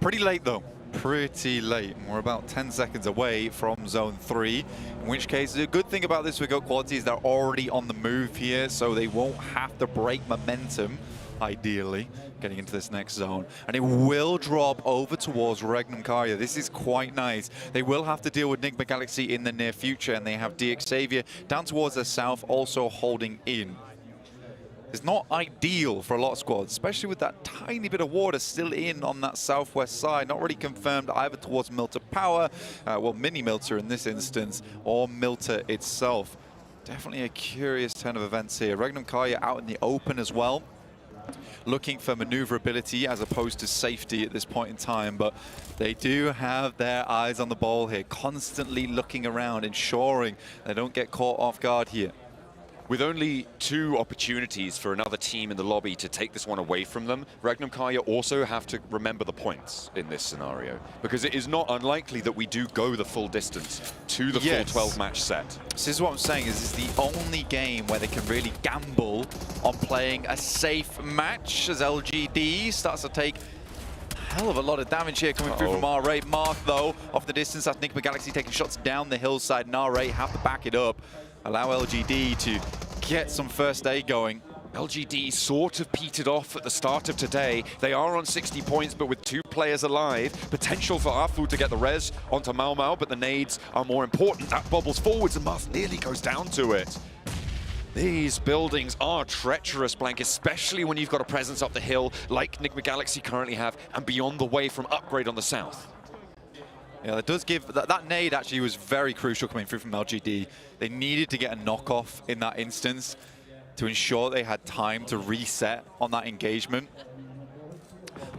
Pretty late, though. Pretty late. We're about 10 seconds away from Zone 3, in which case the good thing about this with GOAT quality is they're already on the move here, so they won't have to break momentum, ideally, getting into this next zone. And it will drop over towards Regnum Karya. This is quite nice. They will have to deal with Nigma Galaxy in the near future, and they have DX Xavier down towards the south, also holding in. is not ideal for a lot of squads, especially with that tiny bit of water still in on that southwest side. Not really confirmed either towards Milter Power, well, Mini Milter in this instance, or Milter itself. Definitely a curious turn of events here. Regnum Karja out in the open as well, looking for maneuverability as opposed to safety at this point in time, but they do have their eyes on the ball here, constantly looking around, ensuring they don't get caught off guard here. With only 2 opportunities for another team in the lobby to take this one away from them, Regnum Karja also have to remember the points in this scenario, because it is not unlikely that we do go the full distance to the full 12-match set. This is what I'm saying, is it's the only game where they can really gamble on playing a safe match, as LGD starts to take hell of a lot of damage here coming through from R8. Marth, though, off the distance. That's Nigma Galaxy taking shots down the hillside, and R8 have to back it up. Allow LGD to get some first aid going. LGD sort of petered off at the start of today. They are on 60 points, but with 2 players alive. Potential for Afu to get the res onto Mau Mau, but the nades are more important. That bobbles forwards, and Marth nearly goes down to it. These buildings are treacherous, Blank, especially when you've got a presence up the hill like Nigma Galaxy currently have, and beyond the way from Upgrade on the south. Yeah, that does give, that nade actually was very crucial coming through from LGD. They needed to get a knockoff in that instance to ensure they had time to reset on that engagement.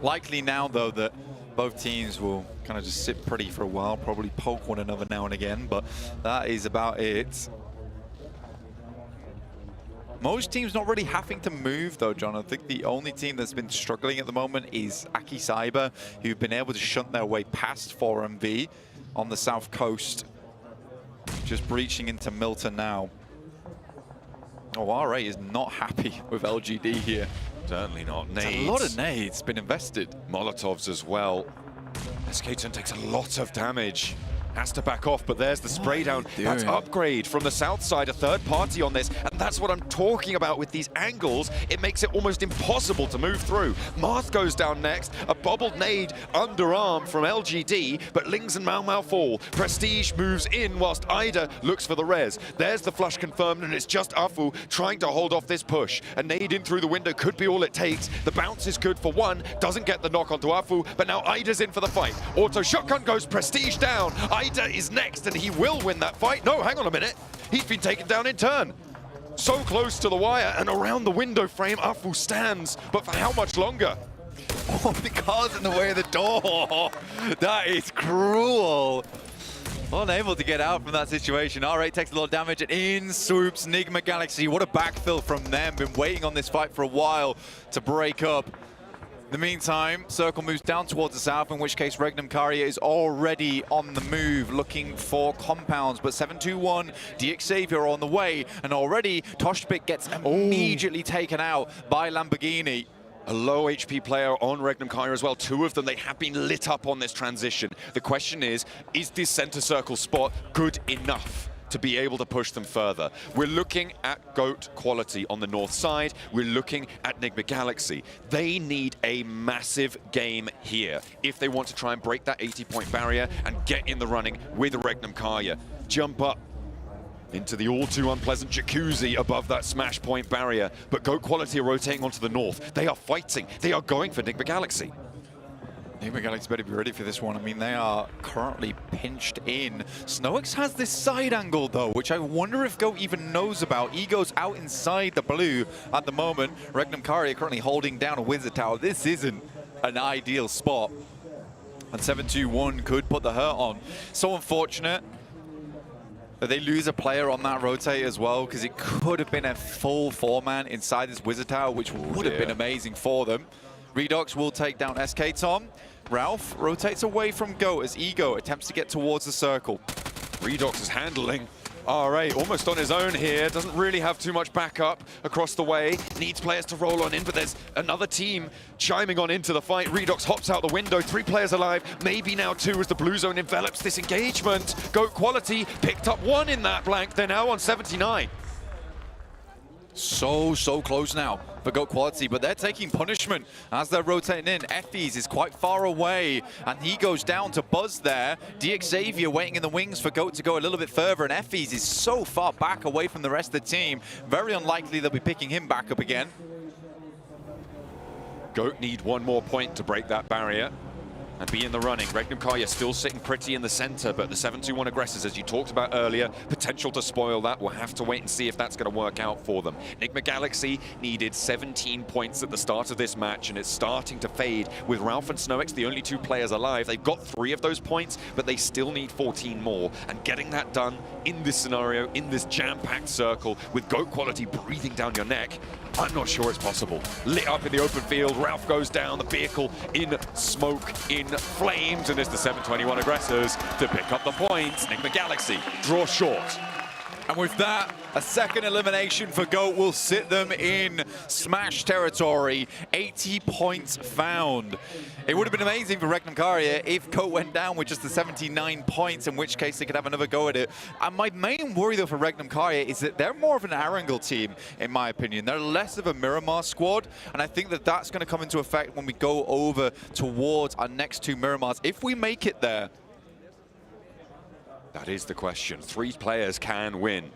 Likely now, though, that both teams will kind of just sit pretty for a while, probably poke one another now and again, but that is about it. Most teams not really having to move, though, John. I think the only team that's been struggling at the moment is Aki Cyber, who've been able to shunt their way past 4MV on the south coast. Just breaching into Milton now. Oh, R8 is not happy with LGD here. Certainly not. Nades. It's a lot of nades been invested. Molotovs as well. SK-Ton takes a lot of damage. Has to back off, but there's the spray down. That's Upgrade from the south side, a third party on this, and that's what I'm talking about with these angles. It makes it almost impossible to move through. Marth goes down next, a bobbled nade underarm from LGD, but Lings and Mau Mau fall. Prestige moves in whilst Ida looks for the res. There's the flush confirmed, and it's just Afu trying to hold off this push. A nade in through the window could be all it takes. The bounce is good for one, doesn't get the knock onto Afu, but now Ida's in for the fight. Auto shotgun goes, Prestige down. Ida is next, and he will win that fight. No, hang on a minute. He's been taken down in turn. So close to the wire, and around the window frame, Afu stands. But for how much longer? Oh, the car's in the way of the door. That is cruel. Unable to get out from that situation. R8 takes a lot of damage, and in swoops Nigma Galaxy. What a backfill from them. Been waiting on this fight for a while to break up. In the meantime, Circle moves down towards the south, in which case Regnum Karja is already on the move, looking for compounds. But 721, DX Xavier on the way, and already Toshbik gets immediately taken out by Lamborghini. A low HP player on Regnum Karja as well. 2 of them, they have been lit up on this transition. The question is this center circle spot good enough to be able to push them further? We're looking at GOAT quality on the north side. We're looking at Nigma Galaxy. They need a massive game here if they want to try and break that 80-point barrier and get in the running with Regnum Karja. Jump up into the all-too unpleasant jacuzzi above that smash point barrier. But GOAT quality are rotating onto the north. They are fighting. They are going for Nigma Galaxy. Nigma Galaxy better be ready for this one. I mean, they are currently pinched in. Snowix has this side angle, though, which I wonder if GOAT even knows about. Ego's out inside the blue at the moment. Regnum Karja currently holding down a Wizard Tower. This isn't an ideal spot. And 721 could put the hurt on. So unfortunate that they lose a player on that rotate as well, because it could have been a full 4-man inside this Wizard Tower, which would have been amazing for them. Redox will take down SK-Tom. Ralph rotates away from GOAT as Ego attempts to get towards the circle. Redox is handling R8 almost on his own here. Doesn't really have too much backup across the way. Needs players to roll on in, but there's another team chiming on into the fight. Redox hops out the window. 3 players alive, maybe now 2 as the blue zone envelops this engagement. GOAT quality picked up 1 in that blank. They're now on 79. So close now. for GOAT Quality, but they're taking punishment as they're rotating in. Effys is quite far away, and he goes down to Buzz there. Xavier waiting in the wings for GOAT to go a little bit further, and Effys is so far back away from the rest of the team. Very unlikely they'll be picking him back up again. GOAT need one more point to break that barrier and be in the running. Regnum Karya still sitting pretty in the center, but the 7-2-1 aggressors, as you talked about earlier, potential to spoil that. We'll have to wait and see if that's going to work out for them. Enigma Galaxy needed 17 points at the start of this match, and it's starting to fade with Ralph and Snowix, the only 2 players alive. They've got 3 of those points, but they still need 14 more. And getting that done in this scenario, in this jam-packed circle, with GOAT Quality breathing down your neck, I'm not sure it's possible. Lit up in the open field, Ralph goes down, the vehicle in smoke, in flames, and it's the 7-21 aggressors to pick up the points. Enigma Galaxy draw short. And with that, a second elimination for GOAT will sit them in Smash territory. 80 points found. It would have been amazing for Regnum Karya if GOAT went down with just the 79 points, in which case they could have another go at it. And my main worry, though, for Regnum Karya is that they're more of an Arangel team, in my opinion. They're less of a Miramar squad, and I think that that's going to come into effect when we go over towards our next 2 Miramars. If we make it there, that is the question. 3 players can win.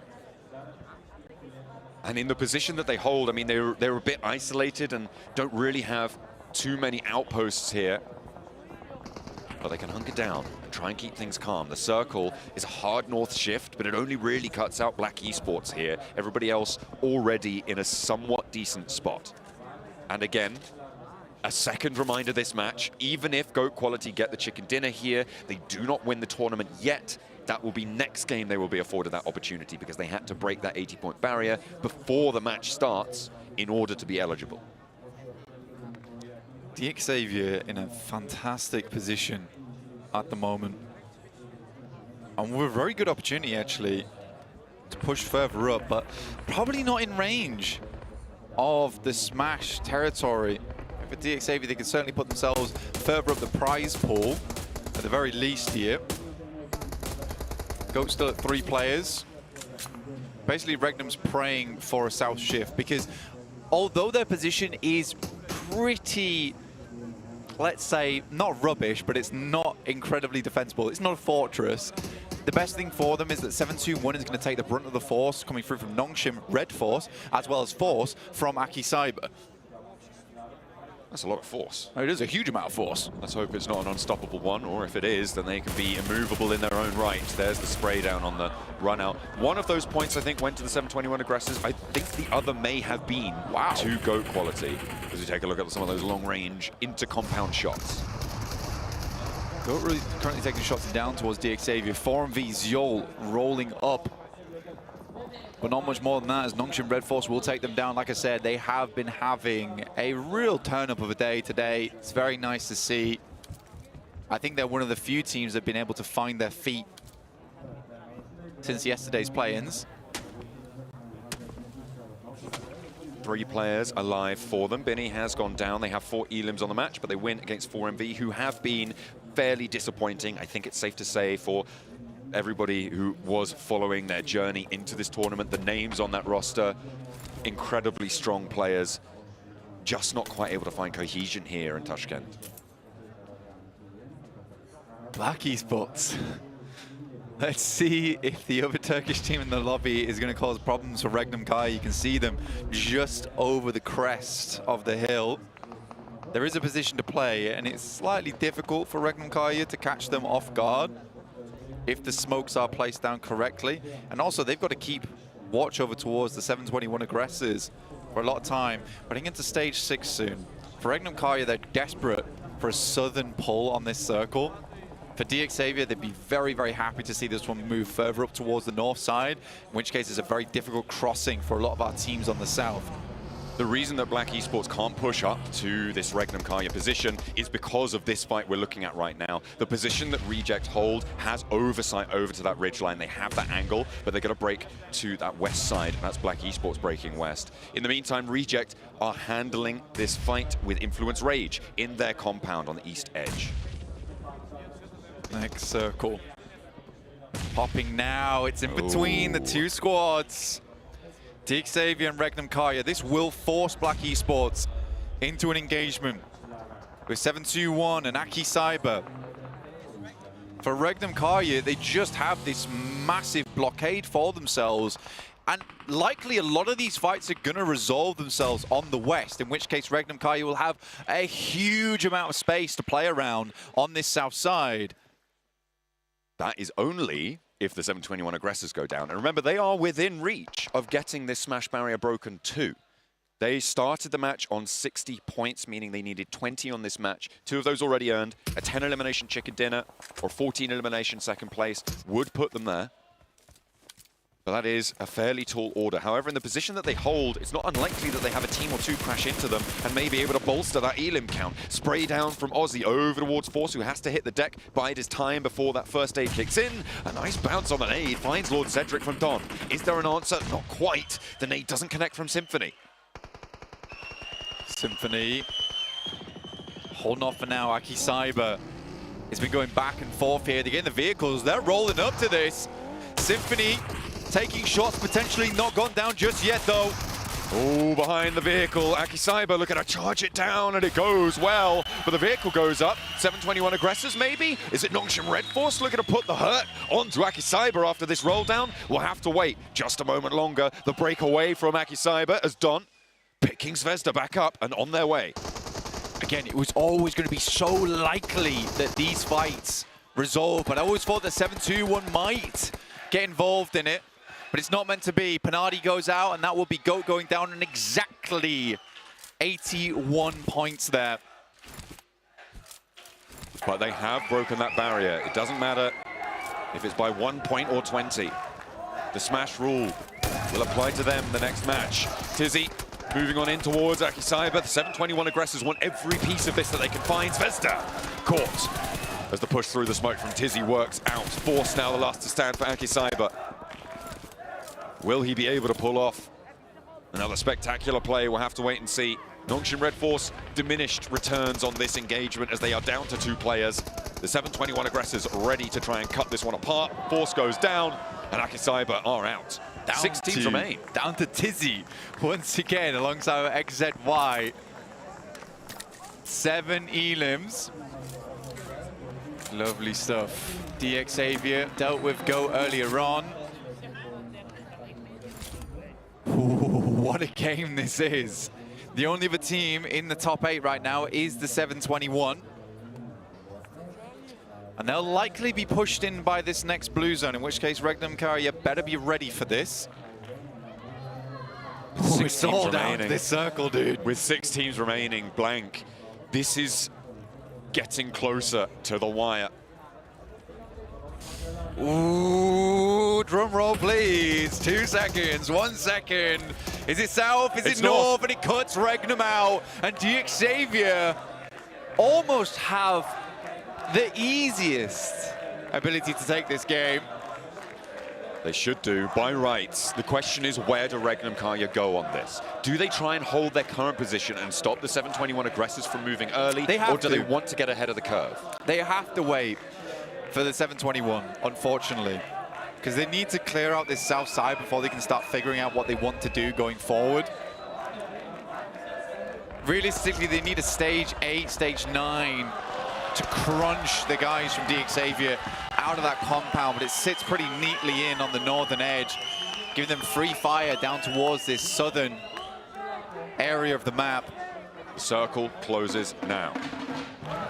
And in the position that they hold, I mean, they're a bit isolated and don't really have too many outposts here. But they can hunker down and try and keep things calm. The circle is a hard north shift, but it only really cuts out Black Esports here. Everybody else already in a somewhat decent spot. And again, a second reminder this match, even if GOAT Quality get the chicken dinner here, they do not win the tournament yet. That will be next game they will be afforded that opportunity, because they had to break that 80-point barrier before the match starts in order to be eligible. Xavier in a fantastic position at the moment. And with a very good opportunity, actually, to push further up, but probably not in range of the Smash territory. For Xavier, they can certainly put themselves further up the prize pool, at the very least here. GOAT still at 3 players. Basically, Regnum's praying for a south shift, because although their position is pretty, let's say, not rubbish, but it's not incredibly defensible. It's not a fortress. The best thing for them is that 7-2-1 is going to take the brunt of the force coming through from Nongshim Red Force, as well as force from Aki Cyber. That's a lot of force. It is a huge amount of force. Let's hope it's not an unstoppable one, or if it is, then they can be immovable in their own right. There's the spray down on the run out. One of those points, I think, went to the 7-21 aggressors. I think the other may have been to GOAT Quality, as we take a look at some of those long-range inter-compound shots. GOAT really currently taking shots down towards Xavier. 4-v Zyol rolling up. But not much more than that, as Nongshim Red Force will take them down. Like I said, they have been having a real turn-up of a day today. It's very nice to see. I think they're one of the few teams that have been able to find their feet since yesterday's play-ins. 3 players alive for them. Binny has gone down. They have 4 elims on the match, but they win against 4MV, who have been fairly disappointing. I think it's safe to say for everybody who was following their journey into this tournament. The names on that roster, incredibly strong players, just not quite able to find cohesion here in Tashkent. Black Esports. Let's see if the other Turkish team in the lobby is going to cause problems for Regnum Karya. You can see them just over the crest of the hill. There is a position to play, and it's slightly difficult for Regnum Karya to catch them off guard if the smokes are placed down correctly. And also, they've got to keep watch over towards the 7-21 aggressors for a lot of time. But heading into stage 6 soon. For Regnum Karya, they're desperate for a southern pull on this circle. For Xavier, they'd be very, very happy to see this one move further up towards the north side, in which case it's a very difficult crossing for a lot of our teams on the south. The reason that Black Esports can't push up to this Regnum Karya position is because of this fight we're looking at right now. The position that Reject hold has oversight over to that ridgeline. They have that angle, but they're going to break to that west side, and that's Black Esports breaking west. In the meantime, Reject are handling this fight with Influence Rage in their compound on the east edge. Next circle. Popping now. It's in between the 2 squads. DXavier and Regnum Karya, this will force Black Esports into an engagement with 721 and Aki Cyber. For Regnum Karya, they just have this massive blockade for themselves, and likely a lot of these fights are going to resolve themselves on the west, in which case Regnum Karya will have a huge amount of space to play around on this south side. That is only if the 721 aggressors go down. And remember, they are within reach of getting this smash barrier broken too. They started the match on 60 points, meaning they needed 20 on this match. 2 of those already earned. A 10 elimination chicken dinner or 14 elimination second place would put them there. But that is a fairly tall order. However, in the position that they hold, it's not unlikely that they have a team or 2 crash into them and may be able to bolster that elim count. Spray down from Aussie over towards Force, who has to hit the deck, bide his time before that first aid kicks in. A nice bounce on the nade, finds Lord Cedric from Don. Is there an answer? Not quite. The nade doesn't connect from Symphony. Symphony holding off for now. Aki Cyber has been going back and forth here. They get in the vehicles. They're rolling up to this. Symphony taking shots, potentially not gone down just yet, though. Oh, behind the vehicle, Aki Cyber looking to charge it down, and it goes well. But the vehicle goes up. 721 aggressors, maybe? Is it Nongshim Red Force looking to put the hurt onto Aki Cyber after this roll down? We'll have to wait just a moment longer. The break away from Aki Cyber as Don picking Zvezda back up and on their way. Again, it was always going to be so likely that these fights resolve, but I always thought that 721 might get involved in it. But it's not meant to be. Panardi goes out, and that will be GOAT going down in exactly 81 points there. But they have broken that barrier. It doesn't matter if it's by 1 point or 20. The smash rule will apply to them the next match. Tizzy moving on in towards Aki Cyber. The 721 aggressors want every piece of this that they can find. Zvezda caught as the push through the smoke from Tizzy works out. Force now the last to stand for Aki Cyber. Will he be able to pull off another spectacular play? We'll have to wait and see. Nongshim Red Force diminished returns on this engagement as they are down to 2 players. The 721 aggressors ready to try and cut this one apart. Force goes down, and Aki Cyber are out. 6 teams remain. Down to Tizzy once again alongside XZY. 7 elims. Lovely stuff. DXavier dealt with GOAT earlier on. What a game this is. The only other team in the top 8 right now is the 721. And they'll likely be pushed in by this next blue zone, in which case Regnum Karya better be ready for this. It's all down to this circle, dude. With 6 teams remaining, blank. This is getting closer to the wire. Ooh, drum roll, please. 2 seconds, 1 second. Is it south? Is it north? And it cuts Regnum out. And DXavier almost have the easiest ability to take this game. They should do, by rights. The question is, where do Regnum Karya go on this? Do they try and hold their current position and stop the 721 aggressors from moving early? Or do they want to get ahead of the curve? They have to wait for the 721, unfortunately, because they need to clear out this south side before they can start figuring out what they want to do going forward. Realistically, they need a stage 8, stage 9 to crunch the guys from DXavier out of that compound, but it sits pretty neatly in on the northern edge, giving them free fire down towards this southern area of the map. The circle closes now.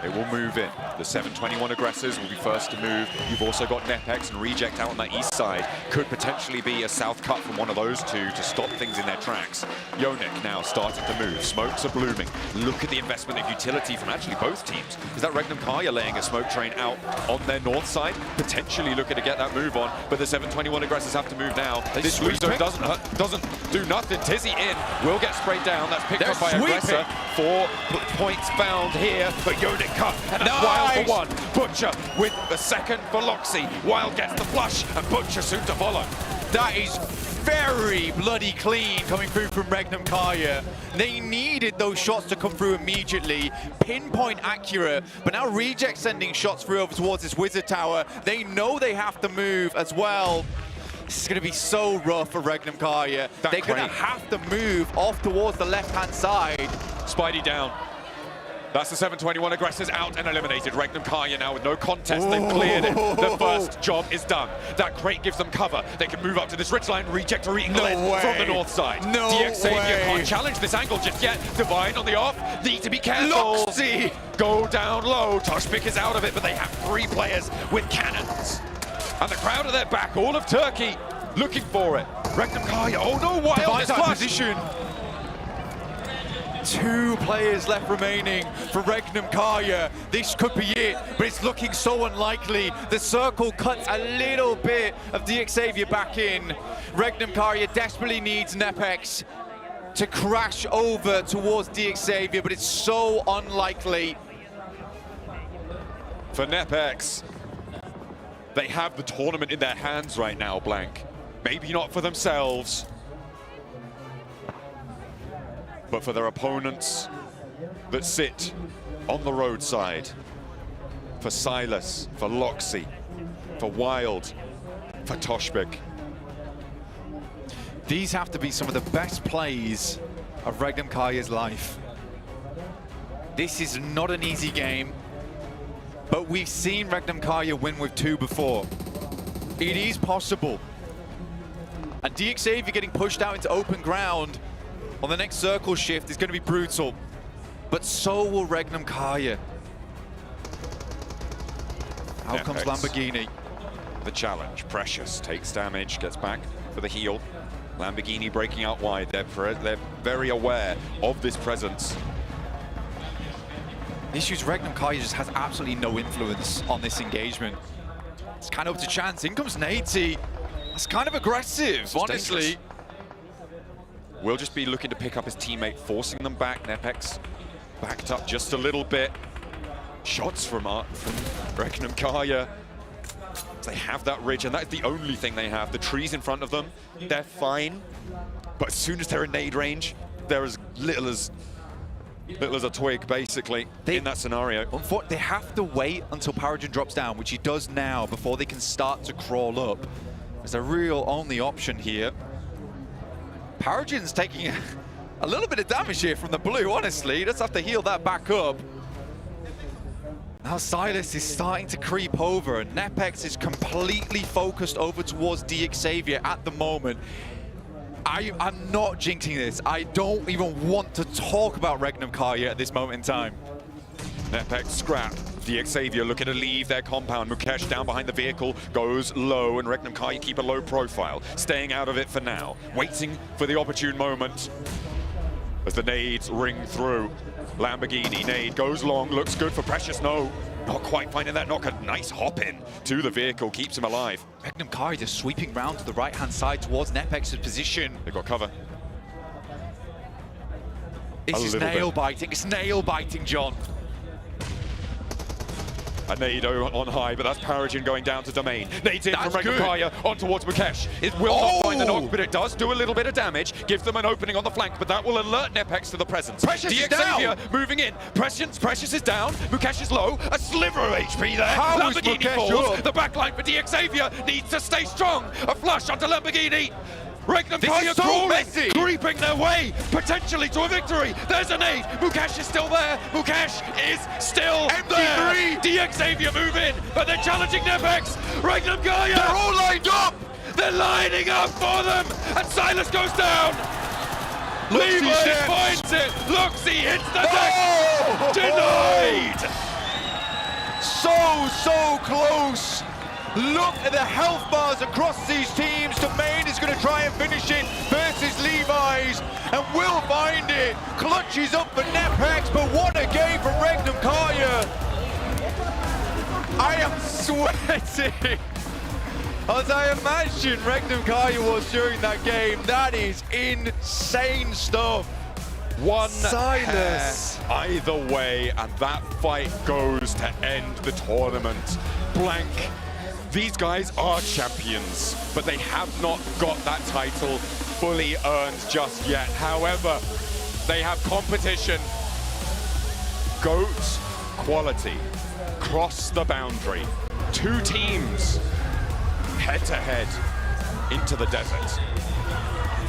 It will move in. The 721 aggressors will be first to move. You've also got Nepex and Reject out on that east side. Could potentially be a south cut from one of those 2 to stop things in their tracks. Yonik now starting to move. Smokes are blooming. Look at the investment of utility from actually both teams. Is that Regnum Karya laying a smoke train out on their north side? Potentially looking to get that move on, but the 721 aggressors have to move now. This blue zone doesn't do nothing. Tizzy in, will get sprayed down. That's picked up by aggressor. 4 points found here, but Yonik cut, and that's Wild for 1. Butcher with the second for Loxy. Wild gets the flush, and Butcher soon to follow. That is very bloody clean coming through from Regnum Karya. They needed those shots to come through immediately, pinpoint accurate, but now Reject sending shots through over towards this Wizard Tower. They know they have to move as well. This is going to be so rough for Regnum Karya. They're going to have to move off towards the left-hand side. Spidey down. That's the 721 aggressors out and eliminated. Regnum Karya now with no contest. They've cleared it. The first job is done. That crate gives them cover. They can move up to this ridge line. Reject are eating the lead from the north side. No DXavier way. can't challenge this angle just yet. Divine on the off. Need to be careful. Loxy! Go down low. Toshpik is out of it, but they have 3 players with cannons. And the crowd are their back. All of Turkey looking for it. Regnum Karya. Oh no, wild Divine's out of flash. position. 2 players left remaining for Regnum Karya. This could be it, but it's looking so unlikely. The circle cuts a little bit of DXavier back in. Regnum Karya desperately needs Nepex to crash over towards DXavier, but it's so unlikely. For Nepex, they have the tournament in their hands right now, Blank. Maybe not for themselves, but for their opponents that sit on the roadside. For Silas, for Loxy, for Wild, for Toshpik. These have to be some of the best plays of Regnum Karya's life. This is not an easy game, but we've seen Regnum Karya win with 2 before. It is possible. And DXavier getting pushed out into open ground on the next circle shift is going to be brutal, but so will Regnum Karya. Out comes Lamborghini. The challenge. Precious takes damage, gets back for the heal. Lamborghini breaking out wide. They're very aware of this presence. The issue is Regnum Karya just has absolutely no influence on this engagement. It's kind of up to chance. In comes Nate. That's kind of aggressive, honestly. Dangerous. Will just be looking to pick up his teammate, forcing them back. Nepex backed up just a little bit. Shots from Regnum Karya. They have that ridge, and that's the only thing they have. The trees in front of them, they're fine. But as soon as they're in nade range, they're as little as a twig, basically, in that scenario. Unfortunately, they have to wait until Paragon drops down, which he does now, before they can start to crawl up. It's a real only option here. Paragon's taking a little bit of damage here from the blue, honestly. He does have to heal that back up. Now Silas is starting to creep over, and Nepex is completely focused over towards DXavier at the moment. I'm not jinxing this. I don't even want to talk about Regnum Karya at this moment in time. Nepex scrap. DXavier looking to leave their compound. Mukesh down behind the vehicle, goes low, and Regnum Karya keep a low profile, staying out of it for now, waiting for the opportune moment. As the nades ring through. Lamborghini nade goes long, looks good for Precious. No, not quite finding that knock. A nice hop in to the vehicle, keeps him alive. Regnum Karya just sweeping round to the right-hand side towards Nepex's position. They've got cover. This is nail-biting. It's nail-biting, John. A nade on high, but that's Paragon going down to Domain. Nades in from Regnum Karya on towards Mukesh. It will not find the knock, but it does do a little bit of damage. Gives them an opening on the flank, but that will alert Nepex to the presence. Precious is down! Moving in. Precious is down. Mukesh is low. A sliver of HP there. How is Lamborghini Mukesh falls. up? The backline for DXavier needs to stay strong. A flush onto Lamborghini. Regnum Karya crawling, creeping their way, potentially to a victory. There's a nade. Mukesh is still there. Mukesh is still there. DXavier move in, but they're challenging Nepex. Regnum Karya. They're all lined up. They're lining up for them, and Silas goes down. Levi Levi finds it. Loxy hits the deck. Denied. So close. Look at the health bars across these teams. Domain is going to try and finish it versus Levi's, and will find it. Clutches up for Nepex, but what a game from Regnum Karya. I am sweating. As I imagine Regnum Karya was during that game. That is insane stuff. One Silas. hair either way, and that fight goes to end the tournament. Blank. These guys are champions, but they have not got that title fully earned just yet. However, they have competition. GOAT quality. Cross the boundary. 2 teams head to head. into the desert.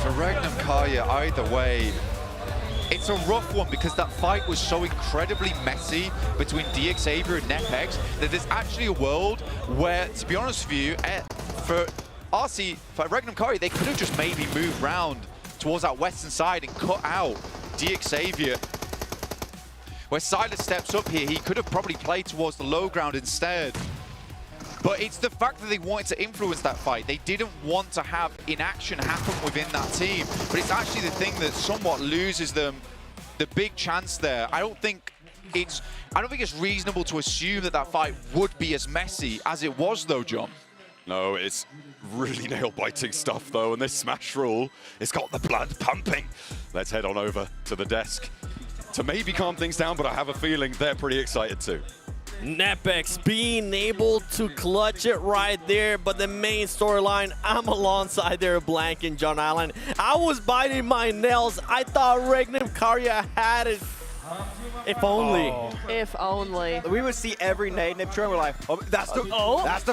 For Regnum Karya, either way, it's a rough one because that fight was so incredibly messy between DXavier and NepX that there's actually a world where, to be honest with you, for RC, for Regnum Karya, they could have just maybe moved round towards that western side and cut out DXavier. Where Silas steps up here, he could have probably played towards the low ground instead. But it's the fact that they wanted to influence that fight. They didn't want to have inaction happen within that team. But it's actually the thing that somewhat loses them the big chance there. I don't think it's reasonable to assume that that fight would be as messy as it was, though, John. No, it's really nail-biting stuff, though, and this smash rule, it's got the blood pumping. Let's head on over to the desk to maybe calm things down, but I have a feeling they're pretty excited too. NepX being able to clutch it right there, but the main storyline, I'm alongside there, Blank and John Allen. I was biting my nails. I thought Regnum Karya had it. If only. Oh. If only. We would see every nade nip train. We're like, oh, that's the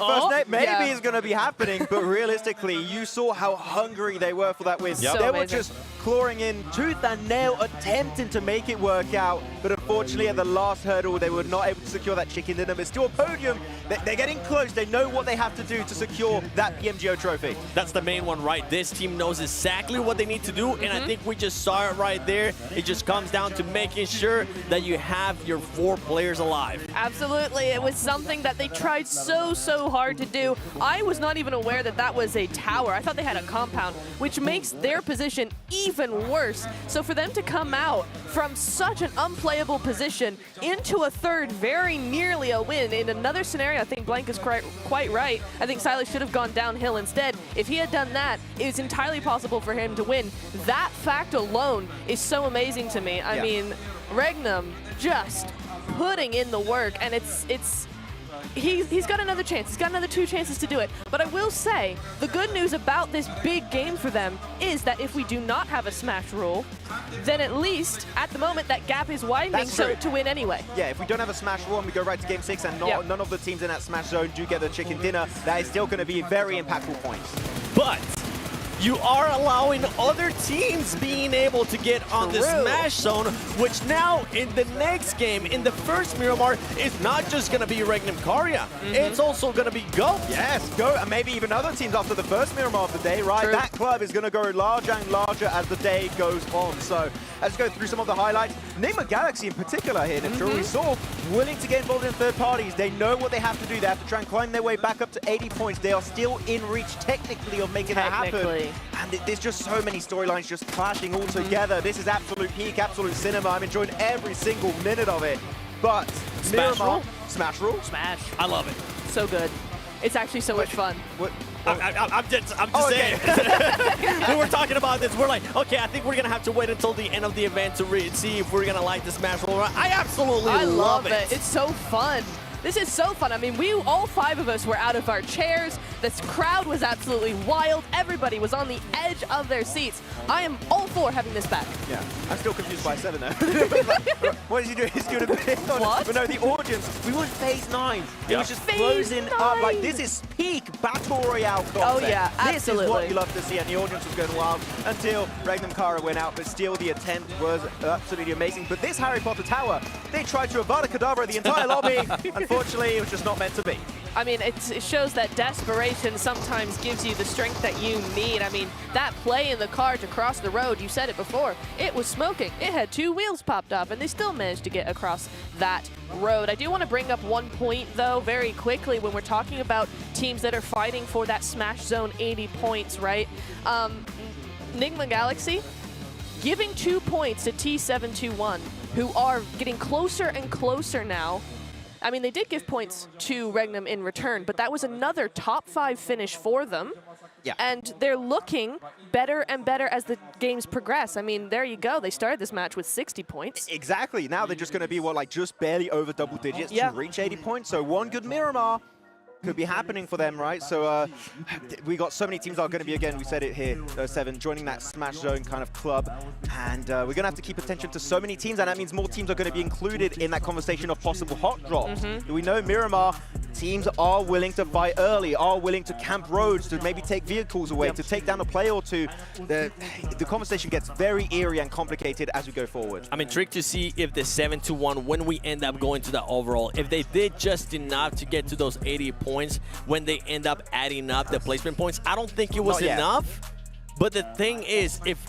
first nade. Maybe yeah. it's going to be happening. But realistically, you saw how hungry they were for that win. Yep. So they amazing. were just clawing in tooth and nail, attempting to make it work out. But unfortunately, at the last hurdle, they were not able to secure that chicken dinner. But still a podium. They're getting close. They know what they have to do to secure that PMGO trophy. That's the main one, right? This team knows exactly what they need to do. And I think we just saw it right there. It just comes down to making sure that you have your 4 players alive. Absolutely. It was something that they tried so hard to do. I was not even aware that that was a tower. I thought they had a compound, which makes their position even worse. So for them to come out from such an unplayable position into a third, very nearly a win, in another scenario, I think Blank is quite right. I think Silas should have gone downhill instead. If he had done that, it was entirely possible for him to win. That fact alone is so amazing to me. I mean, Regnum just putting in the work, and he's got another chance. He's got another 2 chances to do it. But I will say, the good news about this big game for them is that if we do not have a smash rule, then at least, at the moment, that gap is widening so to win anyway. Yeah, if we don't have a smash rule and we go right to game 6 and none of the teams in that smash zone do get the chicken dinner, that is still going to be very impactful points. But you are allowing other teams being able to get on the smash zone, which now in the next game, in the first Miramar, is not just going to be Regnum Karya. It's also going to be Go. Yes, Go, and maybe even other teams after the first Miramar of the day, right? True. That club is going to go larger and larger as the day goes on. So let's go through some of the highlights. Enigma Galaxy in particular here, we saw willing to get involved in third parties. They know what they have to do. They have to try and climb their way back up to 80 points. They are still in reach technically of making that happen. And there's just so many storylines just clashing all together. This is absolute peak, absolute cinema. I'm enjoying every single minute of it. But Miramar, smash rule? Smash. I love it. So good. It's actually so much fun. I'm just saying. When we're talking about this, we're like, okay, I think we're going to have to wait until the end of the event to see if we're going to like the smash roll. I absolutely love it. It's so fun. This is so fun. I mean, all 5 of us were out of our chairs. This crowd was absolutely wild. Everybody was on the edge of their seats. I am all for having this back. Yeah, I'm still confused by 7 there. What is he doing? He's doing a bit on What? But no, the audience, we were in phase 9. It was just closing up. Like, this is peak Battle Royale concept. Oh, yeah, absolutely. This is what you love to see, and the audience was going wild until Regnum Karya went out, but still the attempt was absolutely amazing. But this Harry Potter tower, they tried to Avada Kedavra the entire lobby. Unfortunately, it was just not meant to be. I mean, it shows that desperation sometimes gives you the strength that you need. I mean, that play in the car to cross the road, you said it before, it was smoking. It had 2 wheels popped off, and they still managed to get across that road. I do want to bring up one point, though, very quickly when we're talking about teams that are fighting for that Smash Zone 80 points, right? Enigma Galaxy giving 2 points to T721, who are getting closer and closer now. I mean, they did give points to Regnum in return, but that was another top 5 finish for them. Yeah. And they're looking better and better as the games progress. I mean, there you go. They started this match with 60 points. Exactly. Now they're just going to be, what, like just barely over double digits to reach 80 points. So one good Miramar could be happening for them, right? So we got so many teams that are going to be, again, we said it here, 7, joining that Smash Zone kind of club. And we're going to have to keep attention to so many teams, and that means more teams are going to be included in that conversation of possible hot drops. We know Miramar, teams are willing to fight early, are willing to camp roads, to maybe take vehicles away, to take down a player or two. The conversation gets very eerie and complicated as we go forward. I'm intrigued to see if the 7-1, when we end up going to the overall, if they did just enough to get to those 80 points when they end up adding up the placement points. I don't think it was enough. But the thing is, if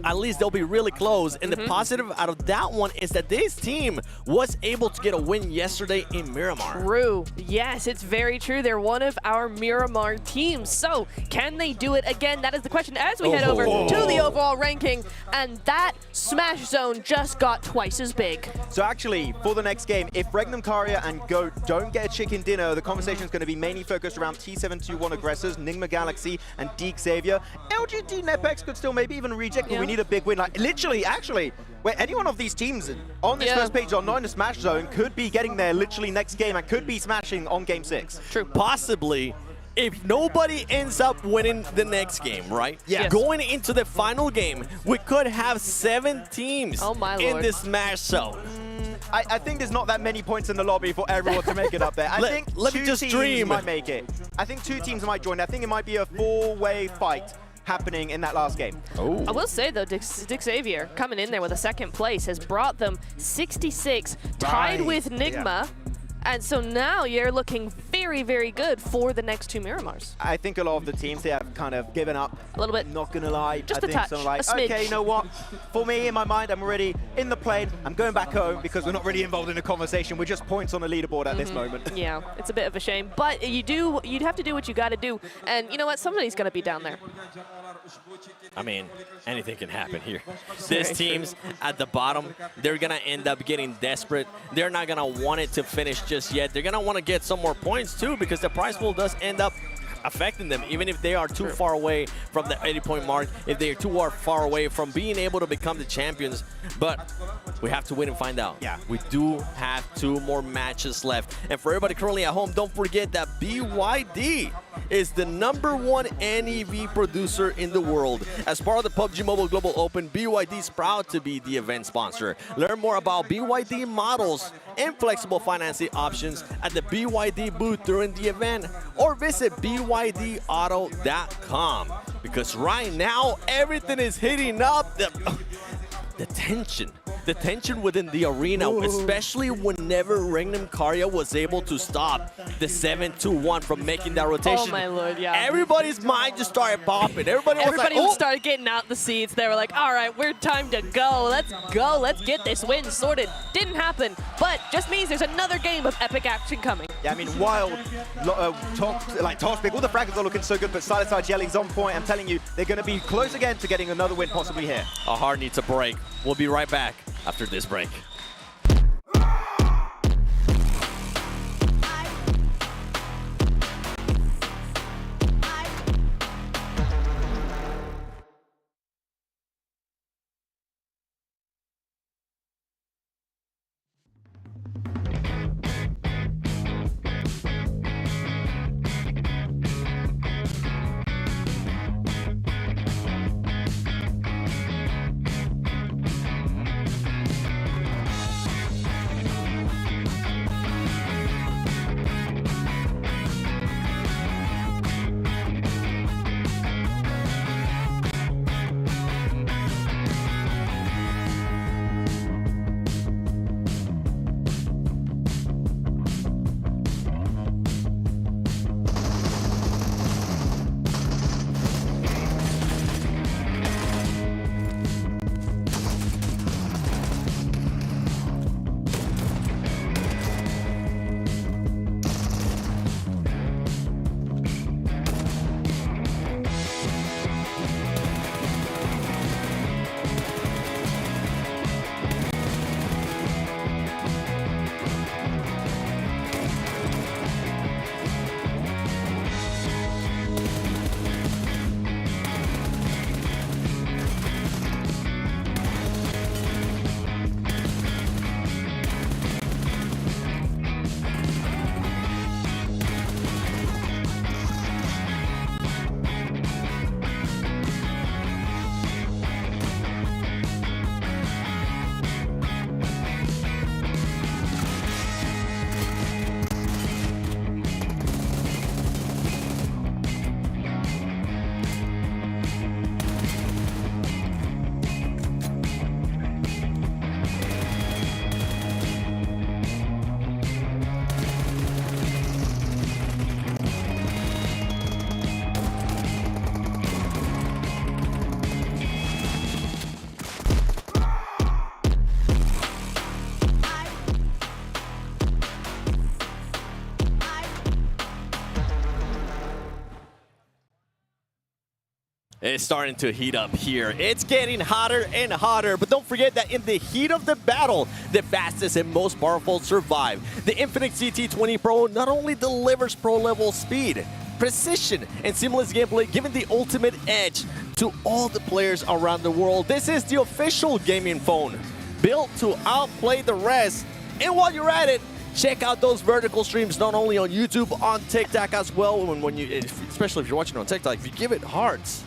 at least they'll be really close. And the positive out of that one is that this team was able to get a win yesterday in Miramar. True. Yes, it's very true. They're one of our Miramar teams. So can they do it again? That is the question as we head over to the overall ranking. And that Smash Zone just got twice as big. So actually, for the next game, if Regnum Karya and Go don't get a chicken dinner, the conversation is going to be mainly focused around T721 aggressors, Nigma Galaxy, and Deke Xavier. LGD Nepex could still maybe even reject, but we need a big win. Like literally, actually, where any one of these teams on this first page are not in the Smash Zone could be getting there literally next game and could be smashing on game 6. True. Possibly. If nobody ends up winning the next game, right? Yes. Going into the final game, we could have 7 teams in the Smash Zone. I think there's not that many points in the lobby for everyone to make it up there. I think let me just dream. might make it. I think 2 teams might join. I think it might be a 4-way fight happening in that last game. I will say, though, Dick Xavier coming in there with a 2nd place has brought them 66, tied with Nigma. And so now you're looking very, very good for the next 2 Miramars. I think a lot of the teams, they have kind of given up. A little bit. Not going to lie. Just I a think touch, some like, a smidge. okay, you know what? For me, in my mind, I'm already in the plane. I'm going back home because we're not really involved in a conversation. We're just points on the leaderboard at this moment. Yeah, it's a bit of a shame. But you'd have to do what you got to do. And you know what? Somebody's going to be down there. I mean, anything can happen here. These teams at the bottom, they're going to end up getting desperate. They're not going to want it to finish just yet. They're going to want to get some more points, too, because the prize pool does end up affecting them, even if they are too far away from the 80-point mark, if they are too far away from being able to become the champions. But we have to wait and find out. Yeah. We do have 2 more matches left. And for everybody currently at home, don't forget that BYD is the #1 NEV producer in the world. As part of the PUBG Mobile Global Open, BYD is proud to be the event sponsor. Learn more about BYD models and flexible financing options at the BYD booth during the event, or visit BYDauto.com. Because right now, everything is heating up. The tension within the arena, especially whenever Regnum Karya was able to stop the 7-1 from making that rotation. Oh my lord, yeah. Everybody's mind just started popping. Everybody started getting out the seats. They were like, all right, we're time to go. Let's go. Let's get this win sorted. Didn't happen, but just means there's another game of epic action coming. Yeah, I mean, wild, top pick. All the fragments are looking so good, but Silent Jelly's on point. I'm telling you, they're going to be close again to getting another win possibly here. Our heart needs a break. We'll be right back after this break. It's starting to heat up here. It's getting hotter and hotter, but don't forget that in the heat of the battle, the fastest and most powerful survive. The Infinix CT20 Pro not only delivers pro-level speed, precision, and seamless gameplay, giving the ultimate edge to all the players around the world. This is the official gaming phone, built to outplay the rest. And while you're at it, check out those vertical streams, not only on YouTube, on TikTok as well. When you, especially if you're watching on TikTok, if you give it hearts,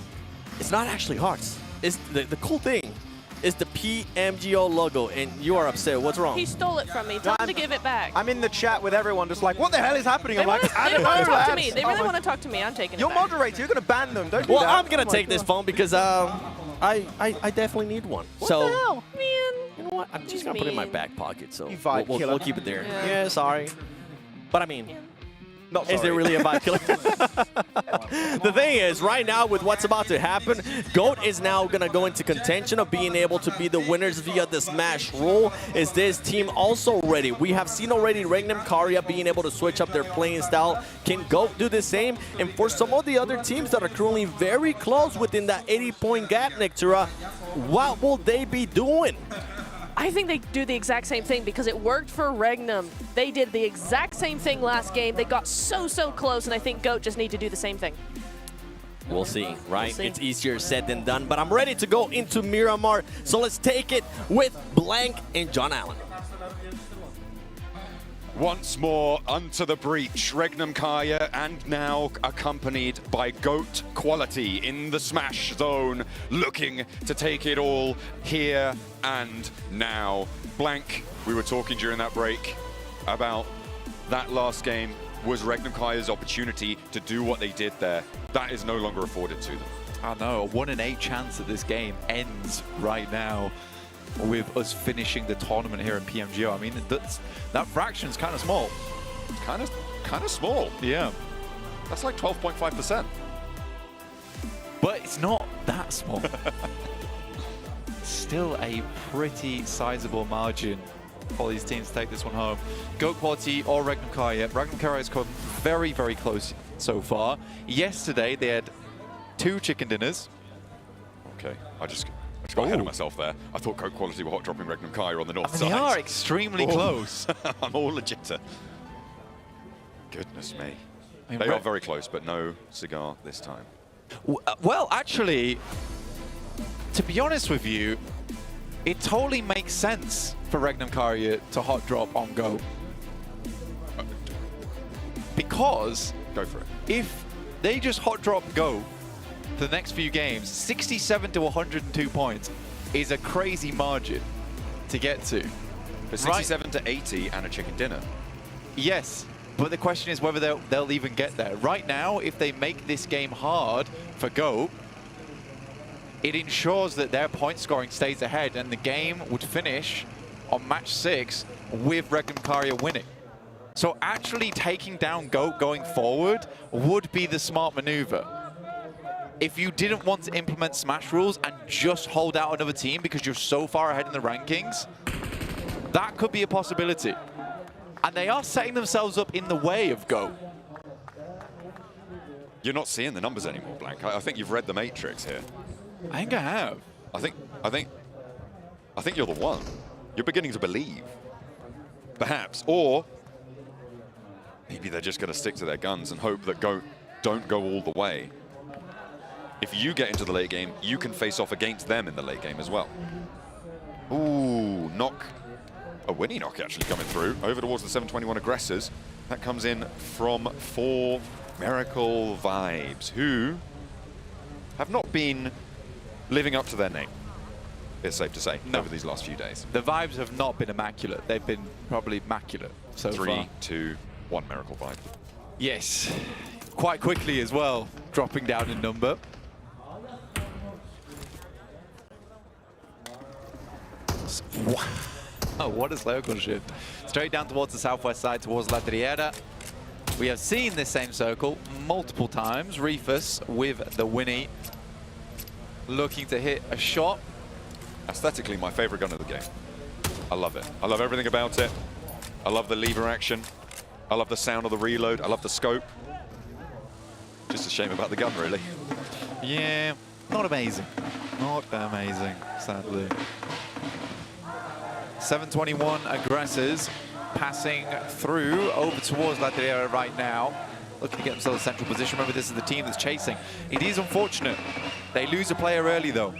it's not actually hearts. It's the cool thing is the PMGO logo, and you are upset. What's wrong? He stole it from me. Tell him to give it back. I'm in the chat with everyone just like, what the hell is happening? I'm like, I They don't want know, to talk to lads. me. They really want to talk to me. I'm taking it You're back. moderator. You're going to ban them. Don't do Well, that. I'm going to take this phone because I definitely need one. What so, the hell? Man. You know what? I'm just going to put it in my back pocket, so You vibe we'll killer. keep it there. Yeah. Yeah, sorry. But I mean, Not is there sorry. really a vibe killer? The thing is, right now with what's about to happen, GOAT is now going to go into contention of being able to be the winners via the Smash rule. Is this team also ready? We have seen already Regnum Karia being able to switch up their playing style. Can GOAT do the same? And for some of the other teams that are currently very close within that 80-point gap, Nictura, what will they be doing? I think they do the exact same thing because it worked for Regnum. They did the exact same thing last game. They got so close, and I think GOAT just need to do the same thing. We'll see, right? We'll see. It's easier said than done, but I'm ready to go into Miramar. So let's take it with Blank and John Allen. Once more unto the breach, Regnum Kaya, and now accompanied by GOAT Quality in the Smash zone, looking to take it all here and now. Blank, we were talking during that break about that last game was Regnum Kaya's opportunity to do what they did there. That is no longer afforded to them. I know, a 1 in 8 chance that this game ends right now with us finishing the tournament here in PMGO. I mean, that fraction's kind of small. Kind of small. Yeah. That's like 12.5%. But it's not that small. Still a pretty sizable margin for these teams to take this one home. GOAT Quality or Regnum Kaya. Regnum Kaya has come very, very close so far. Yesterday, they had 2 chicken dinners. Okay, I just got ahead of myself there. I thought GOAT Quality were hot dropping Regnum Kaya on the north side. They are extremely close. I'm all legit. Goodness me. I mean, They are very close, but no cigar this time. Well, actually, to be honest with you, it totally makes sense for Regnum Kaya to hot drop on GOAT. Because go for it. If they just hot drop GOAT for the next few games, 67 to 102 points is a crazy margin to get to. But 67 to 80 and a chicken dinner. Yes, but the question is whether they'll even get there. Right now, if they make this game hard for GOAT, it ensures that their point scoring stays ahead and the game would finish on match 6 with Regnum Kaya winning. So actually taking down GOAT going forward would be the smart maneuver. If you didn't want to implement Smash rules and just hold out another team because you're so far ahead in the rankings, that could be a possibility. And they are setting themselves up in the way of GOAT. You're not seeing the numbers anymore, Blank. I think you've read the matrix here. I think I have. I think you're the one. You're beginning to believe. Perhaps. Or maybe they're just going to stick to their guns and hope that GOAT don't go all the way. If you get into the late game, you can face off against them in the late game as well. Ooh, knock. A Winnie knock actually coming through. Over towards the 721 aggressors. That comes in from 4 Miracle Vibes, who have not been living up to their name, it's safe to say, over these last few days. The vibes have not been immaculate. They've been probably immaculate so far. 3, 2, 1 Miracle Vibe. Yes, quite quickly as well, dropping down in number. Oh, what a circle shift. Straight down towards the southwest side, towards La Triera. We have seen this same circle multiple times. Reefus with the Winnie looking to hit a shot. Aesthetically, my favorite gun of the game. I love it. I love everything about it. I love the lever action. I love the sound of the reload. I love the scope. Just a shame about the gun, really. Yeah, Not amazing. Not amazing, sadly. 721 aggressors passing through over towards Latveria right now, looking to get themselves a central position. Remember, this is the team that's chasing. It is unfortunate. They lose a player early, though.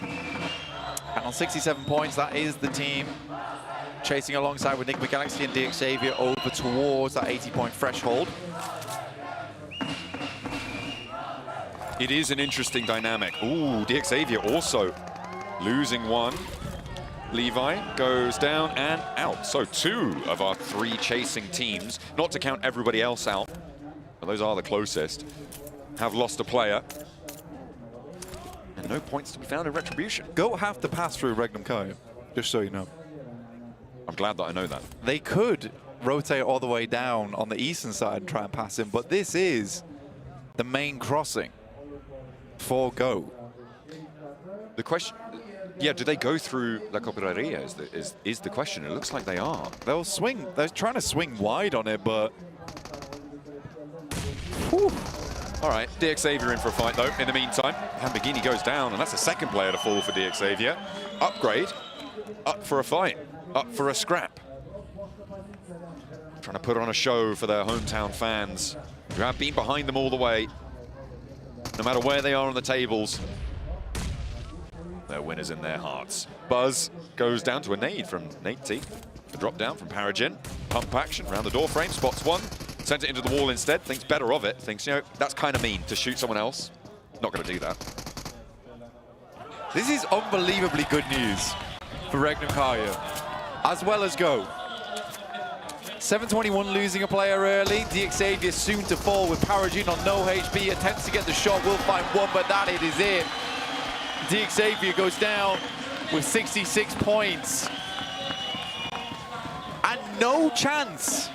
And on 67 points, that is the team chasing alongside with Enigma Galaxy and DX Xavier over towards that 80-point threshold. It is an interesting dynamic. Ooh, DX Xavier also losing one. Levi goes down and out. So 2 of our 3 chasing teams, not to count everybody else out, but those are the closest, have lost a player. And no points to be found in Retribution. Go have to pass through Regnum Kai, just so you know. I'm glad that I know that. They could rotate all the way down on the eastern side and try and pass him, but this is the main crossing for Go. The question, yeah, do they go through La Cooperaria is the question. It looks like they are. They'll swing, they're trying to swing wide on it, but... Whew. All right, DX Xavier in for a fight, though, in the meantime. Lamborghini goes down, and that's the second player to fall for DX Xavier. Upgrade, up for a fight, up for a scrap. Trying to put on a show for their hometown fans, who have been behind them all the way. No matter where they are on the tables, they're winners in their hearts. Buzz goes down to a nade from Nate T. A drop down from Paragin. Pump action around the door frame, spots one. Sends it into the wall instead, thinks better of it. Thinks, you know, that's kind of mean to shoot someone else. Not going to do that. This is unbelievably good news for Regnum Karya, as well as Go. 721 losing a player early. DX Xavier soon to fall with Paragin on no HP. Attempts to get the shot, will find one, but that it is it. DX Xavier goes down with 66 points. And no chance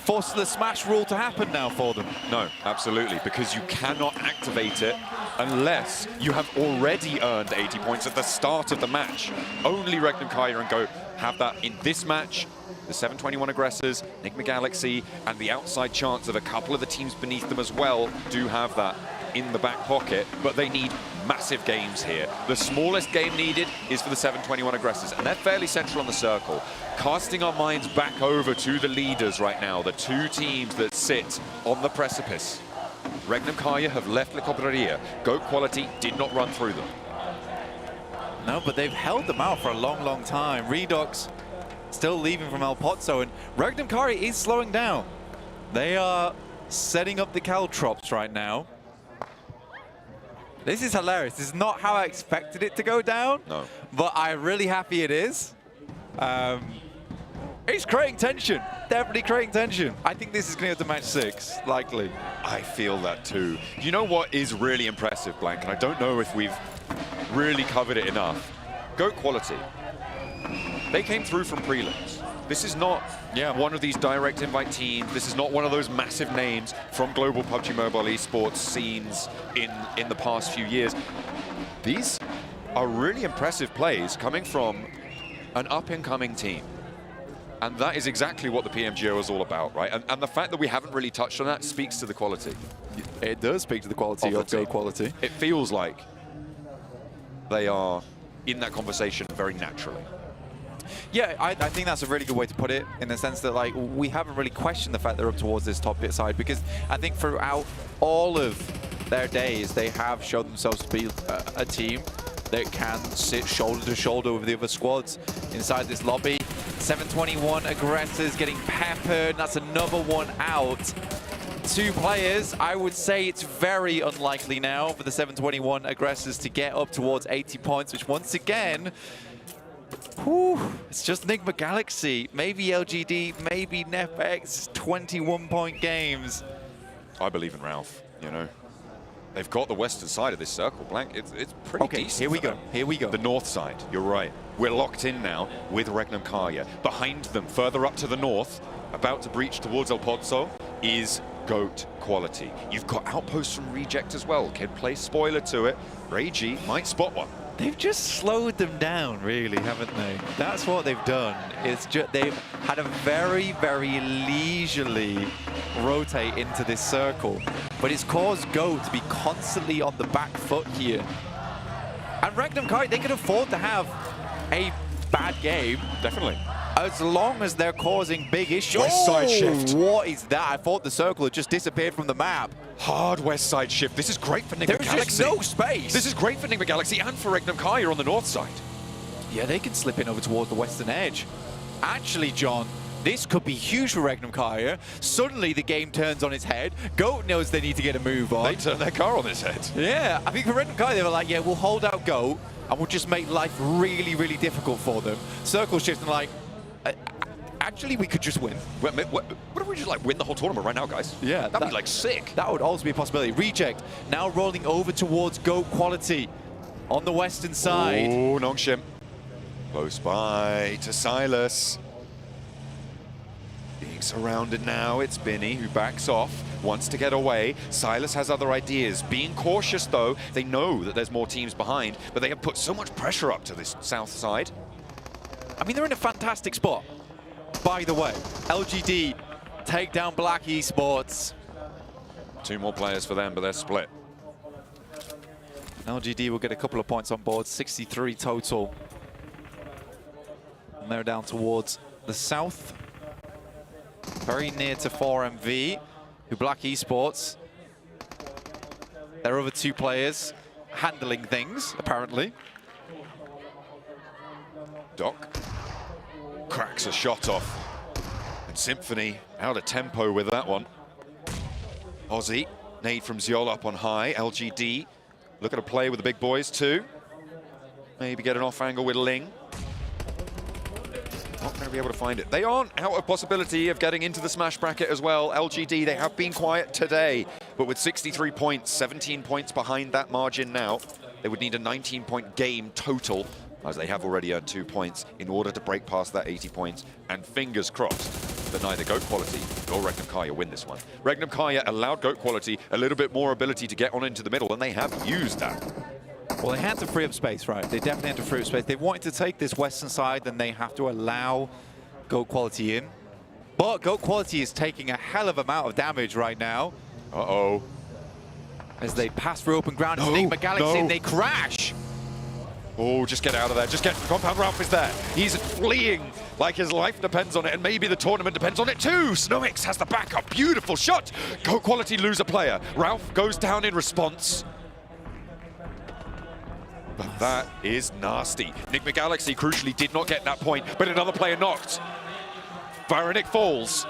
for the smash rule to happen now for them. No, absolutely, because you cannot activate it unless you have already earned 80 points at the start of the match. Only Regnum Karya and Go have that in this match. The 721 aggressors, Enigma Galaxy, and the outside chance of a couple of the teams beneath them as well do have that in the back pocket, but they need massive games here. The smallest game needed is for the 721 aggressors, and they're fairly central on the circle. Casting our minds back over to the leaders right now, the 2 teams that sit on the precipice. Regnum Karya have left La Cooperaria. Goat Quality did not run through them. No, but they've held them out for a long, long time. Redox still leaving from El Pozzo, and Regnum Karya is slowing down. They are setting up the caltrops right now. This is hilarious. This is not how I expected it to go down. No. But I'm really happy it is. It's creating tension. Definitely creating tension. I think this is going to go to match 6, likely. I feel that too. You know what is really impressive, Blank, and I don't know if we've really covered it enough. Goat Quality. They came through from prelims. This is not one of these direct invite teams. This is not one of those massive names from global PUBG Mobile esports scenes in the past few years. These are really impressive plays coming from an up-and-coming team. And that is exactly what the PMGO is all about, right? And the fact that we haven't really touched on that speaks to the quality. It does speak to the quality of Goat Quality. It feels like they are in that conversation very naturally. Yeah, I think that's a really good way to put it, in the sense that, like, we haven't really questioned the fact they're up towards this top bit side, because I think throughout all of their days, they have shown themselves to be a team that can sit shoulder to shoulder with the other squads inside this lobby. 721 aggressors getting peppered. That's another one out. 2 players. I would say it's very unlikely now for the 721 aggressors to get up towards 80 points, which once again, whew, it's just Enigma Galaxy, maybe LGD, maybe NefX, 21-point games. I believe in Ralph, you know. They've got the western side of this circle, Blank. It's pretty decent. Here we go. Here we go. The north side, you're right. We're locked in now with Regnum Karya. Behind them, further up to the north, about to breach towards El Pozzo, is Goat Quality. You've got outposts from Reject as well. Kid plays spoiler to it. Ray G might spot one. They've just slowed them down, really, haven't they? That's what they've done. It's just they've had a very, very leisurely rotate into this circle, but it's caused Go to be constantly on the back foot here. And Regnum Kai, they can afford to have a bad game. Definitely. As long as they're causing big issues. West side shift. What is that? I thought the circle had just disappeared from the map. Hard west side shift. This is great for Enigma Galaxy. There's just no space. This is great for Enigma Galaxy and for Regnum Kai on the north side. Yeah, they can slip in over towards the western edge. Actually, John, this could be huge for Regnum Kai. Suddenly, the game turns on its head. Goat knows they need to get a move on. They turn their car on its head. Yeah, I think for Regnum Kai, they were like, yeah, we'll hold out Goat, and we'll just make life really, really difficult for them. Circle shift and like, actually, we could just win. What if we just like win the whole tournament right now, guys? Yeah, that'd be like sick. That would also be a possibility. Reject now rolling over towards Goat Quality on the western side. Oh, Nongshim. Close by to Silas. Being surrounded now, it's Binny who backs off, wants to get away. Silas has other ideas. Being cautious though, they know that there's more teams behind, but they have put so much pressure up to this south side. I mean, they're in a fantastic spot. By the way, LGD take down Black Esports. 2 more players for them, but they're split. LGD will get a couple of points on board, 63 total. And they're down towards the south. Very near to 4MV, who Black Esports. There are over 2 players handling things, apparently. Doc cracks a shot off. And Symphony out of tempo with that one. Aussie, nade from Ziol up on high. LGD looking to play with the big boys too. Maybe get an off angle with Ling. Not going to be able to find it. They aren't out of possibility of getting into the smash bracket as well. LGD, they have been quiet today, but with 63 points, 17 points behind that margin now, they would need a 19-point game total, as they have already earned 2 points, in order to break past that 80 points. And fingers crossed that neither Goat Quality nor Regnum Kaya win this one. Regnum Kaya allowed Goat Quality a little bit more ability to get on into the middle, and they have used that. Well, they had to free up space, right? They definitely had to free up space. They wanted to take this western side, then they have to allow Goat Quality in. But Goat Quality is taking a hell of amount of damage right now. Uh-oh. As they pass through open ground, it's Enigma Galaxy, and they crash. Oh, just get out of there. Just get... Compound Ralph is there. He's fleeing like his life depends on it, and maybe the tournament depends on it too. Snoix has the backup. Beautiful shot. Goat Quality lose a player. Ralph goes down in response. But that is nasty. Enigma Galaxy, crucially, did not get that point, but another player knocked. Varonic falls.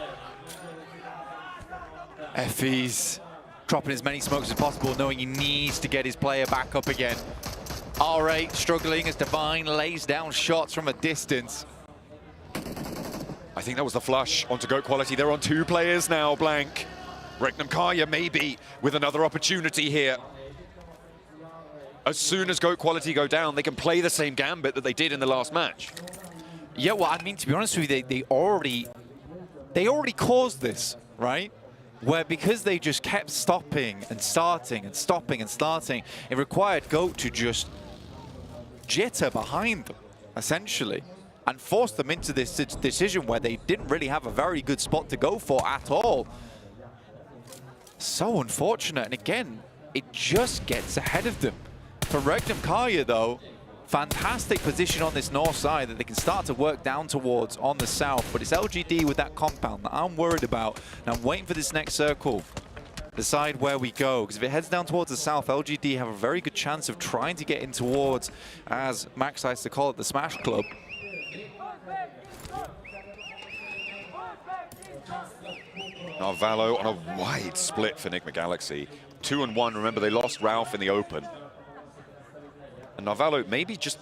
Effie's dropping as many smokes as possible, knowing he needs to get his player back up again. R8 struggling as Divine lays down shots from a distance. I think that was the flush onto Goat Quality. They're on 2 players now, Blank. Regnum Kaya maybe with another opportunity here. As soon as Goat Quality go down, they can play the same gambit that they did in the last match. Yeah, well, I mean, to be honest with you, they already caused this, right? Where because they just kept stopping and starting and stopping and starting, it required Goat to just jitter behind them, essentially, and force them into this decision where they didn't really have a very good spot to go for at all. So unfortunate, and again, it just gets ahead of them. For Regnum Kaya, though, fantastic position on this north side that they can start to work down towards on the south, but it's LGD with that compound that I'm worried about, and I'm waiting for this next circle to decide where we go, because if it heads down towards the south, LGD have a very good chance of trying to get in towards, as Max likes to call it, the Smash Club. Narvalo on a wide split for Enigma Galaxy. 2-1, remember they lost Ralph in the open. And Narvalo maybe just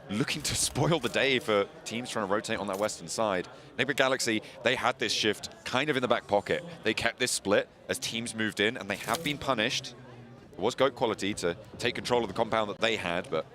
looking to spoil the day for teams trying to rotate on that western side. Enigma Galaxy, they had this shift kind of in the back pocket. They kept this split as teams moved in, and they have been punished. It was Goat Quality to take control of the compound that they had, but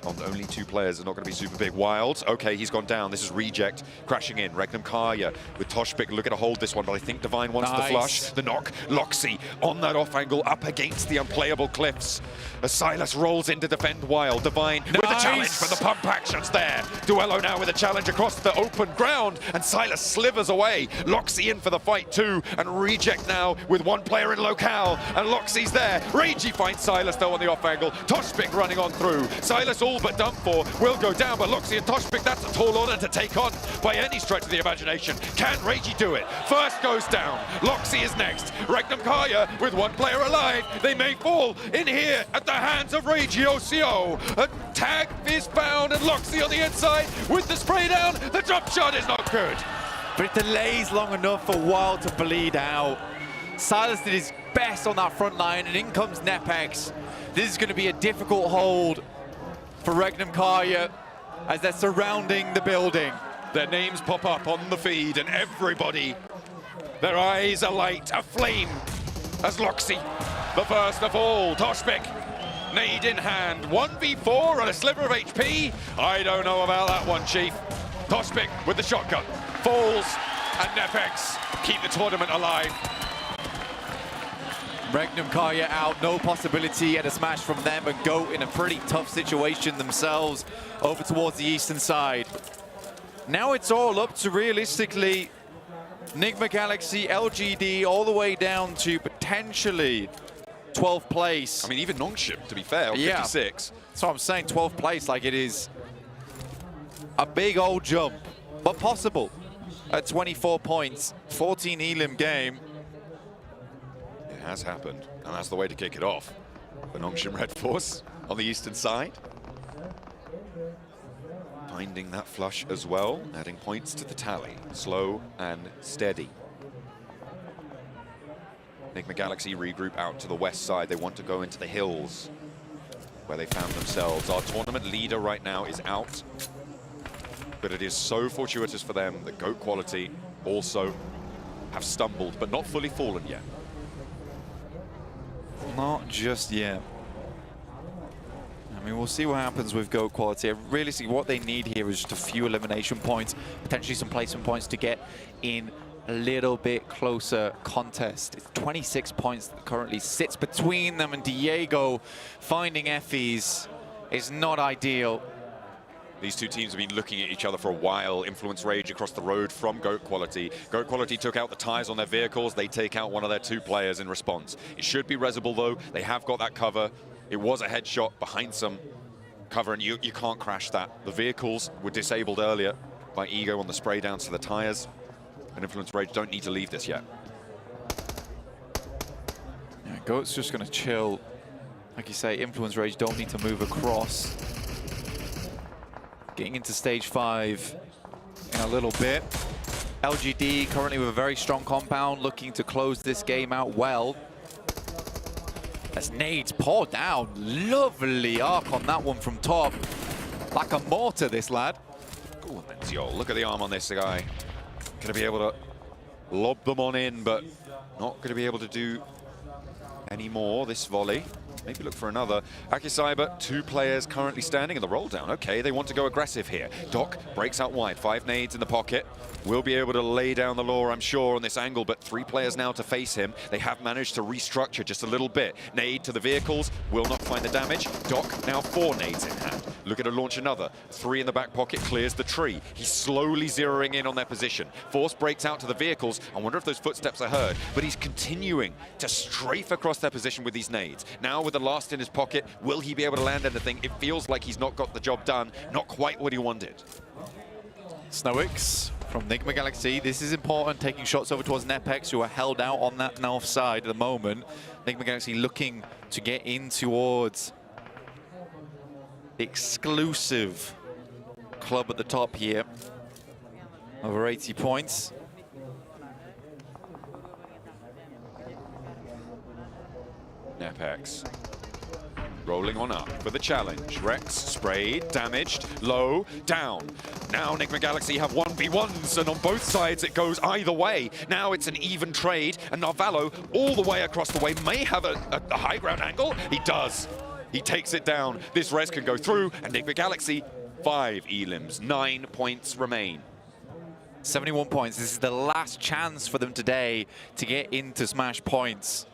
only 2 players are not going to be super big. Wild, okay, he's gone down. This is Reject crashing in. Regnum Karya with Toshpik looking to hold this one, but I think Divine wants the flush. The knock, Loxy on that off angle, up against the unplayable cliffs. As Silas rolls in to defend Wild. Divine with the challenge for the pump actions there. Duello now with a challenge across the open ground, and Silas slivers away. Loxy in for the fight too, and Reject now with 1 player in locale, and Loxy's there. Reiji finds Silas though on the off angle. Toshpik running on through. Silas all but done for, will go down, but Loxy and Toshpik, that's a tall order to take on by any stretch of the imagination. Can Reiji do it? First goes down. Loxy is next. Regnum Karya with 1 player alive. They may fall in here at the hands of Reiji OCO. A tag is found, and Loxy on the inside with the spray down. The drop shot is not good. But it delays long enough for Wild to bleed out. Silas did his best on that front line, and in comes Nepex. This is going to be a difficult hold for Regnum Karya as they're surrounding the building. Their names pop up on the feed, and everybody, their eyes alight, aflame, as Loxy, the first of all. Toshpik, nade in hand, 1v4 on a sliver of HP. I don't know about that one, Chief. Toshpik with the shotgun, falls, and Nepex keep the tournament alive. Regnum Karya out, no possibility at a smash from them, and GOAT in a pretty tough situation themselves over towards the eastern side. Now it's all up to, realistically, Nigma Galaxy, LGD, all the way down to potentially 12th place. I mean, even Nongshim, to be fair, on 56. That's what I'm saying, 12th place, like it is a big old jump, but possible at 24 points, 14 elim game. It has happened, and that's the way to kick it off. The Nongshim Red Force on the eastern side. Finding that flush as well, adding points to the tally. Slow and steady. Nigma Galaxy regroup out to the west side. They want to go into the hills where they found themselves. Our tournament leader right now is out, but it is so fortuitous for them that GOAT Quality also have stumbled, but not fully fallen yet. Not just yet. I mean, we'll see what happens with GOAT Quality. Realistically, what they need here is just a few elimination points, potentially some placement points to get in a little bit closer contest. It's 26 points that currently sits between them, and Diego finding Effie's is not ideal. These 2 teams have been looking at each other for a while. Influence Rage across the road from GOAT Quality. GOAT Quality took out the tires on their vehicles. They take out one of their 2 players in response. It should be Resible though. They have got that cover. It was a headshot behind some cover, and you can't crash that. The vehicles were disabled earlier by Ego on the spray downs to the tires. And Influence Rage don't need to leave this yet. Yeah, GOAT's just going to chill. Like you say, Influence Rage don't need to move across. Getting into stage 5 in a little bit. LGD currently with a very strong compound, looking to close this game out well. As nades pour down. Lovely arc on that one from top. Like a mortar, this lad. Ooh, Menzio, look at the arm on this guy. Gonna be able to lob them on in, but not gonna be able to do any more this volley. Maybe look for another. Akisaiba, 2 players currently standing in the roll down. Okay, they want to go aggressive here. Doc breaks out wide, 5 nades in the pocket. Will be able to lay down the law, I'm sure, on this angle, but 3 players now to face him. They have managed to restructure just a little bit. Nade to the vehicles, will not find the damage. Doc now 4 nades in hand. Looking to launch another. 3 in the back pocket, clears the tree. He's slowly zeroing in on their position. Force breaks out to the vehicles. I wonder if those footsteps are heard, but he's continuing to strafe across their position with these nades. Now with the last in his pocket, will he be able to land anything? It feels like he's not got the job done. Not quite what he wanted. Snowix from Nigma Galaxy. This is important, taking shots over towards Nepex, who are held out on that north side at the moment. Nigma Galaxy looking to get in towards the exclusive club at the top here. Over 80 points. Nepex rolling on up for the challenge. Rex sprayed, damaged, low, down. Now Nigma Galaxy have 1v1s, and on both sides it goes either way. Now it's an even trade, and Narvalo all the way across the way may have a high ground angle. He does. He takes it down. This res can go through, and Enigma Galaxy, 5 elims, 9 points remain. 71 points. This is the last chance for them today to get into Smash points.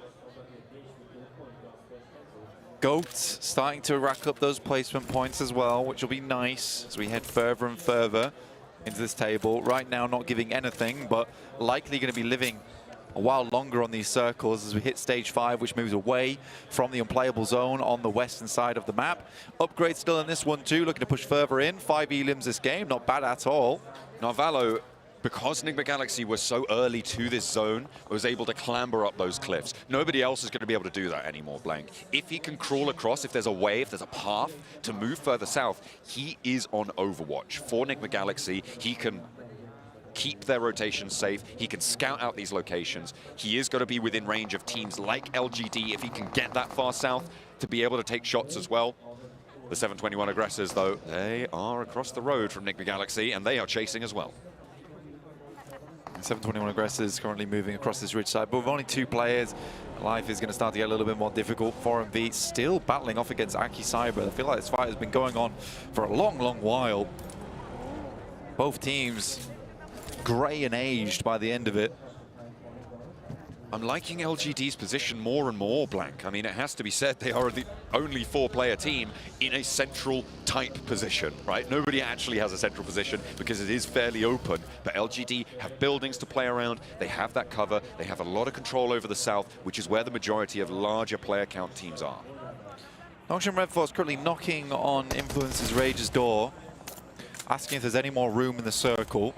Goats starting to rack up those placement points as well, which will be nice as we head further and further into this table. Right now, not giving anything, but likely going to be living a while longer on these circles as we hit stage 5, which moves away from the unplayable zone on the western side of the map. Upgrade still in this one too, looking to push further in. 5 elims this game, not bad at all. Narvalo, because Enigma Galaxy was so early to this zone, was able to clamber up those cliffs. Nobody else is going to be able to do that anymore, Blank. If he can crawl across, if there's a way, if there's a path to move further south, he is on Overwatch. For Enigma Galaxy, he can keep their rotations safe. He can scout out these locations. He is going to be within range of teams like LGD if he can get that far south to be able to take shots as well. The 721 aggressors, though, they are across the road from Enigma Galaxy, and they are chasing as well. 721 aggressors currently moving across this ridge side, but with only 2 players, life is going to start to get a little bit more difficult for MV. Still battling off against Aki Cyber. I feel like this fight has been going on for a long, long while. Both teams grey and aged by the end of it. I'm liking LGD's position more and more, Blank. I mean, it has to be said, they are the only 4-player team in a central type position, right? Nobody actually has a central position because it is fairly open, but LGD have buildings to play around, they have that cover, they have a lot of control over the south, which is where the majority of larger player count teams are. Noxian Red Force currently knocking on Influence's Rage's door, asking if there's any more room in the circle.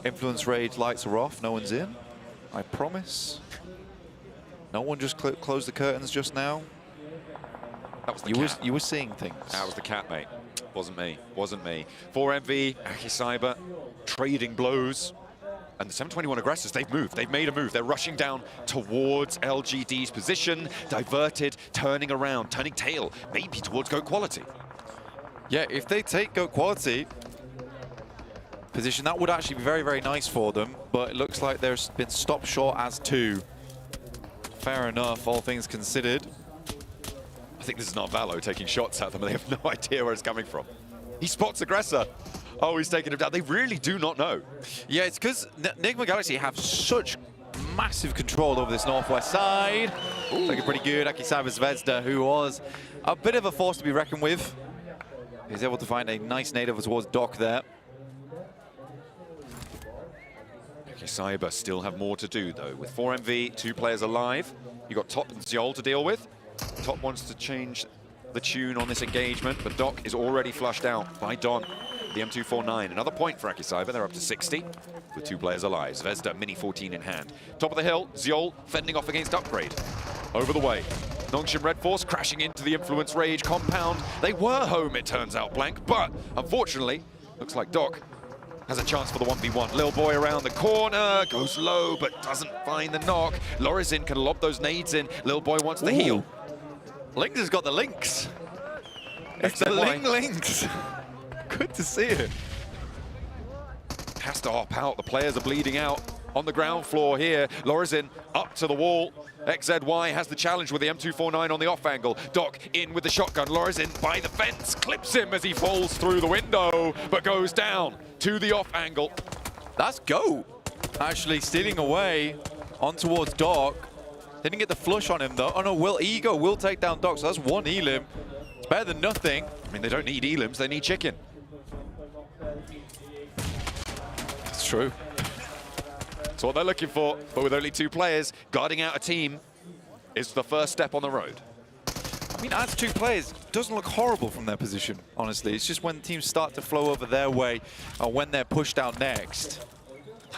Influence Rage lights are off, no one's in, I promise. No one just closed the curtains just now. That was the cat. You were seeing things. That was the cat, mate. Wasn't me, wasn't me. 4MV, Aki Cyber, trading blows. And the 721 aggressors, they've moved, they've made a move. They're rushing down towards LGD's position, diverted, turning around, turning tail, maybe towards Goat Quality. Yeah, if they take Goat Quality position, that would actually be very, very nice for them, but it looks like there's been stopped short as 2. Fair enough, all things considered. I think this is not Valo taking shots at them, and they have no idea where it's coming from. He spots aggressor. Oh, he's taking him down. They really do not know. Yeah, it's because Enigma Galaxy have such massive control over this northwest side. Looking pretty good. Aki Cyber Zvezda, who was a bit of a force to be reckoned with. He's able to find a nice nade over towards Doc there. Cyber still have more to do, though. With 4MV, 2 players alive. You got Top and Zyol to deal with. Top wants to change the tune on this engagement, but Doc is already flushed out by Don. The M249. Another point for Aki Cyber. They're up to 60 with 2 players alive. Zvezda, Mini 14 in hand. Top of the hill, Zyol fending off against Upgrade. Over the way. Nongshin Red Force crashing into the Influence Rage compound. They were home, it turns out, Blank, but unfortunately, looks like Doc has a chance for the 1v1. Lil Boy around the corner, goes low, but doesn't find the knock. Lorizin can lob those nades in. Lil Boy wants the heal. Lynx has got the links. It's the links. Good to see it. Has to hop out. The players are bleeding out on the ground floor here. Lorizin up to the wall. XZY has the challenge with the M249 on the off angle. Doc in with the shotgun. Lorizin by the fence, clips him as he falls through the window, but goes down to the off angle. That's Goat actually stealing away on towards Doc. Didn't get the flush on him though. Oh no, Ego will take down Doc, so that's 1 elim. It's better than nothing. I mean, they don't need elims, they need chicken. It's true. That's what they're looking for, but with only 2 players, guarding out a team is the first step on the road. I mean, as 2 players, it doesn't look horrible from their position, honestly. It's just when teams start to flow over their way, or when they're pushed out next.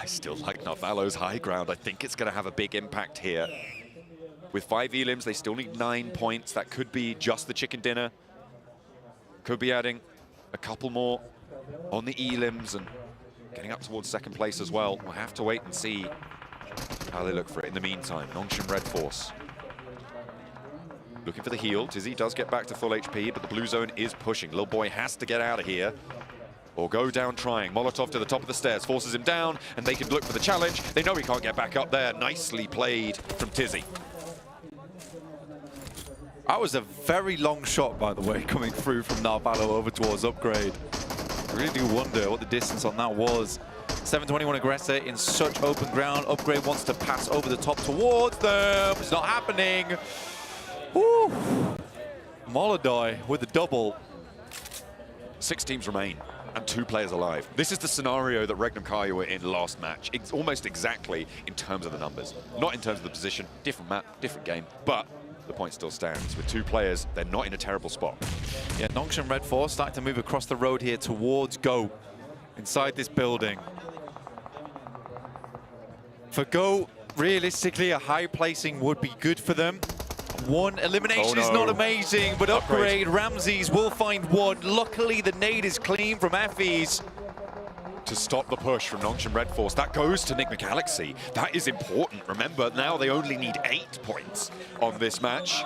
I still like Narvalo's high ground. I think it's going to have a big impact here. With 5 elims, they still need 9 points. That could be just the chicken dinner. Could be adding a couple more on the elims and getting up towards 2nd place as well. We'll have to wait and see how they look for it. In the meantime, Nongshin Red Force looking for the heal. Tizzy does get back to full HP, but the blue zone is pushing. Lil Boy has to get out of here or go down trying. Molotov to the top of the stairs, forces him down, and they can look for the challenge. They know he can't get back up there. Nicely played from Tizzy. That was a very long shot, by the way, coming through from Narvalo over towards Upgrade. I really do wonder what the distance on that was. 721 aggressor in such open ground. Upgrade wants to pass over the top towards them. It's not happening. Woo! Molodoi with the double. 6 teams remain and 2 players alive. This is the scenario that Regnum Kaya were in last match. It's almost exactly in terms of the numbers. Not in terms of the position, different map, different game, but the point still stands. With 2 players, they're not in a terrible spot. Yeah, Nongshan Red Force starting to move across the road here towards Go, inside this building. For Go, realistically, a high placing would be good for them. 1 elimination is not amazing, but Upgrade, Ramses will find 1. Luckily, the nade is clean from Effie's. To stop the push from Nongshan Red Force. That goes to Enigma Galaxy. That is important. Remember, now they only need 8 points on this match.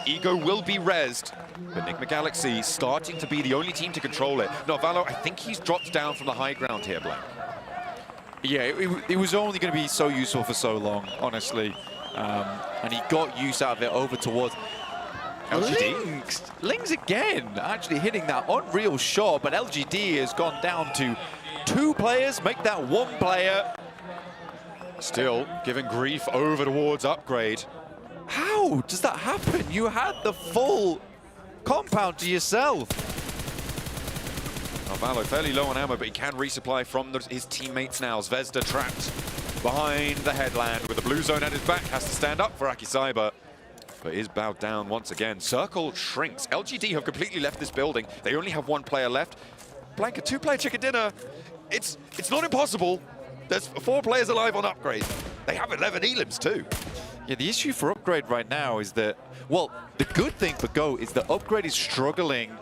Ego will be rezzed, but Enigma Galaxy starting to be the only team to control it. Narvalo, I think he's dropped down from the high ground here, Blank. Yeah, it was only going to be so useful for so long, honestly. And he got use out of it over towards LGD. Lings again, actually hitting that unreal shot, but LGD has gone down to 2 players, make that 1 player. Still giving grief over towards Upgrade. How does that happen? You had the full compound to yourself. Narvalo fairly low on ammo, but he can resupply from his teammates now. Zvezda trapped behind the headland with the blue zone at his back. Has to stand up for Aki Cyber, but is bowed down once again. Circle shrinks. LGD have completely left this building. They only have 1 player left. Blanca, 2-player chicken dinner. It's not impossible. There's 4 players alive on Upgrade. They have 11 elims too. Yeah, the issue for Upgrade right now is that, well, the good thing for Go is that Upgrade is struggling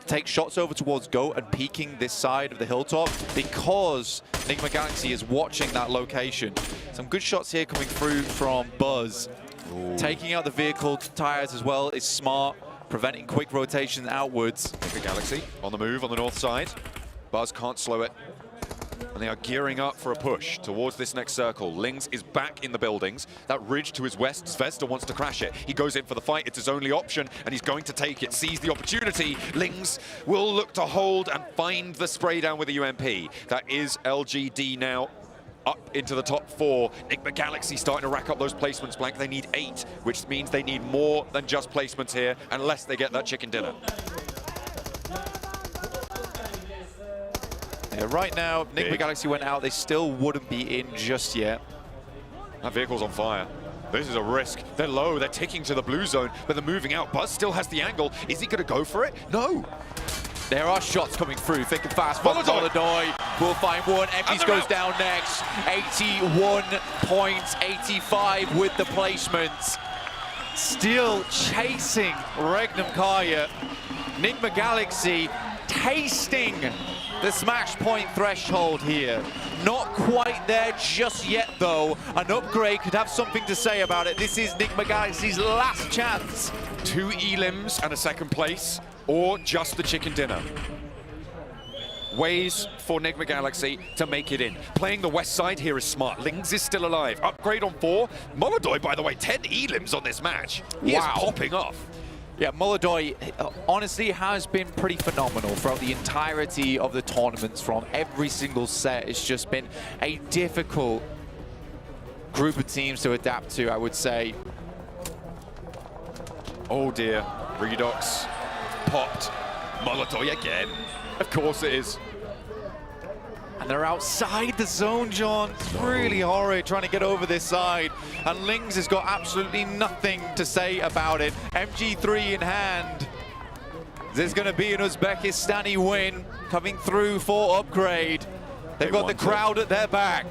to take shots over towards Go and peeking this side of the hilltop because Enigma Galaxy is watching that location. Some good shots here coming through from Buzz. Ooh. Taking out the vehicle tires as well is smart, preventing quick rotation outwards. Enigma Galaxy on the move on the north side. Buzz can't slow it. And they are gearing up for a push towards this next circle. Lings is back in the buildings. That ridge to his west, Zvezda wants to crash it. He goes in for the fight. It's his only option, and he's going to take it. Sees the opportunity. Lings will look to hold and find the spray down with the UMP. That is LGD now up into the top 4. Enigma Galaxy starting to rack up those placements, Blank. They need 8, which means they need more than just placements here, unless they get that chicken dinner. Yeah, right now, if Enigma Galaxy went out, they still wouldn't be in just yet. That vehicle's on fire. This is a risk. They're low, they're ticking to the blue zone, but they're moving out. Buzz still has the angle. Is he going to go for it? No. There are shots coming through, thick and fast. Molodoi will find 1. Effie's goes down next. 81 points, 85 with the placements. Still chasing Regnum Kaya. Enigma Galaxy tasting the smash point threshold here. Not quite there just yet, though. An Upgrade could have something to say about it. This is Enigma Galaxy's last chance. 2 elims and a 2nd place, or just the chicken dinner. Ways for Enigma Galaxy to make it in. Playing the west side here is smart. Lings is still alive. Upgrade on 4. Molodoi, by the way, 10 elims on this match. He is popping off. Yeah, Molodoi honestly has been pretty phenomenal throughout the entirety of the tournaments from every single set. It's just been a difficult group of teams to adapt to, I would say. Oh dear, Redox popped. Molodoi again. Of course it is. And they're outside the zone, John. It's really horrid trying to get over this side. And Lings has got absolutely nothing to say about it. MG3 in hand. There's going to be an Uzbekistani win coming through for Upgrade. They've got the crowd at their back.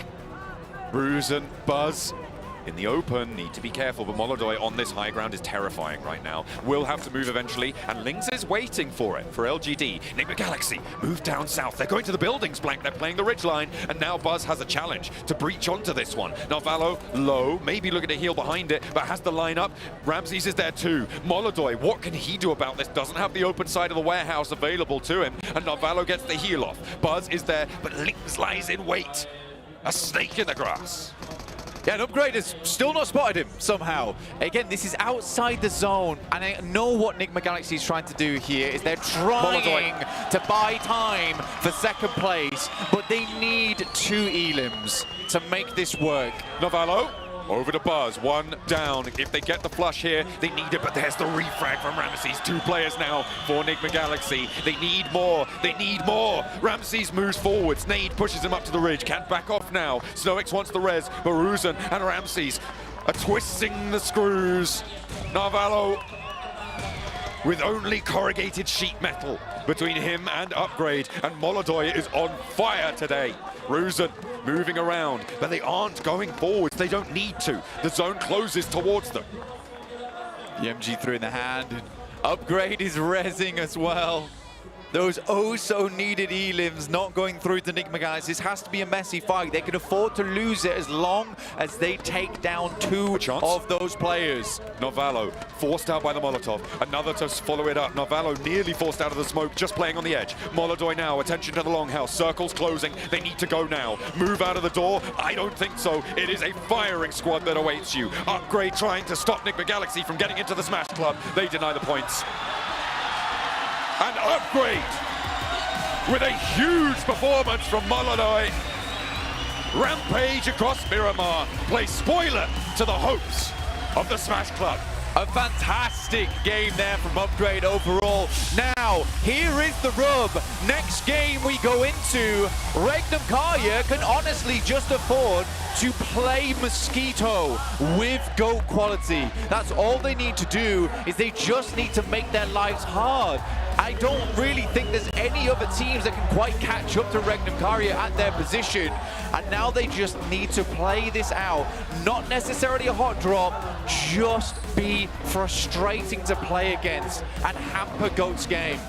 Bruise and Buzz in the open, need to be careful, but Molodoi on this high ground is terrifying right now. Will have to move eventually, and Lings is waiting for it, for LGD. Enigma Galaxy move down south. They're going to the buildings, Blank. They're playing the ridgeline, and now Buzz has a challenge to breach onto this one. Narvalo low, maybe looking to heal behind it, but has the line up. Ramses is there too. Molodoi, what can he do about this? Doesn't have the open side of the warehouse available to him, and Narvalo gets the heal off. Buzz is there, but Lings lies in wait. A snake in the grass. Yeah, an upgrade has still not spotted him somehow. Again, this is outside the zone, and I know what Nigma Galaxy is trying to do here is they're trying to buy time for second place, but they need 2 elims to make this work. Navallo over to Buzz, 1 down. If they get the flush here, they need it, but there's the refrag from Ramesses. 2 players now for Nigma Galaxy. They need more. They need more. Ramesses moves forward. Snade pushes him up to the ridge. Can't back off now. Snowix wants the res, but Ruzan and Ramesses are twisting the screws. Navallo with only corrugated sheet metal between him and Upgrade, and Molodoy is on fire today. Ruzan moving around, but they aren't going forwards. They don't need to. The zone closes towards them. The MG3 in the hand. Upgrade is rezzing as well. Those oh-so-needed elims not going through to Nigma Galaxy. This has to be a messy fight. They can afford to lose it as long as they take down 2 of those players. Navallo forced out by the Molotov. Another to follow it up. Navallo nearly forced out of the smoke, just playing on the edge. Molodoy now, attention to the longhouse. Circles closing. They need to go now. Move out of the door? I don't think so. It is a firing squad that awaits you. Upgrade trying to stop Nigma Galaxy from getting into the Smash Club. They deny the points. And Upgrade with a huge performance from Molodoy. Rampage across Miramar plays spoiler to the hopes of the Smash Club. A fantastic game there from Upgrade overall. Now, here is the rub. Next game we go into, Regnum Karya can honestly just afford to play Mosquito with GOAT quality. That's all they need to do, is they just need to make their lives hard. I don't really think there's any other teams that can quite catch up to Regnum Karya at their position. And now they just need to play this out. Not necessarily a hot drop, just be frustrating to play against and hamper GOAT's game.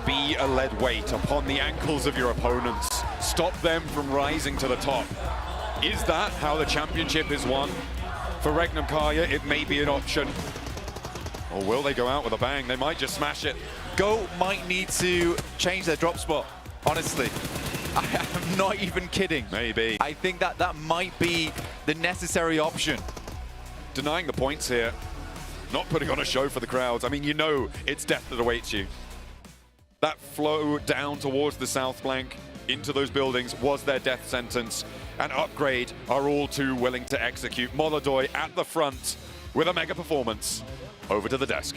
Be a lead weight upon the ankles of your opponents. Stop them from rising to the top. Is that how the championship is won? For Regnum Karya, it may be an option. Or will they go out with a bang? They might just smash it. GOAT might need to change their drop spot, honestly. I'm not even kidding. Maybe. I think that might be the necessary option. Denying the points here. Not putting on a show for the crowds. I mean, you know it's death that awaits you. That flow down towards the south flank into those buildings was their death sentence. And Upgrade are all too willing to execute. Molodoy at the front with a mega performance. Over to the desk.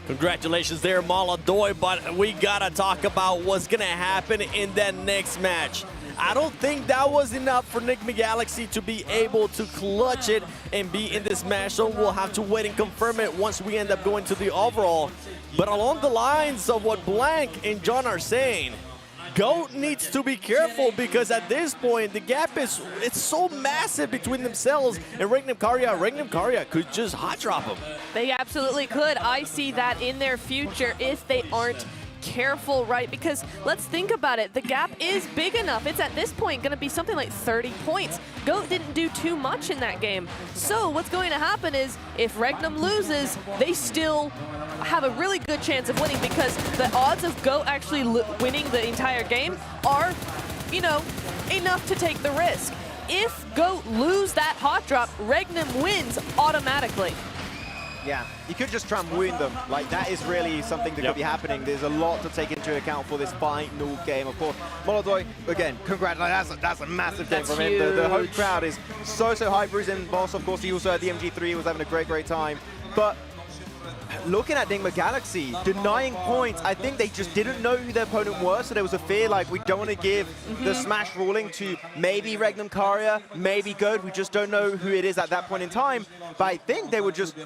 Congratulations there, Molodoy, but we gotta talk about what's gonna happen in that next match. I don't think that was enough for Nigma Galaxy to be able to clutch it and be in this match, so we'll have to wait and confirm it once we end up going to the overall. But along the lines of what Blank and John are saying, GOAT needs to be careful, because at this point the gap is so massive between themselves and Regnum Karya. Regnum Karya could just hot drop them. They absolutely could. I see that in their future if they aren't careful, right? Because let's think about it. The gap is big enough. It's at this point going to be something like 30 points. GOAT didn't do too much in that game. So what's going to happen is if Regnum loses, they still have a really good chance of winning, because the odds of GOAT actually winning the entire game are, you know, enough to take the risk. If GOAT lose that hot drop, Regnum wins automatically. Yeah, you could just try and wound them. Like, that is really something that could be happening. There's a lot to take into account for this final game. Of course, Molodoy, again, congratulations. That's a massive game from him. The home crowd is so hyped for his boss. Of course, he also had the MG3, was having a great time. But looking at Nigma Galaxy, denying points, I think they just didn't know who their opponent was, so there was a fear like, we don't want to give the Smash ruling to maybe Regnum Karya, maybe GOAT, we just don't know who it is at that point in time. But I think they were just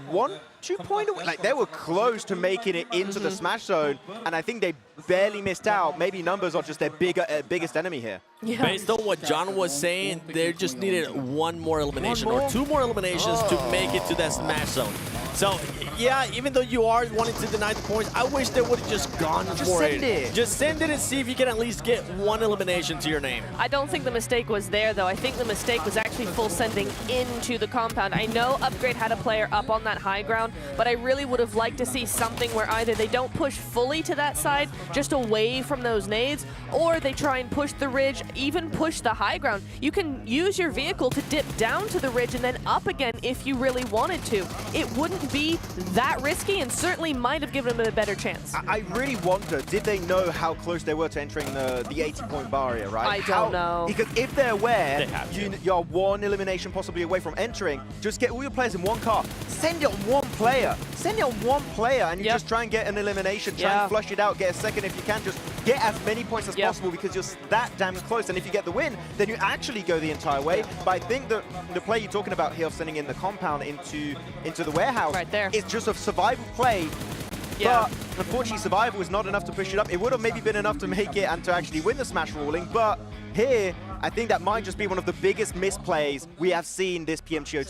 1-2 points away, like they were close to making it into the Smash zone, and I think they barely missed out. Maybe numbers are just their biggest enemy here. Yeah. Based on what John was saying, they just needed one more elimination or 2 more eliminations to make it to that Smash zone. So, yeah, even though you are wanting to deny the points, I wish they would have just gone for it. Just send it and see if you can at least get 1 elimination to your name. I don't think the mistake was there, though. I think the mistake was actually full sending into the compound. I know Upgrade had a player up on that high ground, but I really would have liked to see something where either they don't push fully to that side, just away from those nades, or they try and push the ridge even push the high ground. You can use your vehicle to dip down to the ridge and then up again if you really wanted to. It wouldn't be that risky and certainly might have given them a better chance. I really wonder, did they know how close they were to entering the 80-point barrier, right? I don't know. Because if they're aware, you're one elimination possibly away from entering, just get all your players in one car, send it on one player. Send it on one player and you just try and get an elimination, try and flush it out, get a second if you can, just get as many points as possible because you're that damn close. And if you get the win, then you actually go the entire way. But I think that the play you're talking about here of sending in the compound into the warehouse is just a survival play. But unfortunately, survival is not enough to push it up. It would have maybe been enough to make it and to actually win the smash ruling. But here, I think that might just be one of the biggest misplays we have seen this PMGO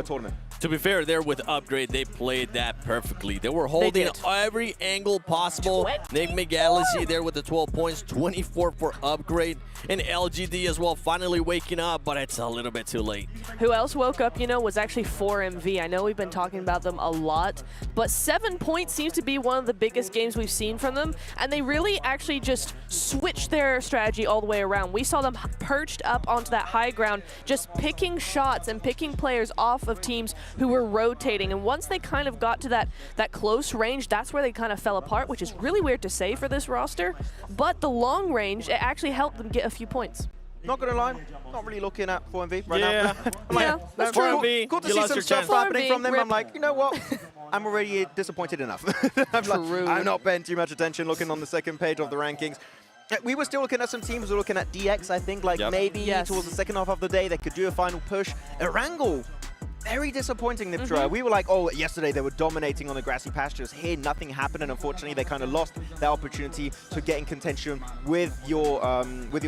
tournament. To be fair, there with Upgrade, they played that perfectly. They were holding every angle possible. Nick McGallagher there with the 12 points, 24 for Upgrade. And LGD as well, finally waking up, but it's a little bit too late. Who else woke up, you know, was actually 4MV. I know we've been talking about them a lot, but 7 points seems to be one of the biggest games we've seen from them, and they really actually just switched their strategy all the way around. We saw them perched up onto that high ground, just picking shots and picking players off of teams who were rotating, and once they kind of got to that close range, that's where they kind of fell apart, which is really weird to say for this roster, but the long range, it actually helped them get a few points. Not gonna lie, not really looking at 4MV right now. That's true. Cool to see some stuff happening from them. I'm like, you know what? I'm already disappointed enough. I'm not paying too much attention looking on the second page of the rankings. We were still looking at some teams. We were looking at DX, I think, like maybe towards the second half of the day, they could do a final push. Erangel, very disappointing, Niptra. We were like, oh, yesterday they were dominating on the grassy pastures. Here, nothing happened, and unfortunately, they kind of lost that opportunity to get in contention with your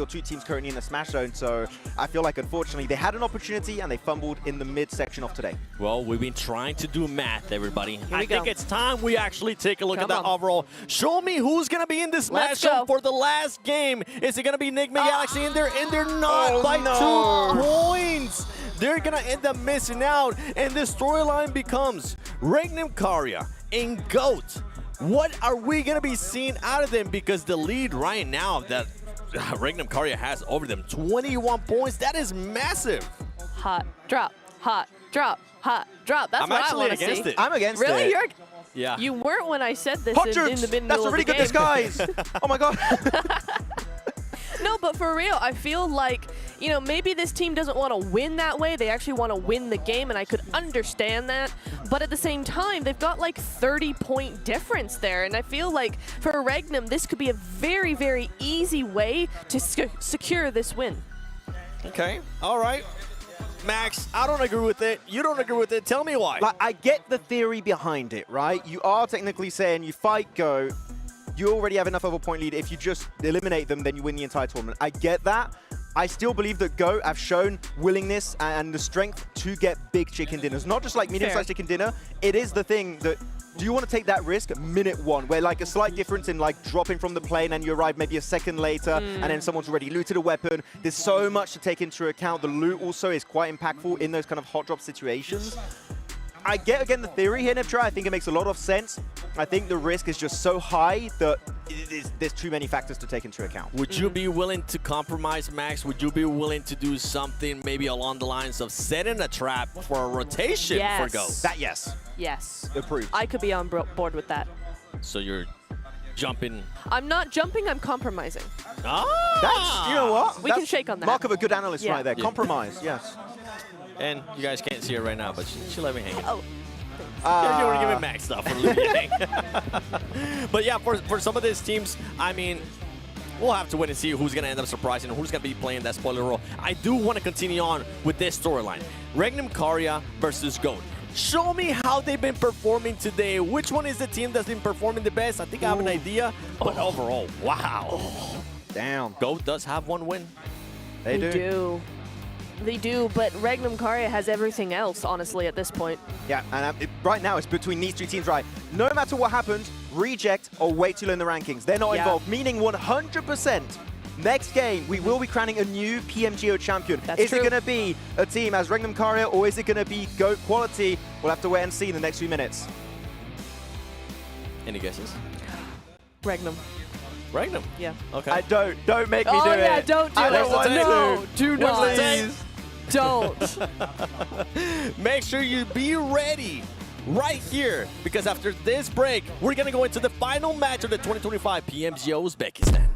two teams currently in the Smash Zone. So I feel like, unfortunately, they had an opportunity and they fumbled in the mid-section of today. Well, we've been trying to do math, everybody. I think it's time we actually take a look at that overall. Show me who's going to be in this match for the last game. Is it going to be Nick McGallagher in there? And they're not by 2 points. They're going to end up missing out. And the storyline becomes Regnum Karya and GOAT. What are we going to be seeing out of them? Because the lead right now that Regnum Karya has over them, 21 points. That is massive. Hot drop, hot drop, hot drop. That's what I want to see. Against it. I'm against really? it. You're Yeah. You weren't when I said this in the middle That's a really good disguise. Oh my god. No, but for real, I feel like, you know, maybe this team doesn't want to win that way. They actually want to win the game, and I could understand that. But at the same time, they've got like 30-point difference there. And I feel like for Regnum, this could be a very, very easy way to secure this win. Okay, all right. Max, I don't agree with it. You don't agree with it. Tell me why. Like, I get the theory behind it, right? You are technically saying you fight GOAT, you already have enough of a point lead. If you just eliminate them, then you win the entire tournament. I get that. I still believe that GOAT have shown willingness and the strength to get big chicken dinners. Not just like medium-sized chicken dinner. It is the thing that, do you want to take that risk minute 1, where like a slight difference in like dropping from the plane and you arrive maybe a second later and then someone's already looted a weapon. There's so much to take into account. The loot also is quite impactful in those kind of hot drop situations. I get, again, the theory here, Niptra. I think it makes a lot of sense. I think the risk is just so high that there's too many factors to take into account. Would you be willing to compromise, Max? Would you be willing to do something maybe along the lines of setting a trap for a rotation for GOAT? That, yes. Yes. Approved. I could be on board with that. So you're jumping. I'm not jumping, I'm compromising. Ah! That's, you know what? We can shake on that. Mark of a good analyst right there. Yeah. Compromise, yes. And you guys can't see her right now, but she let me hang it. Oh. You want to give it Max stuff for leaving. But yeah, for some of these teams, I mean, we'll have to wait and see who's going to end up surprising and who's going to be playing that spoiler role. I do want to continue on with this storyline. Regnum Karya versus GOAT. Show me how they've been performing today. Which one is the team that's been performing the best? I think I have an idea, but overall, wow. Damn. GOAT does have 1 win. They do. They do, but Regnum Karya has everything else, honestly, at this point. Yeah, and right now it's between these 2 teams, right? No matter what happens, reject or wait till in the rankings. They're not involved, meaning 100%. Next game, we will be crowning a new PMGO champion. Is it going to be a team as Regnum Karya, or is it going to be GOAT quality? We'll have to wait and see in the next few minutes. Any guesses? Regnum. right? Yeah. Okay. Don't make me do it. Oh yeah, don't do I it. don't want No, to. do What's not. the tape? Don't. Make sure you be ready right here, because after this break, we're gonna go into the final match of the 2025 PMGO Uzbekistan.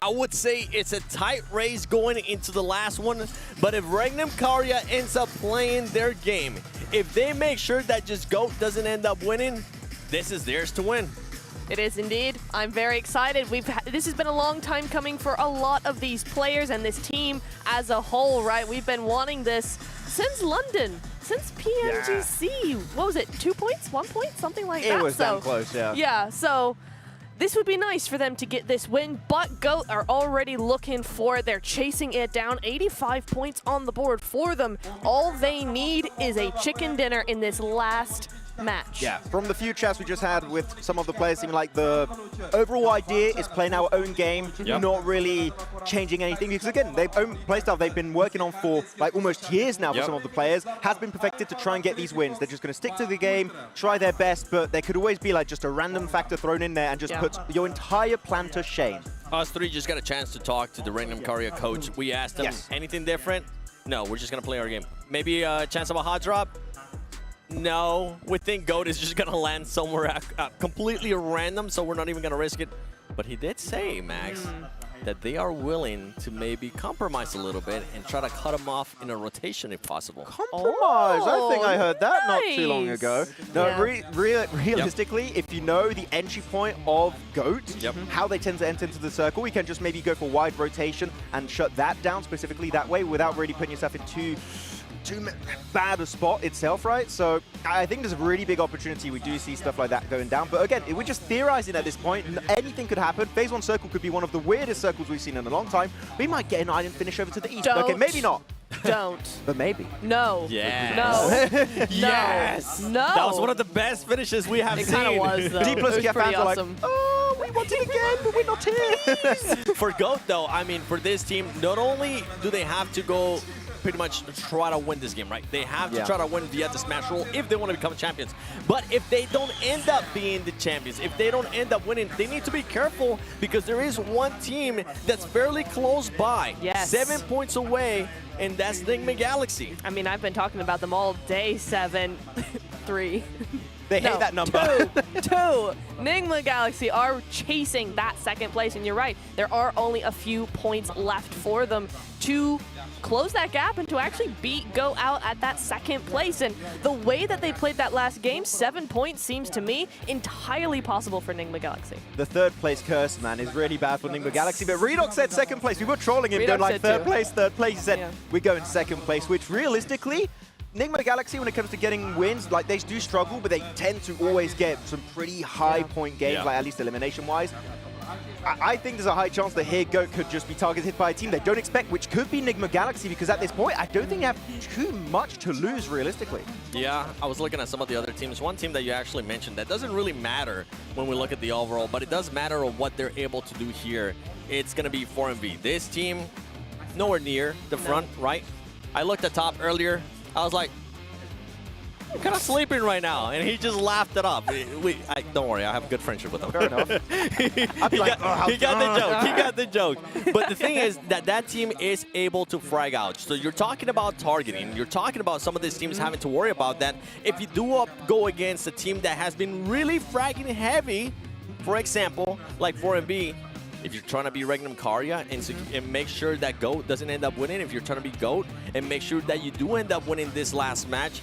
I would say it's a tight race going into the last one, but if Regnum Karya ends up playing their game, if they make sure that just GOAT doesn't end up winning, this is theirs to win. It is indeed. I'm very excited. This has been a long time coming for a lot of these players and this team as a whole, right? We've been wanting this since London, since PMGC. Yeah. What was it, 2 points, 1 point, something like that? It was damn close, yeah. Yeah, so this would be nice for them to get this win, but GOAT are already looking for it. They're chasing it down. 85 points on the board for them. All they need is a chicken dinner in this last match. Yeah, from the few chats we just had with some of the players, seeming like the overall idea is playing our own game, not really changing anything. Because again, their own playstyle they've been working on for like almost years now for some of the players has been perfected to try and get these wins. They're just going to stick to the game, try their best, but there could always be like just a random factor thrown in there and just puts your entire plan to shame. Us three just got a chance to talk to the Regnum Karya coach. We asked him, anything different? No, we're just going to play our game. Maybe a chance of a hot drop? No, we think GOAT is just going to land somewhere completely random, so we're not even going to risk it. But he did say, Max, that they are willing to maybe compromise a little bit and try to cut him off in a rotation if possible. Compromise? I think I heard that not too long ago. No, realistically, if you know the entry point of GOAT, how they tend to enter into the circle, we can just maybe go for wide rotation and shut that down specifically that way without really putting yourself in too bad a spot itself, right? So I think there's a really big opportunity. We do see stuff like that going down. But again, we're just theorizing at this point. Anything could happen. Phase 1 circle could be one of the weirdest circles we've seen in a long time. We might get an island finish over to the east. Okay, maybe not. Don't. But maybe. No. Yes. No. Yes. No. That was one of the best finishes we have seen. It kind of was, though. D plus It was pretty fans are like, awesome. oh, we want it again, but we're not here. For GOAT, though, I mean, for this team, not only do they have to go pretty much try to win this game, right? They have to try to win via the Smash Roll if they want to become champions. But if they don't end up being the champions, if they don't end up winning, they need to be careful because there is one team that's fairly close by. Yes. 7 points away, and that's Enigma Galaxy. I mean, I've been talking about them all day. 7, 3. They hate that number. 2. Enigma Galaxy are chasing that second place, and you're right. There are only a few points left for them to close that gap and to actually beat GOAT out at that second place. And the way that they played that last game, 7 points seems to me entirely possible for Enigma Galaxy. The third place curse, man, is really bad for Enigma Galaxy. But Redox said second place. We were trolling him, going like third place. He said, we go in second place, which realistically, Enigma Galaxy, when it comes to getting wins, like they do struggle, but they tend to always get some pretty high point games, like at least elimination-wise. I think there's a high chance that here GOAT could just be targeted by a team they don't expect, which could be Enigma Galaxy, because at this point, I don't think they have too much to lose realistically. Yeah, I was looking at some of the other teams. One team that you actually mentioned that doesn't really matter when we look at the overall, but it does matter of what they're able to do here. It's going to be 4MV. This team, nowhere near the front, right? I looked at top earlier. I was like, I'm kind of sleeping right now, and he just laughed it off. Don't worry, I have a good friendship with him. Fair enough. He got the joke. He got the joke. But the thing is that team is able to frag out. So you're talking about targeting. You're talking about some of these teams having to worry about that. If you do go against a team that has been really fragging heavy, for example, like 4MB, if you're trying to be Regnum Karya and make sure that GOAT doesn't end up winning, if you're trying to be GOAT and make sure that you do end up winning this last match,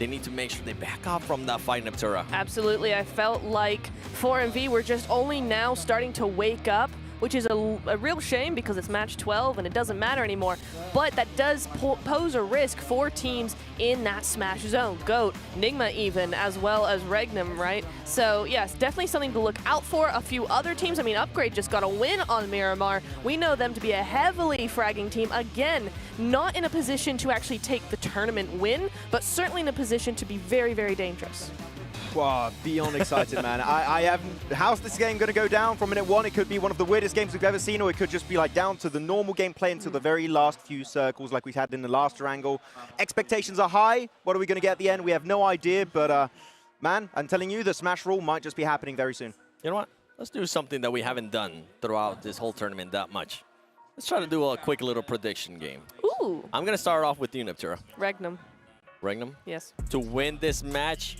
they need to make sure they back off from that fight in Aptura. Absolutely. I felt like 4MV were just only now starting to wake up, which is a real shame because it's match 12 and it doesn't matter anymore. But that does pose a risk for teams in that Smash zone. GOAT, Enigma even, as well as Regnum, right? So yes, definitely something to look out for. A few other teams, I mean, Upgrade just got a win on Miramar. We know them to be a heavily fragging team. Again, not in a position to actually take the tournament win, but certainly in a position to be very, very dangerous. Wow, beyond excited, man. How's this game going to go down from minute 1? It could be one of the weirdest games we've ever seen, or it could just be like down to the normal gameplay until the very last few circles like we had in the last wrangle. Expectations are high. What are we going to get at the end? We have no idea, but man, I'm telling you, the Smash Rule might just be happening very soon. You know what? Let's do something that we haven't done throughout this whole tournament that much. Let's try to do a quick little prediction game. Ooh. I'm going to start off with you, Neptura. Regnum. Regnum? Yes. To win this match,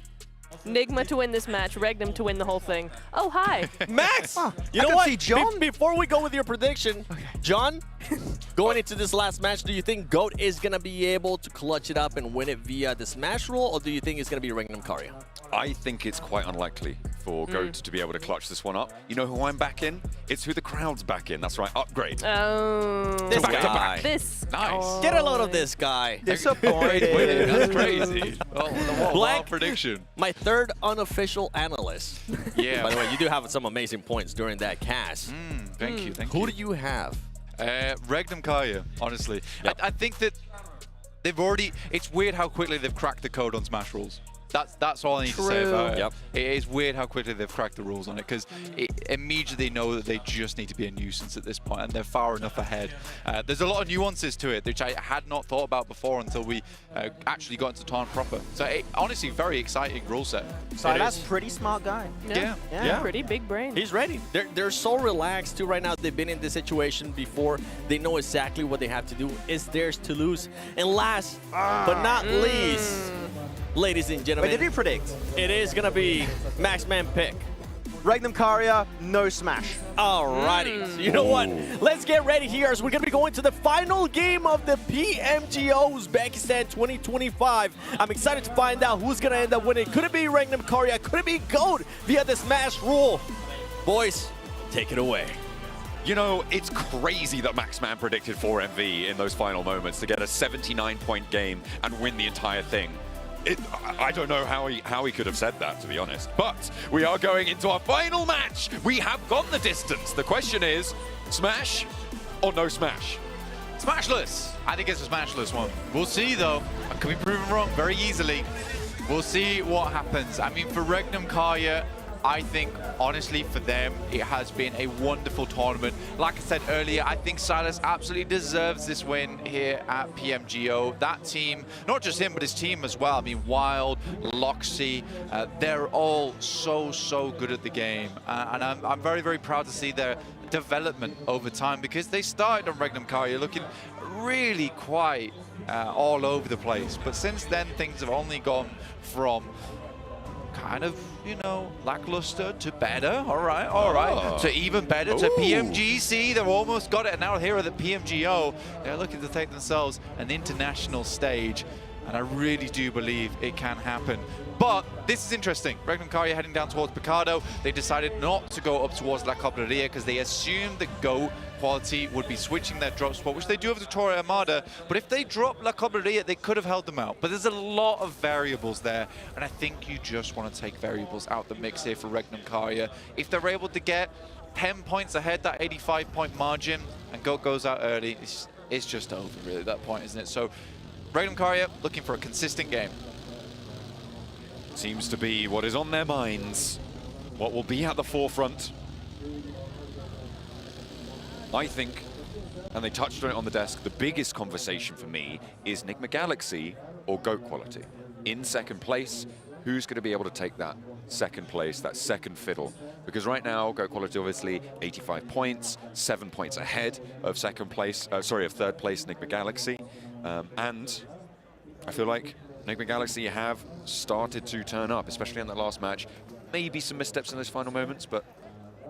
Nigma to win this match, Regnum to win the whole thing. Oh, hi. Max! You know what? John? Before we go with your prediction, John, going into this last match, do you think GOAT is going to be able to clutch it up and win it via the smash roll, or do you think it's going to be Regnum Karya? I think it's quite unlikely for GOAT to be able to clutch this one up. You know who I'm backing? It's who the crowd's backing. That's right, Upgrade. Oh. This Back to guy. back. This. Nice. Get a load of this guy. Disappointed. That's crazy. Oh, what a wild prediction. My third unofficial analyst. Yeah. By the way, you do have some amazing points during that cast. Thank you, thank you. Who do you have? Regnum Karya, honestly. I think that they've already... It's weird how quickly they've cracked the code on Smash rules. That's all I need to say about it. It is weird how quickly they've cracked the rules on it, because immediately know that they just need to be a nuisance at this point, and they're far enough ahead. There's a lot of nuances to it, which I had not thought about before until we actually got into tournament proper. So honestly, very exciting rule set. Silas, pretty smart guy. Yeah. Pretty big brain. He's ready. They're so relaxed too right now. They've been in this situation before. They know exactly what they have to do. It's theirs to lose. And last but not least, ladies and gentlemen. Wait, did we predict? It is going to be Maxman pick. Regnum Karya, no smash. Alrighty. So you know what? Let's get ready here as we're going to be going to the final game of the PMGO Uzbekistan 2025. I'm excited to find out who's going to end up winning. Could it be Regnum Karya? Could it be GOAT via the smash rule? Boys, take it away. You know, it's crazy that Maxman predicted 4MV in those final moments to get a 79-point game and win the entire thing. I don't know how he could have said that, to be honest. But we are going into our final match. We have gone the distance. The question is, smash or no smash? Smashless. I think it's a smashless one. We'll see, though. I could be proven wrong very easily. We'll see what happens. I mean, for Regnum Karya, I think, honestly, for them, it has been a wonderful tournament. Like I said earlier, I think Silas absolutely deserves this win here at PMGO. That team, not just him, but his team as well. I mean, Wild, Loxy, they're all so good at the game. And I'm very, very proud to see their development over time, because they started on Regnum Karya looking really quite all over the place. But since then, things have only gone from kind of, you know, lackluster to better. All right. To even better to PMGC. They've almost got it. And now here at the PMGO, they're looking to take themselves an international stage. And I really do believe it can happen. But this is interesting. Regnum Karya heading down towards Picado. They decided not to go up towards La Cobreria because they assumed that GOAT Quality would be switching their drop spot, which they do have to Torre Armada. But if they drop La Cobreria, they could have held them out. But there's a lot of variables there. And I think you just want to take variables out the mix here for Regnum Karya. If they're able to get 10 points ahead, that 85-point margin, and GOAT goes out early, it's just over, really, at that point, isn't it? So Regnum Karya looking for a consistent game. Seems to be what is on their minds, what will be at the forefront. I think, and they touched on it on the desk, the biggest conversation for me is Nigma Galaxy or GOAT Quality. In second place, who's going to be able to take that second place, that second fiddle? Because right now, GOAT Quality obviously 85 points, 7 points ahead of third place Nigma Galaxy. And I feel like Nigma Galaxy have started to turn up, especially in that last match. Maybe some missteps in those final moments, but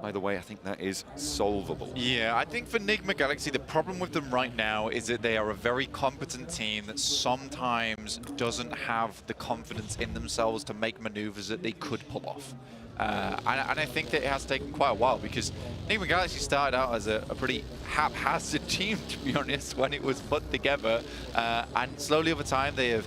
either way, I think that is solvable. Yeah, I think for Nigma Galaxy, the problem with them right now is that they are a very competent team that sometimes doesn't have the confidence in themselves to make maneuvers that they could pull off. And I think that it has taken quite a while, because Nigma Galaxy started out as a pretty haphazard team, to be honest, when it was put together. And slowly over time, they have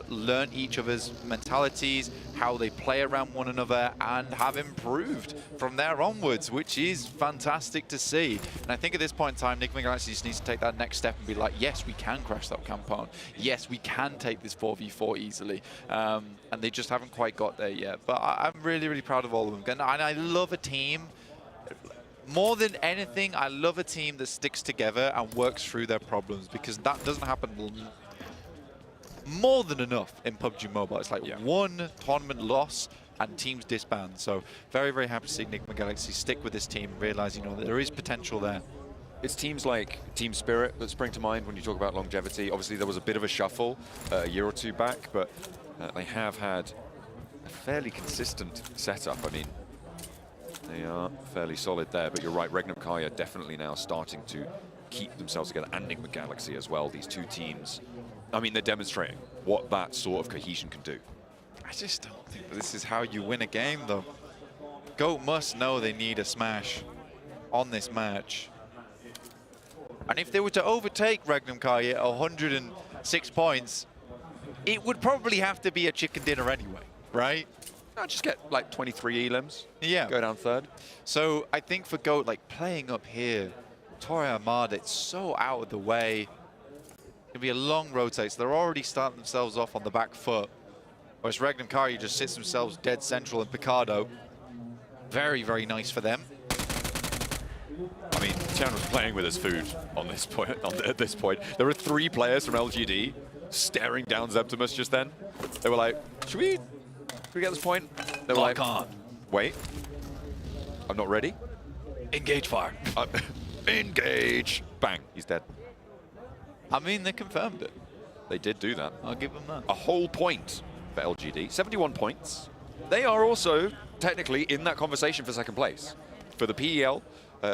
learned each other's mentalities, how they play around one another, and have improved from there onwards, which is fantastic to see. And I think at this point in time, Nigma Galaxy just needs to take that next step and be like, yes, we can crash that compound. Yes, we can take this 4v4 easily. And they just haven't quite got there yet. But I'm really proud of all of them. And I love a team. More than anything, I love a team that sticks together and works through their problems, because that doesn't happen more than enough in PUBG Mobile. It's like one tournament loss and teams disband. So very happy to see Nigma Galaxy stick with this team, realize, you know, that there is potential there. It's teams like Team Spirit that spring to mind when you talk about longevity. Obviously, there was a bit of a shuffle a year or two back, but they have had a fairly consistent setup. I mean, they are fairly solid there, but you're right, Regnum Kaya definitely now starting to keep themselves together, and Enigma Galaxy as well. These two teams, I mean, they're demonstrating what that sort of cohesion can do. I just don't think this is how you win a game, though. GOAT must know they need a smash on this match. And if they were to overtake Regnum Kaya at 106 points, it would probably have to be a chicken dinner anyway, right? No, just get like 23 elims. Yeah. Go down third. So I think for GOAT, like playing up here, Torre Armada, it's so out of the way. It'll be a long rotate, so they're already starting themselves off on the back foot. Whereas Regnum Kaya just sits themselves dead central, and Picardo, very, very nice for them. I mean, Tian was playing with his food on this point. At this point, there were 3 players from LGD staring down Zeptimus just then. They were like, should we get this point? They were like, wait, I'm not ready. Engage fire. Engage. Bang, he's dead. I mean, they confirmed it. They did do that. I'll give them that. A whole point for LGD, 71 points. They are also technically in that conversation for second place. For the PEL,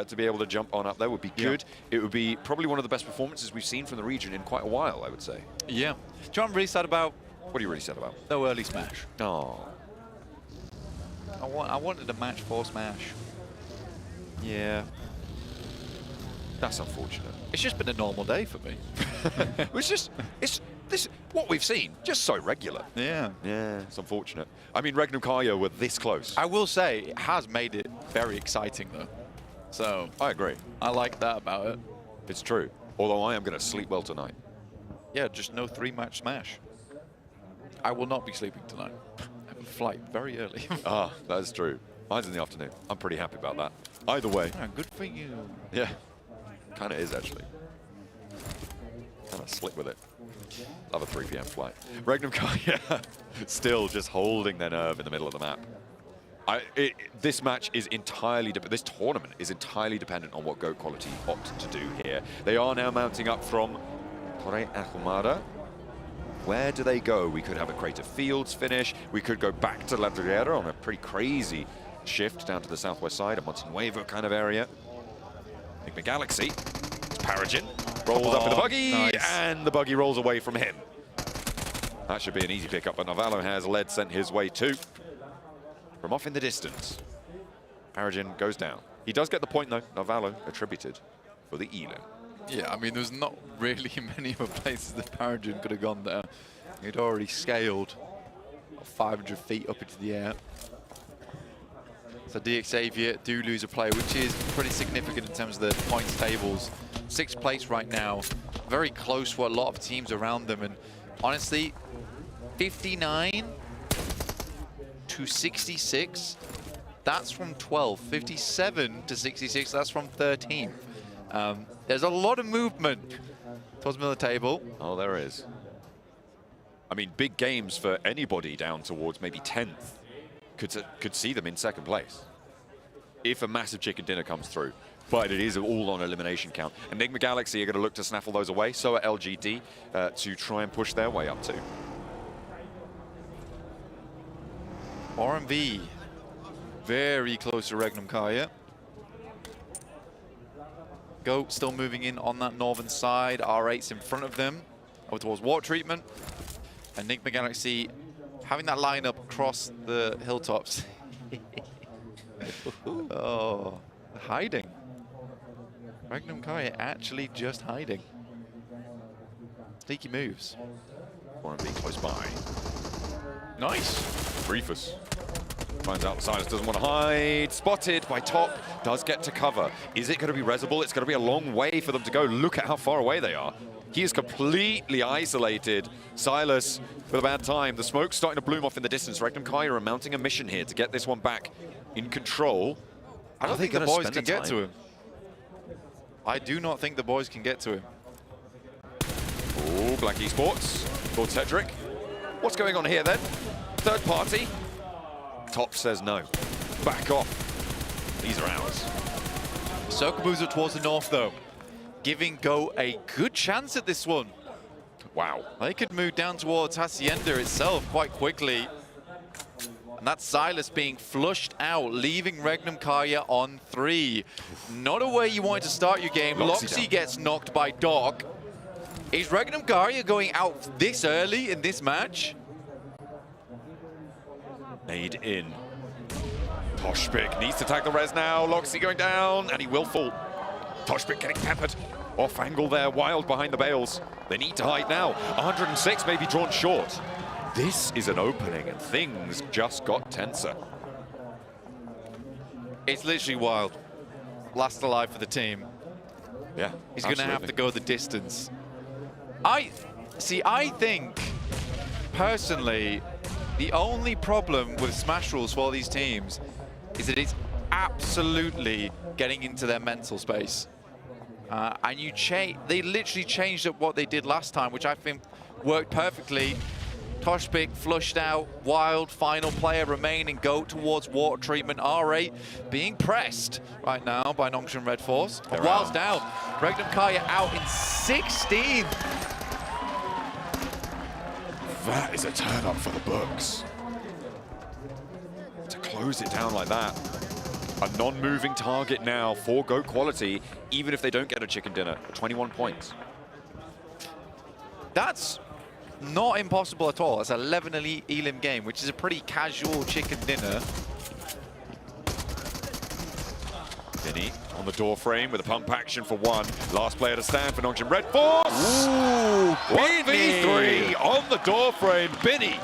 to be able to jump on up there would be good. Yeah. It would be probably one of the best performances we've seen from the region in quite a while, I would say. Yeah. Do you know what I'm really sad about? What are you really sad about? No early smash. Oh. I wanted a match for smash. Yeah. That's unfortunate. It's just been a normal day for me. it's what we've seen, just so regular. Yeah. Yeah, it's unfortunate. I mean, Regnum Kaya were this close. I will say, it has made it very exciting, though. So, I agree. I like that about it. It's true. Although I am going to sleep well tonight. Yeah, just no 3-match smash. I will not be sleeping tonight. I have a flight very early. Ah, that is true. Mine's in the afternoon. I'm pretty happy about that. Either way. Yeah, good for you. Yeah. Kind of is, actually. Kind of slick with it. Love a 3 p.m. flight. Regnum Kaya still just holding their nerve in the middle of the map. This match is entirely, this tournament is entirely dependent on what GOAT Quality opt to do here. They are now mounting up from Torre Armada. Where do they go? We could have a Crater Fields finish. We could go back to La Riviera on a pretty crazy shift down to the southwest side, a Montenuevo kind of area. Enigma Galaxy, it's Paragin, rolls up with the buggy, and the buggy rolls away from him. That should be an easy pickup, but Navallo has lead sent his way too. From off in the distance, Paragin goes down. He does get the point though, Navallo attributed for the elim. Yeah, I mean, there's not really many other places that Paragin could have gone there. He'd already scaled 500 feet up into the air. So DXavier do lose a player, which is pretty significant in terms of the points tables. 6th place right now, very close for a lot of teams around them. And honestly, 59 to 66, that's from 12. 57 to 66, that's from 13. There's a lot of movement towards the middle of the table. Oh, there is. I mean, big games for anybody down towards maybe 10th could see them in 2nd place if a massive chicken dinner comes through. But it is all on elimination count. Enigma Galaxy are going to look to snaffle those away. So are LGD to try and push their way up too. RMV very close to Regnum Kaya. GOAT still moving in on that northern side. R8's in front of them over towards water treatment. Enigma Galaxy having that lineup across the hilltops. Oh, hiding. Regnum Kaya actually just hiding. Sneaky moves. RMV close by. Nice. Briefus finds out Silas doesn't want to hide. Spotted by Top. Does get to cover. Is it going to be Resible? It's going to be a long way for them to go. Look at how far away they are. He is completely isolated. Silas with a bad time. The smoke's starting to bloom off in the distance. Regnum Kaya are mounting a mission here to get this one back in control. I don't think the boys can get to him. I do not think the boys can get to him. Oh, Black Esports. Lord Cedric. What's going on here then? Third party. Top says no. Back off. These are ours. Circle moves up towards the north though, giving GOAT a good chance at this one. Wow. They could move down towards Hacienda itself quite quickly. And that's Silas being flushed out, leaving Regnum Karya on 3. Not a way you wanted to start your game. Loxy gets knocked by Doc. Is Regnum Karya going out this early in this match? Made in. Toshpik needs to tag the res now. Loxy going down, and he will fall. Toshpik getting peppered. Off angle there, Wild behind the bales. They need to hide now. 106 may be drawn short. This is an opening, and things just got tenser. It's literally Wild. Last alive for the team. Yeah, he's going to have to go the distance. I think, personally, the only problem with Smash rules for all these teams is that it's absolutely getting into their mental space. And they literally changed up what they did last time, which I think worked perfectly. Toshpik flushed out, Wild, final player remaining, go towards water treatment. R8 being pressed right now by Nongshan Red Force. Wild's down. Regnum Karya out in 16. That is a turn up for the books. To close it down like that. A non-moving target now for GOAT quality, even if they don't get a chicken dinner. 21 points. That's not impossible at all. It's an 11 elim game, which is a pretty casual chicken dinner. Vinny on the door frame with a pump action for 1. Last player to stand for Nongshan Red Force. Ooh, 1v3 on the door frame. Binny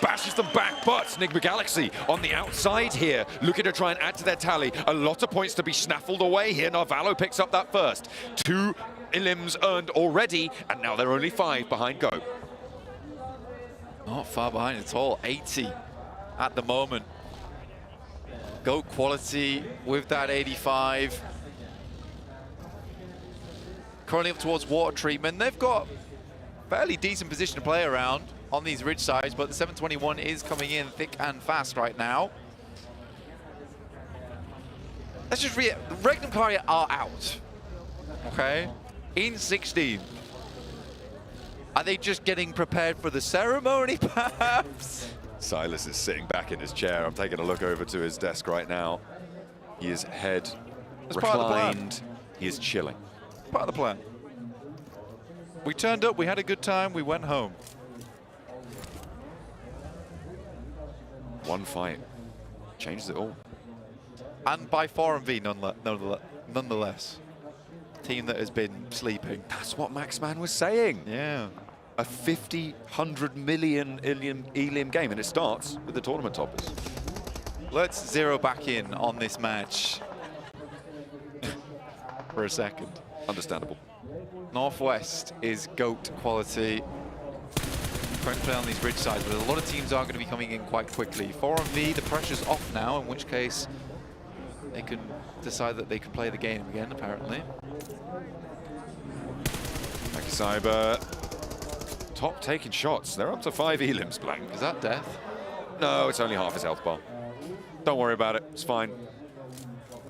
bashes them back, but Nigma Galaxy on the outside here, looking to try and add to their tally. A lot of points to be snaffled away here. Narvalo picks up that first. 2 elims earned already, and now they're only 5 behind Go. Not far behind at all, 80 at the moment. GOAT quality with that 85. Currently up towards water treatment. They've got fairly decent position to play around on these ridge sides, but the 721 is coming in thick and fast right now. Let's just read it. Regnum Karya are out, okay? In 16. Are they just getting prepared for the ceremony, perhaps? Silas is sitting back in his chair. I'm taking a look over to his desk right now. He is head reclined. He is chilling. Part of the plan. We turned up, we had a good time, we went home. One fight changes it all. And by 4MV nonetheless. Team that has been sleeping. That's what Maxman was saying. Yeah. A 50, 100 million elim game, and it starts with the tournament toppers. Let's zero back in on this match for a second. Understandable. Northwest is GOAT quality. Trying to play on these ridge sides, but a lot of teams are going to be coming in quite quickly. 4MV, the pressure's off now, in which case they can decide that they can play the game again, apparently. Cyber, top taking shots. They're up to 5 elims, Blank. Is that death? No, it's only half his health bar. Don't worry about it, it's fine.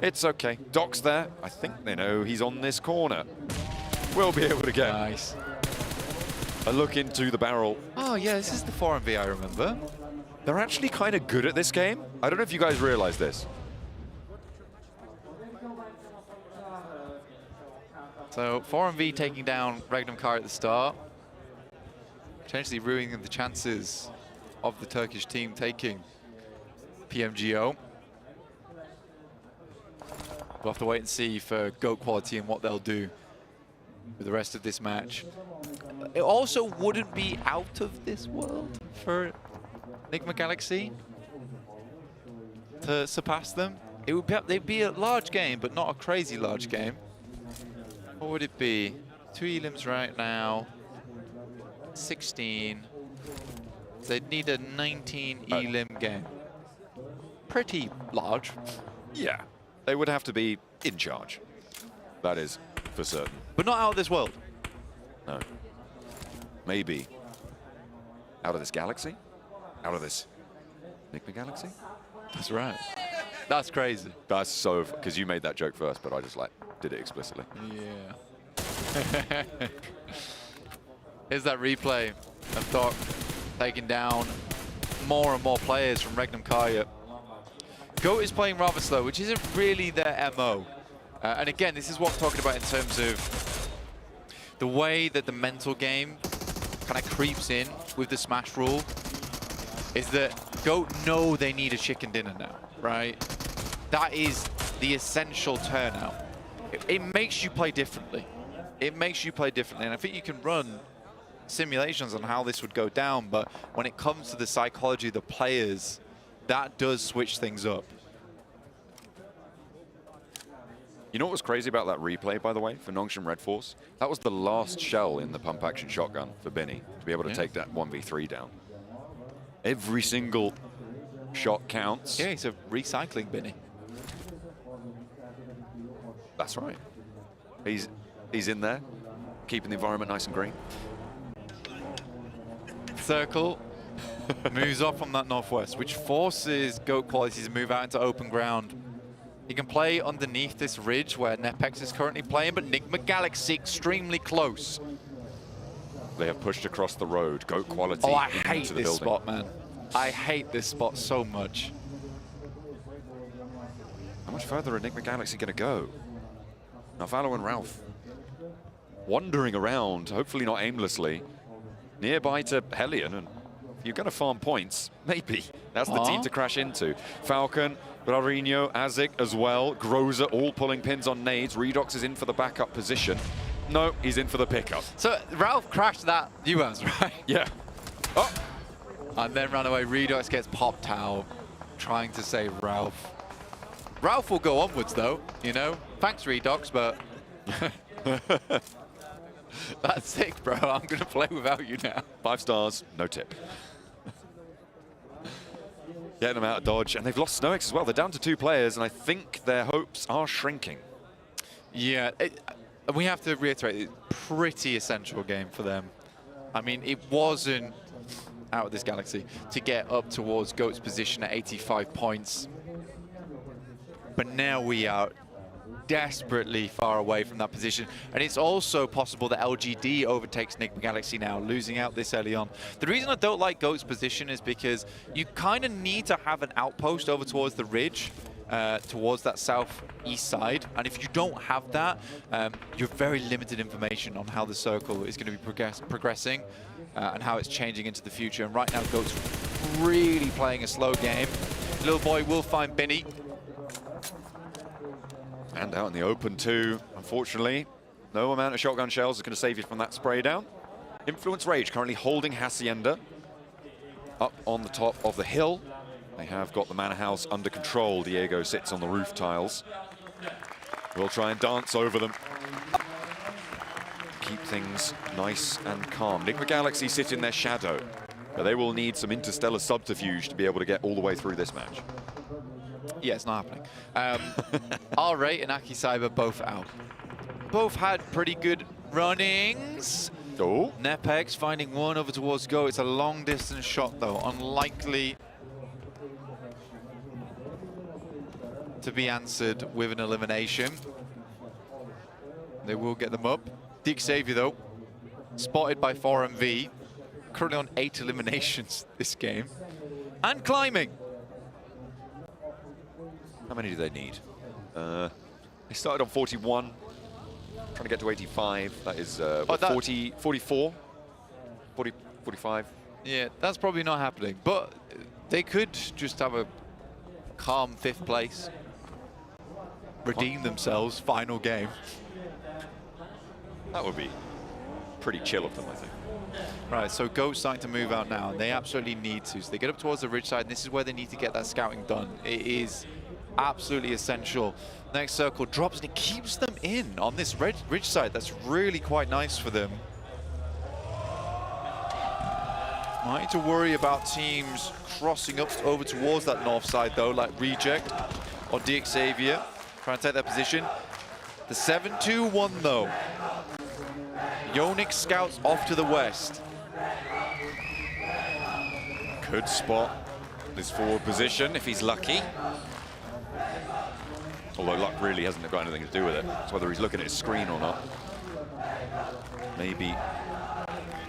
It's okay. Doc's there. I think they know he's on this corner. We'll be able to get nice. A look into the barrel. Oh yeah, this is the 4MV I remember. They're actually kind of good at this game. I don't know if you guys realize this. So 4MV taking down Regnum Karya at the start, potentially ruining the chances of the Turkish team taking PMGO. We'll have to wait and see for GOAT quality and what they'll do with the rest of this match. It also wouldn't be out of this world for Nigma Galaxy to surpass them. It would be, they'd be a large game, but not a crazy large game. What would it be? 2 elims right now, 16. They'd need a 19 elim game. Pretty large. Yeah, they would have to be in charge. That is for certain. But not out of this world. No. Maybe out of this galaxy? Out of this Nigma Galaxy? That's right. That's crazy. That's so, because you made that joke first, but I just like did it explicitly. Yeah. Here's that replay of Doc taking down more and more players from Regnum Karya. GOAT is playing rather slow, which isn't really their MO. And again, this is what I'm talking about in terms of the way that the mental game kind of creeps in with the Smash rule, is that GOAT know they need a chicken dinner now, right? That is the essential turnout. It makes you play differently. It makes you play differently, and I think you can run simulations on how this would go down, but when it comes to the psychology of the players, that does switch things up. You know what was crazy about that replay, by the way, for Nongshim Red Force? That was the last shell in the pump action shotgun for Binny to be able to take that 1v3 down. Every single shot counts. Yeah, he's a recycling Binny. That's right. He's in there, keeping the environment nice and green. Circle moves off from that northwest, which forces GOAT qualities to move out into open ground. He can play underneath this ridge where Nepex is currently playing, but Enigma Galaxy extremely close. They have pushed across the road. GOAT quality. Oh, I hate into the this building. spot, man. I hate this spot so much. How much further are Enigma Galaxy going to go? Now Valo and Ralph wandering around, hopefully not aimlessly, nearby to Hellion, and you're going to farm points, maybe. That's the team to crash into. Falcon, Rarinho, Azik as well, Groza all pulling pins on nades. Redox is in for the backup position. No, he's in for the pickup. So Ralph crashed that US, right? Yeah. Oh! And then ran away. Redox gets popped out, trying to save Ralph. Ralph will go onwards though, you know? Thanks Redox, but that's sick, bro. I'm gonna play without you now. 5 stars, no tip. Getting them out of dodge, and they've lost SnowX as well. They're down to 2 players, and I think their hopes are shrinking. Yeah, we have to reiterate, it's a pretty essential game for them. I mean, it wasn't out of this galaxy to get up towards GOAT's position at 85 points. But now we are desperately far away from that position. And it's also possible that LGD overtakes Enigma Galaxy now, losing out this early on. The reason I don't like GOAT's position is because you kind of need to have an outpost over towards the ridge, towards that southeast side. And if you don't have that, you're very limited information on how the circle is going to be progressing and how it's changing into the future. And right now, GOAT's really playing a slow game. Little boy will find Binny. And out in the open too, unfortunately. No amount of shotgun shells is going to save you from that spray down. Influence Rage currently holding Hacienda up on the top of the hill. They have got the manor house under control. Diego sits on the roof tiles. We'll try and dance over them. Keep things nice and calm. Enigma Galaxy sit in their shadow, but they will need some interstellar subterfuge to be able to get all the way through this match. Yeah, it's not happening. R-Ray and Aki Cyber both out. Both had pretty good runnings. Oh. Nepex finding one over towards Go. It's a long distance shot though. Unlikely to be answered with an elimination. They will get them up. Dig Xavier though, spotted by 4MV. Currently on 8 eliminations this game. And climbing. How many do they need? They started on 41, trying to get to 85. That is 40, 44, 40, 45. Yeah, that's probably not happening, but they could just have a calm 5th place, redeem themselves, final game. That would be pretty chill of them, I think. Right, so GOAT's starting to move out now, and they absolutely need to. So they get up towards the ridge side, and this is where they need to get that scouting done. It is absolutely essential. Next circle drops, and it keeps them in on this ridge side. That's really quite nice for them. Might need to worry about teams crossing up over towards that north side, though, like Reject or Dig Xavier, trying to take that position. The 7-2-1, though. Yonix scouts off to the west. Could spot this forward position if he's lucky. Although luck really hasn't got anything to do with it. It's whether he's looking at his screen or not. Maybe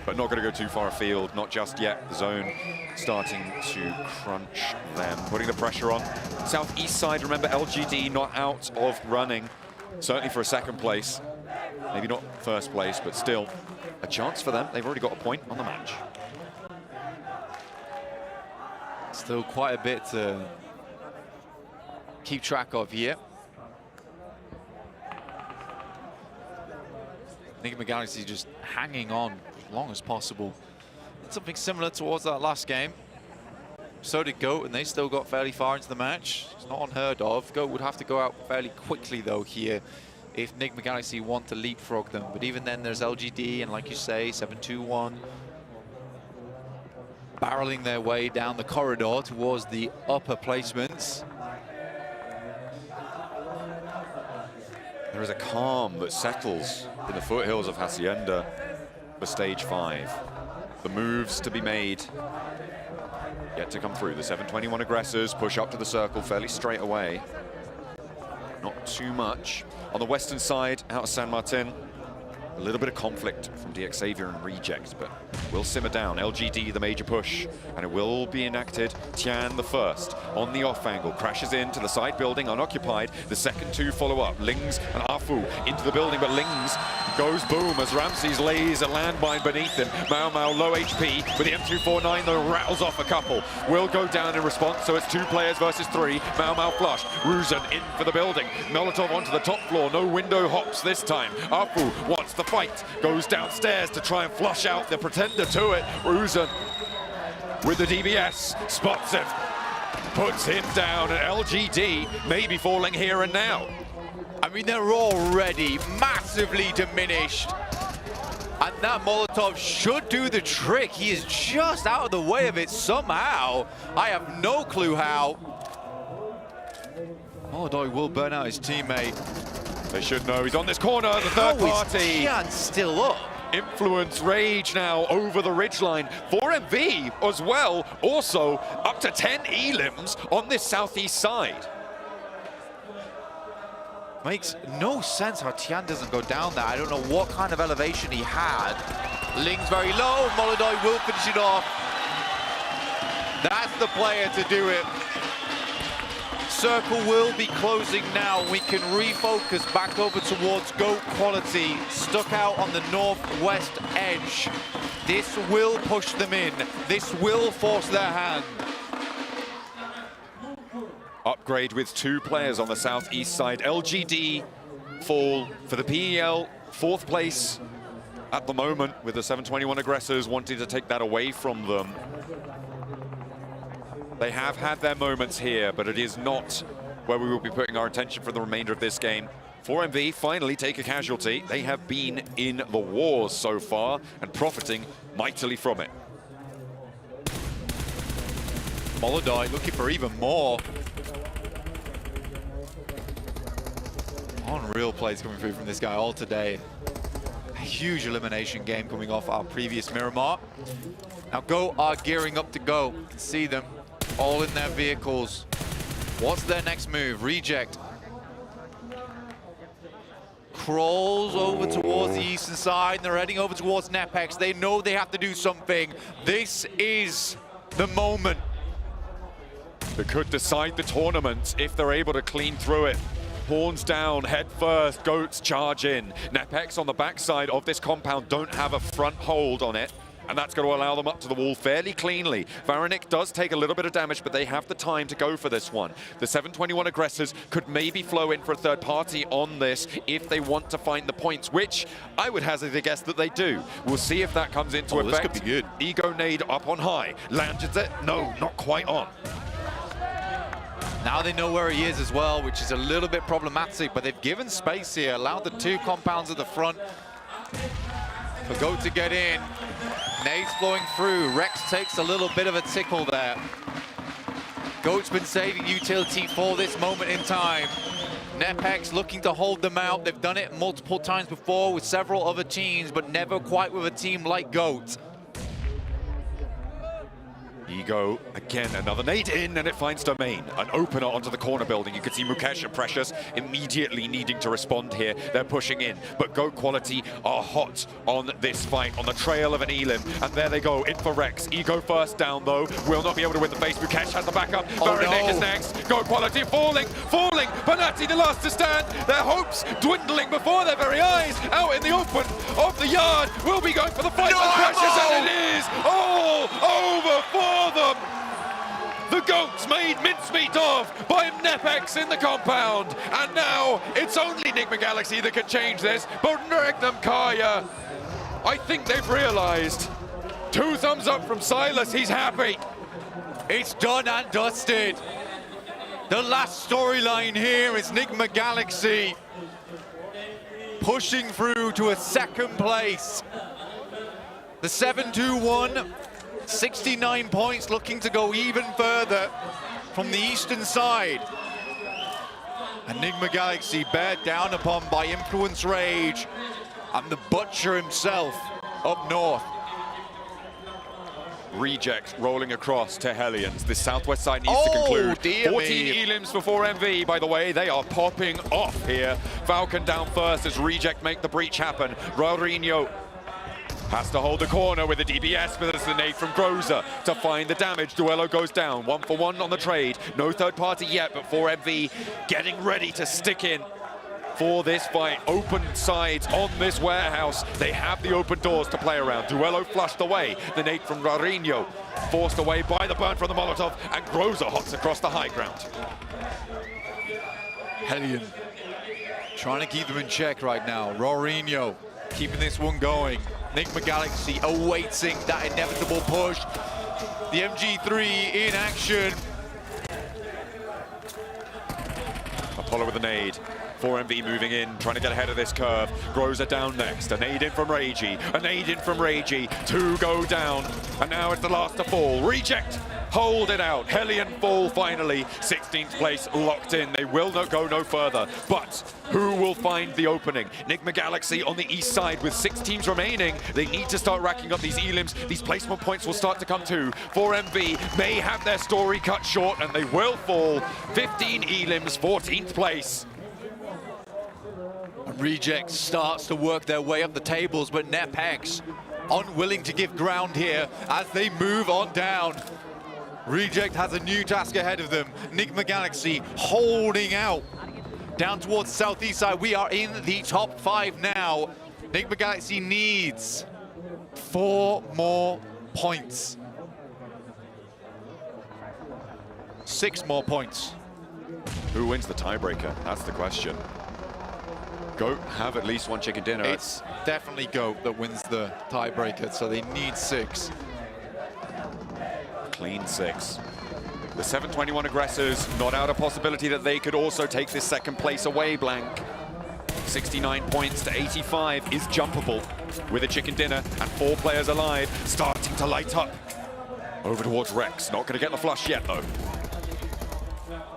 but not going to go too far afield, not just yet. The zone starting to crunch them, putting the pressure on. Southeast side, remember, LGD not out of running, certainly for a second place. Maybe not first place, but still a chance for them. They've already got a point on the match. Still quite a bit to keep track of here. Enigma Galaxy just hanging on as long as possible. It's something similar towards that last game. So did GOAT, and they still got fairly far into the match. It's not unheard of. GOAT would have to go out fairly quickly, though, here if Enigma Galaxy want to leapfrog them. But even then, there's LGD, and like you say, 7-2-1. Barreling their way down the corridor towards the upper placements. There is a calm that settles in the foothills of Hacienda for stage 5. The moves to be made yet to come through. The 721 aggressors push up to the circle fairly straight away. Not too much. On the western side, out of San Martin, a little bit of conflict from DX Xavier and Reject, but will simmer down. LGD, the major push, and it will be enacted. Tian, the first, on the off angle, crashes into the side building, unoccupied. The second two follow up. Lings and Afu into the building, but Lings goes boom as Ramses lays a landmine beneath him. Mao Mao low HP, but the M249 though rattles off a couple. Will go down in response, so it's 2 players versus 3. Mao Mao flush. Ruzan in for the building. Molotov onto the top floor, no window hops this time. Afu wants the fight, goes downstairs to try and flush out the pretender to it. Ruzan with the DBS, spots it, puts him down, and LGD may be falling here and now. I mean, they're already massively diminished. And that Molotov should do the trick. He is just out of the way of it somehow. I have no clue how. Molotov will burn out his teammate. They should know. He's on this corner, the third party. Tian still up. Influence Rage now over the ridgeline. 4MV as well, also up to 10 elims on this southeast side. Makes no sense how Tian doesn't go down there. I don't know what kind of elevation he had. Ling's very low. Molodoi will finish it off. That's the player to do it. Circle will be closing now. We can refocus back over towards GOAT quality. Stuck out on the northwest edge. This will push them in. This will force their hand. Upgrade with 2 players on the southeast side. LGD fall for the PEL, 4th place at the moment, with the 721 aggressors wanting to take that away from them. They have had their moments here, but it is not where we will be putting our attention for the remainder of this game. 4MV finally take a casualty. They have been in the wars so far and profiting mightily from it. Molodoi looking for even more. Unreal plays coming through from this guy all today. A huge elimination game coming off our previous Miramar. Now GOAT are gearing up to go. You can see them all in their vehicles. What's their next move? Reject crawls over towards the eastern side, and they're heading over towards Nepex. They know they have to do something. This is the moment that could decide the tournament if they're able to clean through it. Horns down, head first, Goats charge in. Nepex on the backside of this compound don't have a front hold on it, and that's going to allow them up to the wall fairly cleanly. Varanik does take a little bit of damage, but they have the time to go for this one. The 721 aggressors could maybe flow in for a third party on this if they want to find the points, which I would hazard a guess that they do. We'll see if that comes into effect. This could be good. Ego nade up on high. Lands it? No, not quite on. Now they know where he is as well, which is a little bit problematic, but they've given space here, allowed the 2 compounds at the front for GOAT to get in. Nades flowing through. Rex takes a little bit of a tickle there. GOAT's been saving utility for this moment in time. Nepex looking to hold them out. They've done it multiple times before with several other teams, but never quite with a team like GOAT. Ego, again, another nade in, and it finds Domain. An opener onto the corner building. You could see Mukesh and Precious immediately needing to respond here. They're pushing in, but GOAT quality are hot on this fight, on the trail of an Elim. And there they go, in for Rex. Ego first down, though. Will not be able to win the face. Mukesh has the backup. Baronet is next. GOAT quality falling. Banati the last to stand. Their hopes dwindling before their very eyes. Out in the open of the yard. Will be going for the fight with Precious, and it is all over for them. The GOATs made mincemeat of by Nepex in the compound. And now it's only Enigma Galaxy that can change this. But Regnum Kaya, I think they've realized. 2 thumbs up from Silas, he's happy. It's done and dusted. The last storyline here is Enigma Galaxy pushing through to a 2nd place. The 7-2-1, 69 points, looking to go even further from the eastern side. Enigma Galaxy bear down upon by Influence Rage and the Butcher himself up north. Reject rolling across to Hellions. The southwest side needs to conclude. 14 Elims for 4MV, by the way. They are popping off here. Falcon down first as Reject make the breach happen. Raurinho has to hold the corner with the DBS, but it's the nade from Groza to find the damage. Duello goes down, 1 for 1 on the trade. No third party yet, but 4MV getting ready to stick in for this fight. Open sides on this warehouse. They have the open doors to play around. Duello flushed away. The nade from Raurinho forced away by the burn from the Molotov, and Groza hots across the high ground. Hellion trying to keep them in check right now. Raurinho keeping this one going. Enigma Galaxy awaiting that inevitable push. The MG3 in action. Apollo with a nade. 4MV moving in, trying to get ahead of this curve. Groza down next. A nade in from Ragey. A nade in from Ragey. 2 go down. And now it's the last to fall. Reject. Hold it out. Hellion fall finally. 16th place locked in. They will not go no further. But who will find the opening? Enigma Galaxy on the east side with 6 teams remaining. They need to start racking up these Elims. These placement points will start to come too. 4MV may have their story cut short, and they will fall. 15 Elims, 14th place. Reject starts to work their way up the tables, but Nepex unwilling to give ground here as they move on down. Reject has a new task ahead of them. Enigma Galaxy holding out down towards the southeast side. We are in the top 5 now. Enigma Galaxy needs 4 more points. 6 more points. Who wins the tiebreaker? That's the question. GOAT have at least 1 chicken dinner. It's definitely GOAT that wins the tiebreaker, so they need 6. Clean 6. The 721 aggressors, not out of possibility that they could also take this 2nd place away, Blank. 69 points to 85 is jumpable with a chicken dinner and 4 players alive, starting to light up. Over towards Rex, not going to get the flush yet, though.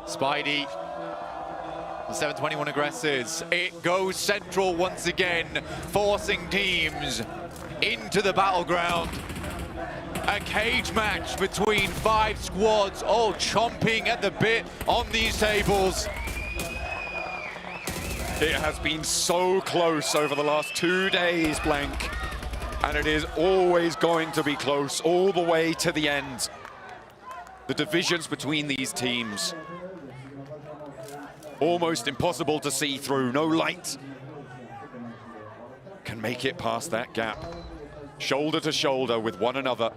Spidey, the 721 aggressors, it goes central once again, forcing teams into the battleground. A cage match between 5 squads, all chomping at the bit on these tables. It has been so close over the last 2 days, Blank, and it is always going to be close all the way to the end. The divisions between these teams, almost impossible to see through. No light can make it past that gap. Shoulder to shoulder with one another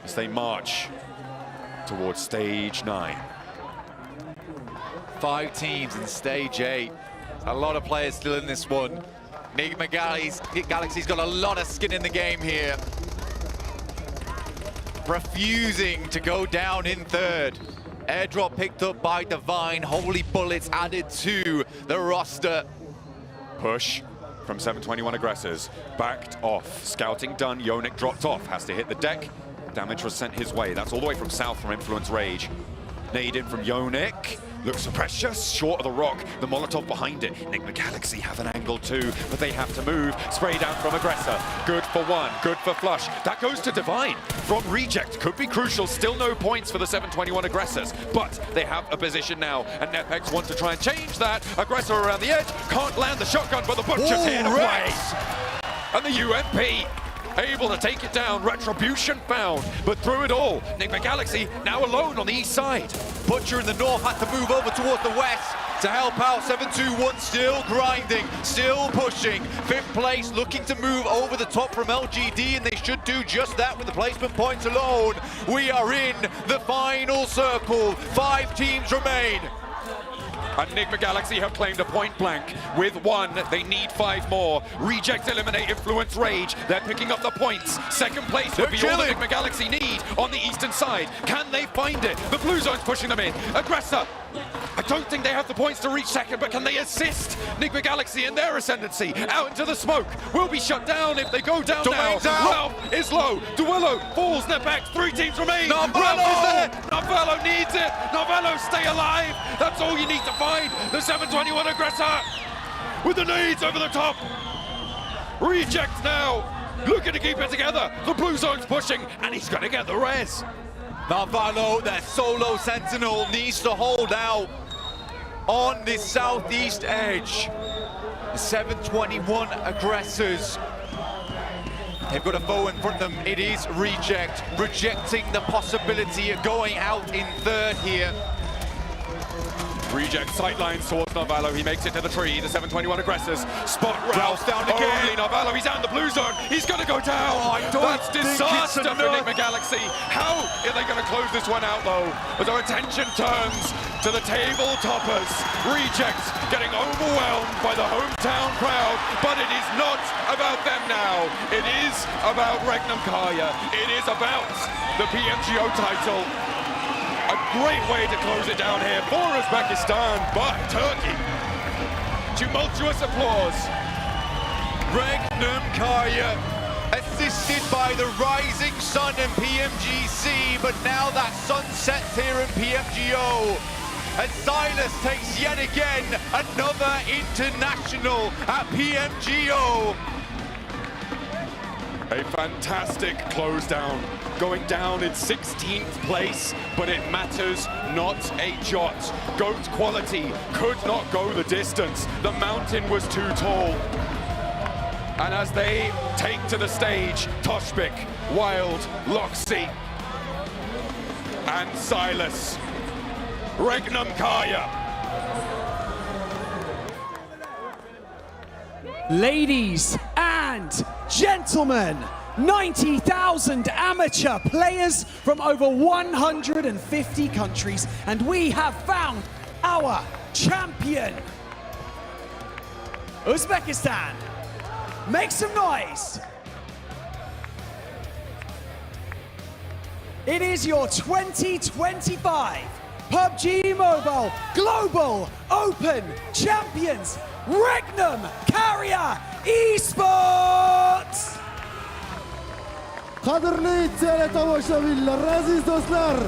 as they march towards stage 9. 5 teams in stage 8. A lot of players still in this one. Enigma Galaxy's got a lot of skin in the game here. Refusing to go down in 3rd. Airdrop picked up by Divine. Holy Bullets added to the roster. Push from 721 aggressors. Backed off. Scouting done. Yonik dropped off. Has to hit the deck. Damage was sent his way. That's all the way from south from Influence Rage. Nade in from Yonik. Looks for pressure, short of the rock. The Molotov behind it. Enigma Galaxy have an angle too, but they have to move. Spray down from Aggressor. Good for one, good for Flush. That goes to Divine from Reject. Could be crucial, still no points for the 721 Aggressors, but they have a position now, and Nepex want to try and change that. Aggressor around the edge, can't land the shotgun, but the Butcher's here to play. And the UMP able to take it down, Retribution found, but through it all, Enigma Galaxy now alone on the east side. Butcher in the north had to move over towards the west to help out. 721 still grinding, still pushing. 5th place looking to move over the top from LGD, and they should do just that with the placement points alone. We are in the final circle. 5 teams remain. Enigma Galaxy have claimed a point blank with 1. They need 5 more. Reject, eliminate, influence, rage. They're picking up the points. 2nd place would be all Enigma Galaxy need on the eastern side. Can they find it? The blue zone's pushing them in. Aggressor. I don't think they have the points to reach 2nd, but can they assist Enigma Galaxy in their ascendancy? Out into the smoke. Will be shut down if they go down now. Ralph is low. Duello falls. Nepex. 3 teams remain. Ralph is there. Novello needs it. Novello, stay alive. That's all you need to find. The 721 Aggressor with the nades over the top. Reject now. Looking to keep it together. The blue zone's pushing, and he's going to get the res. Navallo, their solo sentinel, needs to hold out on the southeast edge. The 721 Aggressors, they've got a foe in front of them. It is Reject, rejecting the possibility of going out in 3rd here. Reject sightlines towards Navallo. He makes it to the tree. The 721 Aggressors spot Ralph down again. Only Navallo. He's out in the blue zone. He's going to go down. That's disaster for Enigma Galaxy. How are they going to close this one out, though? As our attention turns to the table toppers. Reject getting overwhelmed by the hometown crowd, but it is not about them now. It is about Regnum Kaya. It is about the PMGO title. A great way to close it down here for Uzbekistan, but Turkey. Tumultuous applause. Regnum Kaya, assisted by the rising sun in PMGC, but now that sun sets here in PMGO. And Silas takes yet again another international at PMGO. A fantastic close down, going down in 16th place, but it matters not a jot. GOAT quality could not go the distance. The mountain was too tall. And as they take to the stage, Toshbik, Wild, Loxy, and Silas, Regnum Kaya. Ladies and gentlemen, 90,000 amateur players from over 150 countries, and we have found our champion. Uzbekistan, make some noise. It is your 2025 PUBG Mobile Global Open Champions, Regnum Kaya Esports. Qadrli teletomoshabinlar, aziz do'stlar,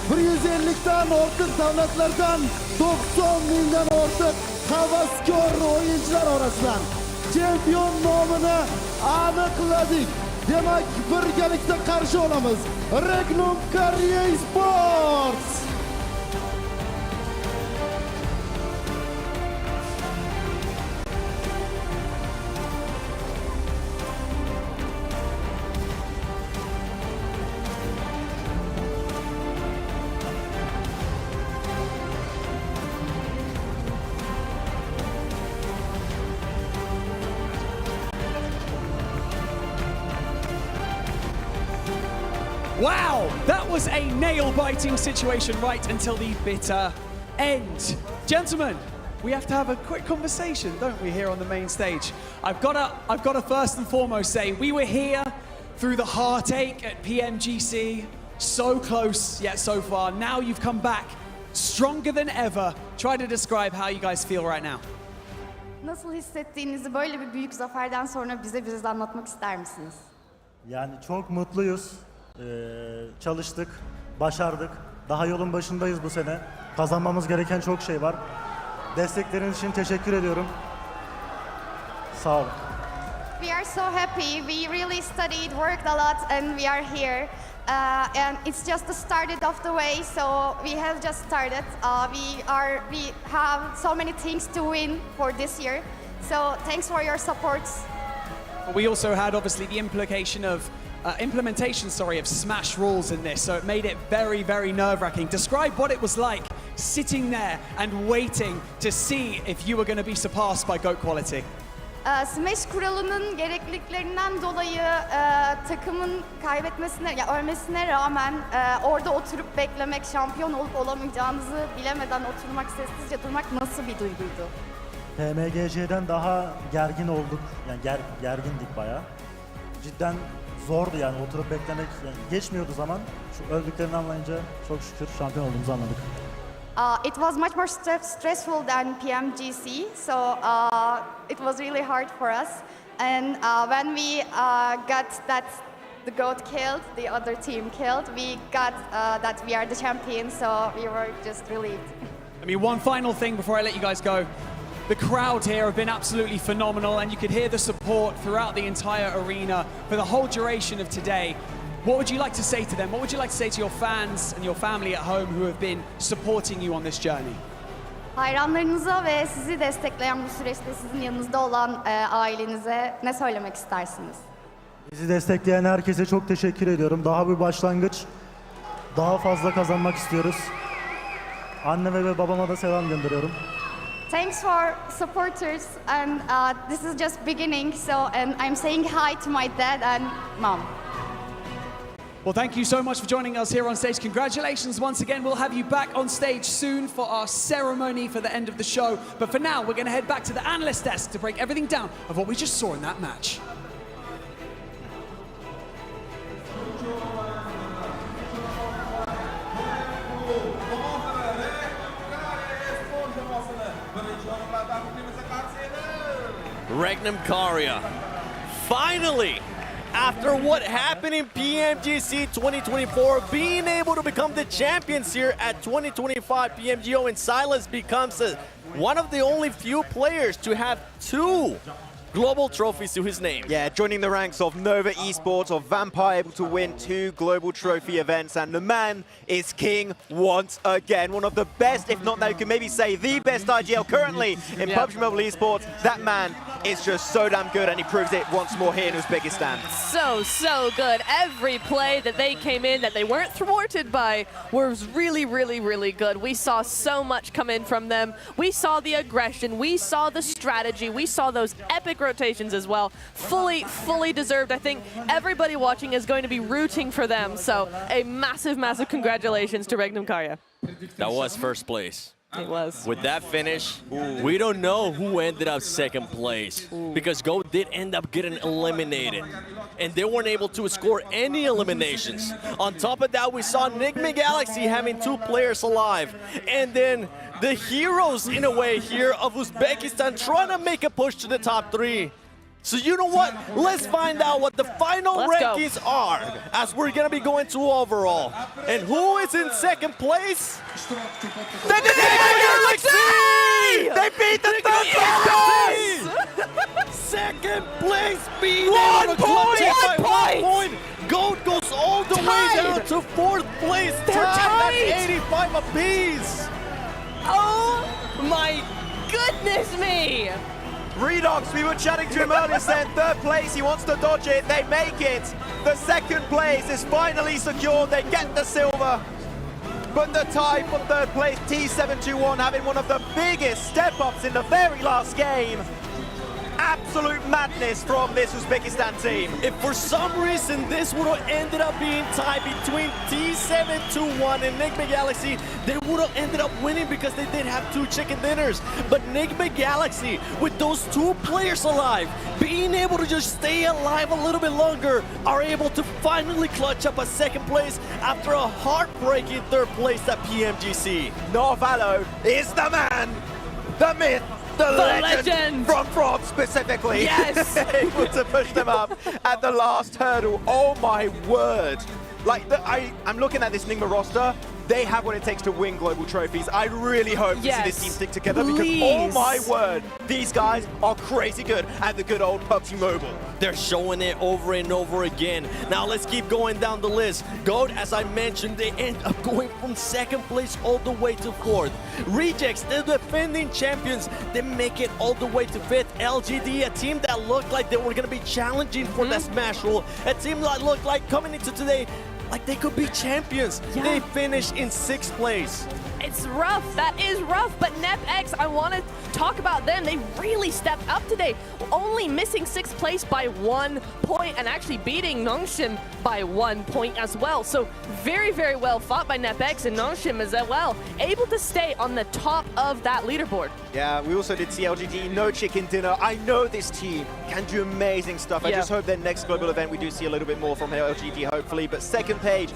150 dan ortiq davlatlardan 90 mingdan ortiq havaskor o'yinchilar orasidan chempion nomini aniqladik. Demak, birgalikda qarshi olamiz Regnum Kaya Esports. Wow, that was a nail-biting situation right until the bitter end. Gentlemen, we have to have a quick conversation, don't we, here on the main stage? I've got to first and foremost say, we were here through the heartache at PMGC, so close yet so far. Now you've come back stronger than ever. Try to describe how you guys feel right now. Nasıl hissettiğinizi böyle bir büyük zaferden sonra bize biraz anlatmak ister misiniz? Yani çok mutluyuz. Çalıştık, başardık. Daha yolun başındayız bu sene. Kazanmamız gereken çok şey var. Destekleriniz için teşekkür ediyorum. Sağ olun. We are so happy. We really studied, worked a lot, and we are here. And it's just the started of the way, so we have just started. We have so many things to win for this year. So thanks for your support. But we also had obviously the implementation of Smash rules in this, so it made it very, very nerve-wracking. Describe what it was like sitting there and waiting to see if you were going to be surpassed by GOAT quality. Smash kuralının gerekliliklerinden dolayı takımın kaybetmesine, ya ölmesine rağmen orada oturup beklemek, şampiyon olup olamayacağınızı bilemeden oturmak, sessizce durmak nasıl bir duyguydu? PMGC'den daha gergin olduk. Yani gergindik bayağı. Cidden zordu yani oturup beklemek. Yani geçmiyordu zaman. Şu öldüklerini anlayınca çok şükür şampiyon olduğumuzu anladık. It was much more stressful than PMGC, so it was really hard for us. And when we got that the GOAT killed, the other team killed, we got that we are the champions, so we were just relieved. I mean, one final thing before I let you guys go. The crowd here have been absolutely phenomenal, and you could hear the support throughout the entire arena for the whole duration of today. What would you like to say to them? What would you like to say to your fans and your family at home who have been supporting you on this journey? Hayranlarınıza ve sizi destekleyen bu süreçte sizin yanınızda olan ailenize ne söylemek istersiniz? Bizi destekleyen herkese çok teşekkür ediyorum. Daha bir başlangıç. Daha fazla kazanmak istiyoruz. Anneme ve babama da selam gönderiyorum. Thanks for supporters, and this is just beginning. So, and I'm saying hi to my dad and mom. Well, thank you so much for joining us here on stage. Congratulations once again. We'll have you back on stage soon for our ceremony for the end of the show. But for now, we're going to head back to the analyst desk to break everything down of what we just saw in that match. Regnum Karya, finally, after what happened in PMGC 2024, being able to become the champions here at 2025 PMGO, and Silas becomes one of the only few players to have 2 global trophies to his name. Yeah, joining the ranks of Nova Esports, of Vampire, able to win 2 global trophy events, and the man is king once again. One of the best, if not now you can maybe say the best IGL currently in PUBG Mobile Esports. That man is just so damn good, and he proves it once more here in Uzbekistan. So good. Every play that they came in that they weren't thwarted by was really, really, really good. We saw so much come in from them. We saw the aggression. We saw the strategy. We saw those epic rotations as well. Fully deserved. I think everybody watching is going to be rooting for them. So a massive, massive congratulations to Regnum Karya. That was first place. It was. With that finish, we don't know who ended up second place because GOAT did end up getting eliminated, and they weren't able to score any eliminations. On top of that, we saw Enigma Galaxy having 2 players alive, and then the heroes, in a way, here of Uzbekistan trying to make a push to the top 3. So you know what? Let's find out what the final rankings are as we're going to be going to overall. And who is in second place? The Enigma Galaxy! They beat the third place! Second place being 1 point! 1 point! GOAT goes all the way down to 4th place. They're tied tied! at 85 apiece. Oh my goodness me! Redox, we were chatting to him earlier saying 3rd place, he wants to dodge it, they make it. The 2nd place is finally secured, they get the silver. But the tie for 3rd place, T721 having one of the biggest step-ups in the very last game. Absolute madness from this Uzbekistan team. If for some reason this would have ended up being tied between T721 and Enigma Galaxy, they would have ended up winning because they did have 2 chicken dinners. But Enigma Galaxy, with those 2 players alive, being able to just stay alive a little bit longer, are able to finally clutch up a 2nd place after a heartbreaking 3rd place at PMGC. Norvalo is the man, the myth, the legend from France specifically. Yes! Able to push them up at the last hurdle. Oh my word. Like, I'm looking at this Enigma roster. they have what it takes to win global trophies. I really hope to see this team stick together Please. because, oh my word, these guys are crazy good at the good old PUBG Mobile. They're showing it over and over again. Now let's keep going down the list. GOAT, as I mentioned, they end up going from 2nd place all the way to 4th. Rejects, the defending champions, they make it all the way to 5th. LGD, a team that looked like they were going to be challenging for that Smash Roll. A team that looked like coming into today like they could be champions. They finish in 6th place. It's rough. That is rough. But NepX, I want to talk about them. They really stepped up today. Only missing 6th place by 1 point and actually beating Nongshim by 1 point as well. So very, very well fought by NepX and Nongshim as well. Able to stay on the top of that leaderboard. Yeah, we also did see LGD, no chicken dinner. I know this team can do amazing stuff. I just hope their next global event we do see a little bit more from LGD, hopefully. But second page,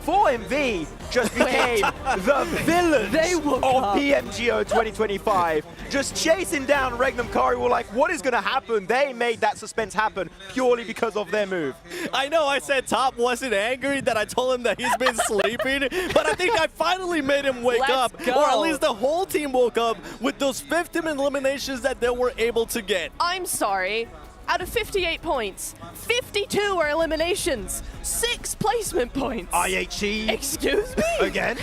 4MV just became the villains of PMGO 2025. Just chasing down Regnum Kari. We're like, what is going to happen? They made that suspense happen purely because of their move. I know I said Top wasn't angry that I told him that he's been sleeping, but I think I finally made him wake up. Or at least the whole team woke up with those 15 eliminations that they were able to get. I'm sorry. Out of 58 points, 52 are eliminations, 6 placement points. IHE. Excuse me? Again?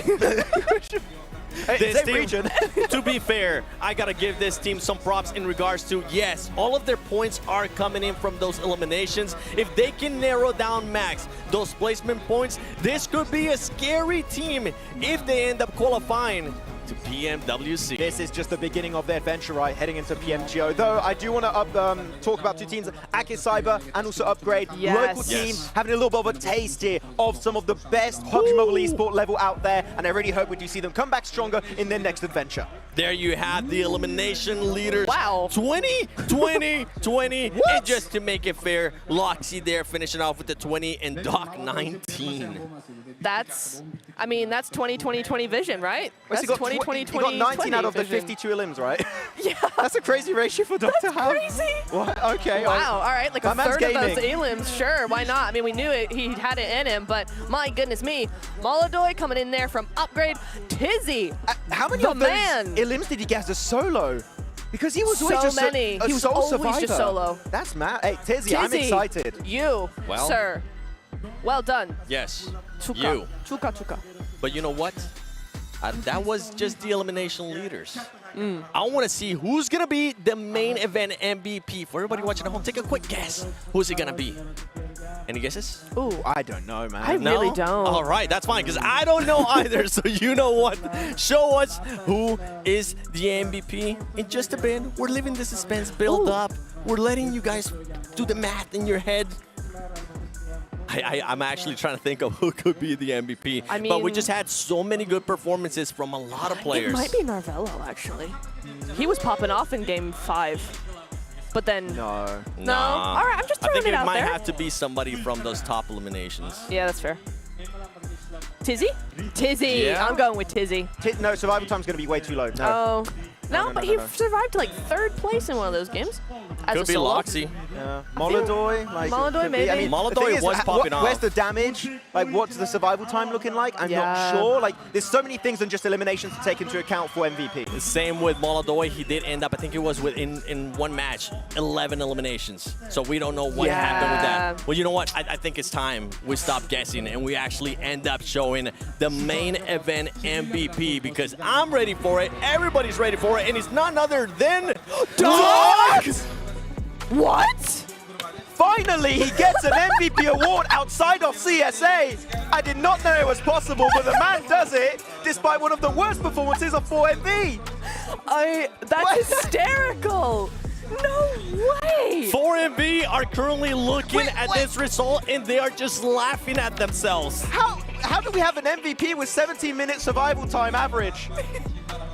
This team, to be fair, I gotta give this team some props in regards to, yes, all of their points are coming in from those eliminations. If they can narrow down max those placement points, this could be a scary team if they end up qualifying to PMWC. This is just the beginning of their venture, right, heading into PMGO. Though I do want to talk about 2 teams, Aki Cyber and also Upgrade. Local team having a little bit of a taste here of some of the best PUBG Mobile esport level out there, and I really hope we do see them come back stronger in their next adventure. There you have the elimination leaders. Wow. 20, 20, 20. And just to make it fair, Loxy there finishing off with the 20 and Doc 19. That's 20-20-20 vision, right? That's He got 19 out of the 52 elims, right? Yeah. That's a crazy ratio for Doc to have. Crazy. What? Okay. Wow, all right, like a third of those gaming. elims, sure, why not? I mean, we knew it, he had it in him, but my goodness me. Molodoy coming in there from Upgrade. Tizzy, how many the of those man. elims did he get as a solo? Because he was always So just many. a He was sole always survivor. just solo. That's mad. Hey, Tizzy, I'm excited. You, Well. sir, well done. Yes, Chuka. you. Chuka. But you know what? That was just the elimination leaders. I want to see who's going to be the main event MVP. For everybody watching at home, take a quick guess. Who's it going to be? Any guesses? Ooh, I don't know, man. I really don't. All right, that's fine, because I don't know either. So you know what? Show us who is the MVP in just a bit. We're leaving the suspense build up. We're letting you guys do the math in your head. I'm actually trying to think of who could be the MVP. I mean, but we just had so many good performances from a lot of players. It might be Narvello, actually. He was popping off in Game 5. But then... No. All right, I'm just throwing I think it out might there. have to be somebody from those top eliminations. Yeah, that's fair. Tizzy? Tizzy. Yeah. I'm going with Tizzy. No, survival time's going to be way too low. No. Oh. No, No, but no, he no. survived to like 3rd place in one of those games. As Could a be solo. Loxy. Yeah. Molodoy, like Molodoy, could be. I maybe. mean, Molodoy the thing is, was popping off. Where's the damage? Like, what's the survival time looking like? I'm Yeah. not sure. Like, there's so many things than just eliminations to take into account for MVP. Same with Molodoy. He did end up, I think it was in one match, 11 eliminations. So we don't know what happened with that. Well, you know what? I think it's time we stop guessing and we actually end up showing the main event MVP, because I'm ready for it. Everybody's ready for it. And it's none other than Doc! What? Finally, he gets an MVP award outside of CSA. I did not know it was possible, but the man does it despite one of the worst performances of 4MV. That's hysterical. No way. 4MV are currently looking at this result and they are just laughing at themselves. How do we have an MVP with 17-minute survival time average?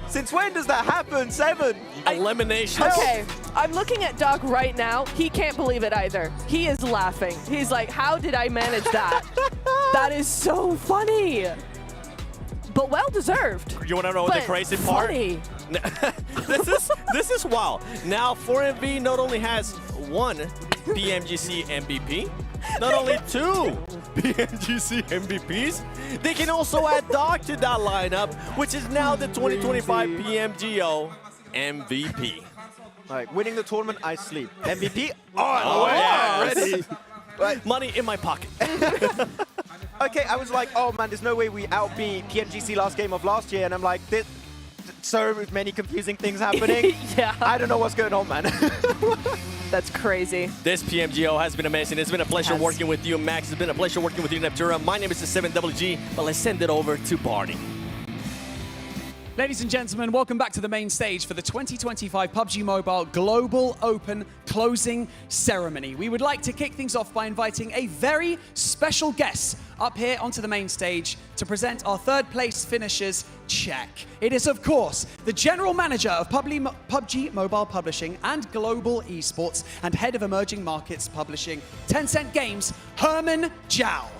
Since when does that happen? 7. Eliminations. Okay, I'm looking at Doc right now. He can't believe it either. He is laughing. He's like, how did I manage that? That is so funny. But well deserved. You want to know the crazy part? Funny. this is wild. Now 4MV not only has one PMGC MVP, not only 2 PMGC MVPs, they can also add Doc to that lineup, which is now the 2025 PMGO MVP. All right, winning the tournament, I sleep. MVP? Oh, yes. Ready. Right. Money in my pocket. Okay, I was like, oh man, there's no way we outbeat PMGC last game of last year, and I'm like, so many confusing things happening. Yeah. I don't know what's going on, man. That's crazy. This PMGO has been amazing. It's been a pleasure working with you, Max. It's been a pleasure working with you, Neptura. My name is the 7WG, but let's send it over to Barney. Ladies and gentlemen, welcome back to the main stage for the 2025 PUBG Mobile Global Open closing ceremony. We would like to kick things off by inviting a very special guest up here onto the main stage to present our third place finishers check. It is, of course, the General Manager of PUBG Mobile Publishing and Global Esports and Head of Emerging Markets Publishing, Tencent Games, Herman Zhao.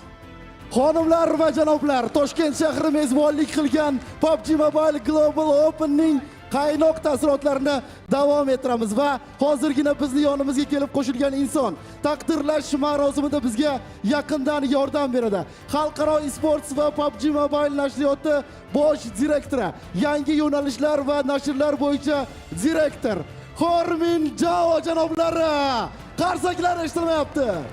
Xonimlar va janoblar, Toshkent shahri mezbonlik qilgan PUBG Mobile Global Open'ning qaynoq taassurotlarini davom ettiramiz va hozirgina bizni yonimizga kelib qo'shilgan inson taqdirlash marosimida bizga yaqindan yordam beradi. Xalqaro esports va PUBG Mobile nashriyoti bosh direktori, yangi yo'nalishlar va nashrlar bo'yicha direktor Herman Zhao janoblari. Qarsaklar eshitilmayapti.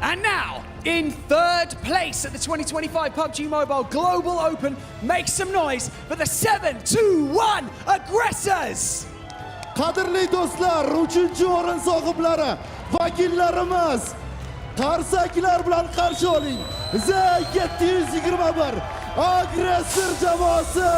And now, in third place at the 2025 PUBG Mobile Global Open, make some noise for the 7-2-1 aggressors! Qadrli do'stlar, 3-chi o'rin sohiblari, vakillarimiz, qarsaklar bilan qarshi oling. Z721 agressor jamoasi.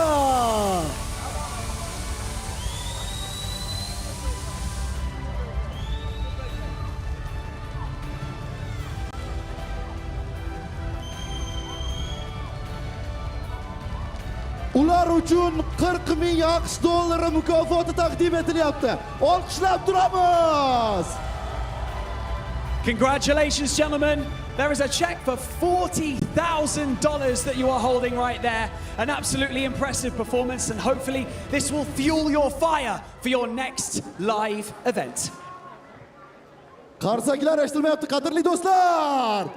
Ular uchun 40,000 AQSh dollari mukofoti taqdim etilyapti. Olqishlab turamiz. Congratulations, gentlemen. There is a check for $40,000 that you are holding right there. An absolutely impressive performance, and hopefully this will fuel your fire for your next live event. Qarsaklar eshitilmayapti, qadrli do'stlar.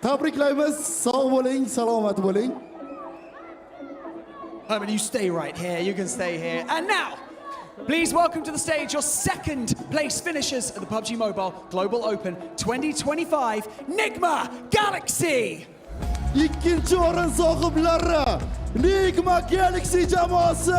Tabriklaymiz, sog' bo'ling, salomat bo'ling. Herman, you stay right here. You can stay here. And now, please welcome to the stage your second place finishers at the PUBG Mobile Global Open 2025, Nigma Galaxy. Ikkinchi o'rin sohiblari, Nigma Galaxy jamoasi.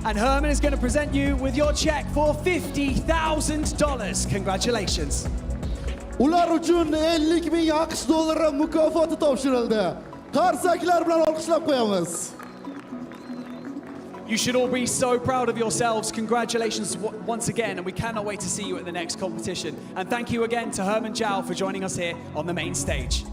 And Herman is going to present you with your check for $50,000. Congratulations. Ular uchun 50,000 AQSh dollari mukofoti topshirildi. Qarsaklar bilan olqishlab qo'yamiz. You should all be so proud of yourselves. Congratulations once again, and we cannot wait to see you at the next competition. And thank you again to Herman Zhao for joining us here on the main stage.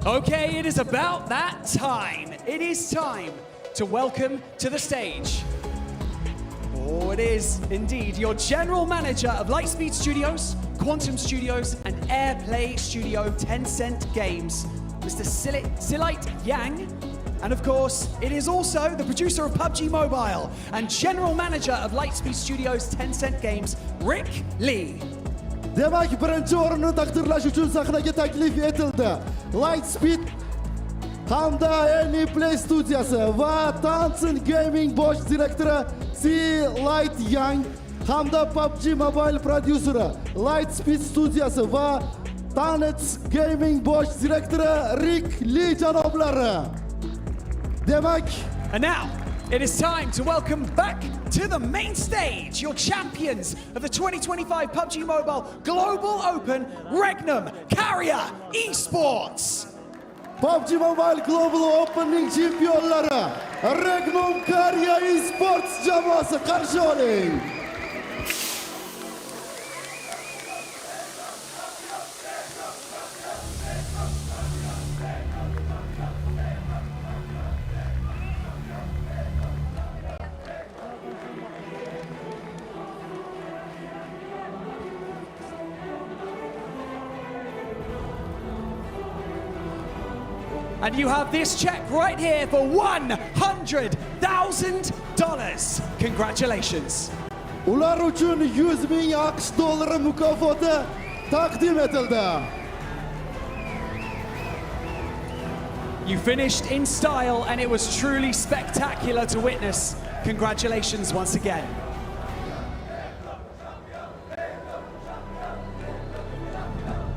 Okay, it is about that time. It is time to welcome to the stage. Oh, it is indeed your General Manager of Lightspeed Studios, Quantum Studios, and Airplay Studio Tencent Games, Mr. Silite Yang. And of course, it is also the producer of PUBG Mobile and General Manager of Lightspeed Studios Tencent Games, Rick Lee. Demak, birinchi o'rinni taqdirlash uchun sahnaga taklif etildi. Lightspeed hamda Airplay studiyasi va Tencent Gaming bosh direktori Silite Yang hamda PUBG Mobile produseri Lightspeed studiyasi va Tencent Gaming bosh direktori Rick Lee janoblari. Demak, and now it is time to welcome back to the main stage your champions of the 2025 PUBG Mobile Global Open, Regnum Carrier Esports. PUBG Mobile Global Open'ning chempionlari Regnum Carrier Esports jamoasi qarshi oling. And you have this check right here for $100,000. Congratulations. Ular uchun 100,000 AQSh dollari mukofoti taqdim etildi. You finished in style and it was truly spectacular to witness. Congratulations once again.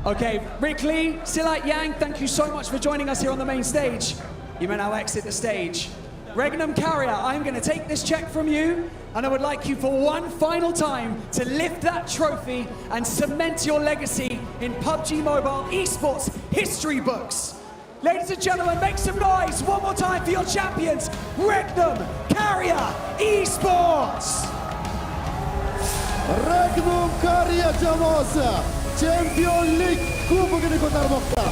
Okay, Rick Lee, Silat Yang, thank you so much for joining us here on the main stage. You may now exit the stage. Regnum Carrier, I'm going to take this check from you, and I would like you for one final time to lift that trophy and cement your legacy in PUBG Mobile esports history books. Ladies and gentlemen, make some noise one more time for your champions, Regnum Carrier Esports. Regnum Carrier jamoasi chempionlik kubogini ko'tarmoqda.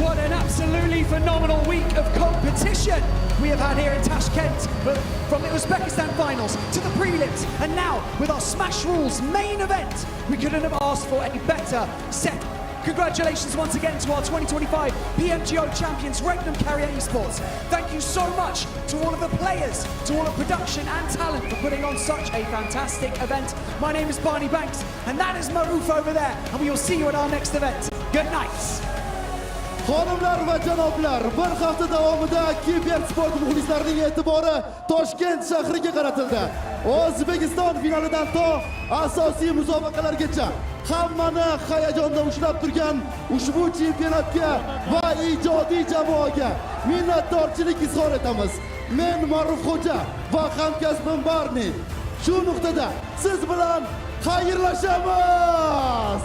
What an absolutely phenomenal week of competition we have had here in Tashkent, but from the Uzbekistan finals to the prelims, and now with our Smash Rules main event, we couldn't have asked for a better set. Congratulations once again to our 2025 PMGO champions, Regnum Carrier Esports. Thank you so much to all of the players, to all of production and talent for putting on such a fantastic event. My name is Barney Banks, and that is Maruf over there, and we will see you at our next event. Good night. Xonimlar va janoblar, bir hafta davomida kibersport muxlislarining e'tibori Toshkent shahriga qaratildi. O'zbekiston finalidan to asosiy musobaqalargacha hammani hayajonda ushlab turgan ushbu chempionatga va ijodiy jamoaga minnatdorchilik izhor etamiz. Men Marufxo'ja va hamkasbim Barni shu nuqtada siz bilan xayrlashamiz.